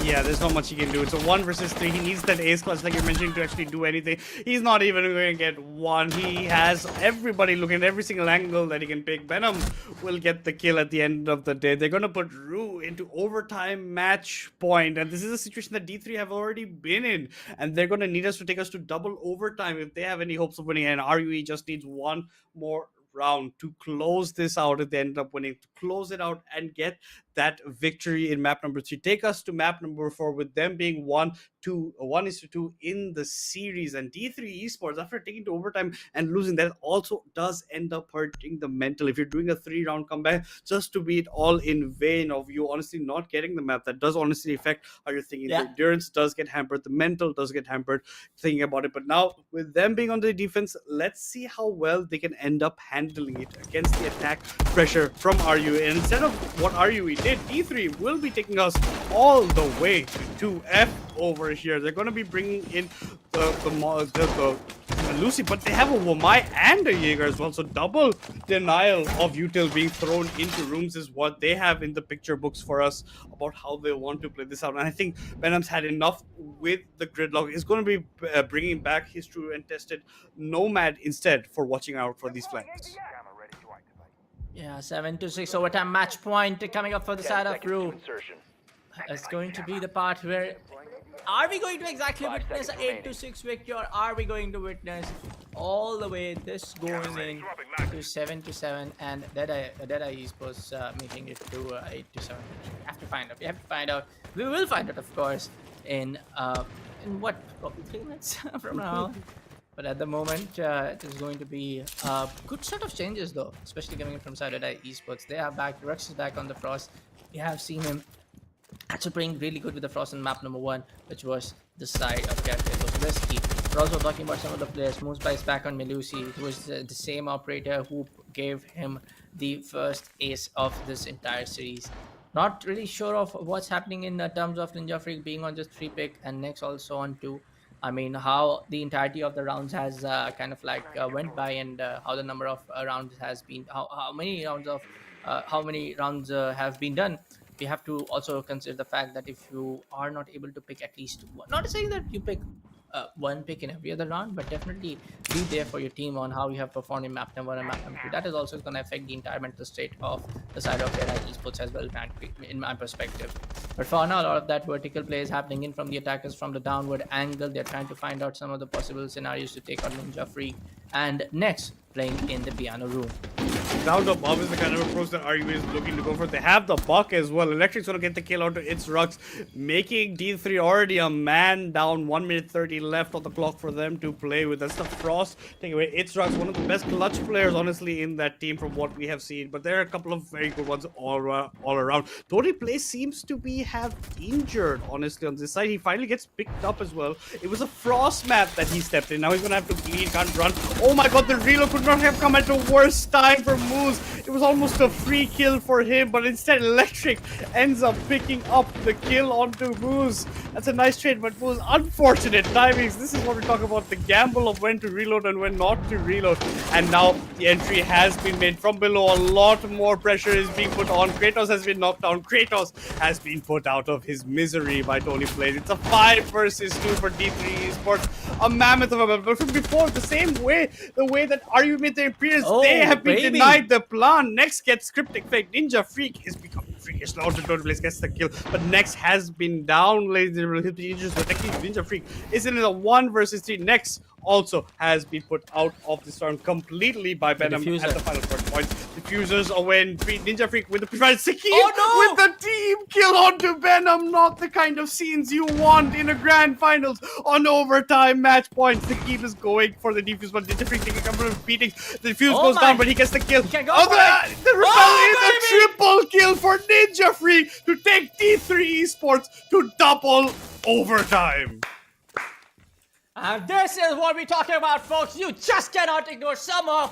Yeah, there's not much he can do. It's a 1 versus 3. He needs that ace clutch, like you're mentioning, to actually do anything. He's not even going to get one. He has everybody looking at every single angle that he can pick. Venom will get the kill at the end of the day. They're going to put RUE into overtime match point. And this is a situation that D3 have already been in. And they're going to need us to take us to double overtime if they have any hopes of winning. And RUE just needs one more round to close this out if they end up winning, to close it out and get that victory in map number 3. Take us to map number 4, with them being 1-2 in the series. And D3 Esports, after taking to overtime and losing, that also does end up hurting the mental. If you're doing a 3-round comeback just to be it all in vain of you honestly not getting the map, that does honestly affect how you're thinking. The endurance does get hampered, the mental does get hampered thinking about it. But now with them being on the defense, let's see how well they can end up handling it against the attack pressure from RUE. And instead of what RUE did, D3 will be taking us all the way to 2F over here. They're going to be bringing in the Lucy, but they have a Wamai and a Jaeger as well. So double denial of util being thrown into rooms is what they have in the picture books for us about how they want to play this out. And I think Venom's had enough with the gridlock. He's going to be bringing back his true and tested Nomad instead for watching out for these flanks. Yeah, 7-6 overtime match point coming up for the side of RUE. It's going to be the part where, are we going to exactly witness an 8-6 victory, or are we going to witness all the way this going in to 7-7 and Deadeye Esports making it to 8-7? We have to find out. We have to find out. We will find out, of course, in what, probably 3 minutes from now. But at the moment, it is going to be a good set of changes, though, especially coming in from Deadeye Esports. They are back. Rux is back on the Frost. We have seen him actually playing really good with the Frost in map number 1, which was the side of Gabriel. We're also talking about some of the players. Moose is back on Melusi, who was the same operator who gave him the first ace of this entire series. Not really sure of what's happening in terms of Ninja Freak being on just 3 pick and Nex also on 2. I mean, how the entirety of the rounds has kind of like went by, and how the number of rounds has been, how many rounds have been done. We have to also consider the fact that if you are not able to pick at least one, not saying that you pick one pick in every other round, but definitely be there for your team on how you have performed in map number 1 and map number 2. That is also going to affect the entire mental state of the side of Deadeye Esports as well, in my perspective. But for now, a lot of that vertical play is happening in from the attackers from the downward angle. They're trying to find out some of the possible scenarios to take on Ninja Freak, and next playing in the piano room. down to bomb is the kind of approach that RUE is looking to go for. They have the buck as well. Electric's gonna get the kill onto its Rux, making D3 already a man down. 1 minute 30 left on the clock for them to play with. That's the Frost taking away its Rux, one of the best clutch players, honestly, in that team from what we have seen. But there are a couple of very good ones all around. Tony Play seems to have injured, honestly, on this side. He finally gets picked up as well. It was a Frost map that he stepped in. Now he's gonna have to bleed, can't run. Oh my god, the reload could not have come at the worst time for Moose. It was almost a free kill for him, but instead Electric ends up picking up the kill onto Moose. That's a nice trade, but Moose, unfortunate timings. This is what we talk about, the gamble of when to reload and when not to reload. And now the entry has been made from below. A lot more pressure is being put on. Kratos has been knocked down. Kratos has been put out of his misery by Tony Plays. It's a 5 versus 2 for D3 Esports. A mammoth of a battle. But from before, the way that RU made their appearance, they have been denied the plan. Next gets Cryptic Fake. Ninja Freak is becoming freakish now to Tony Plays gets the kill. But Next has been down, ladies and gentlemen. But technically, Ninja Freak is in a 1 versus 3. Next also has been put out of this round completely by Venom at the final 40 points. Diffusers away and Ninja Freak with the precise Sakim with the team kill onto Venom. Not the kind of scenes you want in a grand finals on overtime match points. Sakim is going for the defuse, but Ninja Freak taking a couple of beatings. The defuse goes down, but he gets the kill. The repel is a triple kill for Ninja Freak to take D3 Esports to double overtime. And this is what we're talking about, folks. You just cannot ignore some of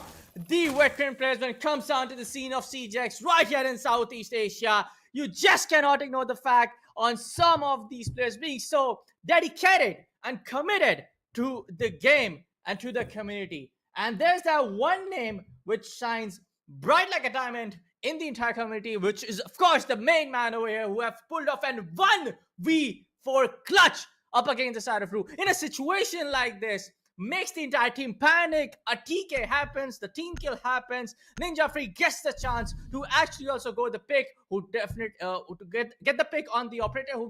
the veteran players when it comes down to the scene of CJX right here in Southeast Asia. You just cannot ignore the fact on some of these players being so dedicated and committed to the game and to the community. And there's that one name which shines bright like a diamond in the entire community, which is, of course, the main man over here who have pulled off an 1v4 clutch up against the side of RUE. In a situation like this, makes the entire team panic. A TK happens, the team kill happens. Ninja Freak gets the chance to actually also go the pick, who definitely to get the pick on the operator who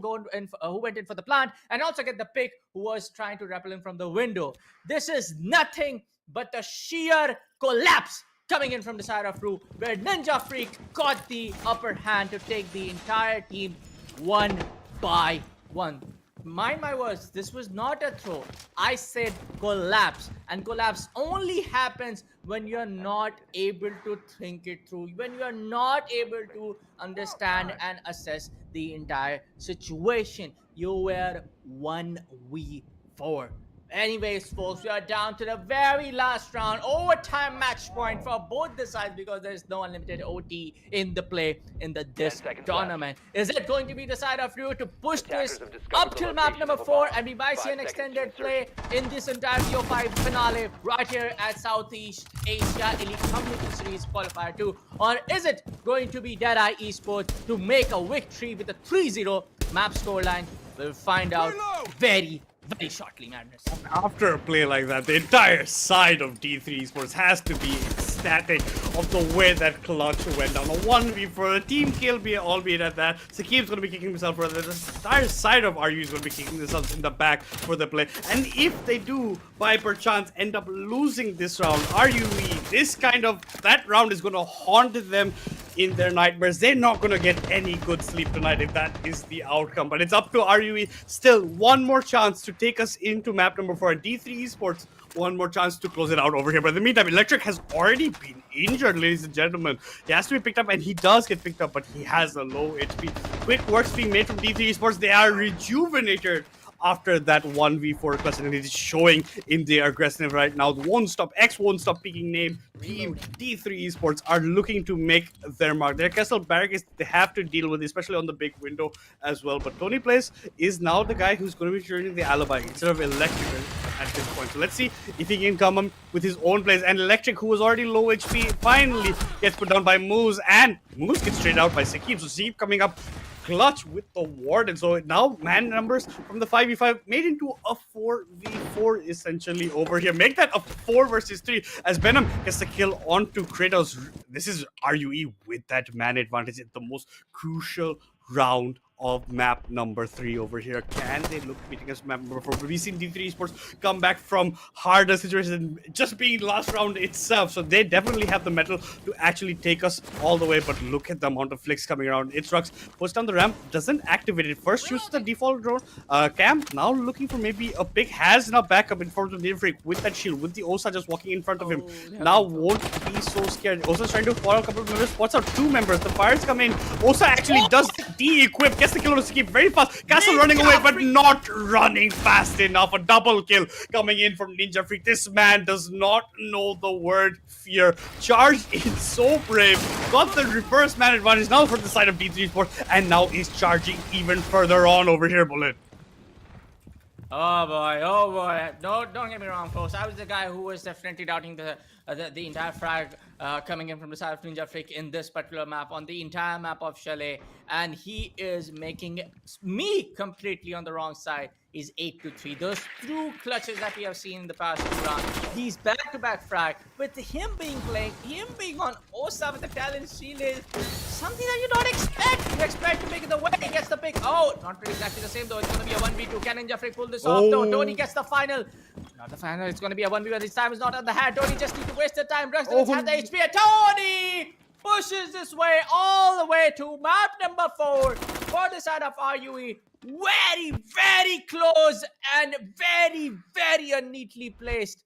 went in for the plant, and also get the pick who was trying to rappel him from the window. This is nothing but the sheer collapse coming in from the side of RUE, where Ninja Freak got the upper hand to take the entire team 1 by 1. Mind my words, this was not a throw. I said collapse. And collapse only happens when you're not able to think it through, when you're not able to understand and assess the entire situation. You were 1v4. Anyways, folks, we are down to the very last round. Overtime match point for both the sides because there is no unlimited OT in the play in this tournament. Is it going to be the side of RUE to push this up till map number 4 and we might see an extended play in this entire BO5 finale right here at Southeast Asia Elite Community Series Qualifier 2? Or is it going to be Deadeye Esports to make a victory with a 3-0 map scoreline? We'll find out very shortly, madness. After a play like that, the entire side of D3 Esports has to be ecstatic of the way that clutch went down. A 1v4, a team kill, albeit at that. Sakim's going to be kicking himself for the entire side of RU is going to be kicking themselves in the back for the play. And if they do, by perchance, end up losing this round, RUE, that round is going to haunt them in their nightmares. They're not going to get any good sleep tonight if that is the outcome. But it's up to RUE. Still, one more chance to take us into map number 4. And D3 Esports, one more chance to close it out over here. But in the meantime, Electric has already been injured, ladies and gentlemen. He has to be picked up, and he does get picked up, but he has a low HP. Quick works being made from D3 Esports. They are rejuvenated after that 1v4 clutch, and it is showing in their aggressiveness right now. The won't stop picking name team D3 Esports are looking to make their mark. Their castle barracks they have to deal with, especially on the big window as well. But Tony Plays is now the guy who's going to be turning the alibi instead of Electric at this point. So let's see if he can come up with his own plays. And Electric, who was already low HP, finally gets put down by Moose, and Moose gets straight out by Sakim. So Sakim coming up clutch with the Warden. So now man numbers from the 5v5 made into a 4v4 essentially over here. Make that a 4 versus 3 as Venom gets the kill onto Kratos. This is RUE with that man advantage at the most crucial round of map number 3 over here. Can they look beating us map number 4? We've seen D3 Esports come back from harder situations, just being last round itself. So they definitely have the metal to actually take us all the way. But look at the amount of flicks coming around. Itrux puts down the ramp, doesn't activate it. First shoots the default drone. Cam now looking for maybe a pick, has now backup in front of the Freak with that shield, with the Osa just walking in front of him. Now won't be so scared. Osa's trying to follow a couple of members, spots out 2 members. The fires come in. Osa actually does de-equip, gets the kill on Skip very fast. Castle running away, but not running fast enough. A double kill coming in from Ninja Freak. This man does not know the word fear. Charged in so brave. Got the reverse man advantage now for the side of D3 Sports, and now is charging even further on over here, Bullet. Oh boy. Don't get me wrong, folks. I was the guy who was definitely doubting the entire frag coming in from the side of Ninja Freak in this particular map, on the entire map of Chalet, and he is making me completely on the wrong side. Is 8-3. Those 2 clutches that we have seen in the past 2 rounds. These back-to-back frag, with him being on Osa with the talent shield is something that you don't expect. You expect to make it the way. He gets the pick. Oh, not really exactly the same though. It's going to be a 1v2. Can Ninja Freak pull this off though? Tony gets the final. Not the final. It's going to be a 1v1. This time is not on the hat. Tony just need to waste the time. Rux doesn't have the HP. And Tony pushes this way all the way to map number 4 for the side of RUE. Very close and very unneatly placed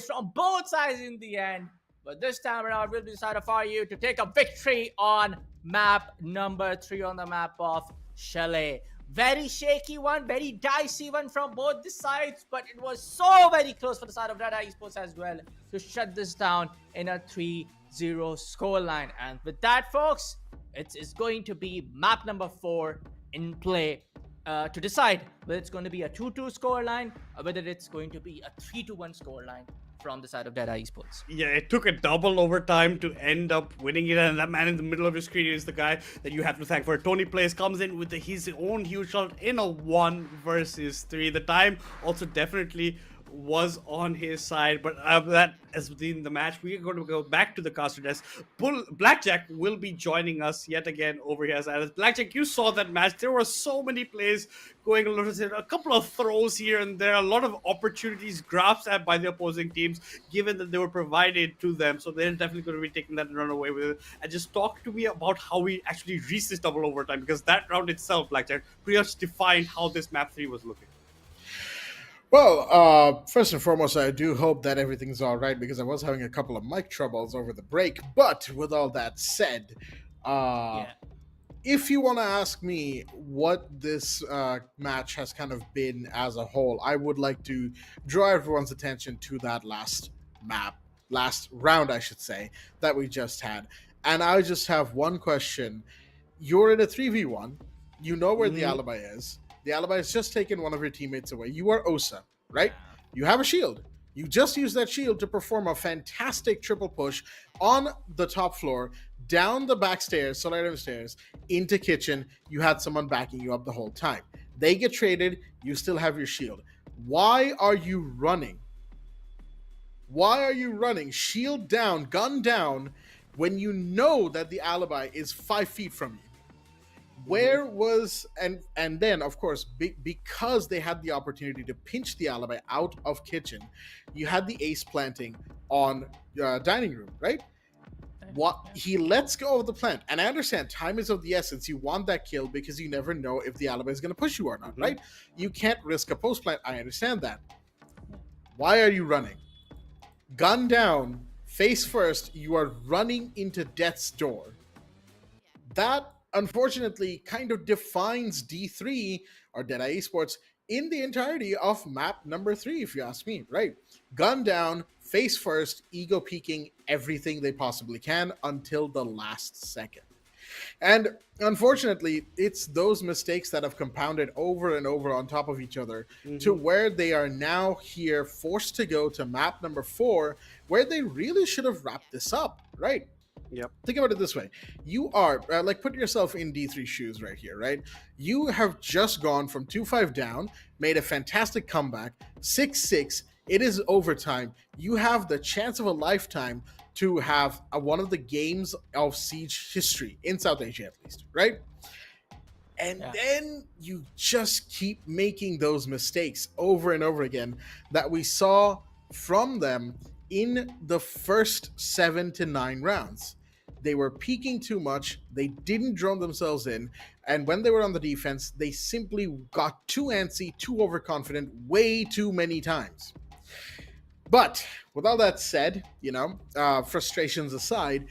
from both sides in the end. But this time around, will be the side of RUE to take a victory on map number 3 on the map of Chalet. Very shaky one, very dicey one from both the sides, but it was so very close for the side of Red Eye Esports as well to shut this down in a 3-0 scoreline. And with that, folks, it's going to be map number 4 in play to decide whether it's going to be a 2-2 scoreline or whether it's going to be a 3-1 scoreline from the side of Dead Eye Esports. Yeah, it took a double overtime to end up winning it, and that man in the middle of your screen is the guy that you have to thank for it. Tony Plays comes in with his own huge shot in a 1 versus 3. The time also definitely was on his side, but that has been the match. We are going to go back to the caster desk. Blackjack will be joining us yet again over here. As Blackjack, you saw that match. There were so many plays going, a couple of throws here and there, a lot of opportunities grasped at by the opposing teams, given that they were provided to them. So they're definitely going to be taking that and run away with it. And just talk to me about how we actually reached this double overtime, because that round itself, Blackjack, pretty much defined how this map 3 was looking. Well, first and foremost, I do hope that everything's all right, because I was having a couple of mic troubles over the break. But with all that said, if you want to ask me what this match has kind of been as a whole, I would like to draw everyone's attention to that last round, I should say, that we just had. And I just have one question. You're in a 3v1. You know where the alibi is. The alibi has just taken one of your teammates away. You are Osa, right? You have a shield. You just used that shield to perform a fantastic triple push on the top floor, down the back stairs, Solarium stairs, into kitchen. You had someone backing you up the whole time. They get traded. You still have your shield. Why are you running? Why are you running? Shield down, gun down, when you know that the alibi is 5 feet from you? Where was, and then of course, because they had the opportunity to pinch the alibi out of kitchen, you had the ace planting on dining room, right? What he lets go of the plant, and I understand time is of the essence. You want that kill because you never know if the alibi is going to push you or not, right? You can't risk a post plant. I understand that. Why are you running? Gun down, face first. You are running into death's door. That, unfortunately, kind of defines D3 or Dead Eye Esports in the entirety of map number 3, if you ask me, right? Gun down, face first, ego peeking everything they possibly can until the last second. And unfortunately, it's those mistakes that have compounded over and over on top of each other to where they are now here forced to go to map number 4, where they really should have wrapped this up, right? Yep. Think about it this way. You are, put yourself in D3 shoes right here, right? You have just gone from 2-5 down, made a fantastic comeback, 6-6. It is overtime. You have the chance of a lifetime to have one of the games of Siege history, in South Asia at least, right? And Yeah. then you just keep making those mistakes over and over again that we saw from them in the first 7 to 9 rounds. They were peaking too much, they didn't drone themselves in, and when they were on the defense, they simply got too antsy, too overconfident, way too many times. But with all that said, frustrations aside,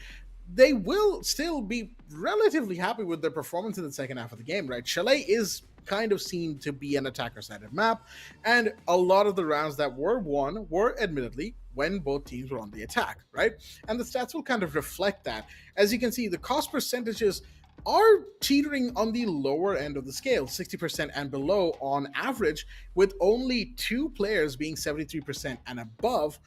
they will still be relatively happy with their performance in the second half of the game, right? Chalet is kind of seen to be an attacker-sided map, and a lot of the rounds that were won were admittedly when both teams were on the attack, right? And the stats will kind of reflect that. As you can see, the cost percentages are teetering on the lower end of the scale, 60% and below on average, with only 2 players being 73% and above.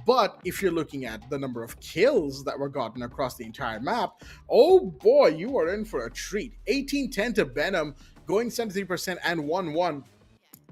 But if you're looking at the number of kills that were gotten across the entire map, oh boy, you are in for a treat. 18-10 to Benham, going 73% and 1-1.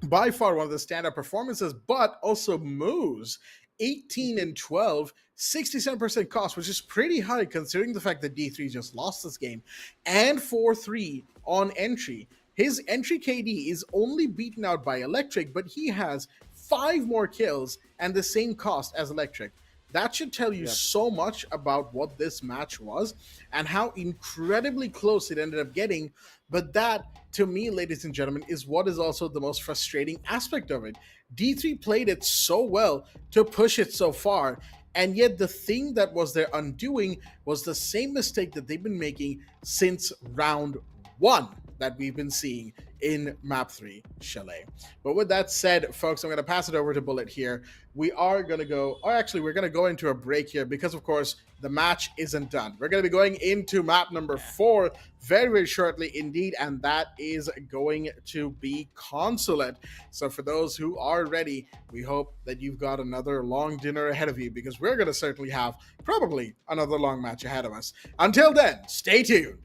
By far one of the standout performances, but also Moose, 18 and 12, 67% cost, which is pretty high considering the fact that D3 just lost this game, and 4-3 on entry. His entry KD is only beaten out by Electric, but he has 5 more kills and the same cost as Electric. That should tell you so much about what this match was and how incredibly close it ended up getting. But that, to me, ladies and gentlemen, is what is also the most frustrating aspect of it. D3 played it so well to push it so far, and yet the thing that was their undoing was the same mistake that they've been making since round 1 that we've been seeing in map 3 Chalet. But with that said, folks, I'm going to pass it over to Bullet here. We are going to go, or actually we're going to go into a break here because of course the match isn't done. We're going to be going into map number 4 very, very shortly indeed, and that is going to be Consulate. So for those who are ready, we hope that you've got another long dinner ahead of you, because we're going to certainly have probably another long match ahead of us. Until then, stay tuned.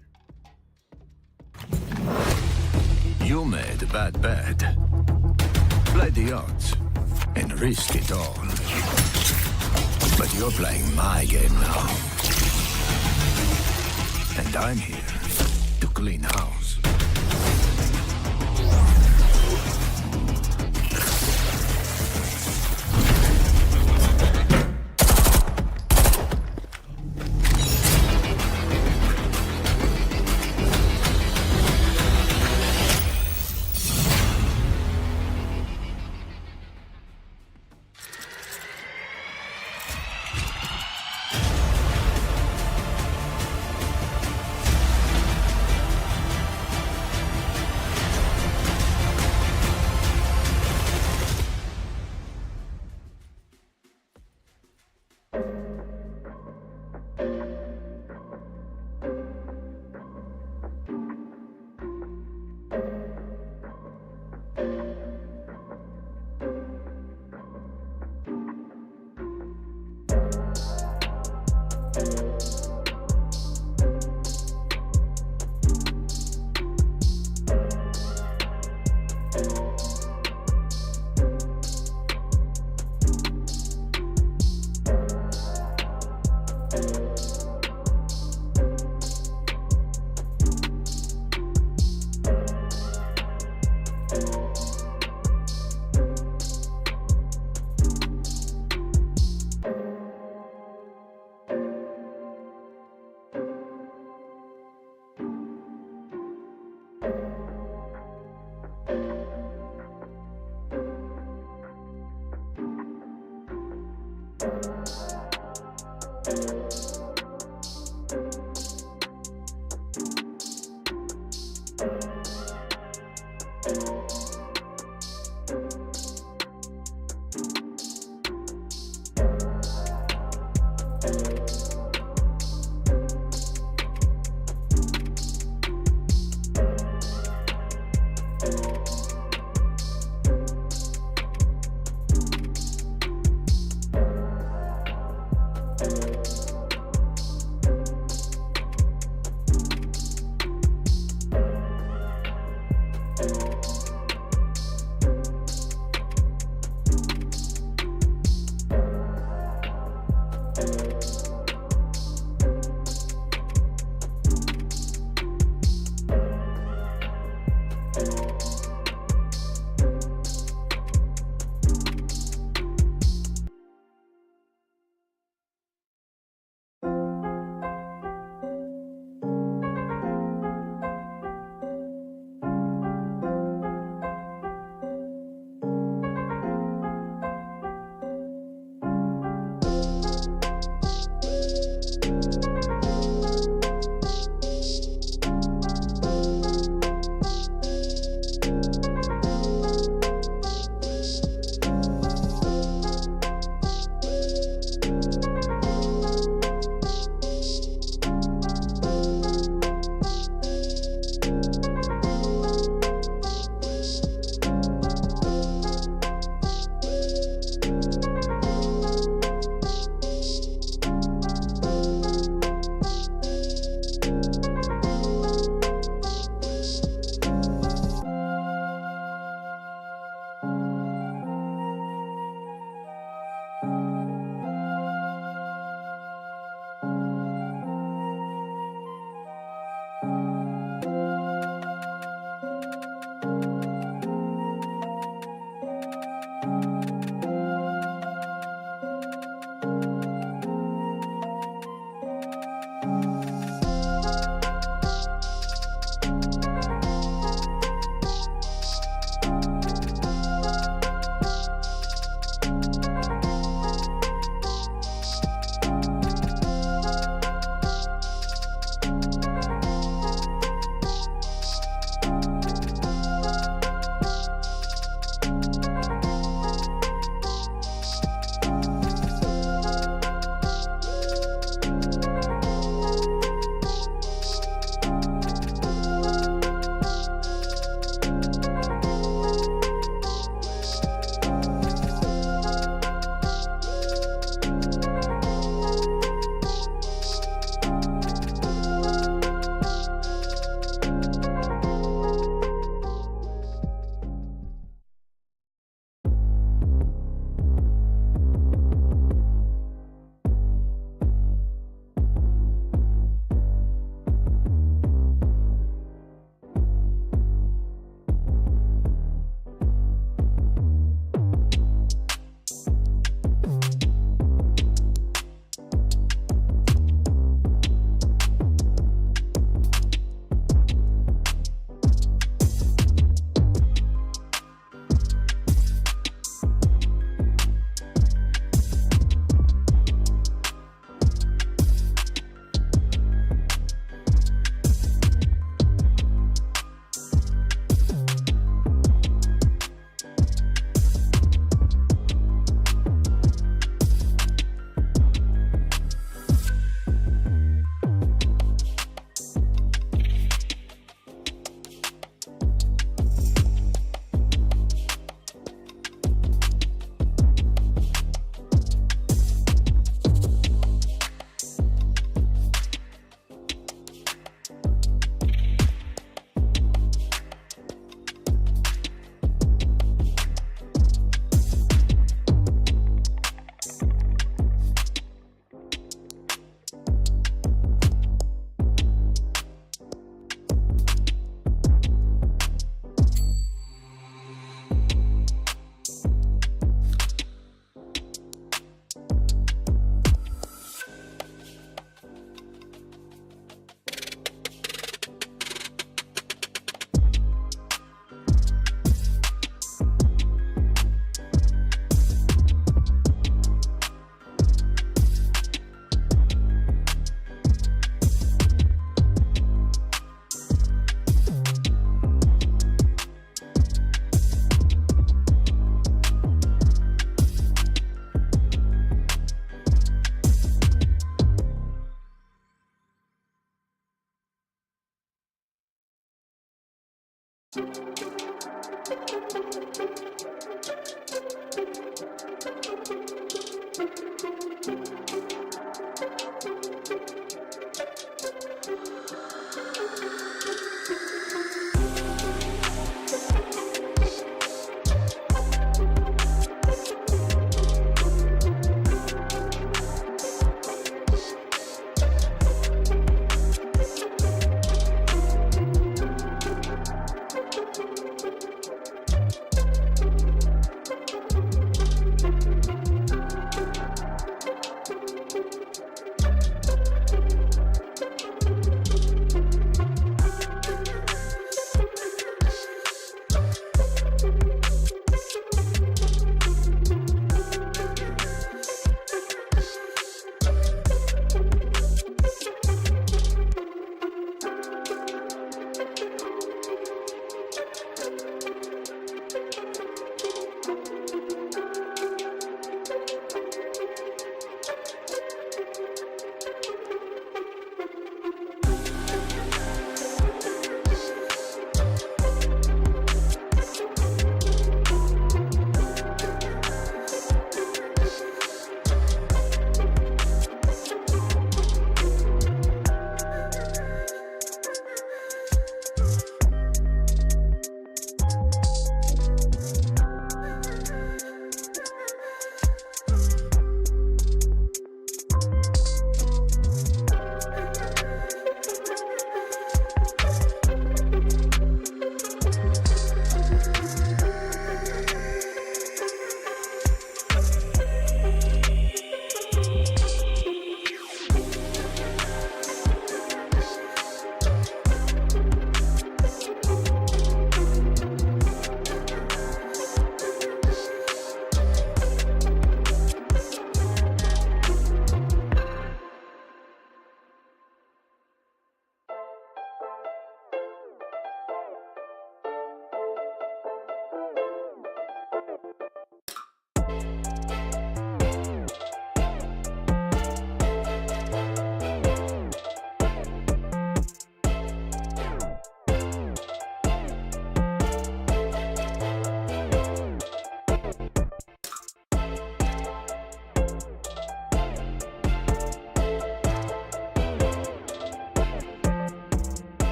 You made a bad bet. Play the odds and risk it all. But you're playing my game now. And I'm here to clean house.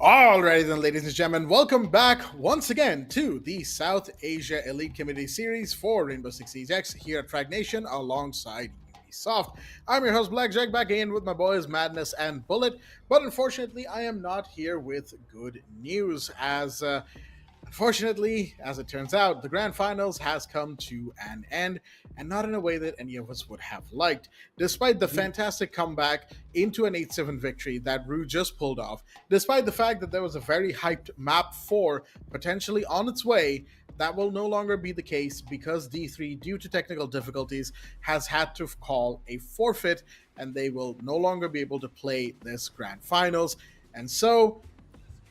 Alrighty then, ladies and gentlemen, welcome back once again to the South Asia Elite Community Series for Rainbow Six Siege X here at Fragnation alongside Ubisoft. I'm your host Blackjack, back in with my boys Madness and Bullet, but unfortunately I am not here with good news as unfortunately, as it turns out, the grand finals has come to an end, and not in a way that any of us would have liked. Despite the fantastic comeback into an 8-7 victory that RUE just pulled off, despite the fact that there was a very hyped map 4 potentially on its way, that will no longer be the case because D3, due to technical difficulties, has had to call a forfeit, and they will no longer be able to play this grand finals. And so,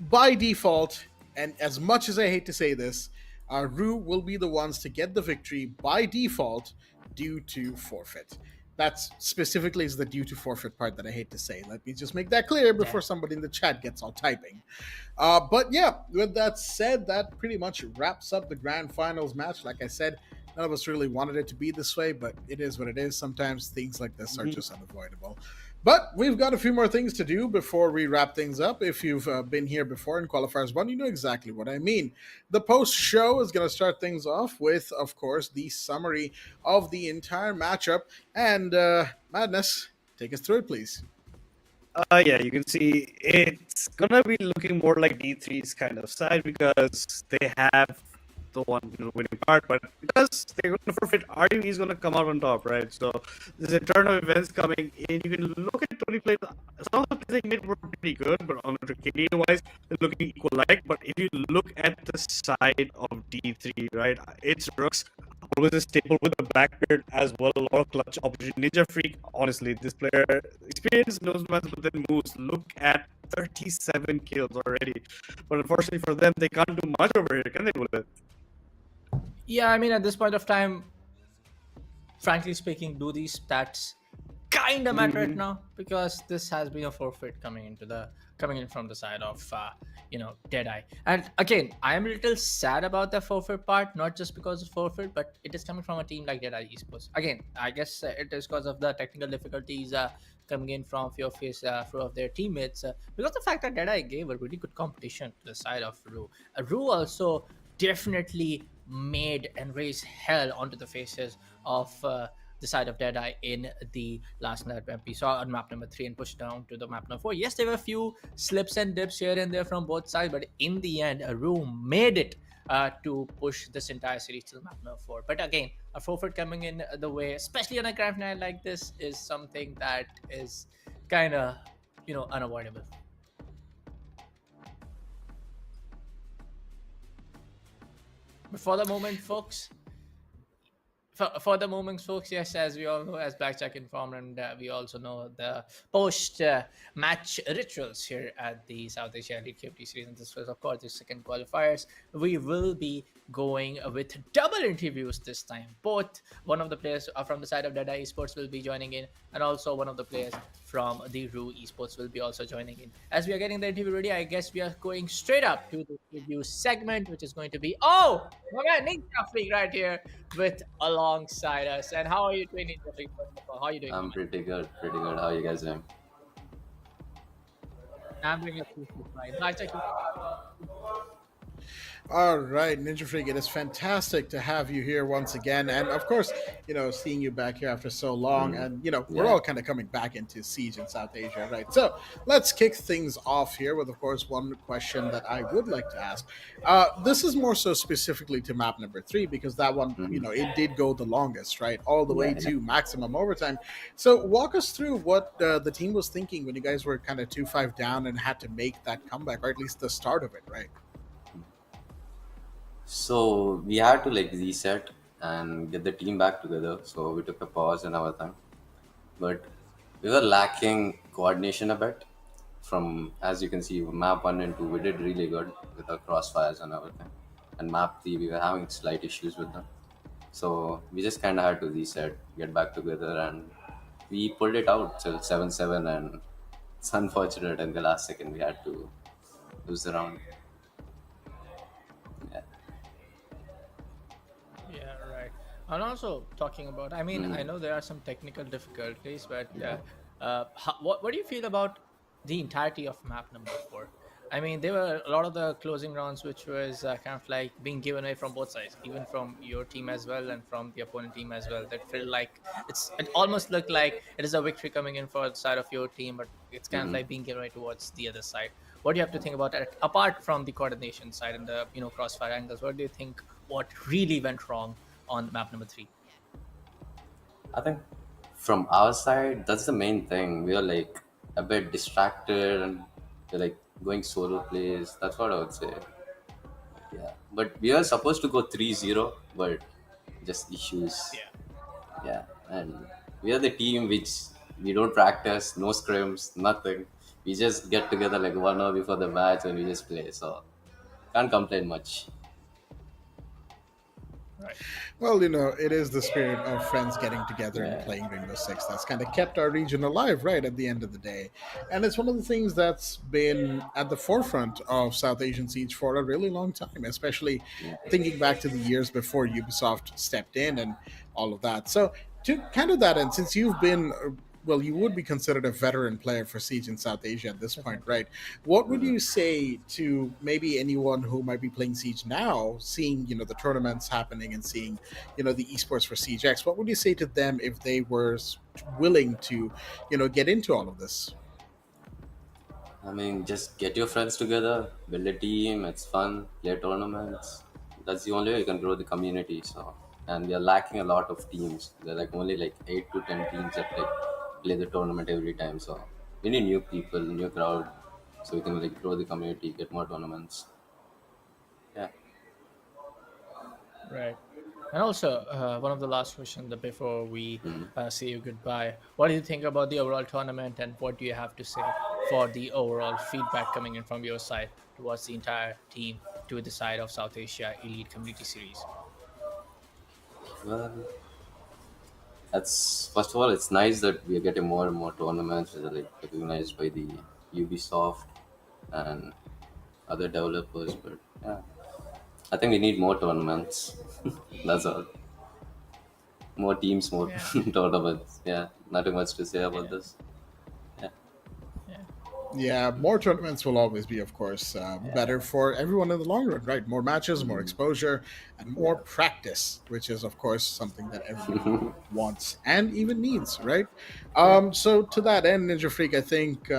by default, and as much as I hate to say this, RUE will be the ones to get the victory by default due to forfeit. That's specifically is the due to forfeit part that I hate to say. Let me just make that clear before somebody in the chat gets all typing. But yeah, with that said, that pretty much wraps up the grand finals match. Like I said, none of us really wanted it to be this way, but it is what it is. Sometimes things like this are just unavoidable. But we've got a few more things to do before we wrap things up. If you've been here before in Qualifiers 1, you know exactly what I mean. The post-show is going to start things off with, of course, the summary of the entire matchup. And Madness, take us through it, please. Yeah, you can see it's gonna be looking more like D3's kind of side because they have the winning part, but because they're going to forfeit, RUE is going to come out on top, right? So there's a turn of events coming in. You can look at Tony plays. Some of the plays they made were pretty good, but on the KD wise, they're looking equal-like. But if you look at the side of D3, right, it's Rooks. Always a staple with the Blackbeard as well. A lot of clutch opportunity. Ninja Freak, honestly, this player experience knows matters, but then moves. Look at 37 kills already. But unfortunately for them, they can't do much over here, can they, Bullet? Yeah, I mean, at this point of time, frankly speaking, do these stats kind of matter right now? Because this has been a forfeit coming in from the side of Deadeye. And again, I am a little sad about the forfeit part, not just because of forfeit, but it is coming from a team like Deadeye Esports. Again, I guess it is because of the technical difficulties coming in from few of their teammates. Because the fact that Deadeye gave a really good competition to the side of RUE. RUE also definitely made and raised hell onto the faces of the side of Deadeye in the last map we saw on map number 3 and pushed down to the map number 4. Yes, there were a few slips and dips here and there from both sides, but in the end, RUE made it to push this entire series to map number 4. But again, a forfeit coming in the way, especially on a grand finale like this, is something that is kind of, unavoidable. But for the moment, folks, yes, as we all know, as Blackjack informed, and we also know the post-match rituals here at the South Asia Elite Community Series. And this was, of course, the second qualifiers. We will be going with double interviews this time. Both one of the players from the side of Deadeye Esports will be joining in, and also one of the players from the RUE Esports will be also joining in. As we are getting the interview ready, I guess we are going straight up to the interview segment, which is going to be my man Ninja Freak right here with alongside us. And how are you doing, Ninja Freak? How are you doing? I'm pretty good. How are you guys doing? I'm doing it fine. Blackjack, All right, Ninja Freak, it is fantastic to have you here once again. And of course, seeing you back here after so long. And, we're all kind of coming back into Siege in South Asia, right? So let's kick things off here with, of course, one question that I would like to ask. This is more so specifically to map number 3, because that one, it did go the longest, right? All the way to maximum overtime. So walk us through what the team was thinking when you guys were kind of 2-5 down and had to make that comeback, or at least the start of it, right? So we had to reset and get the team back together. So we took a pause in our time, but we were lacking coordination a bit. From, as you can see, map 1 and 2 we did really good with our crossfires and everything, and map 3 we were having slight issues with them. So we just kind of had to reset, get back together, and we pulled it out till 7-7. And it's unfortunate in the last second we had to lose the round. Yeah, right. And also talking about, I mean, I know there are some technical difficulties, but what do you feel about the entirety of map number 4? I mean, there were a lot of the closing rounds which was kind of like being given away from both sides, even from your team as well and from the opponent team as well. That felt like it almost looked like it is a victory coming in for the side of your team, but it's kind of Hmm. like being given away towards the other side. What do you have to think about that? Apart from the coordination side and the crossfire angles, what do you think what really went wrong on map number 3? I think from our side, that's the main thing. We are like a bit distracted and we're like going solo plays. That's what I would say. Yeah. But we are supposed to go 3-0, but just issues. Yeah. Yeah. And we are the team which we don't practice, no scrims, nothing. We just get together like 1 hour before the match and we just play. So can't complain much. Right. Well, it is the spirit of friends getting together and Yeah. playing Rainbow Six that's kind of kept our region alive, right, at the end of the day. And it's one of the things that's been at the forefront of South Asian Siege for a really long time, especially Yeah. thinking back to the years before Ubisoft stepped in and all of that. So, to kind of that end, since you've been. Well, you would be considered a veteran player for Siege in South Asia at this point, Definitely. right? What would you say to maybe anyone who might be playing Siege now, seeing the tournaments happening and seeing the esports for Siege X? What would you say to them if they were willing to get into all of this? I mean, just get your friends together, build a team. It's fun. Play tournaments. That's the only way you can grow the community. So, and we are lacking a lot of teams. There are like only like 8 to 10 teams that like play the tournament every time. So, we need new people, new crowd, so we can like grow the community, get more tournaments. Yeah. Right. And also, one of the last questions before we Mm. say you goodbye, what do you think about the overall tournament and what do you have to say for the overall feedback coming in from your side towards the entire team to the side of South Asia Elite Community Series? Well, that's first of all, it's nice that we are getting more and more tournaments that are like recognized by the Ubisoft and other developers. But yeah, I think we need more tournaments. That's all. More teams, more Yeah. tournaments. Yeah, nothing much to say about Yeah. this. Yeah, Yeah. Yeah, more tournaments will always be, of course, yeah, better for everyone in the long run, right? More matches, more mm, exposure, and more yeah. practice, which is, of course, something that everybody wants and even needs, right? Yeah. So to that end, Ninja Freak, I think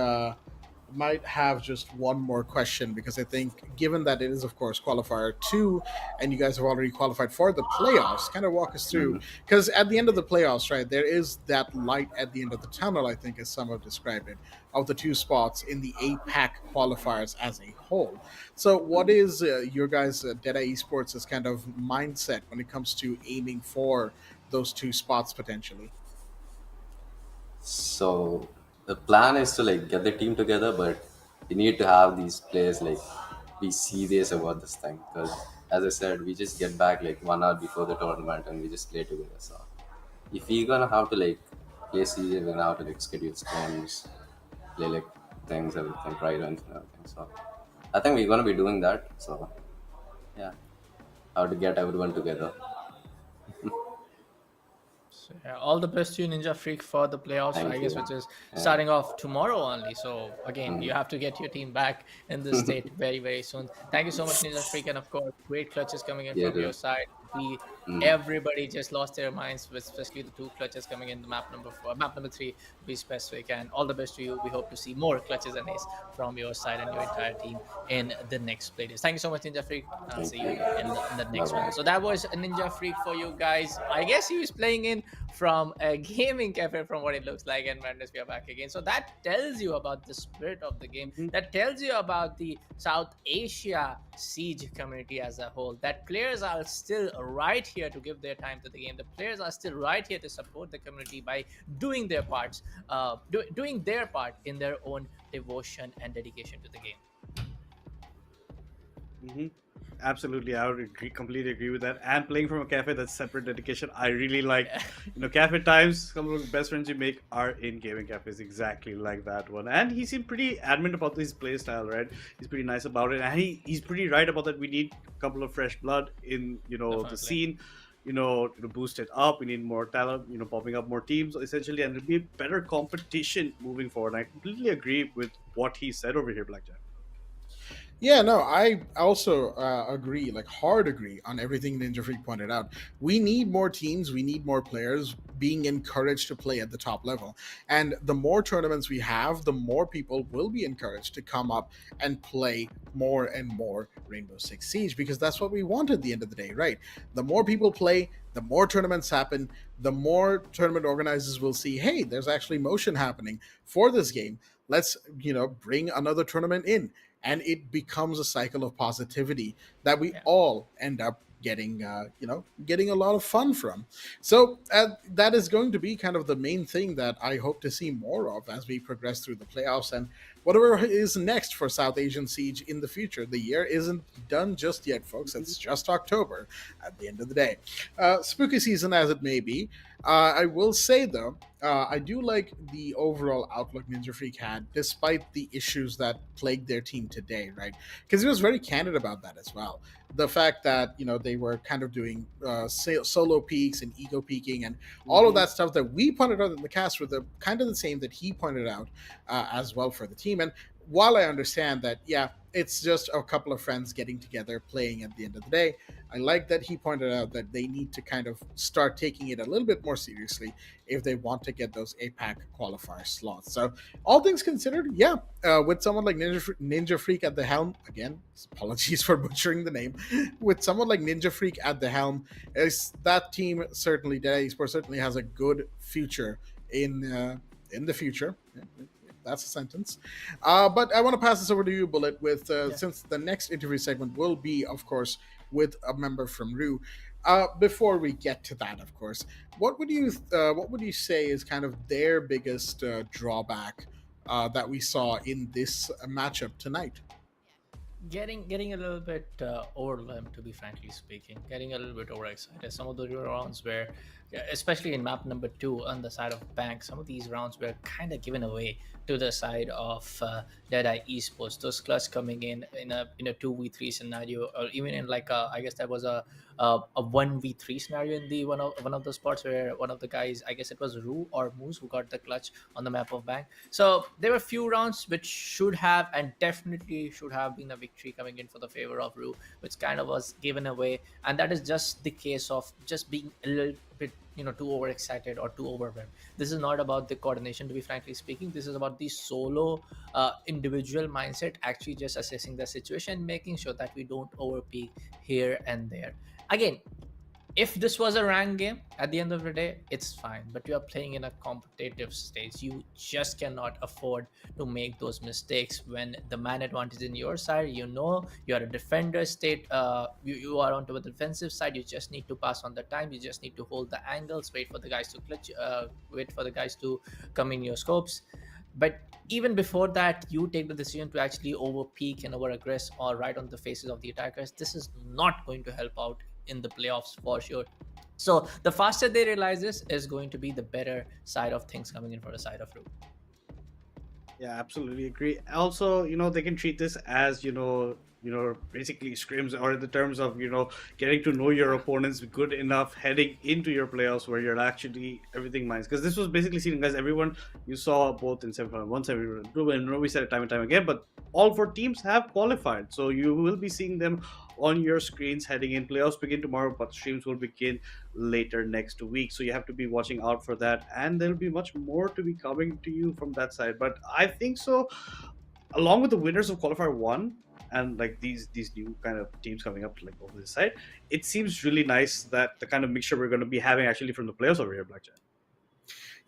might have just one more question because I think, given that it is, of course, qualifier two, and you guys have already qualified for the playoffs, kind of walk us through Mhm. because at the end of the playoffs, right, there is that light at the end of the tunnel. I think, as some have described it, of the two spots in the APAC qualifiers as a whole. So, what is your guys' Deadeye Esports' kind of mindset when it comes to aiming for those two spots potentially? So the plan is to like get the team together, but we need to have these players like be serious about this thing because, as I said, we just get back like 1 hour before the tournament and we just play together. So if we're gonna have to like play serious, we're gonna have to like schedule scrims, play like things, everything, try runs and everything. So I think we're gonna be doing that. So yeah, how to get everyone together. So, yeah, all the best to you, Ninja Freak, for the playoffs, I Thank guess, you. which is Yeah. starting off tomorrow only. So, again, you Mm. have to get your team back in this state very, very soon. Thank you so much, Ninja Freak. And of course, great clutches coming in Yeah, from dude. your side. We Mm. Everybody just lost their minds, with especially the two clutches coming in the map number 4, map number 3, to be specific. And all the best to you. We hope to see more clutches and ace from your side and your entire team in the next playlist. Thank you so much, Ninja Freak. I'll Thank see you you. in the Bye next one. bye. So that was a Ninja Freak for you guys. I guess he was playing in from a gaming cafe from what it looks like, and Madness, we are back again. So that tells you about the spirit of the game. Mhm. That tells you about the South Asia Siege community as a whole. That players are still right here to give their time to the game. The players are still right here to support the community by doing their parts, doing their part in their own devotion and dedication to the game. Hmm. Absolutely, I would completely agree with that. And playing from a cafe, that's separate dedication. I really like, Yeah. cafe times. Some of the best friends you make are in gaming cafes, exactly like that one. And he seemed pretty adamant about his play style, right? He's pretty nice about it, and he's pretty right about that. We need a couple of fresh blood in the Definitely. scene. To boost it up, we need more talent. Popping up more teams essentially, and it'll be better competition moving forward. And I completely agree with what he said over here, Blackjack. Yeah, no, I also agree, like hard agree on everything Ninja Freak pointed out. We need more teams, we need more players being encouraged to play at the top level. And the more tournaments we have, the more people will be encouraged to come up and play more and more Rainbow Six Siege, because that's what we want at the end of the day, right? The more people play, the more tournaments happen, the more tournament organizers will see, hey, there's actually motion happening for this game. Let's, bring another tournament in, and it becomes a cycle of positivity that we Yeah. all end up getting getting a lot of fun from. So that is going to be kind of the main thing that I hope to see more of as we progress through the playoffs and whatever is next for South Asian Siege in the future. The year isn't done just yet, folks. It's just October at the end of the day. Spooky season as it may be, I will say though, I do like the overall outlook Ninja Freak had, despite the issues that plagued their team today, right? Because he was very candid about that as well. The fact that they were kind of doing solo peaks and ego peaking and all of Hmm. that stuff that we pointed out in the cast were the kind of the same that he pointed out as well for the team. And while I understand that, yeah, it's just a couple of friends getting together playing at the end of the day, I like that he pointed out that they need to kind of start taking it a little bit more seriously if they want to get those APAC qualifier slots. So, all things considered, yeah, with someone like Ninja Freak at the helm, again, apologies for butchering the name, with someone like Ninja Freak at the helm, is that team certainly, Dead Esports certainly has a good future in the future. That's a sentence. But I want to pass this over to you, Bullet, with Yeah. since the next interview segment will be, of course, with a member from RUE. Before we get to that, of course, what would you say is kind of their biggest drawback that we saw in this matchup tonight? Getting a little bit overwhelmed, to be frankly speaking, getting a little bit overexcited. Some of the rounds where, yeah, especially in map number 2 on the side of bank, some of these rounds were kind of given away to the side of Deadeye Esports. Those clutch coming in a 2v3 scenario, or even in like I guess that was a 1v3 scenario in the one of the spots where one of the guys, I guess it was RUE or Moose, who got the clutch on the map of bank. So there were few rounds which should have and definitely should have been a victory coming in for the favor of RUE, which kind of was given away. And that is just the case of just being a little bit, too overexcited or too overwhelmed. This is not about the coordination, to be frankly speaking. This is about the solo individual mindset, actually just assessing the situation, making sure that we don't overpeak here and there. Again, if this was a ranked game, at the end of the day, it's fine. But you are playing in a competitive stage. You just cannot afford to make those mistakes when the man advantage is in your side. You are a defender state. You are onto the defensive side. You just need to pass on the time. You just need to hold the angles, wait for the guys to clutch, wait for the guys to come in your scopes. But even before that, you take the decision to actually over peak and over aggress or right on the faces of the attackers. This is not going to help out in the playoffs for sure. So the faster they realize this is going to be the better side of things coming in for the side of RUE. Yeah, absolutely agree. Also, they can treat this as, basically scrims, or in the terms of, getting to know your opponents good enough heading into your playoffs where you're actually everything minds. Because this was basically seen, guys, everyone you saw both in semifinal one, semifinal two, and we said it time and time again, but all four teams have qualified. So you will be seeing them on your screens heading in. Playoffs begin tomorrow, but streams will begin later next week. So you have to be watching out for that. And there'll be much more to be coming to you from that side. But I think so, along with the winners of qualifier one and like these new kind of teams coming up like over this side, it seems really nice that the kind of mixture we're going to be having actually from the players over here, Blackjack.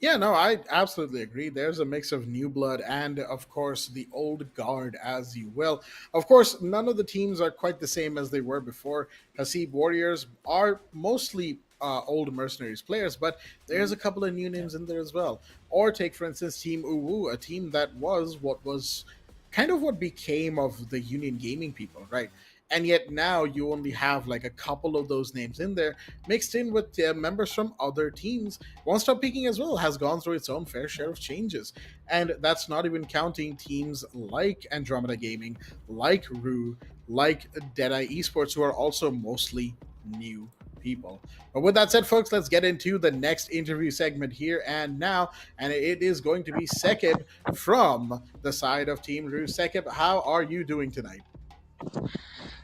Yeah, no, I absolutely agree. There's a mix of new blood and, of course, the old guard, as you will. Of course, none of the teams are quite the same as they were before. Hasib Warriors are mostly old mercenaries players, but there's a couple of new names in there as well. Or take, for instance, Team Uwu, a team that was what was kind of what became of the Union Gaming people, right? And yet now you only have like a couple of those names in there mixed in with members from other teams. One Stop Peaking as well has gone through its own fair share of changes. And that's not even counting teams like Andromeda Gaming, like RUE, like Deadeye Esports, who are also mostly new people. But with that said, folks, let's get into the next interview segment here and now. And it is going to be Sekib from the side of Team RUE. Sekib, how are you doing tonight?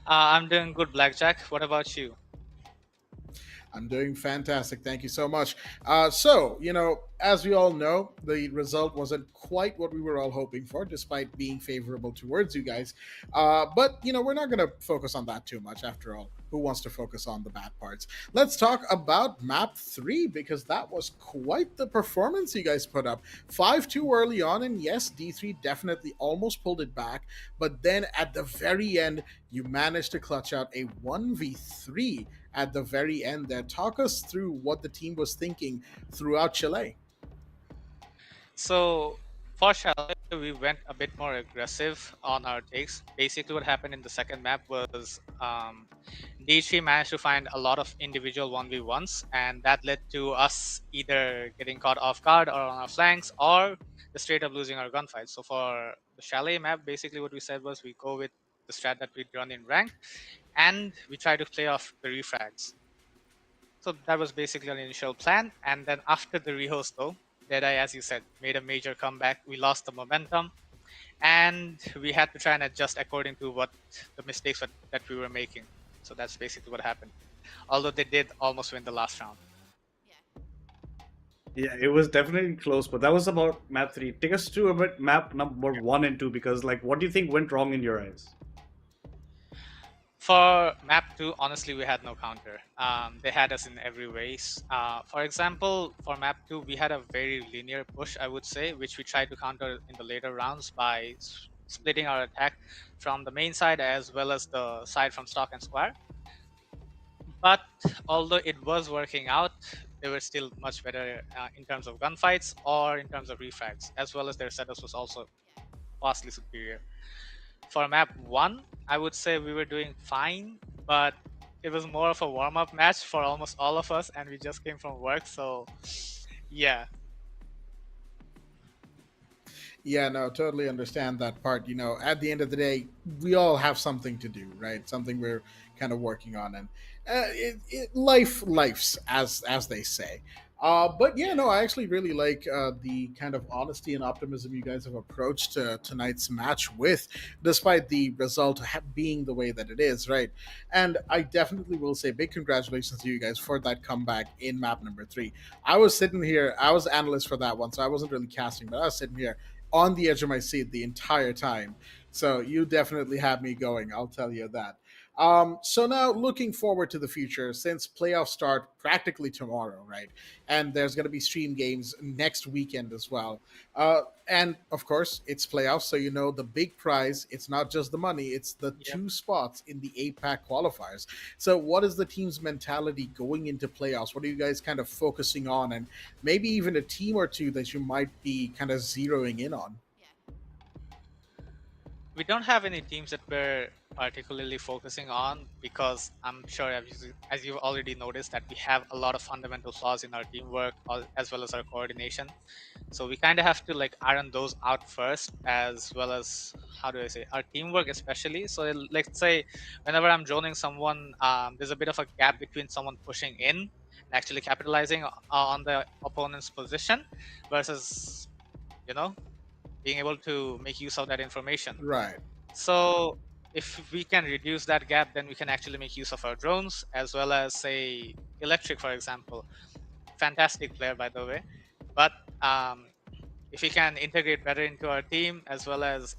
I'm doing good, Blackjack. What about you? I'm doing fantastic. Thank you so much. So, as we all know, the result wasn't quite what we were all hoping for, despite being favorable towards you guys. But, we're not going to focus on that too much after all. Who wants to focus on the bad parts? Let's talk about map 3 because that was quite the performance you guys put up. 5-2 early on, and yes, D3 definitely almost pulled it back, but then at the very end, you managed to clutch out a 1v3 at the very end there. Talk us through what the team was thinking throughout Chile. So, for Chalet, we went a bit more aggressive on our takes. Basically, what happened in the second map was D3 managed to find a lot of individual 1v1s, and that led to us either getting caught off guard or on our flanks, or just straight up losing our gunfight. So, for the Chalet map, basically what we said was we go with the strat that we'd run in ranked, and we try to play off the refrags. So that was basically our initial plan. And then after the rehost, though, Deadeye, as you said, made a major comeback. We lost the momentum, and we had to try and adjust according to what the mistakes that we were making. So that's basically what happened. Although they did almost win the last round. Yeah, it was definitely close, but that was about map 3. Take us to a bit map number 1 and 2 because, like, what do you think went wrong in your eyes? For map 2, honestly, we had no counter. They had us in every ways. For example, for map 2, we had a very linear push, I would say, which we tried to counter in the later rounds by splitting our attack from the main side as well as the side from stock and square. But although it was working out, they were still much better in terms of gunfights or in terms of refrags, as well as their setups was also vastly superior. For map 1, I would say we were doing fine, but it was more of a warm-up match for almost all of us, and we just came from work, so yeah. Yeah, no, totally understand that part. At the end of the day, we all have something to do, right? Something we're kind of working on, and life's as they say. But yeah, no, I actually really like the kind of honesty and optimism you guys have approached tonight's match with, despite the result being the way that it is, right? And I definitely will say big congratulations to you guys for that comeback in map number 3. I was sitting here, I was analyst for that one, so I wasn't really casting, but I was sitting here on the edge of my seat the entire time. So you definitely had me going, I'll tell you that. So now looking forward to the future, since playoffs start practically tomorrow, right? And there's going to be stream games next weekend as well. And of course, it's playoffs, so the big prize, it's not just the money, it's the Yep. 2 spots in the APAC qualifiers. So what is the team's mentality going into playoffs? What are you guys kind of focusing on? And maybe even a team or two that you might be kind of zeroing in on? We don't have any teams that we're particularly focusing on because I'm sure, as you've already noticed, that we have a lot of fundamental flaws in our teamwork as well as our coordination. So we kind of have to like iron those out first, as well as, how do I say, our teamwork especially. So let's say whenever I'm droning someone, there's a bit of a gap between someone pushing in and actually capitalizing on the opponent's position versus, you know, being able to make use of that information. Right. So if we can reduce that gap, then we can actually make use of our drones as well as, say, Electric, for example. Fantastic player, by the way. But if we can integrate better into our team as well as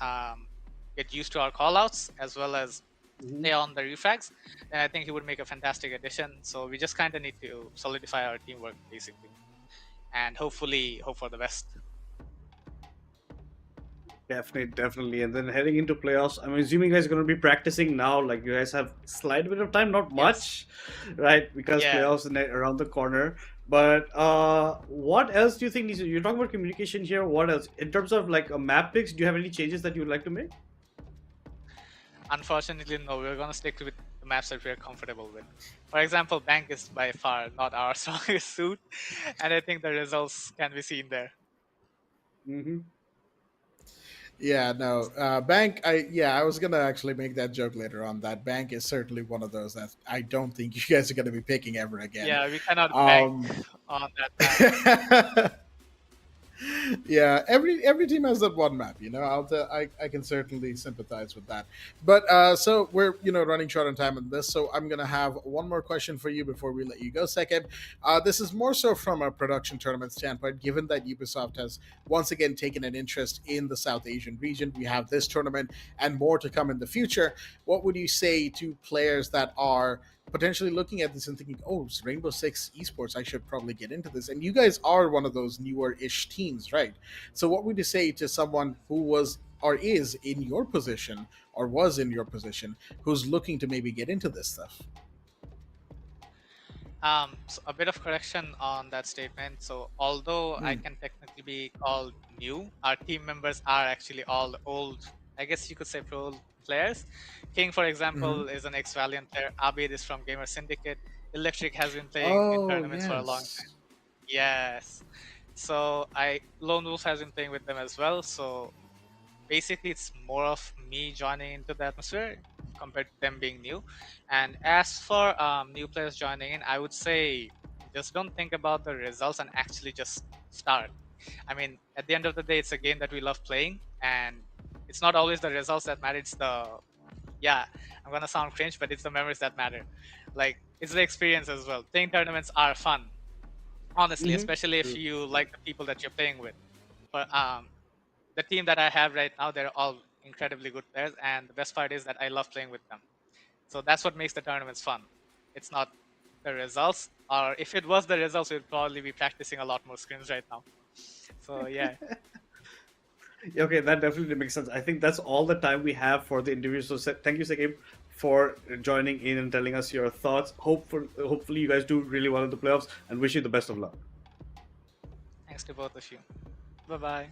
get used to our callouts as well as stay on the refrags, then I think he would make a fantastic addition. So we just kind of need to solidify our teamwork basically, and hopefully hope for the best. Definitely. And then heading into playoffs, I'm assuming you guys are going to be practicing now. Like, you guys have slight bit of time, not much, right? Because Yeah. playoffs are around the corner. But what else do you think needs You're talking about communication here. What else? In terms of like a map picks, do you have any changes that you would like to make? Unfortunately, no. We're gonna stick with the maps that we're comfortable with. For example, Bank is by far not our strongest suit, and I think the results can be seen there. Mm-hmm. Yeah, no. Bank, I was gonna actually make that joke later on. That Bank is certainly one of those that I don't think you guys are gonna be picking ever again. Yeah, we cannot bank Um, on that map. Yeah, every team has that one map. I can certainly sympathize with that. But so we're running short on time on this, so I'm gonna have one more question for you before we let you go. Second, this is more so from a production tournament standpoint. Given that Ubisoft has once again taken an interest in the South Asian region, we have this tournament and more to come in the future. What would you say to players that are potentially looking at this and thinking, "Oh, it's Rainbow Six Esports, I should probably get into this"? And you guys are one of those newer-ish teams, right? So, what would you say to someone who was or is in your position or was in your position who's looking to maybe get into this stuff? So a bit of correction on that statement. So although I Hmm. can technically be called new, our team members are actually all old, I guess you could say pro players. King, for Mm-hmm. example, is an ex-Valiant player. Abid is from Gamer Syndicate. Electric has been playing in Oh tournaments for a long time. yes. Yes. So Lone Wolf has been playing with them as well. So basically it's more of me joining into the atmosphere compared to them being new. And as for new players joining in, I would say just don't think about the results and actually just start. I mean, at the end of the day, it's a game that we love playing, and it's not always the results that matter. It's the, yeah, I'm gonna sound cringe, but it's the memories that matter. Like, it's the experience as well. Playing tournaments are fun, honestly, Mm-hmm. especially if True. you like the people that you're playing with. But the team that I have right now, they're all incredibly good players, and the best part is that I love playing with them. So that's what makes the tournaments fun. It's not the results, or if it was the results, we'd probably be practicing a lot more scrims right now. So yeah, Okay, that definitely makes sense. I think that's all the time we have for the interview. So thank you, Sakim, for joining in and telling us your thoughts. Hopefully, you guys do really well in the playoffs, and wish you the best of luck. thanks to both of you. Bye bye.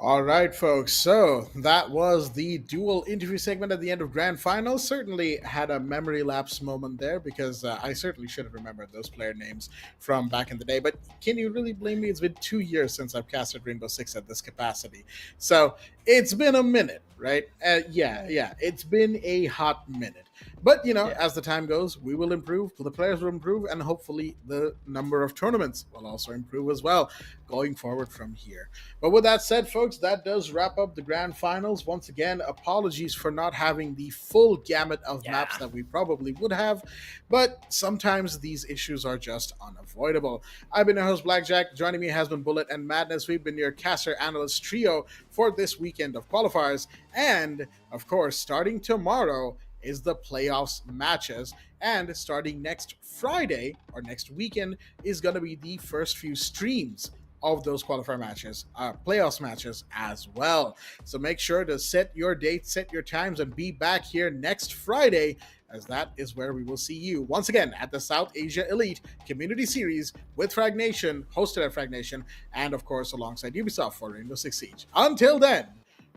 All right, folks. So that was the dual interview segment at the end of Grand Finals. Certainly had a memory lapse moment there because I certainly should have remembered those player names from back in the day. But can you really blame me? It's been 2 years since I've casted Rainbow Six at this capacity. So it's been a minute, right? Yeah. It's been a hot minute. But, Yeah. as the time goes, we will improve, the players will improve, and hopefully the number of tournaments will also improve as well going forward from here. But with that said, folks, that does wrap up the grand finals. Once again, apologies for not having the full gamut of maps that we probably would have, but sometimes these issues are just unavoidable. I've been your host, Blackjack. Joining me has been Bullet and Madness. We've been your caster analyst trio for this weekend of qualifiers. And, of course, starting tomorrow is the playoffs matches. And starting next Friday or next weekend is going to be the first few streams of those qualifier matches, playoffs matches as well. So make sure to set your dates, set your times, and be back here next Friday, as that is where we will see you once again at the South Asia Elite Community Series with Fragnation, hosted at Fragnation, and of course alongside Ubisoft for Rainbow Six Siege. Until then,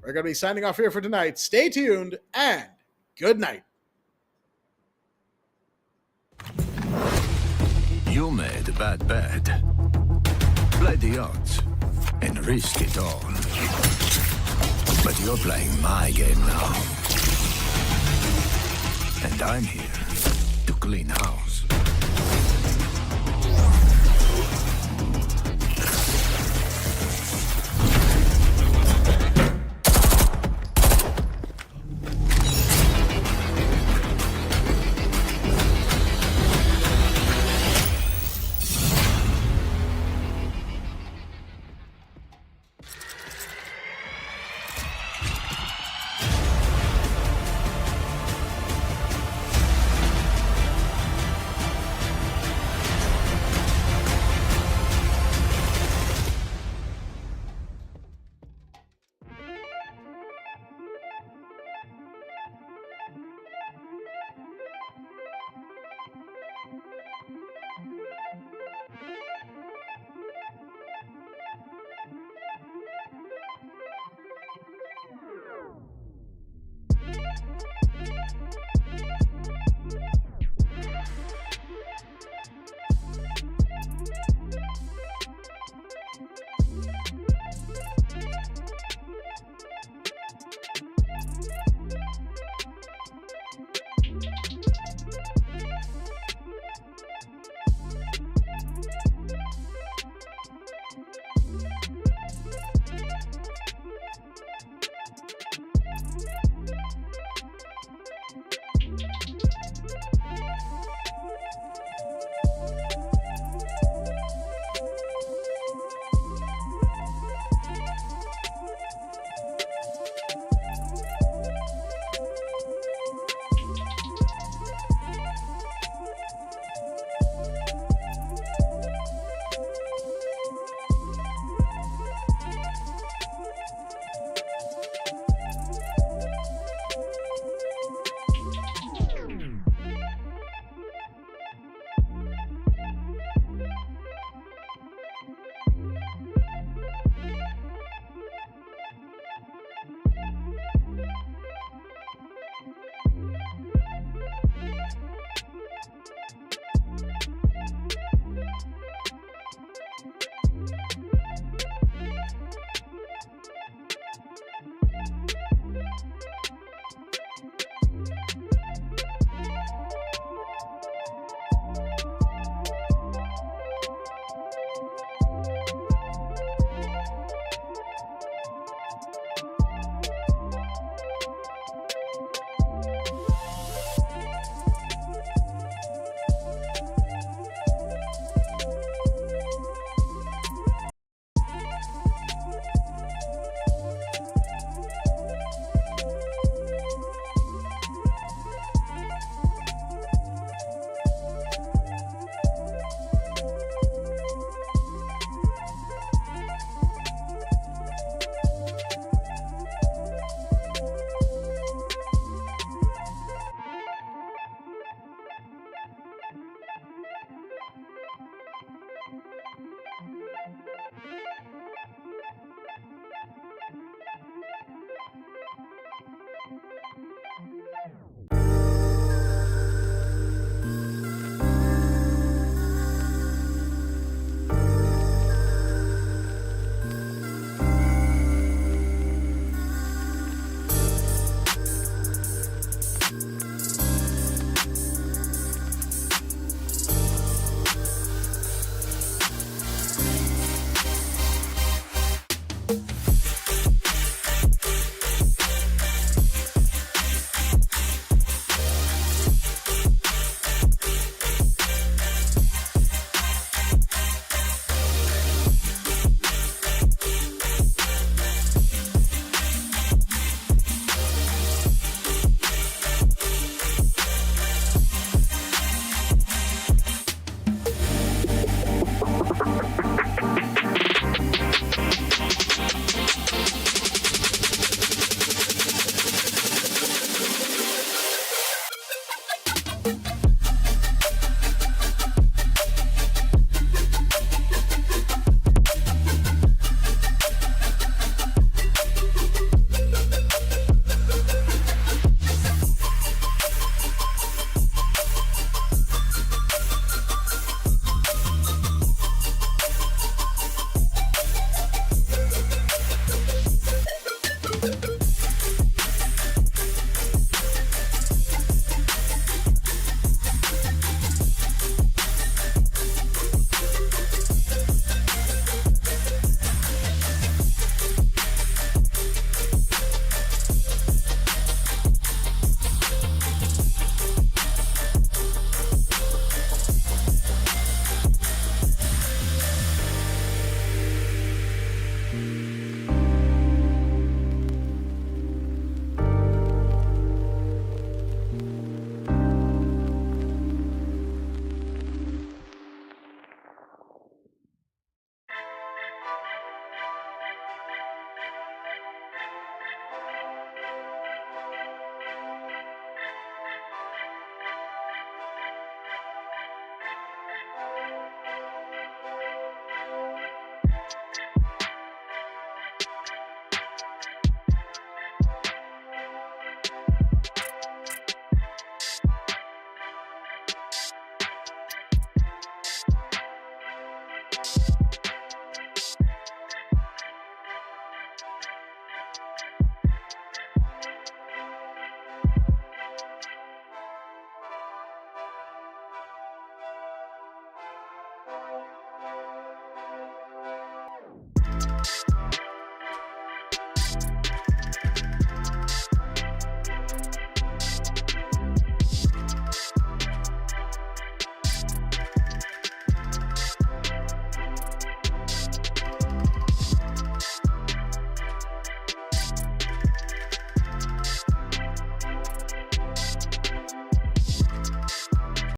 we're going to be signing off here for tonight. Stay tuned and good night. You made a bad bet. Play the odds and risk it all. But you're playing my game now. And I'm here to clean house.